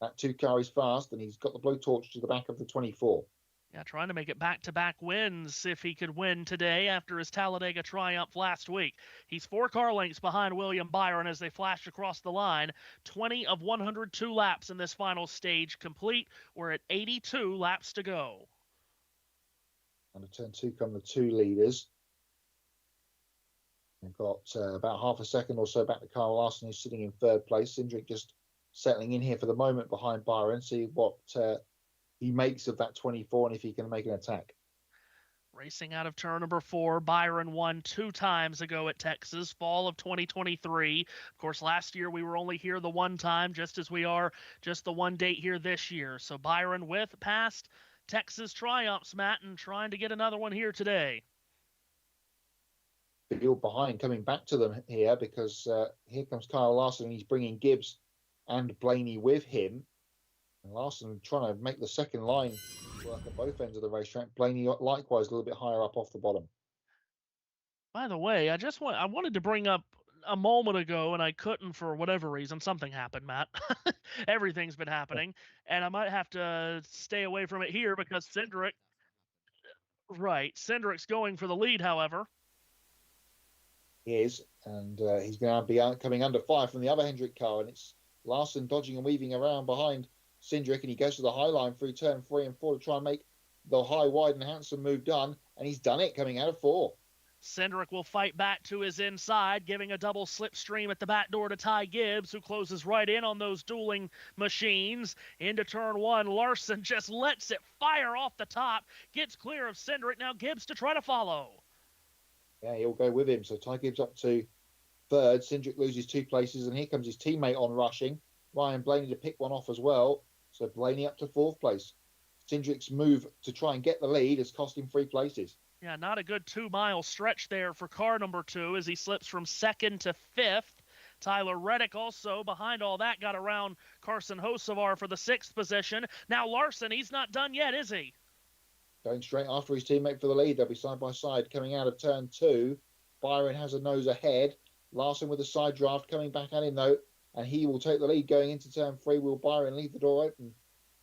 Speaker 2: That 2-car is fast, and he's got the blowtorch to the back of the 24.
Speaker 1: Yeah, trying to make it back-to-back wins if he could win today after his Talladega triumph last week. He's 4 car lengths behind William Byron as they flash across the line. 20 of 102 laps in this final stage complete. We're at 82 laps to go.
Speaker 2: And at turn 2 come the 2 leaders. We've got about half a second or so back to Kyle Larson, who's sitting in 3rd place. Cindric just settling in here for the moment behind Byron. See what he makes of that 24 and if he can make an attack.
Speaker 1: Racing out of turn number 4, Byron won 2 times ago at Texas, fall of 2023. Of course, last year we were only here the 1 time, just as we are just the 1 date here this year. So Byron with past Texas triumphs, Matt, and trying to get another one here today.
Speaker 2: Field behind coming back to them here because here comes Kyle Larson, and he's bringing Gibbs and Blaney with him. And Larson trying to make the second line work at both ends of the racetrack. Blaney likewise a little bit higher up off the bottom.
Speaker 1: By the way, I wanted to bring up a moment ago, and I couldn't for whatever reason. Something happened, Matt. Everything's been happening, and I might have to stay away from it here because Cindric's going for the lead, however.
Speaker 2: He is, and he's going to be coming under fire from the other Hendrick car, and it's Larson dodging and weaving around behind Cindric, and he goes to the high line through turn 3 and 4 to try and make the high, wide, and handsome move done, and he's done it coming out of 4.
Speaker 1: Cindric will fight back to his inside, giving a double slipstream at the back door to Ty Gibbs, who closes right in on those dueling machines. Into turn 1, Larson just lets it fire off the top, gets clear of Cindric. Now Gibbs to try to follow.
Speaker 2: Yeah, he'll go with him. So Ty Gibbs up to 3rd. Cindric loses 2 places, and here comes his teammate on rushing. Ryan Blaney to pick one off as well. So Blaney up to 4th place. Cindric's move to try and get the lead has cost him 3 places.
Speaker 1: Yeah, not a good 2-mile stretch there for car number 2 as he slips from 2nd to 5th. Tyler Reddick also behind all that got around Carson Hocevar for the 6th position. Now Larson, he's not done yet, is he?
Speaker 2: Going straight after his teammate for the lead. They'll be side by side coming out of turn 2. Byron has a nose ahead. Larson with a side draft coming back at him though, and he will take the lead going into turn 3. Will Byron leave the door open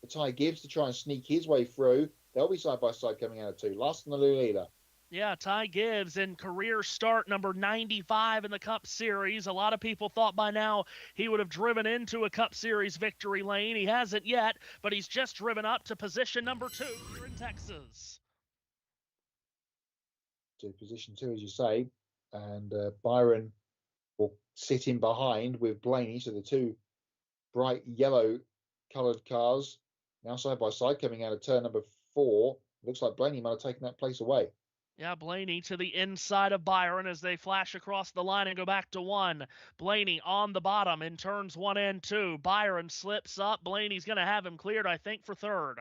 Speaker 2: for Ty Gibbs to try and sneak his way through? They'll be side by side coming out of 2. Larson the leader.
Speaker 1: Yeah, Ty Gibbs in career start number 95 in the Cup Series. A lot of people thought by now he would have driven into a Cup Series victory lane. He hasn't yet, but he's just driven up to position number 2 here in Texas.
Speaker 2: To position 2, as you say, and Byron will sit in behind with Blaney. So the 2 bright yellow coloured cars now side by side coming out of turn number 4. Looks like Blaney might have taken that place away.
Speaker 1: Yeah, Blaney to the inside of Byron as they flash across the line and go back to 1. Blaney on the bottom in turns 1 and 2. Byron slips up. Blaney's going to have him cleared, I think, for 3rd.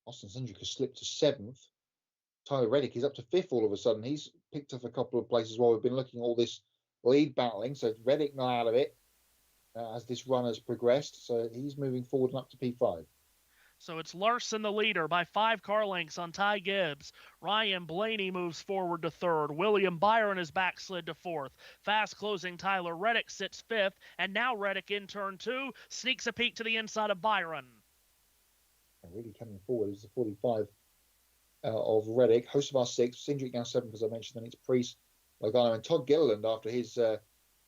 Speaker 2: Austin Cindric has slipped to 7th. Tyler Reddick is up to 5th all of a sudden. He's picked up a couple of places while we've been looking at all this lead battling. So Reddick not out of it as this run has progressed. So he's moving forward and up to P5.
Speaker 1: So it's Larson the leader by 5 car lengths on Ty Gibbs. Ryan Blaney moves forward to 3rd. William Byron is backslid to 4th. Fast closing Tyler Reddick sits 5th. And now Reddick in turn 2 sneaks a peek to the inside of Byron.
Speaker 2: Really coming forward is the 45 of Reddick. Hocevar 6th. Cindric now 7th, as I mentioned. Then it's Priest, Logano, and Todd Gilliland after his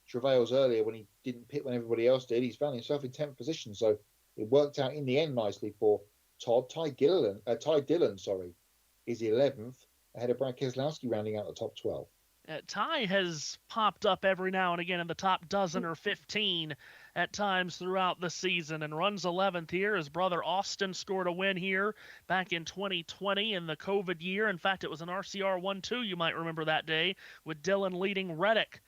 Speaker 2: travails earlier when he didn't pit when everybody else did. He's found himself in 10th position. So it worked out in the end nicely for Todd. Ty Dillon, is 11th, ahead of Brad Keselowski, rounding out the top 12.
Speaker 1: Ty has popped up every now and again in the top dozen or 15 at times throughout the season and runs 11th here. His brother Austin scored a win here back in 2020 in the COVID year. In fact, it was an RCR 1-2, you might remember that day, with Dillon leading Reddick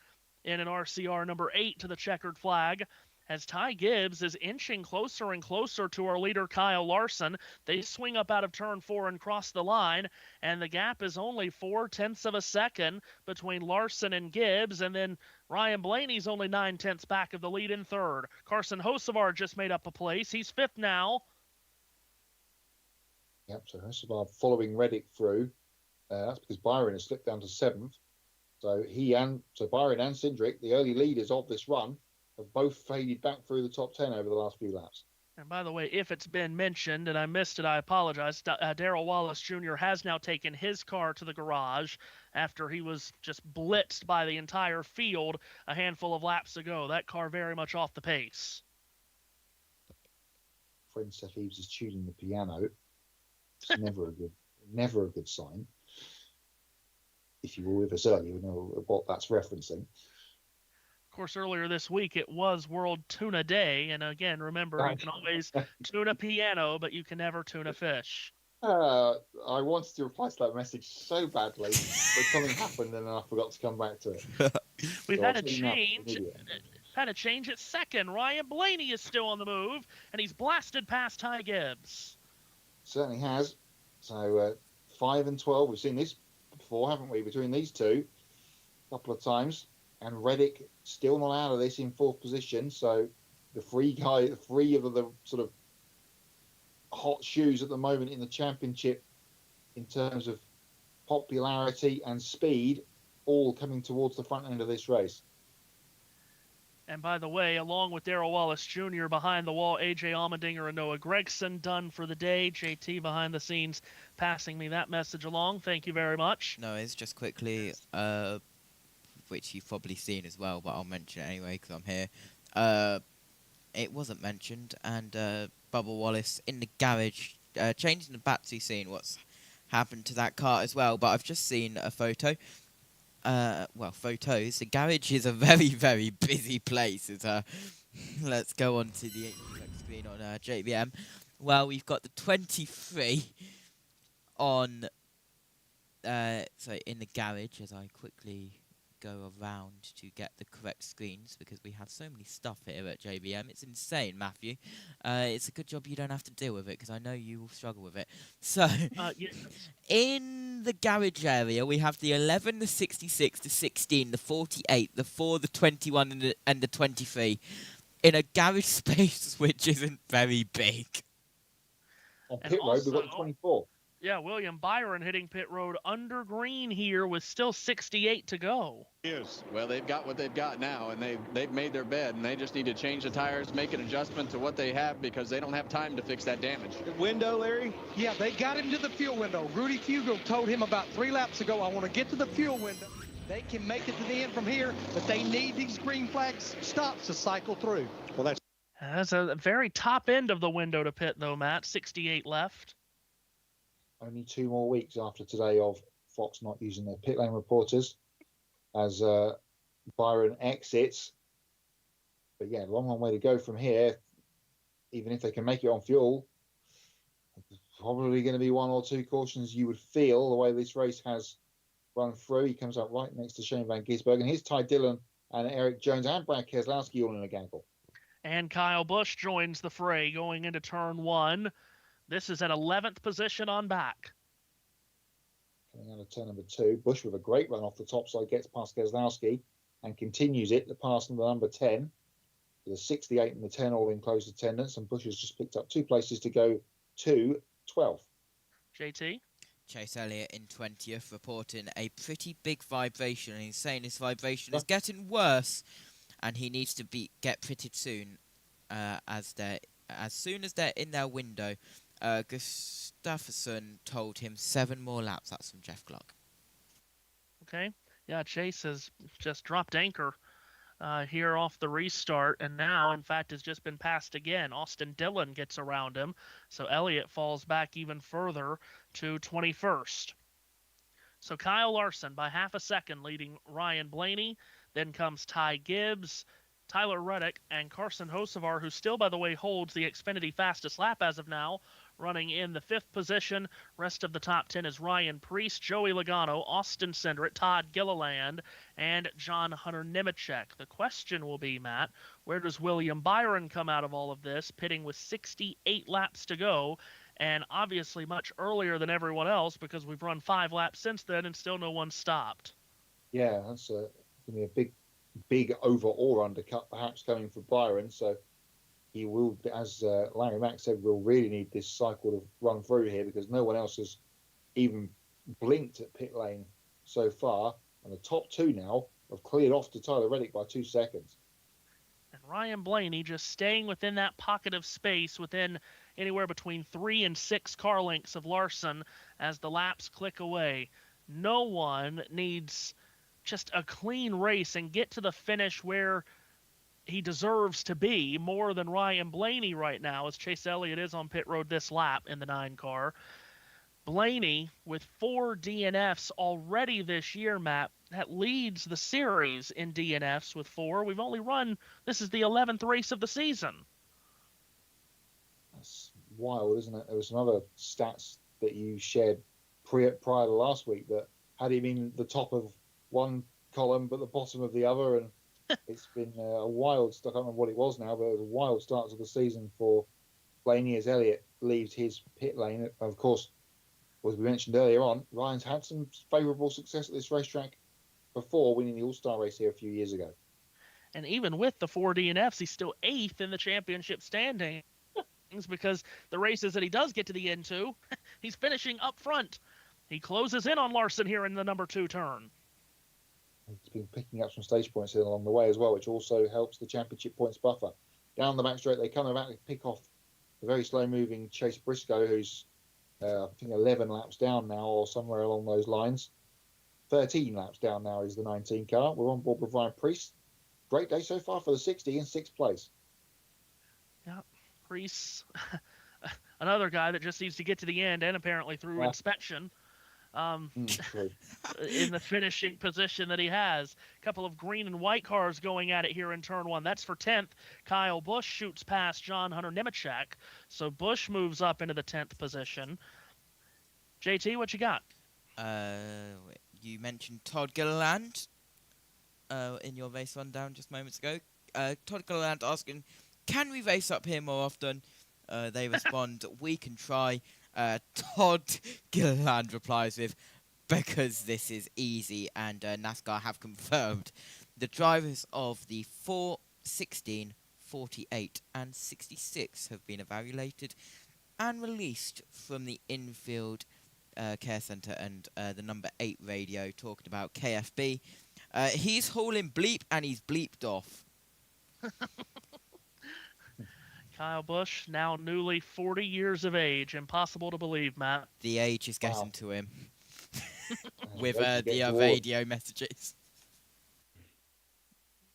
Speaker 1: in an RCR number 8 to the checkered flag. As Ty Gibbs is inching closer and closer to our leader, Kyle Larson. They swing up out of turn 4 and cross the line, and the gap is only 0.4 of a second between Larson and Gibbs, and then Ryan Blaney's only 0.9 back of the lead in 3rd. Carson Hocevar just made up a place. He's 5th now.
Speaker 2: Yep, so Hocevar following Reddick through. That's because Byron has slipped down to 7th. So Byron and Cindric, the early leaders of this run, have both faded back through the top 10 over the last few laps.
Speaker 1: And by the way, if it's been mentioned and I missed it, I apologize. Darrell Wallace Jr. has now taken his car to the garage after he was just blitzed by the entire field a handful of laps ago. That car very much off the pace.
Speaker 2: Friend Seth Eves is tuning the piano. It's never a good sign. If you were with us earlier, you know what that's referencing.
Speaker 1: Of course, earlier this week it was World Tuna Day, and again, remember, you can always tune a piano, but you can never tune a fish.
Speaker 2: I wanted to reply to that message so badly, but something happened and then I forgot to come back to it.
Speaker 1: We've had a change. Had a change at 2nd. Ryan Blaney is still on the move, and he's blasted past Ty Gibbs.
Speaker 2: Certainly has. So 5 and 12, we've seen this before, haven't we, between these two a couple of times. And Reddick still not out of this in 4th position. So the three of the sort of hot shoes at the moment in the championship in terms of popularity and speed, all coming towards the front end of this race.
Speaker 1: And by the way, along with Darrell Wallace Jr. behind the wall, A.J. Allmendinger and Noah Gregson done for the day. JT behind the scenes passing me that message along. Thank you very much.
Speaker 4: No, it's just quickly, which you've probably seen as well, but I'll mention it anyway because I'm here. It wasn't mentioned, and Bubba Wallace in the garage, changing the battery, seeing what's happened to that car as well, but I've just seen a photo. Photos. The garage is a very, very busy place. Let's go on to the screen on JBM. Well, we've got the 23 on, in the garage, as I quickly go around to get the correct screens because we have so many stuff here at JBM. It's insane, Matthew. It's a good job you don't have to deal with it because I know you will struggle with it. So, in the garage area, we have the 11, the 66, the 16, the 48, the 4, the 21, and the 23 in a garage space which isn't very big.
Speaker 2: On pit road, we've got 24.
Speaker 1: Yeah, William Byron hitting pit road under green here with still 68 to go.
Speaker 14: Yes. Well, they've got what they've got now, and they've made their bed, and they just need to change the tires, make an adjustment to what they have because they don't have time to fix that damage.
Speaker 13: Window, Larry? Yeah, they got him to the fuel window. Rudy Fugle told him about 3 laps ago, I want to get to the fuel window. They can make it to the end from here, but they need these green flags stops to cycle through.
Speaker 20: Well,
Speaker 1: that's a very top end of the window to pit, though, Matt. 68 left.
Speaker 2: Only 2 more weeks after today of Fox not using their pit lane reporters as Byron exits. But yeah, long way to go from here. Even if they can make it on fuel, there's probably going to be 1 or 2 cautions you would feel the way this race has run through. He comes up right next to Shane Van Gisbergen. And here's Ty Dillon and Eric Jones and Brad Keselowski all in a gaggle.
Speaker 1: And Kyle Busch joins the fray going into turn 1. This is at 11th position on back.
Speaker 2: Coming out of turn number 2, Busch with a great run off the top side gets past Keselowski and continues it to pass the number 10. The 68 and the 10 all in close attendance, and Busch has just picked up 2 places to go to 12th.
Speaker 1: JT?
Speaker 4: Chase Elliott in 20th, reporting a pretty big vibration, and he's saying his vibration is getting worse, and he needs to get pitted soon, as soon as they're in their window. Gustafsson told him 7 more laps. That's from Jeff Gluck.
Speaker 1: Okay. Yeah, Chase has just dropped anchor here off the restart, and now, in fact, has just been passed again. Austin Dillon gets around him, so Elliott falls back even further to 21st. So Kyle Larson by half a second leading Ryan Blaney. Then comes Ty Gibbs, Tyler Reddick, and Carson Hocevar, who still, by the way, holds the Xfinity fastest lap as of now, running in the 5th position. Rest of the top 10 is Ryan Preece, Joey Logano, Austin Cindric, Todd Gilliland, and John Hunter Nemechek. The question will be, Matt, where does William Byron come out of all of this, pitting with 68 laps to go, and obviously much earlier than everyone else because we've run 5 laps since then and still no one stopped.
Speaker 2: Yeah, that's going to be a big over-or undercut perhaps coming for Byron, so he will, as Larry Mack said, will really need this cycle to run through here because no one else has even blinked at pit lane so far, and the top 2 now have cleared off to Tyler Reddick by 2 seconds.
Speaker 1: And Ryan Blaney just staying within that pocket of space within anywhere between 3 and 6 car lengths of Larson as the laps click away. No one needs just a clean race and get to the finish where he deserves to be more than Ryan Blaney right now, as Chase Elliott is on pit road this lap in the 9 car. Blaney with 4 DNFs already this year, Matt, that leads the series in DNFs with 4. We've only run, this is the 11th race of the season.
Speaker 2: That's wild, isn't it? There were some other stats that you shared prior to last week that had him in the top of one column but the bottom of the other, and it's been a wild start. I don't remember what it was now, but it was a wild start to the season for Blaney as Elliott leaves his pit lane. Of course, as we mentioned earlier on, Ryan's had some favourable success at this racetrack before winning the All-Star race here a few years ago.
Speaker 1: And even with the 4 DNFs, he's still 8th in the championship standings because the races that he does get to the end to, he's finishing up front. He closes in on Larson here in the number 2 turn.
Speaker 2: He's been picking up some stage points along the way as well, which also helps the championship points buffer. Down the back straight, they come about to pick off the very slow-moving Chase Briscoe, who's, I think, 11 laps down now or somewhere along those lines. 13 laps down now is the 19 car. We're on board with Ryan Preece. Great day so far for the 60 in 6th place.
Speaker 1: Yeah, Preece, another guy that just needs to get to the end and apparently through inspection. In the finishing position that he has. A couple of green and white cars going at it here in turn 1. That's for 10th. Kyle Busch shoots past John Hunter Nemechek. So Busch moves up into the 10th position. JT, what you got?
Speaker 4: You mentioned Todd Gilliland. in your race rundown just moments ago. Todd Gilliland asking, can we race up here more often? They respond, we can try. Todd Gilliland replies with, because this is easy, and NASCAR have confirmed the drivers of the 4, 16, 48 and 66 have been evaluated and released from the infield care centre, and the number 8 radio talking about KFB. He's hauling bleep and he's bleeped off.
Speaker 1: Kyle Busch, now newly 40 years of age. Impossible to believe, Matt.
Speaker 4: The age is getting to him. With
Speaker 2: Wait to
Speaker 4: the
Speaker 2: get
Speaker 4: radio messages.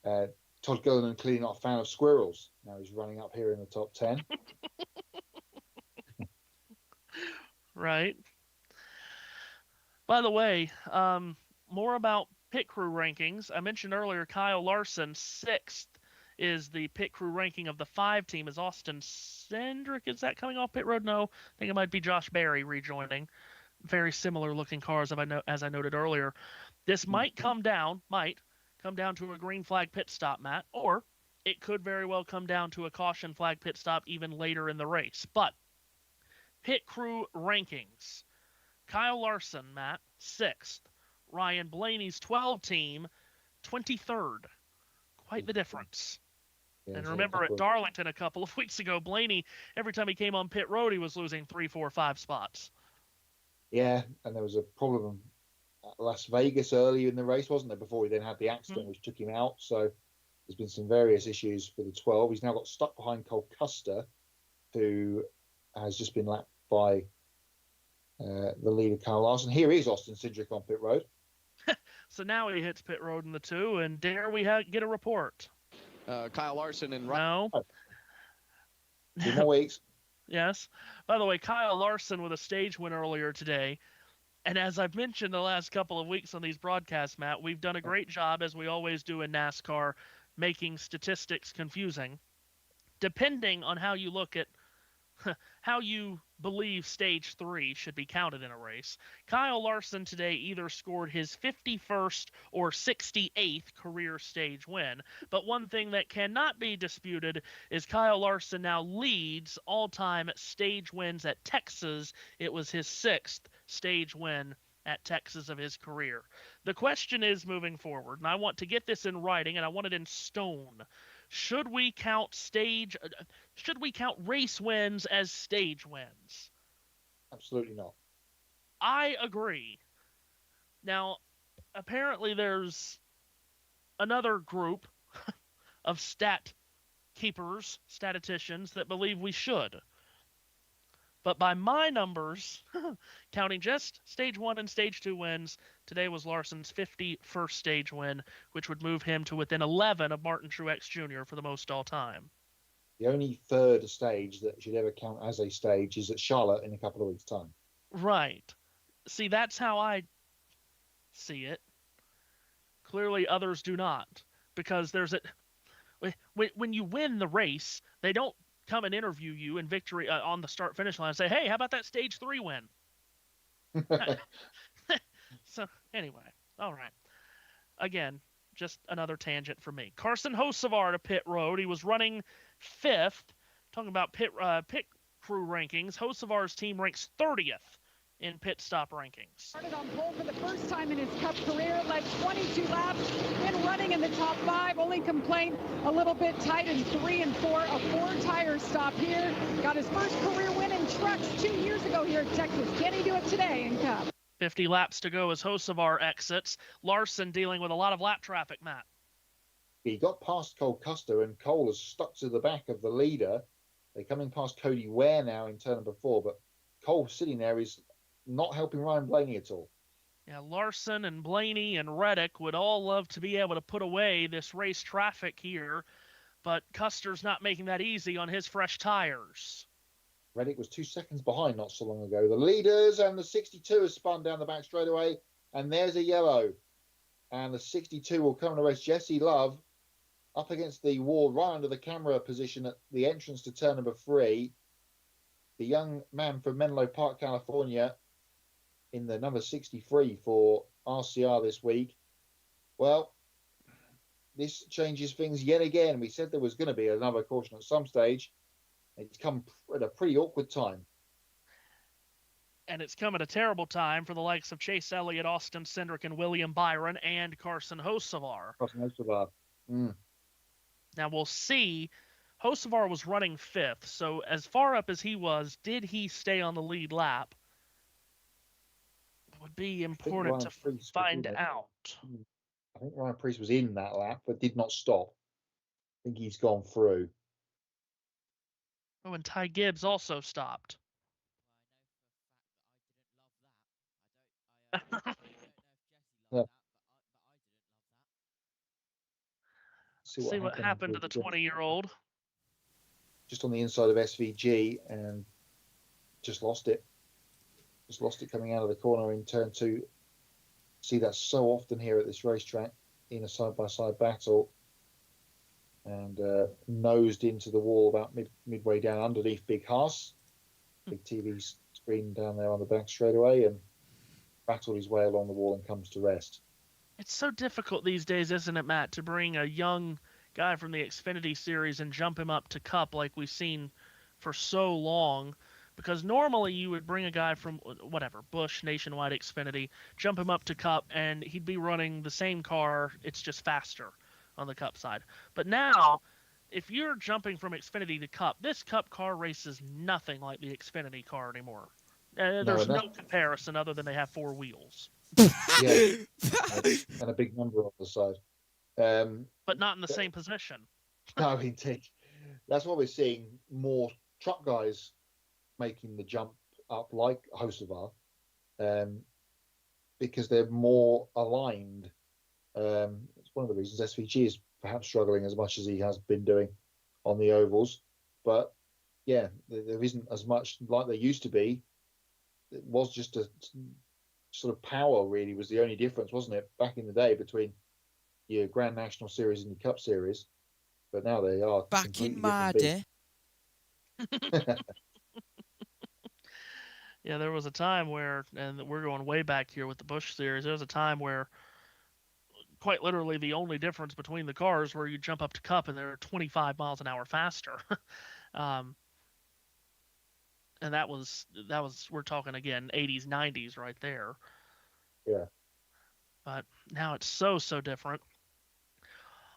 Speaker 2: Todd Gilliland clearly not a fan of squirrels. Now he's running up here in the top 10.
Speaker 1: Right. By the way, more about pit crew rankings. I mentioned earlier Kyle Larson, 6th is the pit crew ranking of the 5 team. Is Austin Cindric, is that coming off pit road? No, I think it might be Josh Berry rejoining. Very similar looking cars, as I noted earlier. This might come down to a green flag pit stop, Matt, or it could very well come down to a caution flag pit stop even later in the race. But pit crew rankings. Kyle Larson, Matt, 6th. Ryan Blaney's 12 team, 23rd. Quite the difference.
Speaker 2: Yeah,
Speaker 1: and remember at Darlington a couple of weeks ago, Blaney, every time he came on pit road, he was losing 3, 4, 5 spots.
Speaker 2: Yeah, and there was a problem at Las Vegas earlier in the race, wasn't there, before he then had the accident which took him out. So there's been some various issues for the 12. He's now got stuck behind Cole Custer, who has just been lapped by the leader, Kyle Larson. Here is Austin Cindric on pit road.
Speaker 1: So now he hits pit road in the 2, and dare we get a report?
Speaker 14: Kyle Larson and
Speaker 1: No.
Speaker 2: 2 more weeks.
Speaker 1: Yes. By the way, Kyle Larson with a stage win earlier today. And as I've mentioned the last couple of weeks on these broadcasts, Matt, we've done a great job, as we always do in NASCAR, making statistics confusing. Depending on how you look at how you believe stage 3 should be counted in a race, Kyle Larson today either scored his 51st or 68th career stage win. But one thing that cannot be disputed is Kyle Larson now leads all-time stage wins at Texas. It was his 6th stage win at Texas of his career. The question is, moving forward, and I want to get this in writing, and I want it in stone. Should we count race wins as stage wins?
Speaker 2: Absolutely not.
Speaker 1: I agree. Now, apparently there's another group of statisticians that believe we should. But by my numbers, counting just stage 1 and stage 2 wins, today was Larson's 51st stage win, which would move him to within 11 of Martin Truex Jr. for the most all time.
Speaker 2: The only third stage that should ever count as a stage is at Charlotte in a couple of weeks' time.
Speaker 1: Right. See, that's how I see it. Clearly others do not, because when you win the race, they don't come and interview you in victory on the start-finish line and say, hey, how about that stage 3 win? So, anyway, all right. Again, just another tangent for me. Carson Hocevar to pit road. He was running 5th. Talking about pit crew rankings, Hocevar's team ranks 30th in pit stop rankings.
Speaker 8: Started on pole for the first time in his Cup career, led 22 laps, been running in the top 5, only complained a little bit tight in 3 and 4, a 4-tire stop here. Got his first career win in trucks 2 years ago here at Texas. Can he do it today in Cup?
Speaker 1: 50 laps to go as Hocevar exits. Larson dealing with a lot of lap traffic, Matt.
Speaker 2: He got past Cole Custer, and Cole has stuck to the back of the leader. They're coming past Cody Ware now in turn number 4, but Cole sitting there is not helping Ryan Blaney at all.
Speaker 1: Yeah, Larson and Blaney and Reddick would all love to be able to put away this race traffic here, but Custer's not making that easy on his fresh tires.
Speaker 2: Reddick was 2 seconds behind not so long ago. The leaders, and the 62 has spun down the back straightaway, and there's a yellow. And the 62 will come to race. Jesse Love up against the wall right under the camera position at the entrance to turn number 3. The young man from Menlo Park, California, in the number 63 for RCR this week. Well, this changes things yet again. We said there was going to be another caution at some stage. It's come at a pretty awkward time.
Speaker 1: And it's come at a terrible time for the likes of Chase Elliott, Austin Cindric, and William Byron, and Carson Hocevar. Now we'll see. Hocevar was running 5th, so as far up as he was, did he stay on the lead lap? Would be important to find out.
Speaker 2: I think Ryan Preece was in that lap, but did not stop. I think he's gone through.
Speaker 1: Oh, and Ty Gibbs also stopped.
Speaker 2: Yeah.
Speaker 1: See what happened to the 20-year-old.
Speaker 2: Just on the inside of SVG and just lost it. Just lost it coming out of the corner in turn 2. See that so often here at this racetrack in a side-by-side battle. And nosed into the wall about midway down underneath Big Haas. Big TV screen down there on the back straightaway, and battled his way along the wall and comes to rest.
Speaker 1: It's so difficult these days, isn't it, Matt, to bring a young guy from the Xfinity series and jump him up to Cup like we've seen for so long. Because normally you would bring a guy from, whatever, Busch, Nationwide, Xfinity, jump him up to Cup, and he'd be running the same car, it's just faster on the Cup side. But now, if you're jumping from Xfinity to Cup, this Cup car races nothing like the Xfinity car anymore. There's no comparison other than they have 4 wheels.
Speaker 2: Yeah, and a big number on the side.
Speaker 1: But not in the same position.
Speaker 2: No, indeed. That's why we're seeing more truck guys making the jump up like Hocevar, because they're more aligned. It's one of the reasons SVG is perhaps struggling as much as he has been doing on the ovals. But yeah, there isn't as much like there used to be. It was just a sort of power, really, was the only difference, wasn't it, back in the day between your Grand National Series and your Cup Series? But now they are
Speaker 4: back in my day.
Speaker 1: Yeah, there was a time where, and we're going way back here with the Busch Series, there was a time where quite literally the only difference between the cars where you jump up to Cup and they're 25 miles an hour faster. And that was we're talking again 80s, 90s right there.
Speaker 2: Yeah.
Speaker 1: But now it's so different.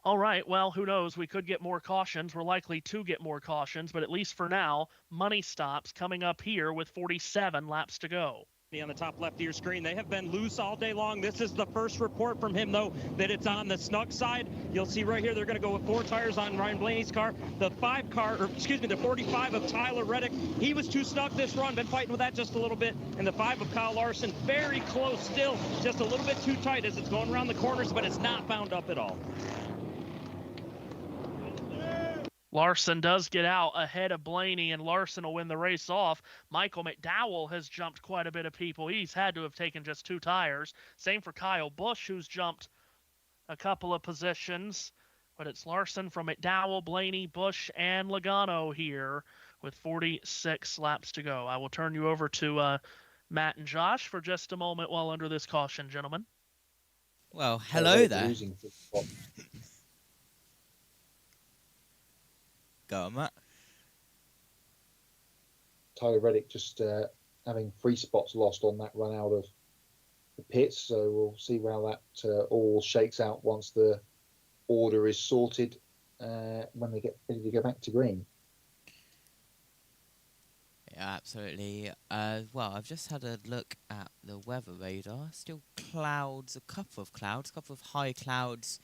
Speaker 1: All right, well, who knows? We could get more cautions. We're likely to get more cautions, but at least for now, money stops coming up here with 47 laps to go.
Speaker 9: On the top left of your screen, they have been loose all day long. This is the first report from him, though, that it's on the snug side. You'll see right here they're going to go with 4 tires on Ryan Blaney's car. The 45 of Tyler Reddick, he was too snug this run, been fighting with that just a little bit. And the 5 of Kyle Larson, very close still, just a little bit too tight as it's going around the corners, but it's not bound up at all.
Speaker 1: Larson does get out ahead of Blaney, and Larson will win the race off. Michael McDowell has jumped quite a bit of people. He's had to have taken just 2 tires. Same for Kyle Busch, who's jumped a couple of positions. But it's Larson from McDowell, Blaney, Busch, and Logano here with 46 laps to go. I will turn you over to Matt and Josh for just a moment while under this caution, gentlemen.
Speaker 4: Well, hello there. Go on, Matt.
Speaker 2: Tyler Reddick just having 3 spots lost on that run out of the pits, so we'll see how that all shakes out once the order is sorted when they get ready to go back to green.
Speaker 4: Yeah, absolutely. Well, I've just had a look at the weather radar. Still clouds, a couple of high clouds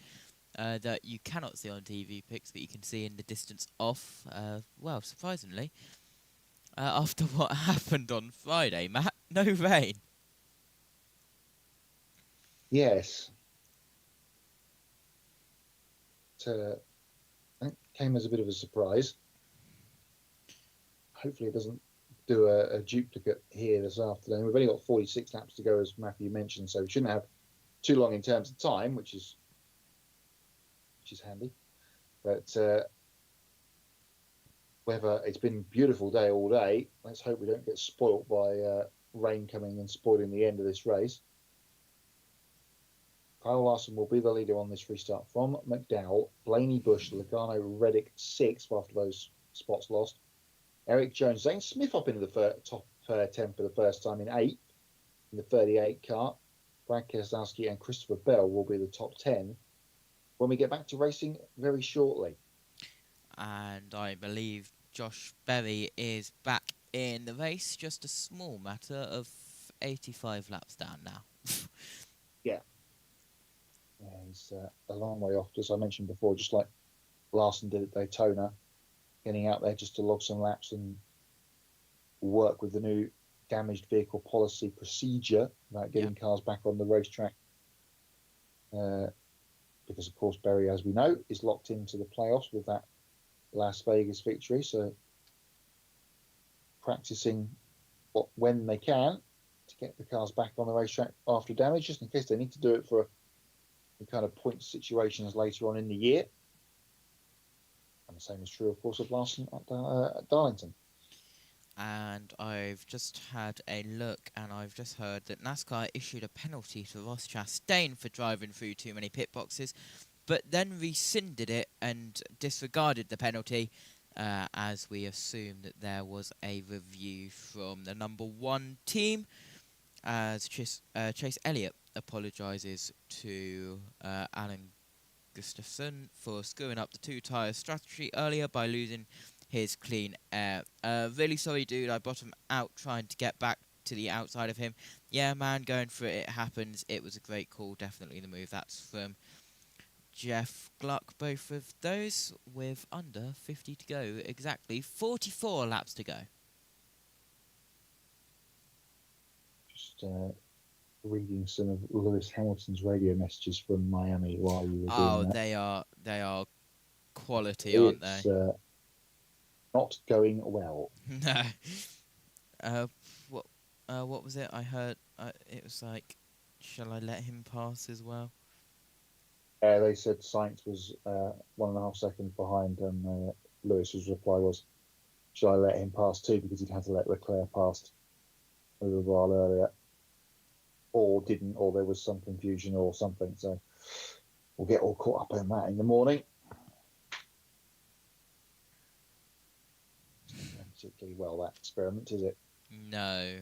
Speaker 4: that you cannot see on TV pics, but you can see in the distance off. Well, surprisingly, after what happened on Friday, Matt, no rain.
Speaker 2: Yes. That came as a bit of a surprise. Hopefully it doesn't do a duplicate here this afternoon. We've only got 46 laps to go, as Matthew mentioned, so we shouldn't have too long in terms of time, which is handy. But whether it's been a beautiful day all day, let's hope we don't get spoilt by rain coming and spoiling the end of this race. Kyle Larson will be the leader on this restart from McDowell. Blaney, Bush, Logano, Reddick 6th after those spots lost. Eric Jones, Zane Smith up into the top 10 for the first time in 8th in the 38 car. Brad Keselowski and Christopher Bell will be the top 10 when we get back to racing very shortly.
Speaker 4: And I believe Josh Berry is back in the race, just a small matter of 85 laps down now.
Speaker 2: Yeah. He's a long way off, as I mentioned before, just like Larson did at Daytona, getting out there just to log some laps and work with the new damaged vehicle policy procedure about getting cars back on the racetrack. Because, of course, Berry, as we know, is locked into the playoffs with that Las Vegas victory. So practicing when they can to get the cars back on the racetrack after damage, just in case they need to do it for the kind of point situations later on in the year. And the same is true, of course, of Larson at Darlington.
Speaker 4: And I've just had a look, and I've just heard that NASCAR issued a penalty to Ross Chastain for driving through too many pit boxes, but then rescinded it and disregarded the penalty, as we assumed that there was a review from the number 1 team, as Chase Elliott apologises to Alan Gustafsson for screwing up the 2-tyre strategy earlier by losing his clean air. Really sorry, dude. I bottomed out trying to get back to the outside of him. Yeah, man, going for it, it happens. It was a great call. Definitely the move. That's from Jeff Gluck. Both of those with under 50 to go. Exactly 44 laps to go.
Speaker 2: Just reading some of Lewis Hamilton's radio messages from Miami while you were doing that.
Speaker 4: They are quality, aren't they?
Speaker 2: Not going well.
Speaker 4: No. What was it? I heard it was like, shall I let him pass as well?
Speaker 2: They said Sainz was 1.5 seconds behind, and Lewis's reply was, shall I let him pass too, because he'd had to let Leclerc pass a little while earlier, or didn't, or there was some confusion or something. So we'll get all caught up in that in the morning. Not particularly well, that experiment, is it?
Speaker 4: No.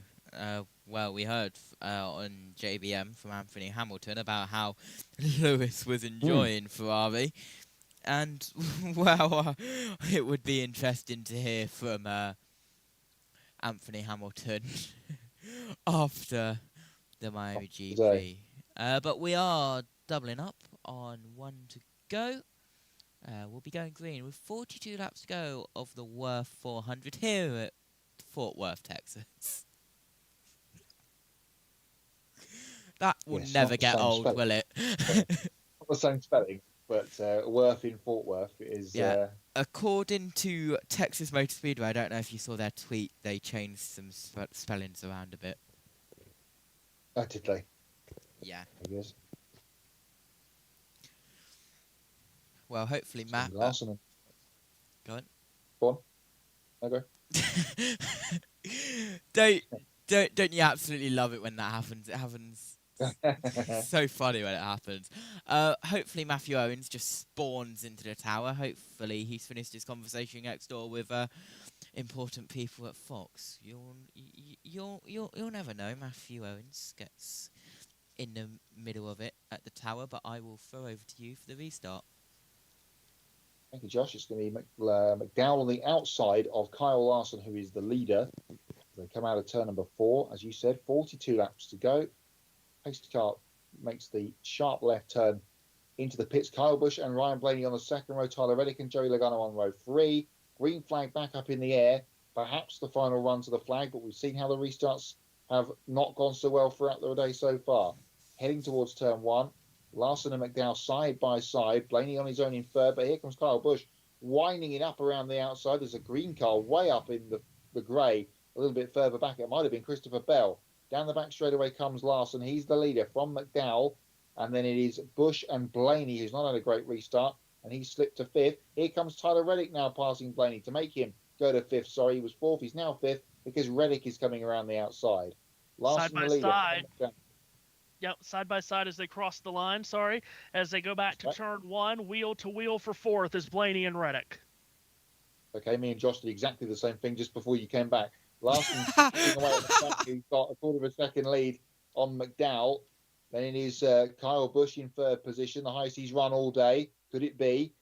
Speaker 4: Well, we heard on JBM from Anthony Hamilton about how Lewis was enjoying Ferrari. And, well, it would be interesting to hear from Anthony Hamilton after the Miami GP. But we are doubling up on 1 to go. We'll be going green with 42 laps to go of the Worth 400 here at Fort Worth, Texas. That will never get old, will it?
Speaker 2: Not the same spelling, but Worth in Fort Worth is...
Speaker 4: Yeah. According to Texas Motor Speedway, I don't know if you saw their tweet, they changed some spellings around a bit.
Speaker 2: Oh, did they?
Speaker 4: Yeah.
Speaker 2: I guess.
Speaker 4: Well, hopefully Matt...
Speaker 2: Go
Speaker 4: on.
Speaker 2: Go on.
Speaker 4: Okay. Don't you absolutely love it when that happens? It happens so funny when it happens. Hopefully Matthew Owens just spawns into the tower. Hopefully he's finished his conversation next door with important people at Fox. You'll never know. Matthew Owens gets in the middle of it at the tower, but I will throw over to you for the restart.
Speaker 2: Thank you, Josh. It's going to be McDowell on the outside of Kyle Larson, who is the leader. They come out of turn number 4, as you said, 42 laps to go. Pace car makes the sharp left turn into the pits. Kyle Busch and Ryan Blaney on the second row. Tyler Reddick and Joey Logano on row 3. Green flag back up in the air. Perhaps the final run to the flag, but we've seen how the restarts have not gone so well throughout the day so far. Heading towards turn 1. Larson and McDowell side by side. Blaney on his own in third, but here comes Kyle Busch winding it up around the outside. There's a green car way up in the grey, a little bit further back. It might have been Christopher Bell. Down the back straightaway comes Larson. He's the leader from McDowell. And then it is Busch and Blaney, who's not had a great restart, and he's slipped to 5th. Here comes Tyler Reddick now passing Blaney to make him go to 5th. Sorry, he was 4th. He's now 5th because Reddick is coming around the outside. Larson
Speaker 1: Side by
Speaker 2: the leader.
Speaker 1: side. Yep, side by side as they cross the line, as they go back to turn 1, wheel to wheel for 4th is Blaney and Reddick.
Speaker 2: Okay, me and Josh did exactly the same thing just before you came back. Larson sitting away at the front, he's got a quarter of a second lead on McDowell. Then it is Kyle Busch in 3rd position, the highest he's run all day. Could it be?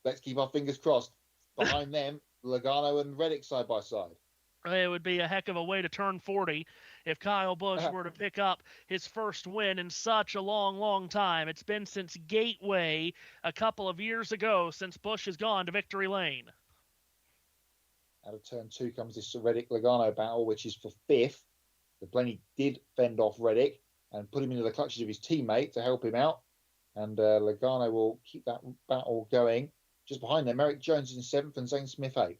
Speaker 2: Let's keep our fingers crossed. Behind them, Logano and Reddick side by side.
Speaker 1: It would be a heck of a way to turn 40 if Kyle Busch were to pick up his first win in such a long, long time. It's been since Gateway a couple of years ago since Busch has gone to victory lane.
Speaker 2: Out of turn 2 comes this Reddick-Logano battle, which is for 5th. The Blaney did fend off Reddick and put him into the clutches of his teammate to help him out. And Logano will keep that battle going. Just behind them, Eric Jones in 7th and Zane Smith 8th.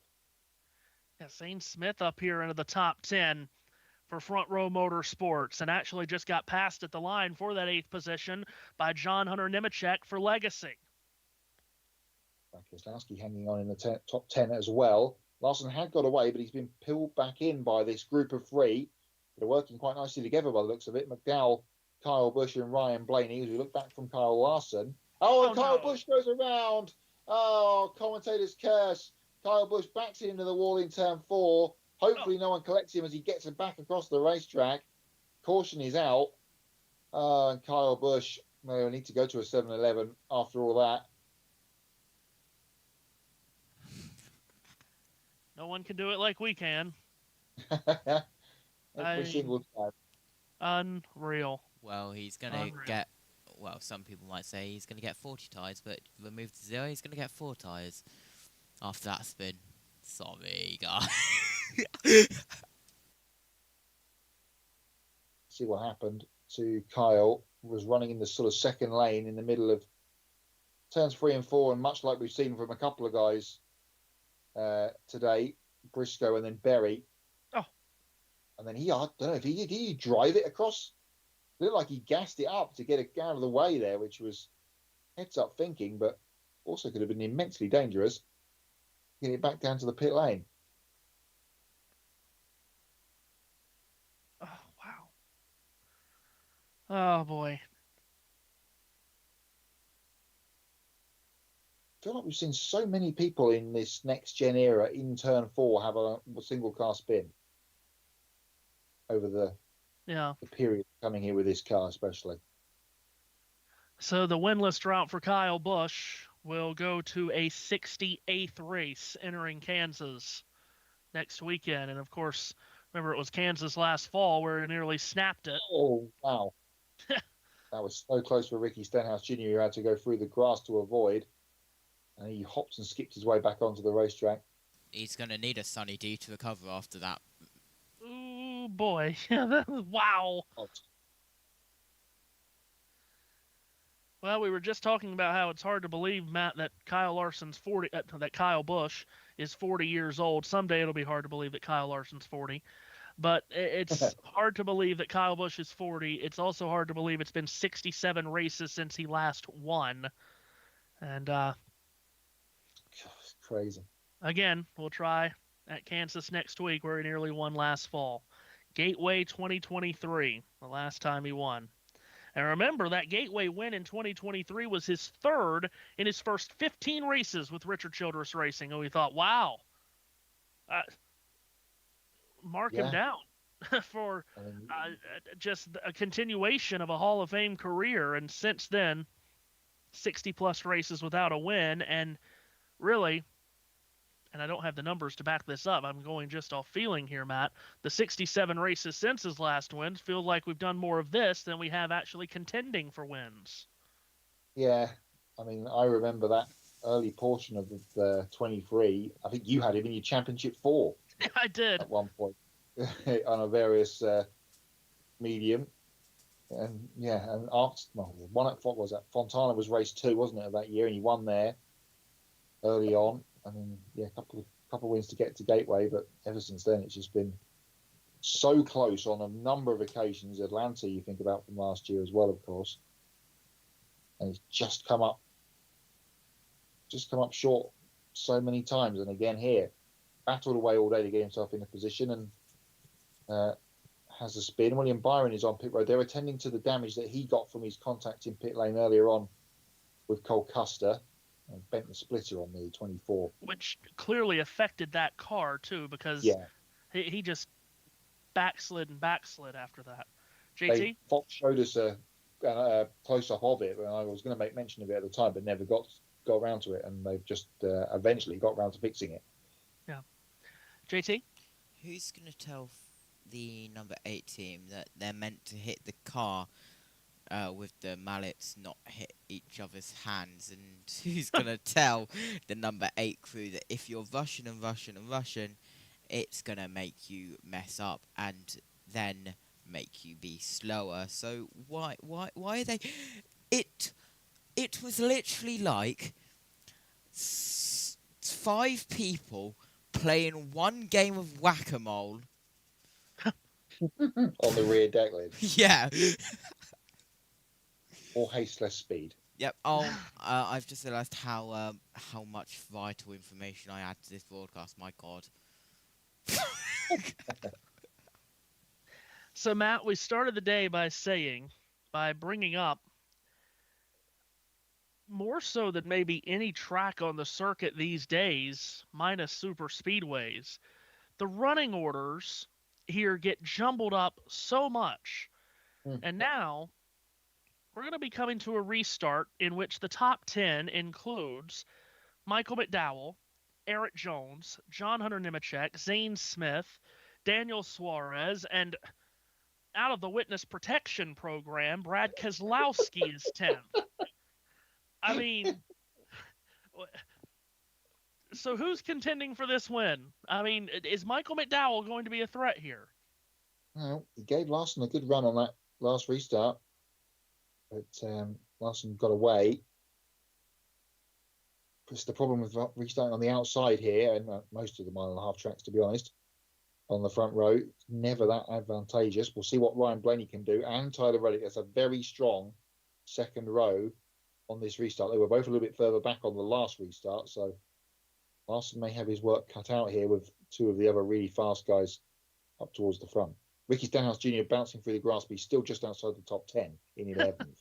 Speaker 1: Yeah, Zane Smith up here into the top 10 for Front Row Motorsports and actually just got passed at the line for that 8th position by John Hunter Nemechek for Legacy.
Speaker 2: Keselowski hanging on in the top 10 as well. Larson had got away, but he's been pulled back in by this group of 3. They're working quite nicely together by the looks of it. McDowell, Kyle Busch and Ryan Blaney, as we look back from Kyle Larson. And Kyle Busch goes around. Oh, commentator's curse. Kyle Busch backs into the wall in turn 4. Hopefully no one collects him as he gets him back across the racetrack. Caution is out. And Kyle Busch may need to go to a 7-Eleven after all that.
Speaker 1: No one can do it like we can.
Speaker 2: Every single time.
Speaker 1: Unreal.
Speaker 4: Well, he's going to get... Well, some people might say he's going to get 40 tyres, but removed to 0, he's going to get 4 tyres. After that spin. Sorry, guys.
Speaker 2: See what happened to Kyle. Was running in the sort of second lane in the middle of turns 3 and 4, and much like we've seen from a couple of guys today, Briscoe and then Berry.
Speaker 1: Oh.
Speaker 2: And then I don't know if did he drive it across? It looked like he gassed it up to get it out of the way there, which was heads up thinking, but also could have been immensely dangerous. Get it back down to the pit lane.
Speaker 1: Oh, wow. Oh, boy.
Speaker 2: I feel like we've seen so many people in this next-gen era in turn 4 have a single-car spin over the period coming here with this car especially.
Speaker 1: So the winless drought for Kyle Busch will go to a 68th race entering Kansas next weekend. And, of course, remember it was Kansas last fall where it nearly snapped it.
Speaker 2: Oh, wow. That was so close for Ricky Stenhouse Jr. who had to go through the grass to avoid. And he hopped and skipped his way back onto the racetrack.
Speaker 4: He's going to need a Sunny D to recover after that.
Speaker 1: Ooh, boy. Wow. Well, we were just talking about how it's hard to believe, Matt, that Kyle Busch is 40 years old. Someday it'll be hard to believe that Kyle Larson's 40. But it's hard to believe that Kyle Busch is 40. It's also hard to believe it's been 67 races since he last won. And
Speaker 2: it's crazy.
Speaker 1: Again, we'll try at Kansas next week where he nearly won last fall. Gateway 2023, the last time he won. And remember, that Gateway win in 2023 was his 3rd in his first 15 races with Richard Childress Racing. And we thought, wow, mark him down for just a continuation of a Hall of Fame career. And since then, 60-plus races without a win. And really, and I don't have the numbers to back this up, I'm going just off feeling here, Matt, the 67 races since his last wins feel like we've done more of this than we have actually contending for wins.
Speaker 2: Yeah, I mean, I remember that early portion of the 23. I think you had him in your Championship 4.
Speaker 1: I did.
Speaker 2: At one point on a various medium. And yeah, and one at Fontana was race 2, wasn't it, of that year, and he won there early on. I mean, yeah, a couple of wins to get to Gateway, but ever since then it's just been so close on a number of occasions. Atlanta, you think about from last year as well, of course, and it's just come up short so many times. And again here, battled away all day to get himself in a position and has a spin. William Byron is on pit road. They're attending to the damage that he got from his contact in pit lane earlier on with Cole Custer and bent the splitter on the 24.
Speaker 1: Which clearly affected that car, too, because he just backslid after that. JT?
Speaker 2: Fox showed us a close-up of it, and I was going to make mention of it at the time, but never got around to it, and they've just eventually got around to fixing it.
Speaker 1: Yeah. JT?
Speaker 4: Who's going to tell the number 8 team that they're meant to hit the car with the mallets, not hit each other's hands? And who's going to tell the number 8 crew that if you're rushing, it's going to make you mess up and then make you be slower? So why are they... It was literally like 5 people playing one game of whack-a-mole
Speaker 2: on the rear deck lid.
Speaker 4: Yeah.
Speaker 2: Or haste less speed.
Speaker 4: Yep. Oh, I've just realised how much vital information I add to this broadcast. My God.
Speaker 1: So, Matt, we started the day by bringing up, more so than maybe any track on the circuit these days, minus super speedways, the running orders here get jumbled up so much. And now we're going to be coming to a restart in which the top 10 includes Michael McDowell, Eric Jones, John Hunter Nemechek, Zane Smith, Daniel Suarez, and out of the witness protection program, Brad Keselowski is 10th. I mean, so who's contending for this win? I mean, is Michael McDowell going to be a threat here?
Speaker 2: Well, he gave Larson a good run on that last restart, but Larson got away. It's the problem with restarting on the outside here, and most of the 1.5 mile tracks, to be honest, on the front row, it's never that advantageous. We'll see what Ryan Blaney can do, and Tyler Reddick. That's a very strong second row on this restart. They were both a little bit further back on the last restart, so Larson may have his work cut out here with 2 of the other really fast guys up towards the front. Ricky Stenhouse Jr. bouncing through the grass, but he's still just outside the top 10 in 11th.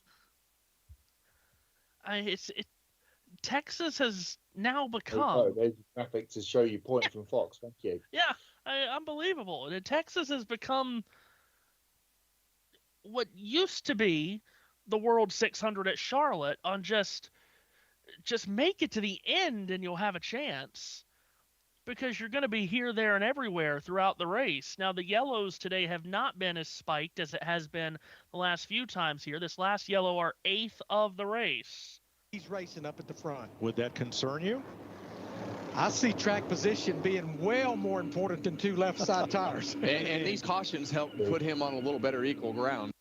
Speaker 1: Texas has now become...
Speaker 2: Oh, there's the graphic to show you pointing from Fox. Thank you.
Speaker 1: Yeah, unbelievable. Texas has become what used to be the World 600 at Charlotte on just make it to the end and you'll have a chance, because you're going to be here, there, and everywhere throughout the race. Now, the yellows today have not been as spiked as it has been the last few times here. This last yellow, our 8th of the race.
Speaker 13: He's racing up at the front.
Speaker 20: Would that concern you?
Speaker 13: I see track position being well more important than 2 left side tires.
Speaker 14: And these cautions help put him on a little better equal ground.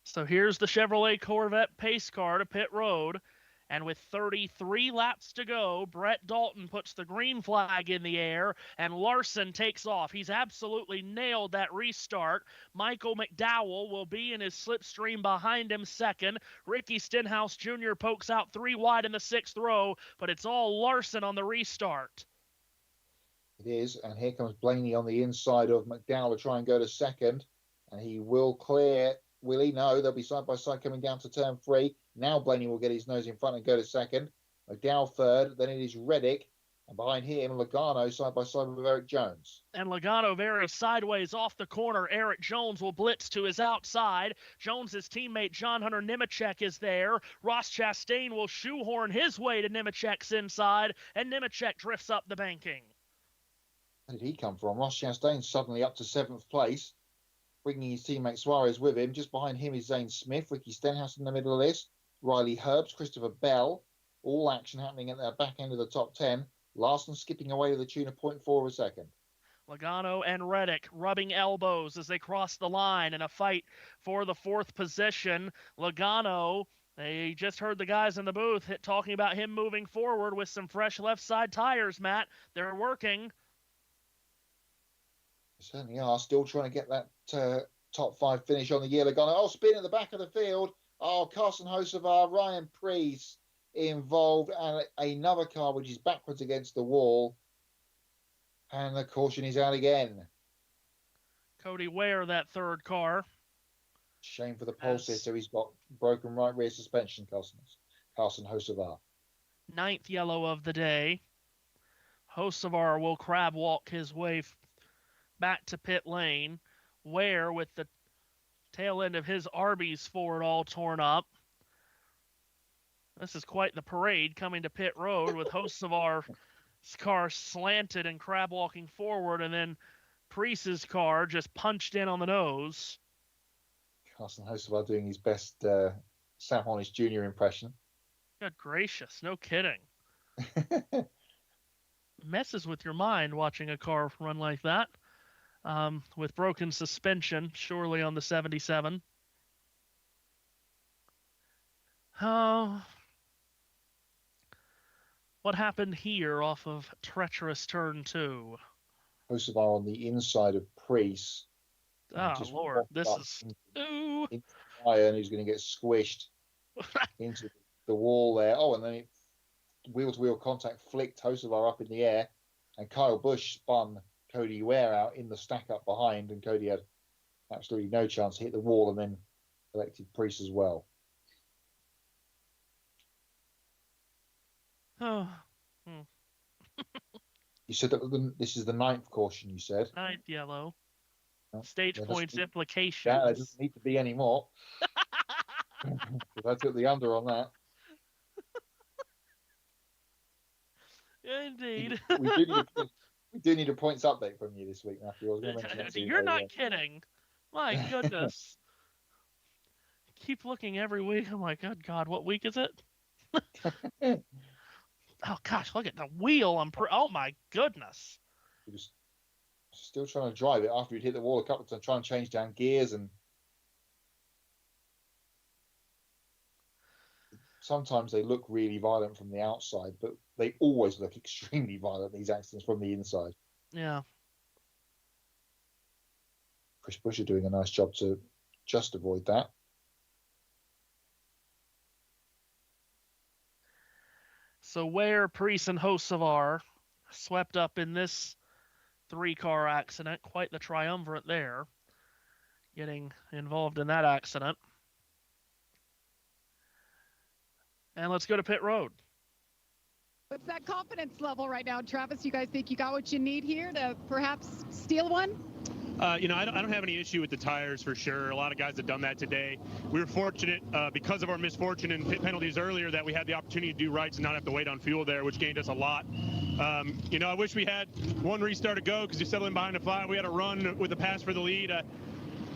Speaker 1: So here's the Chevrolet Corvette pace car to pit road. And with 33 laps to go, Brett Dalton puts the green flag in the air, and Larson takes off. He's absolutely nailed that restart. Michael McDowell will be in his slipstream behind him second. Ricky Stenhouse Jr. pokes out 3 wide in the 6th row, but it's all Larson on the restart.
Speaker 2: It is, and here comes Blaney on the inside of McDowell to try and go to second, and he will clear. Will he? No, they'll be side by side coming down to turn 3. Now Blaney will get his nose in front and go to second. McDowell third. Then it is Reddick. And behind him, Logano side by side with Eric Jones.
Speaker 1: And Logano very sideways off the corner. Eric Jones will blitz to his outside. Jones's teammate John Hunter Nemechek is there. Ross Chastain will shoehorn his way to Nemechek's inside. And Nemechek drifts up the banking.
Speaker 2: Where did he come from? Ross Chastain suddenly up to 7th place, bringing his teammate Suarez with him. Just behind him is Zane Smith, Ricky Stenhouse in the middle of this, Riley Herbst, Christopher Bell, all action happening at the back end of the top 10. Larson skipping away to the tune of 0.4 of a second.
Speaker 1: Logano and Reddick rubbing elbows as they cross the line in a fight for the 4th position. Logano, they just heard the guys in the booth talking about him moving forward with some fresh left side tires, Matt. They're working.
Speaker 2: Certainly are. Still trying to get that top 5 finish on the year. Logano, spin at the back of the field. Carson Hocevar, Ryan Preece involved, and another car which is backwards against the wall. And the caution is out again.
Speaker 1: Cody Ware, that third car.
Speaker 2: Shame for the pole sitter. He's got broken right rear suspension, Carson Hocevar.
Speaker 1: 9th yellow of the day. Hocevar will crab walk his way back to pit lane. Ware with the tail end of his Arby's Ford all torn up. This is quite the parade coming to pit road with Hocevar's car slanted and crab walking forward, and then Priest's car just punched in on the nose.
Speaker 2: Carson Hocevar doing his best Sam Hornish Jr. impression.
Speaker 1: Good gracious, no kidding. Messes with your mind watching a car run like that. With broken suspension, surely on the 77. Oh, what happened here off of treacherous turn 2?
Speaker 2: Hocevar on the inside of Priest.
Speaker 1: Oh, Lord, this is... Ooh.
Speaker 2: And he's going to get squished into the wall there. Oh, and then wheel-to-wheel contact flicked Hocevar up in the air, and Kyle Busch spun Cody Ware out in the stack up behind, and Cody had absolutely no chance to hit the wall, and then collected Priest as well.
Speaker 1: Oh.
Speaker 2: You said that this is the 9th caution, you said?
Speaker 1: 9th yellow. Stage points implications.
Speaker 2: Yeah, there doesn't need to be any more. I took the under on that.
Speaker 1: Indeed.
Speaker 2: We do need a points update from you this week, Matthew. I was going to mention that to you.
Speaker 1: You're not kidding. My goodness. Keep looking every week. I'm like, good God, what week is it? Oh, gosh, look at the wheel. Oh, my goodness.
Speaker 2: You're just still trying to drive it after you'd hit the wall a couple of times, trying to change down gears, and sometimes they look really violent from the outside, but they always look extremely violent, these accidents, from the inside.
Speaker 1: Yeah.
Speaker 2: Chris Buescher doing a nice job to just avoid that.
Speaker 1: So Ware, Priest, and Hocevar swept up in this 3-car accident. Quite the triumvirate there, getting involved in that accident. And let's go to pit road.
Speaker 8: What's that confidence level right now, Travis? You guys think you got what you need here to perhaps steal one?
Speaker 6: I don't have any issue with the tires for sure. A lot of guys have done that today. We were fortunate because of our misfortune and pit penalties earlier that we had the opportunity to do rights and not have to wait on fuel there, which gained us a lot. I wish we had one restart to go because you settled in behind the flat. We had a run with the pass for the lead.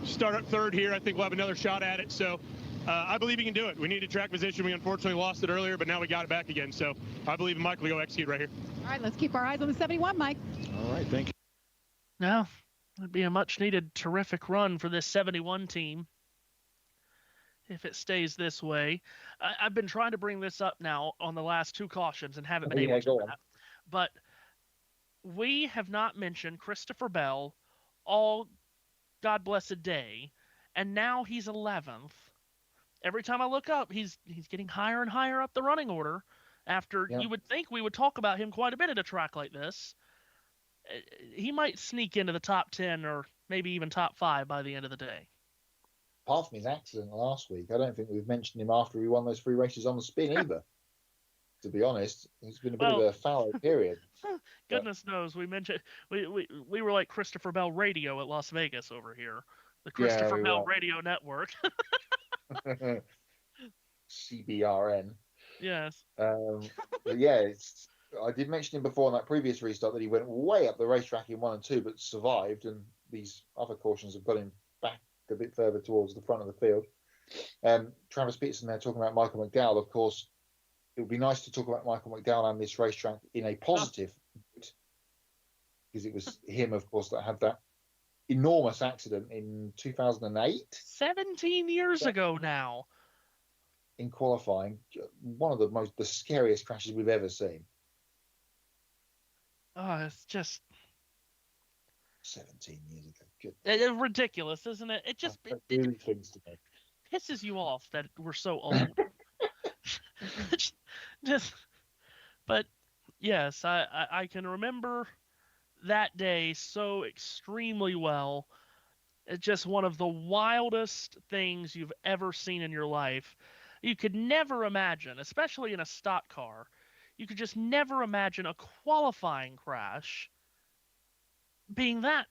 Speaker 6: Start up third here. I think we'll have another shot at it. So I believe he can do it. We needed track position. We unfortunately lost it earlier, but now we got it back again. So I believe Mike will go execute right here.
Speaker 8: All right, let's keep our eyes on the 71, Mike.
Speaker 6: All right, thank you.
Speaker 1: Now, it'd be a much-needed terrific run for this 71 team if it stays this way. I've been trying to bring this up now on the last 2 cautions and haven't been able to do that. But we have not mentioned Christopher Bell all God blessed day, and now he's 11th. Every time I look up, he's getting higher and higher up the running order. After you would think we would talk about him quite a bit at a track like this. He might sneak into the top 10 or maybe even top 5 by the end of the day.
Speaker 2: Apart from his accident last week, I don't think we've mentioned him after he won those 3 races on the spin either. To be honest, it's been a bit of a fallow period.
Speaker 1: Goodness knows, we mentioned we were like Christopher Bell Radio at Las Vegas over here, the Christopher Bell Radio Network.
Speaker 2: CBRN.
Speaker 1: Yes.
Speaker 2: But yeah, I did mention him before in that previous restart that he went way up the racetrack in 1 and 2, but survived, and these other cautions have got him back a bit further towards the front of the field. Travis Peterson there talking about Michael McDowell. Of course, it would be nice to talk about Michael McDowell and this racetrack in a positive, because it was him, of course, that had that enormous accident in 2008.
Speaker 1: 17 years ago now.
Speaker 2: In qualifying, one of the scariest crashes we've ever seen.
Speaker 1: Oh, it's just
Speaker 2: 17 years ago. Good.
Speaker 1: It's ridiculous, isn't it? It just
Speaker 2: really clings to me.
Speaker 1: Pisses you off that we're so old. But yes, I can remember that day so extremely well. It's just one of the wildest things you've ever seen in your life. You could never imagine, especially in a stock car, you could just never imagine a qualifying crash being that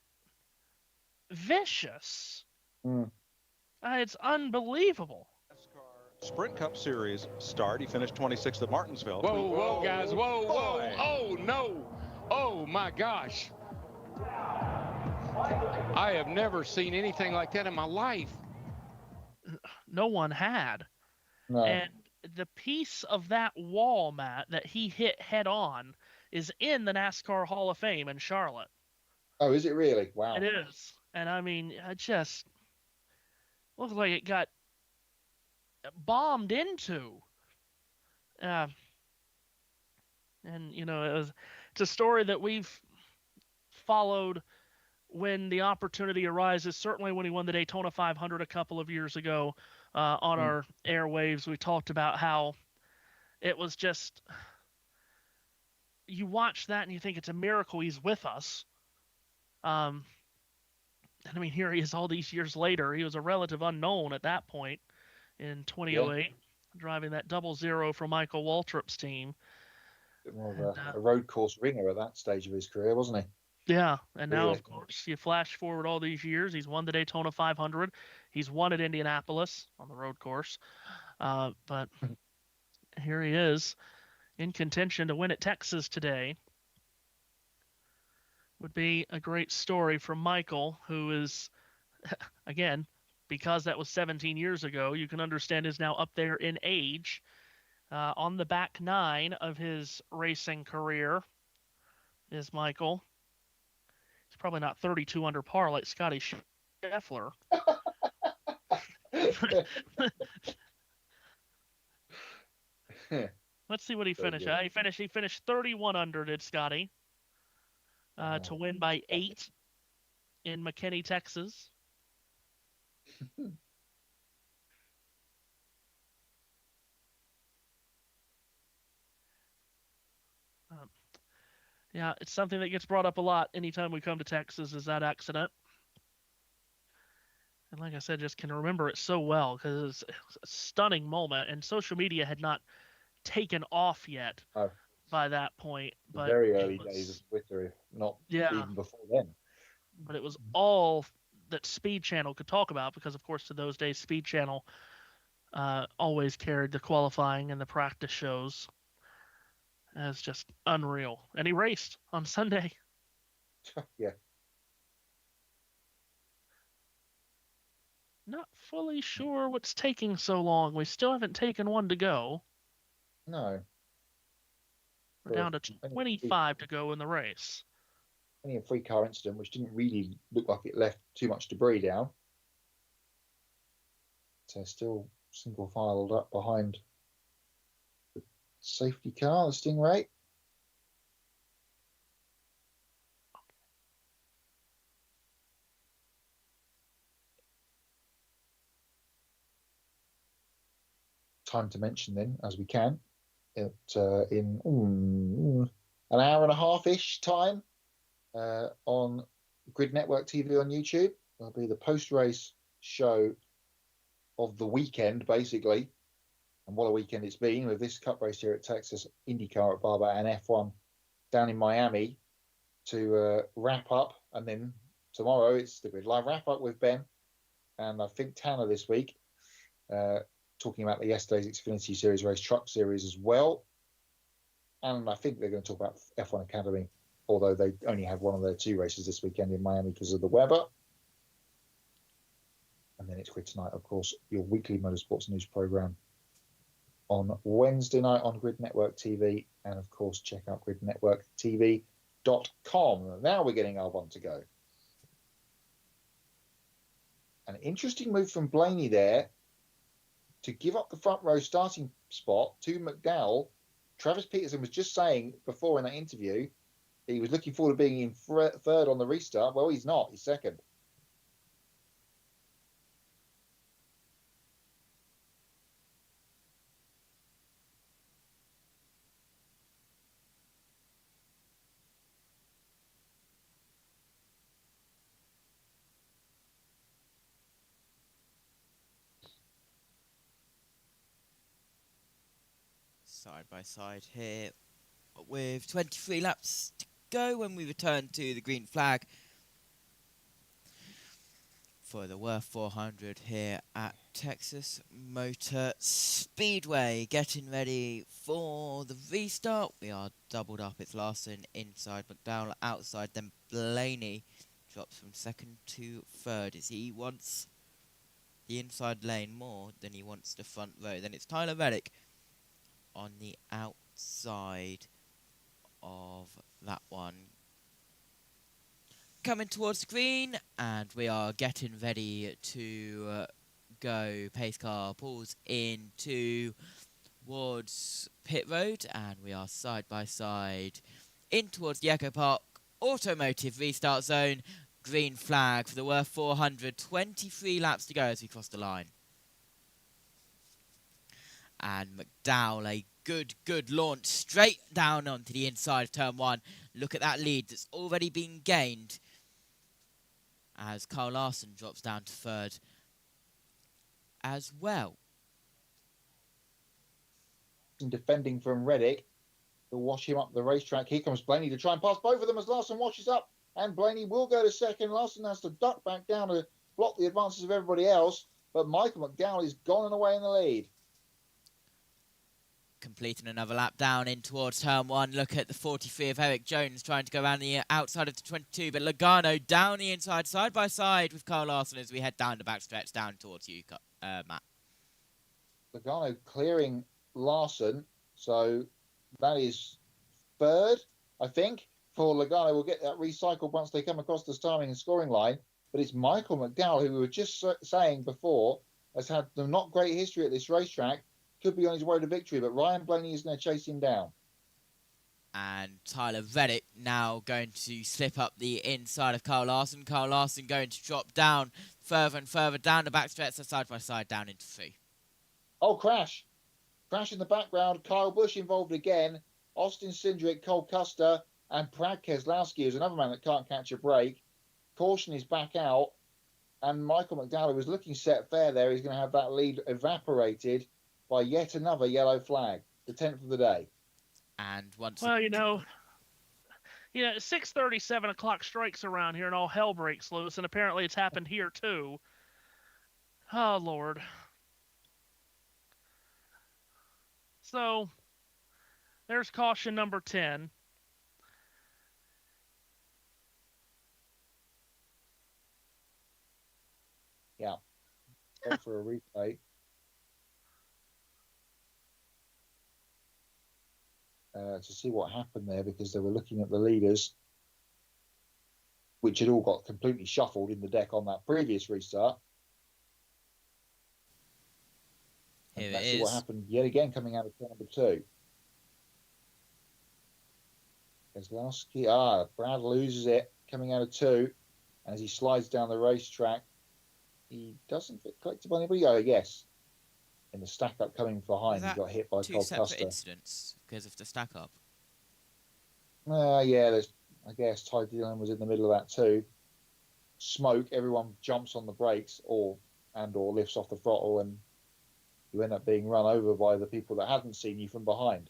Speaker 1: vicious. It's unbelievable.
Speaker 11: Sprint Cup Series start. He finished 26th at Martinsville.
Speaker 22: Whoa, guys. Whoa. Oh, no. Oh, my gosh. I have never seen anything like that in my life.
Speaker 1: No one had.
Speaker 2: No.
Speaker 1: And the piece of that wall, Matt, that he hit head on is in the NASCAR Hall of Fame in Charlotte.
Speaker 2: Oh, is it really? Wow.
Speaker 1: It is. And I mean, it just looks like it got bombed into. And, you know, it's a story that we've followed when the opportunity arises. Certainly when he won the Daytona 500 a couple of years ago on our airwaves, we talked about how it was just, you watch that and you think it's a miracle he's with us. And I mean, here he is all these years later. He was a relative unknown at that point in 2008, driving that 00 for Michael Waltrip's team.
Speaker 2: Bit more of a road course ringer at that stage of his career, wasn't he?
Speaker 1: Yeah, and now, of course, you flash forward all these years. He's won the Daytona 500. He's won at Indianapolis on the road course. But here he is in contention to win at Texas today. Would be a great story for Michael, who is, again, because that was 17 years ago, you can understand is now up there in age, on the back nine of his racing career is Michael. He's probably not 32 under par like Scotty Scheffler. Let's see what he finished. He finished 31 under, did Scotty, to win by 8 in McKinney, Texas. Yeah, it's something that gets brought up a lot anytime we come to Texas, is that accident. And like I said, just can remember it so well because it was a stunning moment, and social media had not taken off yet by that point. But
Speaker 2: very early days of Twitter, not even before then.
Speaker 1: But it was all that Speed Channel could talk about because, of course, to those days, Speed Channel always carried the qualifying and the practice shows. It's just unreal. And he raced on Sunday.
Speaker 2: Yeah.
Speaker 1: Not fully sure what's taking so long. We still haven't taken one to go.
Speaker 2: No.
Speaker 1: We're down to 25 to go in the race.
Speaker 2: Only a free car incident, which didn't really look like it left too much debris down. So still single filed up behind the safety car, the Stingray. Time to mention then, as we can, in an hour and a half-ish time on Grid Network TV on YouTube. That'll be the post-race show of the weekend, basically. And what a weekend it's been with this cup race here at Texas, IndyCar at Barber, and F1 down in Miami to wrap up. And then tomorrow it's the Grid Live wrap-up with Ben and I think Tanner this week. Talking about the yesterday's Xfinity Series race truck series as well. And I think they're going to talk about F1 Academy, although they only have one of their 2 races this weekend in Miami because of the weather. And then it's Grid Tonight, of course, your weekly motorsports news program on Wednesday night on Grid Network TV. And, of course, check out gridnetworktv.com. Now we're getting our one to go. An interesting move from Blaney there to give up the front row starting spot to McDowell. Travis Peterson was just saying before in that interview he was looking forward to being in third on the restart. Well, he's not. He's second.
Speaker 4: side by side here with 23 laps to go when we return to the green flag for the Worth 400 here at Texas Motor Speedway. Getting ready for the restart. We are doubled up. It's Larson inside, McDowell outside, then Blaney drops from second to third as he wants the inside lane more than he wants the front row. Then it's Tyler Reddick on the outside of that one. Coming towards the green, and we are getting ready to go. Pace car pulls in towards pit road, and we are side by side in towards the Echo Park Automotive restart zone. Green flag for the Worth 400. 23 laps to go as we cross the line. And McDowell, a good launch straight down onto the inside of turn 1. Look at that lead that's already been gained as Carl Larson drops down to third as well.
Speaker 2: Defending from Reddick to wash him up the racetrack. Here comes Blaney to try and pass both of them as Larson washes up, and Blaney will go to second. Larson has to duck back down to block the advances of everybody else, but Michael McDowell is gone and away in the lead.
Speaker 4: Completing another lap down in towards turn 1. Look at the 43 of Eric Jones trying to go around the outside of the 22, but Logano down the inside, side by side with Carl Larson as we head down the backstretch down towards you, Matt.
Speaker 2: Logano clearing Larson, so that is third, I think, for Logano. Will get that recycled once they come across the starting and scoring line, but it's Michael McDowell, who we were just saying before, has had the not great history at this racetrack. Could be on his way to victory, but Ryan Blaney is going to chase him down.
Speaker 4: And Tyler Reddick now going to slip up the inside of Carl Larson. Carl Larson going to drop down further and further down the backstretch, so side by side down into 3.
Speaker 2: Oh, crash. Crash in the background. Kyle Busch involved again. Austin Cindric, Cole Custer, and Brad Keselowski is another man that can't catch a break. Caution is back out. And Michael McDowell, who was looking set fair there, is going to have that lead evaporated by yet another yellow flag, the 10th of the day.
Speaker 4: And once...
Speaker 1: Well, 6:30, 7 o'clock strikes around here and all hell breaks loose, and apparently it's happened here too. Oh, Lord. So, there's caution number 10.
Speaker 2: Yeah. Go for a replay. To see what happened there, because they were looking at the leaders, which had all got completely shuffled in the deck on that previous restart.
Speaker 4: Here
Speaker 2: let's
Speaker 4: it
Speaker 2: see
Speaker 4: is.
Speaker 2: what happened yet again coming out of turn number 2. Keselowski, Brad loses it coming out of 2, and as he slides down the racetrack, he doesn't get collected by anybody. Oh, yes. In the stack up coming behind, he got hit by Cole Custer.
Speaker 4: 2 separate incidents because of the stack up.
Speaker 2: Yeah, I guess Ty Dillon was in the middle of that too. Smoke, everyone jumps on the brakes or lifts off the throttle, and you end up being run over by the people that hadn't seen you from behind.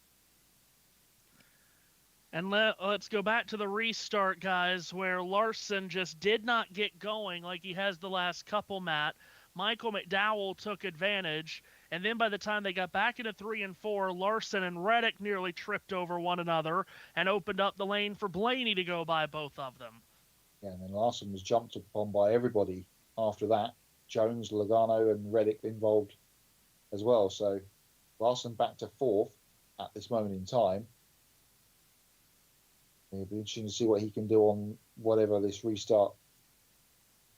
Speaker 1: And let's go back to the restart, guys, where Larson just did not get going like he has the last couple, Matt. Michael McDowell took advantage, and then by the time they got back into 3 and 4, Larson and Reddick nearly tripped over one another and opened up the lane for Blaney to go by both of them.
Speaker 2: Yeah, and then Larson was jumped upon by everybody after that. Jones, Logano, and Reddick involved as well. So Larson back to 4th at this moment in time. It'll be interesting to see what he can do on whatever this restart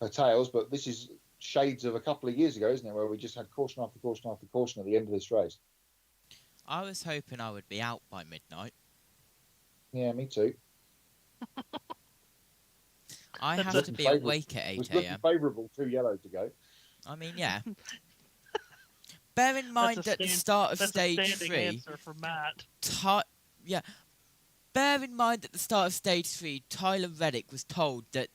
Speaker 2: entails, but this is shades of a couple of years ago, isn't it, where we just had caution after caution after caution at the end of this race.
Speaker 4: I was hoping I would be out by midnight.
Speaker 2: Yeah, me too.
Speaker 4: I have to be awake at 8 a.m.
Speaker 2: It was looking favourable, 2 yellow to go.
Speaker 4: I mean, yeah. Bear in mind at the start of stage 3...
Speaker 1: answer for Matt.
Speaker 4: Bear in mind at the start of stage 3, Tyler Reddick was told that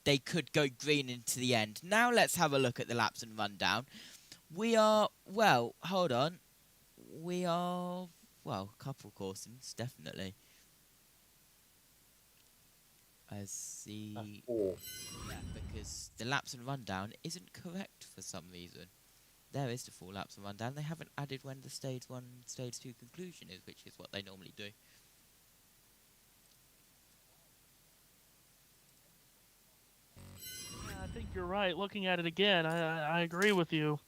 Speaker 4: they could go green into the end. Now let's have a look at the laps and rundown. We are, well, hold on. We are well, a couple cautions, definitely. As the... Yeah, because the laps and rundown isn't correct for some reason. There is the full laps and rundown. They haven't added when the stage 1, stage 2 conclusion is, which is what they normally do.
Speaker 1: I think you're right. Looking at it again, I agree with you.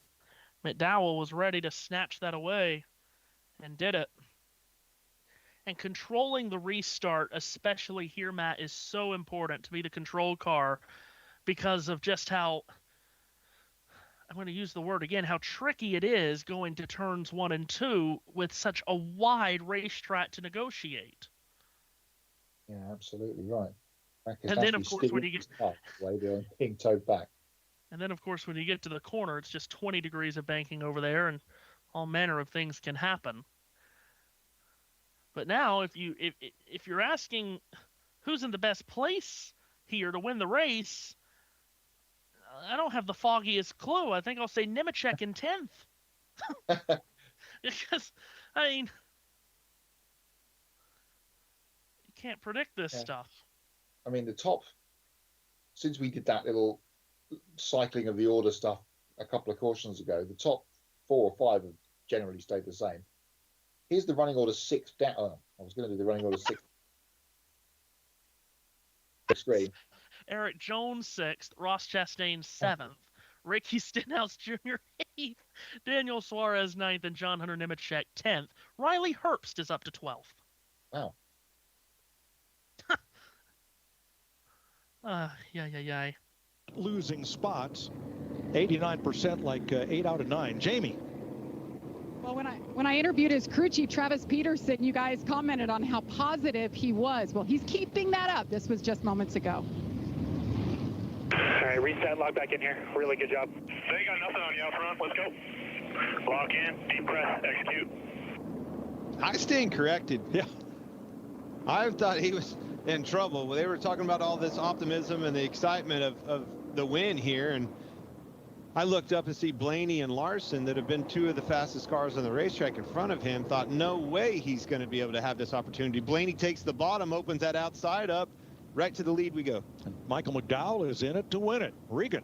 Speaker 1: McDowell was ready to snatch that away and did it. And controlling the restart, especially here, Matt, is so important to be the control car because of just how, I'm going to use the word again, how tricky it is going to turns 1 and 2 with such a wide racetrack to negotiate.
Speaker 2: Yeah, absolutely right.
Speaker 1: And then, of course, when you get
Speaker 2: being towed back.
Speaker 1: And then, of course, when you get to the corner, it's just 20 degrees of banking over there, and all manner of things can happen. But now, if you're asking who's in the best place here to win the race, I don't have the foggiest clue. I think I'll say Nemechek in 10th. Because, I mean, you can't predict this stuff.
Speaker 2: I mean, the top, since we did that little cycling of the order stuff a couple of cautions ago, the top 4 or 5 have generally stayed the same. Here's the running order 6 down. Oh, I was going to do the running order 6. Screen.
Speaker 1: Eric Jones 6th, Ross Chastain 7th, Ricky Stenhouse Jr. 8th, Daniel Suarez 9th, and John Hunter Nemechek 10th. Riley Herbst is up to 12th.
Speaker 2: Wow.
Speaker 1: Yeah.
Speaker 20: Losing spots, 89%, like 8 out of 9. Jamie.
Speaker 8: Well, when I interviewed his crew chief, Travis Peterson, you guys commented on how positive he was. Well, he's keeping that up. This was just moments ago.
Speaker 7: All right, reset, log back in here. Really good job. They got nothing on you out front. Let's go. Lock in, deep breath, execute.
Speaker 3: I stand corrected.
Speaker 20: Yeah.
Speaker 3: I thought he was in trouble. They were talking about all this optimism and the excitement of the win here, and I looked up and see Blaney and Larson, that have been 2 of the fastest cars on the racetrack in front of him, thought no way he's going to be able to have this opportunity. Blaney takes the bottom, opens that outside up, right to the lead we go.
Speaker 20: And Michael McDowell is in it to win it. Regan.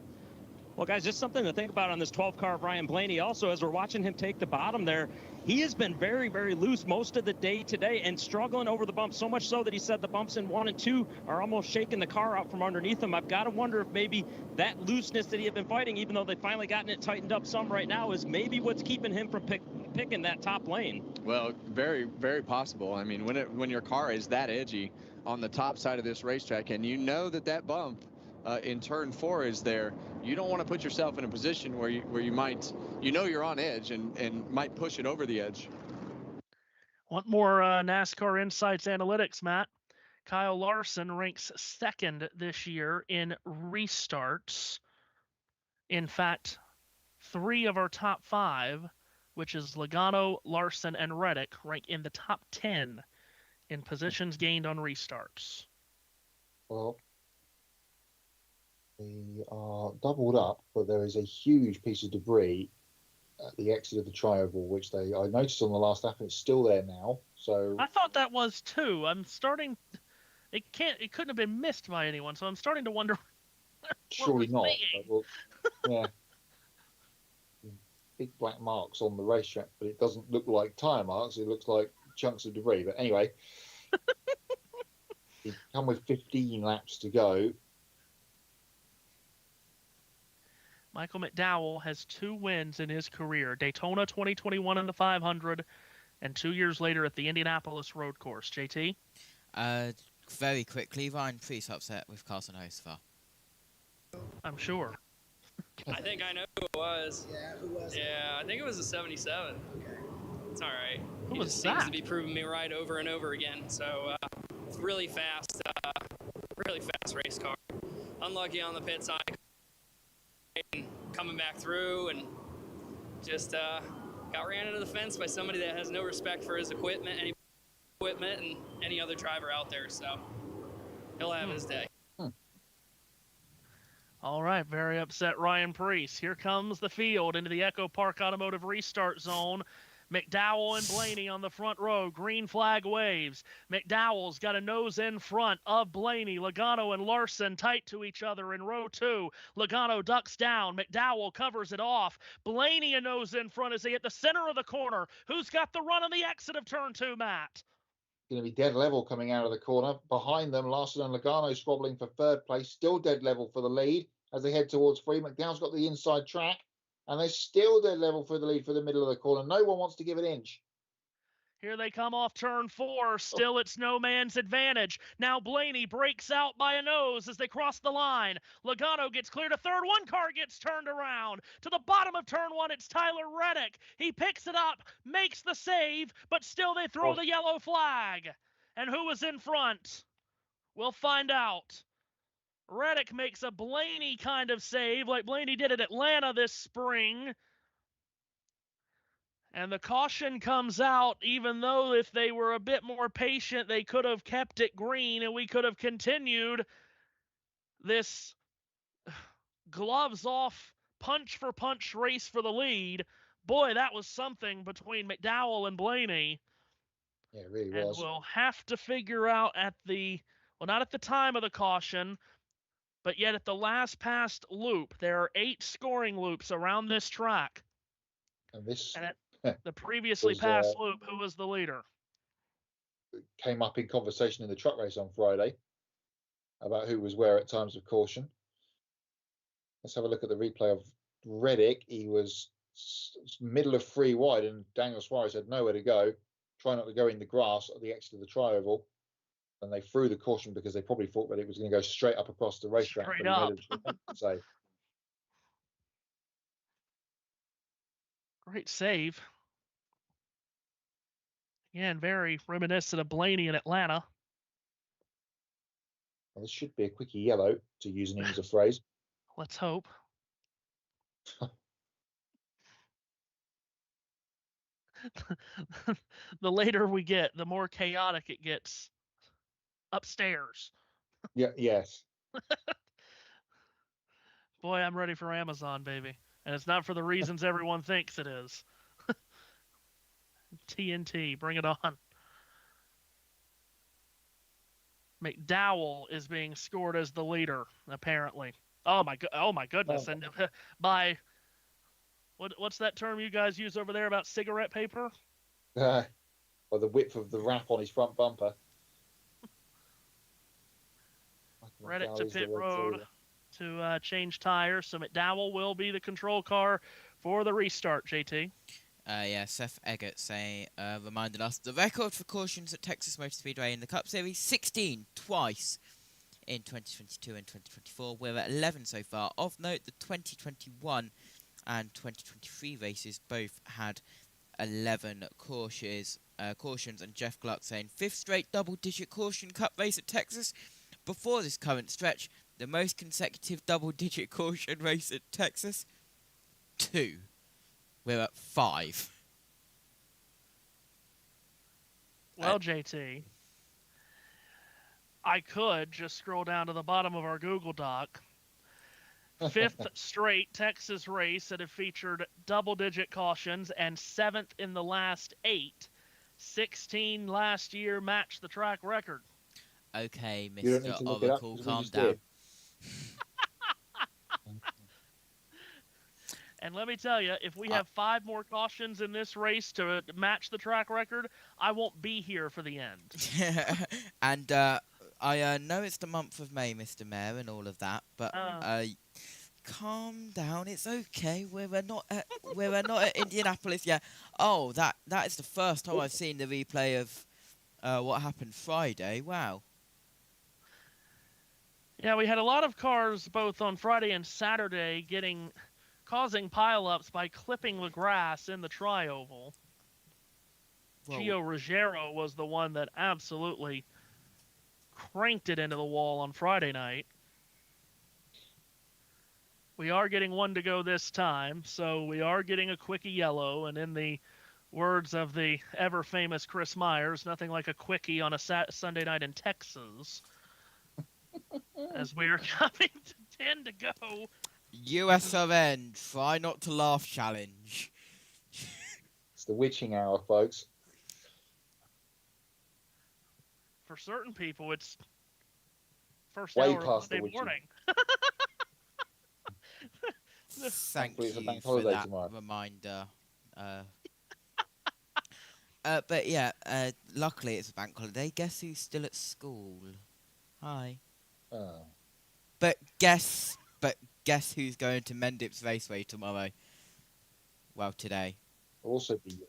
Speaker 9: Well, guys, just something to think about on this 12 car of Ryan Blaney. Also, as we're watching him take the bottom there, he has been very, very loose most of the day today and struggling over the bumps, so much so that he said the bumps in 1 and 2 are almost shaking the car out from underneath him. I've got to wonder if maybe that looseness that he had been fighting, even though they've finally gotten it tightened up some right now, is maybe what's keeping him from picking that top lane.
Speaker 14: Well, very, very possible. I mean, when your car is that edgy on the top side of this racetrack, and you know that bump in turn 4 is there, you don't want to put yourself in a position where you might, you're on edge and might push it over the edge.
Speaker 1: Want more NASCAR Insights analytics, Matt? Kyle Larson ranks 2nd this year in restarts. In fact, 3 of our top 5, which is Logano, Larson, and Reddick, rank in the top 10 in positions gained on restarts.
Speaker 2: Well, they are doubled up, but there is a huge piece of debris at the exit of the tri-oval, which I noticed on the last lap, and it's still there now. So
Speaker 1: I thought that was too. I'm starting. It couldn't have been missed by anyone, so I'm starting to wonder.
Speaker 2: Surely not. But, well, yeah. Big black marks on the racetrack, but it doesn't look like tyre marks. It looks like chunks of debris. But anyway, we come with 15 laps to go.
Speaker 1: Michael McDowell has 2 wins in his career: Daytona 2021 in the 500, and 2 years later at the Indianapolis Road Course. JT?
Speaker 4: Very quickly, Ryan Preece upset with Carson Hocevar.
Speaker 1: I'm sure.
Speaker 10: I think I know who it was. Yeah, who was it? Yeah, I think it was a 77. Okay. It's all right.
Speaker 1: Who
Speaker 10: he
Speaker 1: was
Speaker 10: just
Speaker 1: that?
Speaker 10: seems to be proving me right over and over again. So, really fast race car. Unlucky on the pit side. Coming back through and just got ran into the fence by somebody that has no respect for his equipment, and any other driver out there. So he'll have his day.
Speaker 1: All right, very upset Ryan Preece. Here comes the field into the Echo Park Automotive Restart Zone. McDowell and Blaney on the front row. Green flag waves. McDowell's got a nose in front of Blaney. Logano and Larson tight to each other in row 2. Logano ducks down. McDowell covers it off. Blaney a nose in front as they hit the center of the corner. Who's got the run on the exit of turn 2, Matt?
Speaker 2: Going to be dead level coming out of the corner. Behind them, Larson and Logano squabbling for 3rd place. Still dead level for the lead as they head towards 3. McDowell's got the inside track. And they're still dead level for the lead for the middle of the corner. No one wants to give an inch.
Speaker 1: Here they come off turn 4. Still, it's no man's advantage. Now Blaney breaks out by a nose as they cross the line. Logano gets clear to 3rd. One car gets turned around. To the bottom of turn 1, it's Tyler Reddick. He picks it up, makes the save, but still they throw the yellow flag. And who was in front? We'll find out. Reddick makes a Blaney kind of save like Blaney did at Atlanta this spring. And the caution comes out, even though if they were a bit more patient, they could have kept it green and we could have continued this gloves off, punch for punch race for the lead. Boy, that was something between McDowell and Blaney.
Speaker 2: Yeah, it really
Speaker 1: and
Speaker 2: was.
Speaker 1: we'll have to figure out at the, well, not at the time of the caution, but yet at the last passed loop. There are 8 scoring loops around this track.
Speaker 2: And this
Speaker 1: and at the previously passed loop, who was the leader?
Speaker 2: Came up in conversation in the truck race on Friday about who was where at times of caution. Let's have a look at the replay of Reddick. He was middle of 3 wide, and Daniel Suarez had nowhere to go. Try not to go in the grass at the exit of the tri-oval. And they threw the caution because they probably thought that it was going to go straight up across the racetrack.
Speaker 1: Straight up.
Speaker 2: So.
Speaker 1: Great save. Again, very reminiscent of Blaney in Atlanta.
Speaker 2: Well, this should be a quickie yellow, to use an English phrase.
Speaker 1: Let's hope. The later we get, the more chaotic it gets upstairs.
Speaker 2: Yeah, yes.
Speaker 1: Boy, I'm ready for Amazon, baby. And it's not for the reasons everyone thinks it is. TNT, bring it on. McDowell is being scored as the leader, apparently. Oh my goodness! Oh. And by what's that term you guys use over there about cigarette paper?
Speaker 2: Or the width of the wrap on his front bumper.
Speaker 1: Reddick to pit road to change tires. So McDowell will be the control car for the restart, JT.
Speaker 4: Yeah, Seth Eggert reminded us the record for cautions at Texas Motor Speedway in the Cup Series, 16 twice in 2022 and 2024. We're at 11 so far. Of note, the 2021 and 2023 races both had 11 cautions. And Jeff Gluck saying 5th straight double-digit caution Cup race at Texas. Before this current stretch, the most consecutive double-digit caution race at Texas, 2. We're at 5.
Speaker 1: Well, JT, I could just scroll down to the bottom of our Google Doc. 5th straight Texas race that have featured double-digit cautions and 7th in the last 8. 16 last year matched the track record.
Speaker 4: Okay, Mr. Oracle, calm down.
Speaker 1: And let me tell you, if we have 5 more cautions in this race to match the track record, I won't be here for the end.
Speaker 4: And I know it's the month of May, Mr. Mayor, and all of that, but calm down. It's okay. We're not at Indianapolis yet. Oh, that is the first time I've seen the replay of what happened Friday. Wow.
Speaker 1: Yeah, we had a lot of cars both on Friday and Saturday causing pileups by clipping the grass in the tri-oval. Gio Ruggiero was the one that absolutely cranked it into the wall on Friday night. We are getting one to go this time, so we are getting a quickie yellow, and in the words of the ever-famous Chris Myers, nothing like a quickie on a Sunday night in Texas. As we are coming to 10 to go.
Speaker 4: USRN, try not to laugh challenge.
Speaker 2: It's the witching hour, folks.
Speaker 1: For certain people, it's first
Speaker 2: Way
Speaker 1: hour of
Speaker 2: past the
Speaker 1: Monday
Speaker 2: witching.
Speaker 1: morning.
Speaker 4: Thank
Speaker 2: it's a
Speaker 4: you
Speaker 2: bank
Speaker 4: for
Speaker 2: holiday
Speaker 4: that
Speaker 2: tomorrow.
Speaker 4: reminder. But yeah, luckily it's a bank holiday. Guess who's still at school? Hi.
Speaker 2: Oh.
Speaker 4: But guess who's going to Mendip's Raceway tomorrow? Well, today.
Speaker 2: Also be you.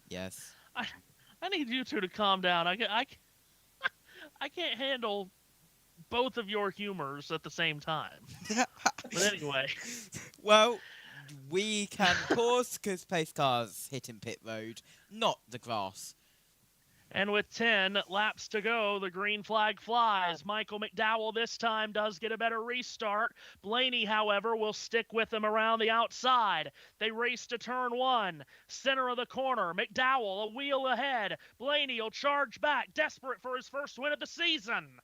Speaker 4: Yes.
Speaker 1: I need you two to calm down. I can't handle both of your humors at the same time. But anyway.
Speaker 4: Well, we can pause because pace cars hitting pit road, not the grass.
Speaker 1: And with 10 laps to go, the green flag flies. Michael McDowell this time does get a better restart. Blaney, however, will stick with him around the outside. They race to turn 1, center of the corner. McDowell a wheel ahead. Blaney will charge back, desperate for his first win of the season.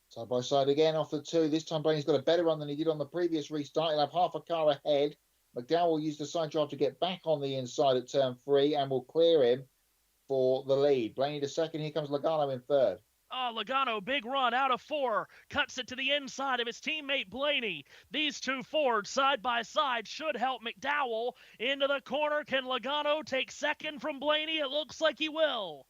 Speaker 2: Side by side again off the 2. This time Blaney's got a better run than he did on the previous restart. He'll have half a car ahead. McDowell will use the side drive to get back on the inside at turn 3 and will clear him for the lead. Blaney to second. Here comes Logano in third.
Speaker 1: Oh, Logano, big run out of 4. Cuts it to the inside of his teammate Blaney. These two Fords side by side should help McDowell into the corner. Can Logano take second from Blaney? It looks like he will.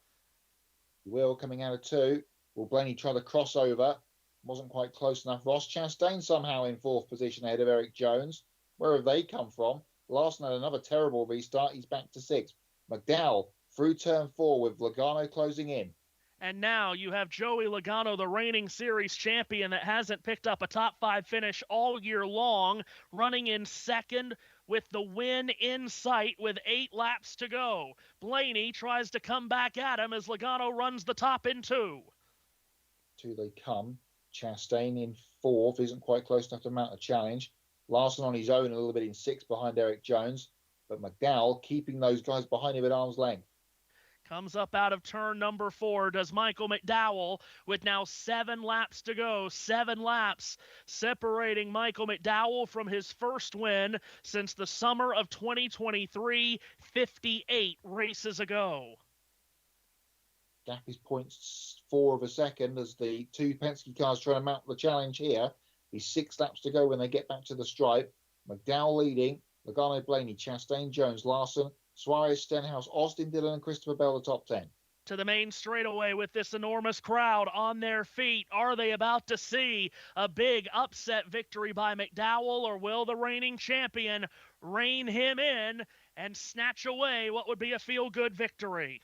Speaker 2: He will, coming out of 2. Will Blaney try the crossover? Wasn't quite close enough. Ross Chastain somehow in 4th position ahead of Eric Jones. Where have they come from? Larson had another terrible restart. He's back to 6th. McDowell through turn 4 with Logano closing in.
Speaker 1: And now you have Joey Logano, the reigning series champion that hasn't picked up a top 5 finish all year long, running in second with the win in sight with 8 laps to go. Blaney tries to come back at him as Logano runs the top in 2.
Speaker 2: 2 they come. Chastain in 4th, isn't quite close enough to mount a challenge. Larson on his own a little bit in 6th behind Eric Jones, but McDowell keeping those guys behind him at arm's length.
Speaker 1: Comes up out of turn number 4, does Michael McDowell, with now 7 laps to go. 7 laps separating Michael McDowell from his first win since the summer of 2023, 58 races ago.
Speaker 2: Gap is 0.4 of a second as the 2 Penske cars trying to mount the challenge here. He's 6 laps to go when they get back to the stripe. McDowell leading. Logano, Blaney, Chastain, Jones, Larson, Suarez, Stenhouse, Austin Dillon, and Christopher Bell, the top 10.
Speaker 1: To the main straightaway with this enormous crowd on their feet. Are they about to see a big upset victory by McDowell, or will the reigning champion rein him in and snatch away what would be a feel-good victory?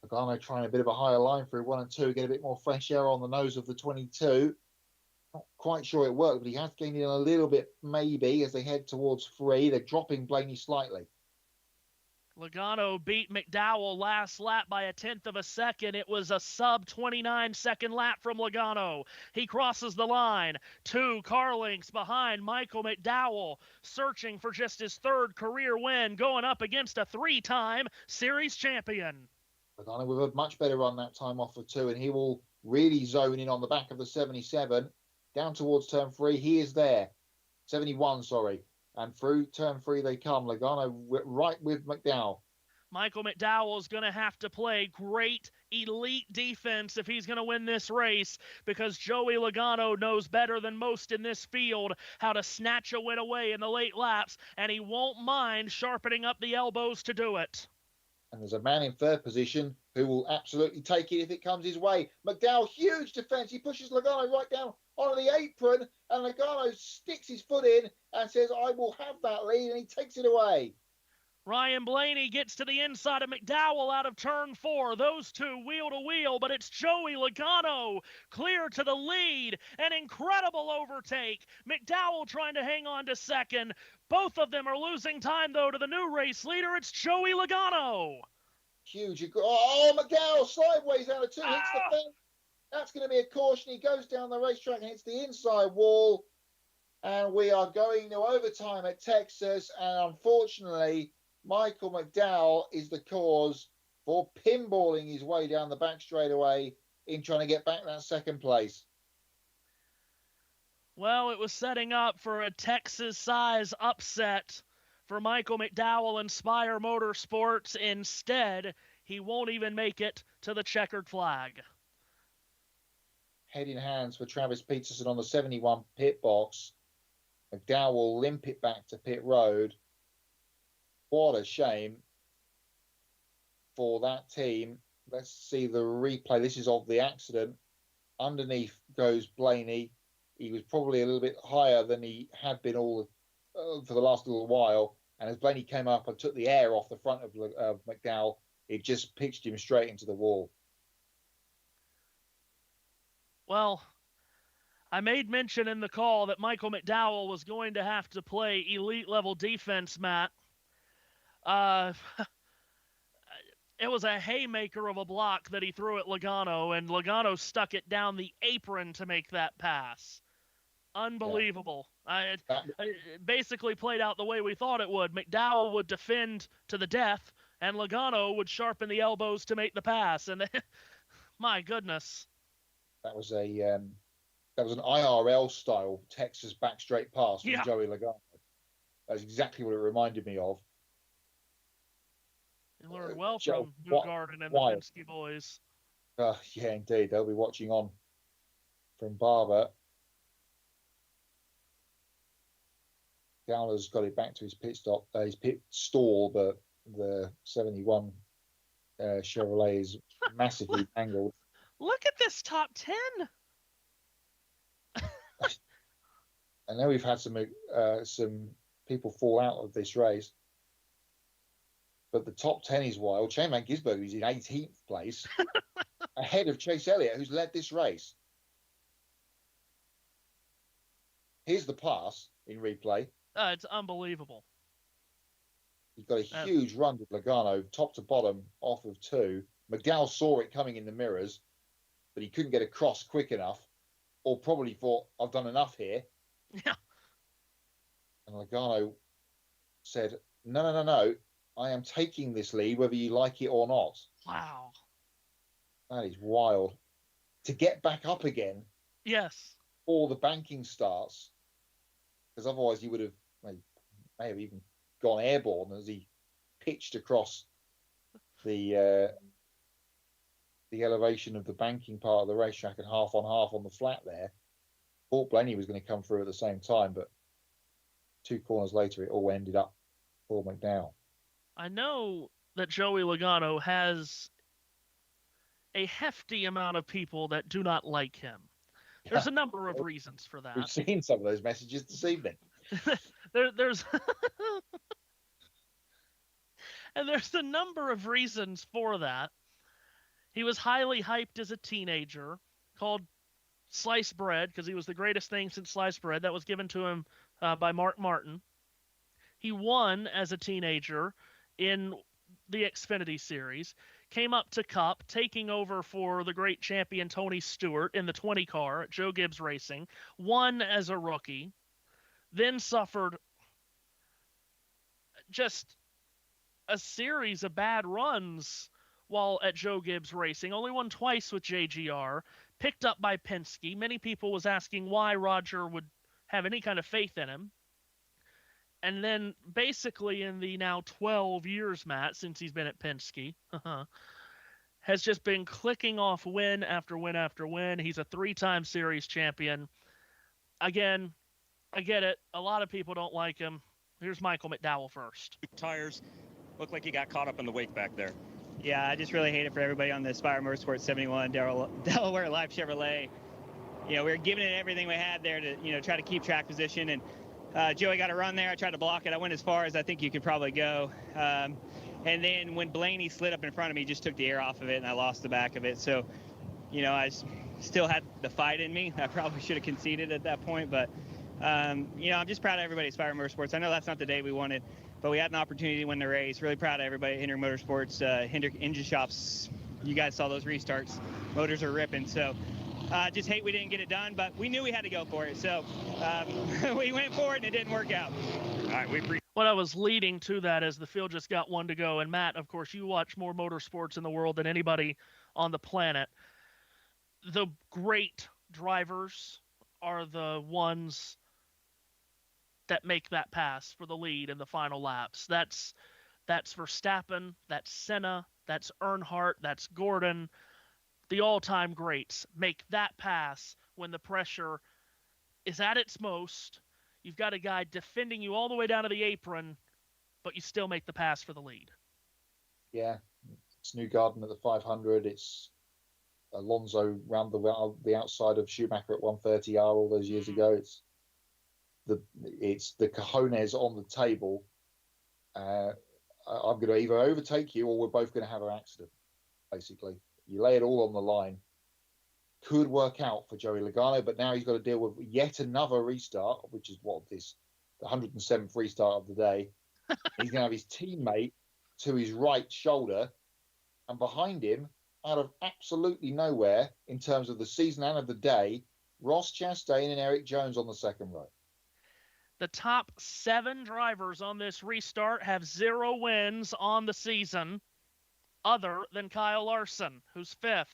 Speaker 2: Logano trying a bit of a higher line through 1 and 2, get a bit more fresh air on the nose of the 22. Not quite sure it worked, but he has gained in a little bit, maybe, as they head towards 3. They're dropping Blaney slightly.
Speaker 1: Logano beat McDowell last lap by a 1/10 of a second. It was a sub-29-second lap from Logano. He crosses the line. 2 car lengths behind Michael McDowell, searching for just his 3rd career win, going up against a 3-time series champion.
Speaker 2: Logano with a much better run that time off of 2, and he will really zone in on the back of the 77. Down towards turn 3, he is there. 71, sorry. And through turn 3 they come. Logano right with McDowell.
Speaker 1: Michael McDowell is going to have to play great elite defense if he's going to win this race, because Joey Logano knows better than most in this field how to snatch a win away in the late laps, and he won't mind sharpening up the elbows to do it.
Speaker 2: And there's a man in 3rd position who will absolutely take it if it comes his way. McDowell, huge defence. He pushes Logano right down onto the apron, and Logano sticks his foot in and says, I will have that lead, and he takes it away.
Speaker 1: Ryan Blaney gets to the inside of McDowell out of turn 4. Those two wheel to wheel, but it's Joey Logano clear to the lead. An incredible overtake. McDowell trying to hang on to second. Both of them are losing time, though, to the new race leader. It's Joey Logano.
Speaker 2: Huge. Oh, McDowell sideways out of 2. Hits the fence. That's going to be a caution. He goes down the racetrack and hits the inside wall. And we are going to overtime at Texas. And unfortunately, Michael McDowell is the cause for pinballing his way down the back straightaway in trying to get back that 2nd place.
Speaker 1: Well, it was setting up for a Texas-size upset for Michael McDowell and Spire Motorsports. Instead, he won't even make it to the checkered flag.
Speaker 2: Head in hands for Travis Peterson on the 71 pit box. McDowell will limp it back to pit road. What a shame for that team. Let's see the replay. This is of the accident. Underneath goes Blaney. He was probably a little bit higher than he had been for the last little while. And as Blaney came up and took the air off the front of McDowell, it just pitched him straight into the wall.
Speaker 1: Well, I made mention in the call that Michael McDowell was going to have to play elite-level defense, Matt. It was a haymaker of a block that he threw at Logano, and Logano stuck it down the apron to make that pass. Unbelievable. Yeah. It basically played out the way we thought it would. McDowell would defend to the death, and Logano would sharpen the elbows to make the pass. And my goodness.
Speaker 2: That was an IRL style Texas back straight pass from Joey Logano. That's exactly what it reminded me of.
Speaker 1: You learned well from Newgarden and the Penske boys.
Speaker 2: Yeah, indeed. They'll be watching on from Barber. Gowler's got it back to his pit stall, but the 71 Chevrolet is massively angled.
Speaker 1: Look at this top 10.
Speaker 2: I know we've had some people fall out of this race, but the top 10 is wild. Shane Van Gisbergen is in 18th place, ahead of Chase Elliott, who's led this race. Here's the pass in replay.
Speaker 1: It's unbelievable.
Speaker 2: He's got a huge run with Logano, top to bottom, off of 2. McDowell saw it coming in the mirrors, but he couldn't get across quick enough, or probably thought, I've done enough here.
Speaker 1: Yeah.
Speaker 2: And Logano said, no, I am taking this lead, whether you like it or not.
Speaker 1: Wow.
Speaker 2: That is wild. To get back up again.
Speaker 1: Yes.
Speaker 2: Before the banking starts, because otherwise you would have may have even gone airborne as he pitched across the elevation of the banking part of the racetrack and half on the flat there. Thought Blaney was going to come through at the same time, but 2 corners later it all ended up for McDowell.
Speaker 1: I know that Joey Logano has a hefty amount of people that do not like him. There's a number of reasons for that.
Speaker 2: We've seen some of those messages this evening.
Speaker 1: There's and there's a number of reasons for that. He was highly hyped as a teenager, called sliced bread because he was the greatest thing since sliced bread. That was given to him by Mark Martin. He won as a teenager in the Xfinity Series, came up to Cup, taking over for the great champion Tony Stewart in the 20 car at Joe Gibbs Racing, won as a rookie, then suffered just a series of bad runs while at Joe Gibbs Racing, only won twice with JGR, picked up by Penske. Many people was asking why Roger would have any kind of faith in him. And then basically in the now 12 years, Matt, since he's been at Penske, has just been clicking off win after win after win. He's a 3-time series champion. Again, I get it. A lot of people don't like him. Here's Michael McDowell first.
Speaker 9: Tires look like you got caught up in the wake back there. Yeah, I just really hate it for everybody on the Spire Motorsports 71 Delaware Live Chevrolet. You know, we were giving it everything we had there to, try to keep track position. And Joey got a run there. I tried to block it. I went as far as I think you could probably go. And then when Blaney slid up in front of me, just took the air off of it, and I lost the back of it. So, I still had the fight in me. I probably should have conceded at that point. But, I'm just proud of everybody at Spire Motorsports. I know that's not the day we wanted, but we had an opportunity to win the race. Really proud of everybody at Hendrick Motorsports, Hendrick Engine Shops. You guys saw those restarts. Motors are ripping. So just hate we didn't get it done, but we knew we had to go for it. So we went for it, and it didn't work out.
Speaker 1: All right, what I was leading to that is the field just got one to go. And, Matt, of course, you watch more motorsports in the world than anybody on the planet. The great drivers are the ones that make that pass for the lead in the final laps. That's Verstappen, that's Senna, that's Earnhardt, that's Gordon. The all-time greats make that pass when the pressure is at its most. You've got a guy defending you all the way down to the apron, but you still make the pass for the lead.
Speaker 2: Yeah, it's Newgarden at the 500. It's Alonso round the outside of Schumacher at 130R all those years ago. It's the cojones on the table. I'm going to either overtake you or we're both going to have an accident, basically. You lay it all on the line. Could work out for Joey Logano, but now he's got to deal with yet another restart, which is the 107th restart of the day. He's going to have his teammate to his right shoulder, and behind him, out of absolutely nowhere in terms of the season and of the day, Ross Chastain and Eric Jones on the second row.
Speaker 1: The top 7 drivers on this restart have 0 wins on the season, other than Kyle Larson, who's 5th.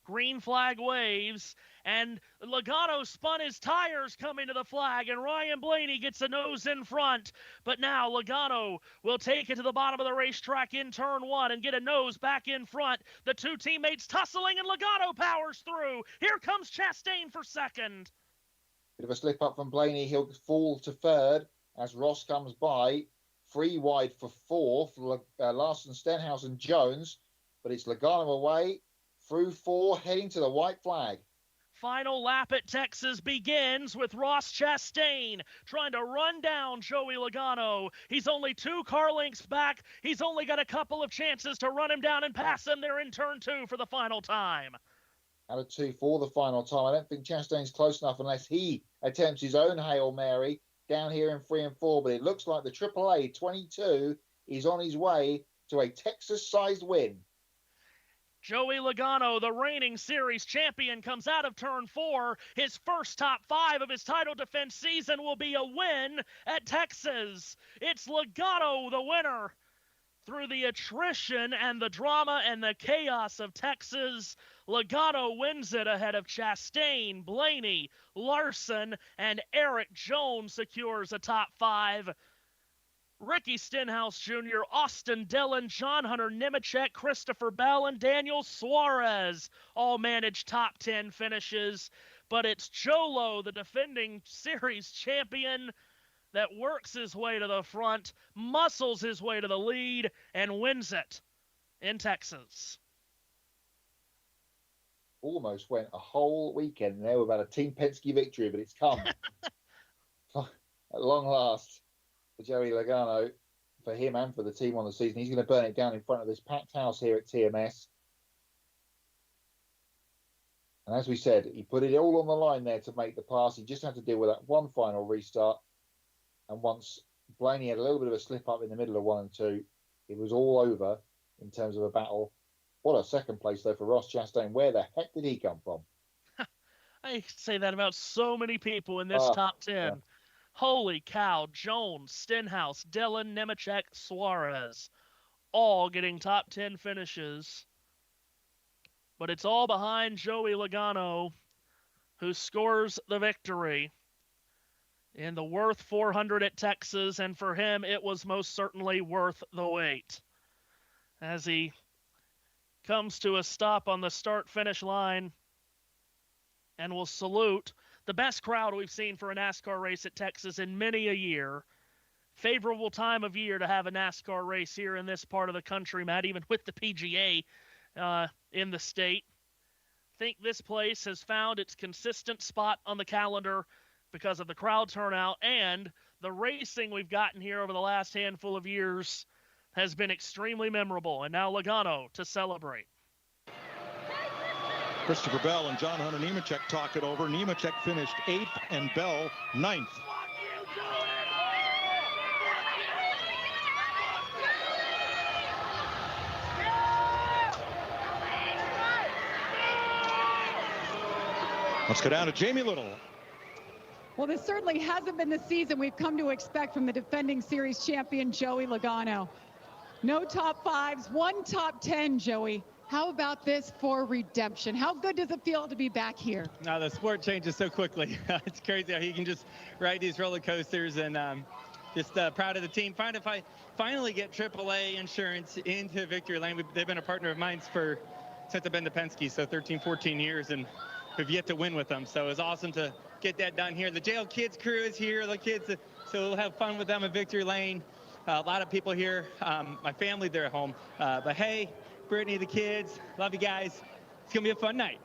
Speaker 1: Green flag waves, and Logano spun his tires coming to the flag, and Ryan Blaney gets a nose in front. But now Logano will take it to the bottom of the racetrack in turn 1 and get a nose back in front. The 2 teammates tussling, and Logano powers through. Here comes Chastain for second.
Speaker 2: Bit of a slip up from Blaney. He'll fall to third as Ross comes by. 3 wide for 4th. Larson, Stenhouse, and Jones. But it's Logano away. Through 4, heading to the white flag.
Speaker 1: Final lap at Texas begins with Ross Chastain trying to run down Joey Logano. He's only 2 car lengths back. He's only got a couple of chances to run him down and pass him there in turn 2 for the final time.
Speaker 2: Out of 2 for the final time. I don't think Chastain's close enough unless he attempts his own Hail Mary down here in 3 and 4. But it looks like the AAA 22 is on his way to a Texas-sized win.
Speaker 1: Joey Logano, the reigning series champion, comes out of turn 4. His first top 5 of his title defense season will be a win at Texas. It's Logano, the winner. Through the attrition and the drama and the chaos of Texas, Logano wins it ahead of Chastain, Blaney, Larson, and Eric Jones secures a top 5. Ricky Stenhouse Jr., Austin Dillon, John Hunter Nemechek, Christopher Bell, and Daniel Suarez all manage top 10 finishes. But it's Jolo, the defending series champion, that works his way to the front, muscles his way to the lead, and wins it in Texas.
Speaker 2: Almost went a whole weekend there without a Team Penske victory, but it's come. At long last. For Joey Logano, for him and for the team on the season. He's going to burn it down in front of this packed house here at TMS. And as we said, he put it all on the line there to make the pass. He just had to deal with that one final restart. And once Blaney had a little bit of a slip up in the middle of 1 and 2, it was all over in terms of a battle. What a second place, though, for Ross Chastain. Where the heck did he come from?
Speaker 1: I say that about so many people in this top 10. Yeah. Holy cow, Jones, Stenhouse, Dillon, Nemechek, Suarez, all getting top 10 finishes. But it's all behind Joey Logano, who scores the victory in the worth 400 at Texas, and for him it was most certainly worth the wait. As he comes to a stop on the start-finish line and will salute the best crowd we've seen for a NASCAR race at Texas in many a year. Favorable time of year to have a NASCAR race here in this part of the country, Matt, even with the PGA in the state. I think this place has found its consistent spot on the calendar because of the crowd turnout, and the racing we've gotten here over the last handful of years has been extremely memorable. And now Logano to celebrate.
Speaker 20: Christopher Bell and John Hunter Nemechek talk it over. Nemechek finished 8th and Bell 9th. Let's go down to Jamie Little.
Speaker 8: Well, this certainly hasn't been the season we've come to expect from the defending series champion, Joey Logano. No top 5s, 1 top 10, Joey. How about this for redemption? How good does it feel to be back here?
Speaker 5: No, the sport changes so quickly. It's crazy how he can just ride these roller coasters, and just proud of the team. Finally get AAA insurance into Victory Lane. They've been a partner of mine since I've been to Penske, so 13, 14 years, and we've yet to win with them. So it's awesome to get that done here. The Jail Kids crew is here, the kids, so we'll have fun with them at Victory Lane. A lot of people here. My family, they're at home. But hey, Brittany, the kids, love you guys. It's going to be a fun night.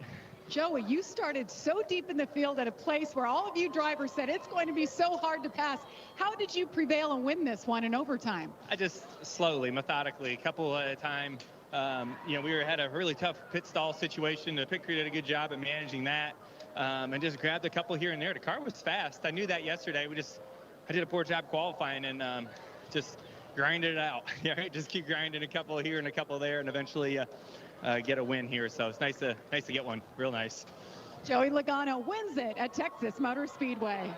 Speaker 8: Joey, you started so deep in the field at a place where all of you drivers said it's going to be so hard to pass. How did you prevail and win this one in overtime?
Speaker 5: I just slowly, methodically, a couple at a time. We had a really tough pit stall situation. The pit crew did a good job at managing that, and just grabbed a couple here and there. The car was fast. I knew that yesterday. I did a poor job qualifying, and just grinded it out. Just keep grinding a couple here and a couple there, and eventually get a win here. So it's nice to get one. Real nice.
Speaker 8: Joey Logano wins it at Texas Motor Speedway.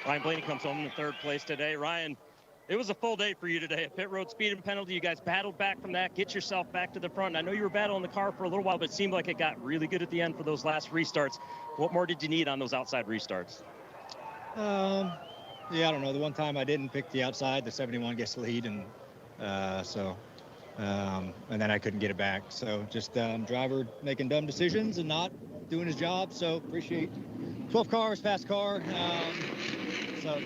Speaker 9: Ryan Blaney comes home in third place today. Ryan, it was a full day for you today. A pit road speed and penalty. You guys battled back from that. Get yourself back to the front. I know you were battling the car for a little while, but it seemed like it got really good at the end for those last restarts. What more did you need on those outside restarts?
Speaker 12: Yeah, I don't know. The one time I didn't pick the outside, the 71 gets the lead, and and then I couldn't get it back. So just driver making dumb decisions and not doing his job. So appreciate 12 cars, fast car. So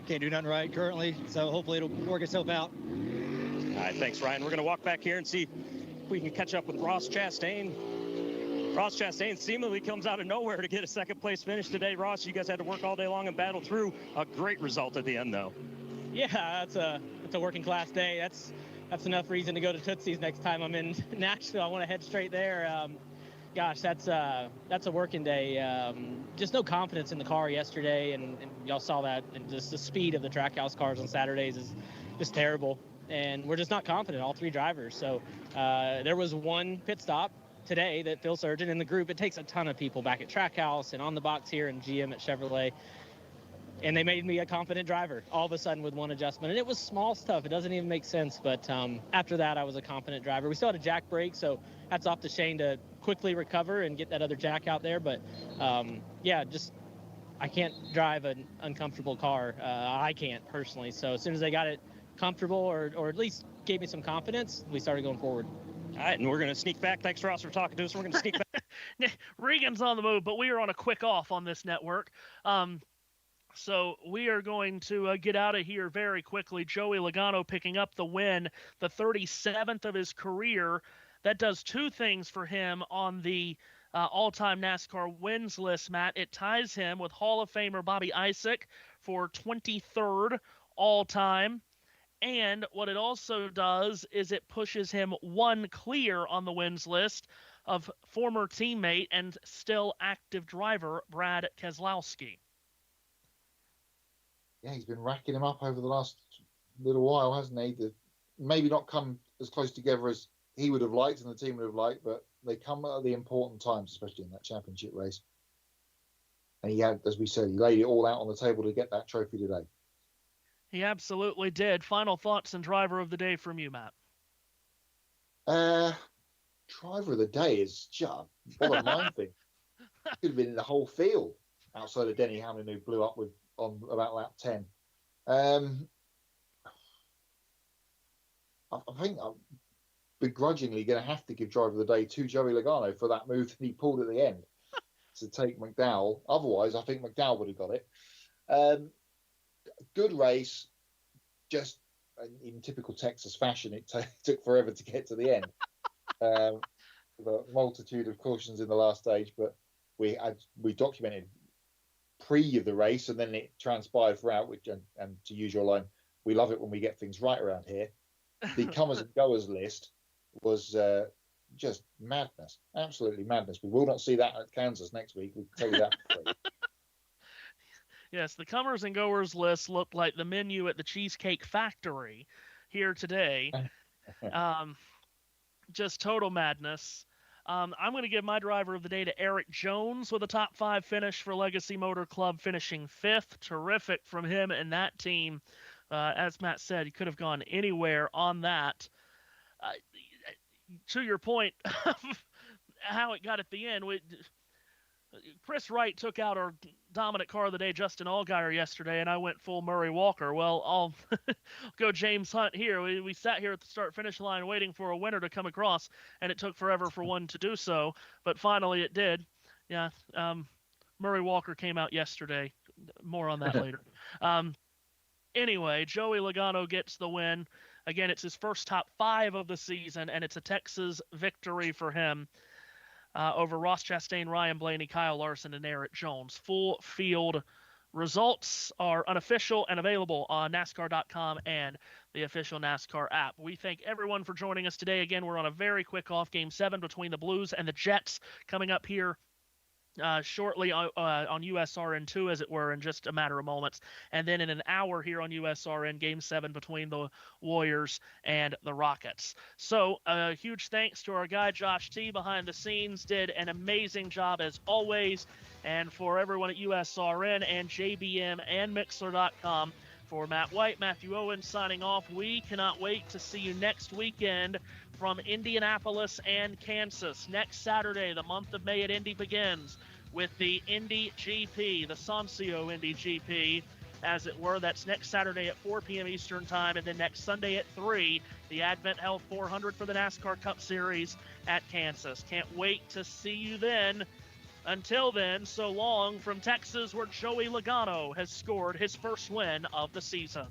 Speaker 12: can't do nothing right currently. So hopefully it'll work itself out.
Speaker 9: All right, thanks, Ryan. We're going to walk back here and see if we can catch up with Ross Chastain. Ross Chastain seemingly comes out of nowhere to get a second place finish today. Ross, you guys had to work all day long and battle through. A great result at the end, though.
Speaker 21: Yeah, that's a working class day. That's enough reason to go to Tootsie's next time I'm in Nashville. I want to head straight there. Gosh, that's a working day. Just no confidence in the car yesterday, and y'all saw that. And just the speed of the Trackhouse cars on Saturdays is just terrible. And we're just not confident, all three drivers. So there was one pit stop today that Phil Surgeon in the group, it takes a ton of people back at Trackhouse and on the box here and GM at Chevrolet, and they made me a confident driver all of a sudden with one adjustment, and it was small stuff. It doesn't even make sense, but after that I was a confident driver. We still had a jack brake, so hats off to Shane to quickly recover and get that other jack out there, but yeah, just I can't drive an uncomfortable car. I can't personally, so as soon as they got it comfortable or at least gave me some confidence, we started going forward.
Speaker 9: All right, and we're going to sneak back. Thanks, Ross, for talking to us. We're going to sneak back.
Speaker 1: Regan's on the move, but we are on a quick off on this network. So we are going to get out of here very quickly. Joey Logano picking up the win, the 37th of his career. That does two things for him on the all-time NASCAR wins list, Matt. It ties him with Hall of Famer Bobby Isaac for 23rd all-time. And what it also does is it pushes him one clear on the wins list of former teammate and still active driver Brad Keselowski.
Speaker 2: Yeah, he's been racking him up over the last little while, hasn't he? Maybe not come as close together as he would have liked and the team would have liked, but they come at the important times, especially in that championship race. And he had, as we said, he laid it all out on the table to get that trophy today.
Speaker 1: He absolutely did. Final thoughts and driver of the day from you, Matt.
Speaker 2: Driver of the day is just bottom line thing. Could have been in the whole field outside of Denny Hamlin, who blew up on about lap 10. I think I'm begrudgingly going to have to give driver of the day to Joey Logano for that move that he pulled at the end to take McDowell. Otherwise, I think McDowell would have got it. Good race, just in typical Texas fashion, it took forever to get to the end. A multitude of cautions in the last stage, but we documented pre of the race, and then it transpired throughout. Which, and to use your line, we love it when we get things right around here. The comers and goers list was just madness, absolutely madness. We will not see that at Kansas next week. We'll tell you that for free.
Speaker 1: Yes, the comers and goers list looked like the menu at the Cheesecake Factory here today. Just total madness. I'm going to give my driver of the day to Eric Jones with a top 5 finish for Legacy Motor Club, finishing 5th. Terrific from him and that team. As Matt said, he could have gone anywhere on that. To your point of how it got at the end, Chris Wright took out our dominant car of the day, Justin Allgaier, yesterday, and I went full Murray Walker. Well, I'll go James Hunt here. We sat here at the start-finish line waiting for a winner to come across, and it took forever for one to do so, but finally it did. Yeah, Murray Walker came out yesterday. More on that later. Anyway, Joey Logano gets the win. Again, it's his first top 5 of the season, and it's a Texas victory for him over Ross Chastain, Ryan Blaney, Kyle Larson, and Eric Jones. Full field results are unofficial and available on NASCAR.com and the official NASCAR app. We thank everyone for joining us today. Again, we're on a very quick off. Game 7 between the Blues and the Jets coming up here shortly on USRN2, as it were, in just a matter of moments. And then in an hour here on USRN, Game 7 between the Warriors and the Rockets. So a huge thanks to our guy Josh T behind the scenes. Did an amazing job as always. And for everyone at USRN and JBM and Mixler.com, for Matt White, Matthew Owens signing off. We cannot wait to see you next weekend from Indianapolis and Kansas. Next Saturday, the month of May at Indy begins with the Indy GP, the Sancio Indy GP, as it were. That's next Saturday at 4 p.m. Eastern Time, and then next Sunday at 3, the Advent Health 400 for the NASCAR Cup Series at Kansas. Can't wait to see you then. Until then, so long from Texas, where Joey Logano has scored his first win of the season.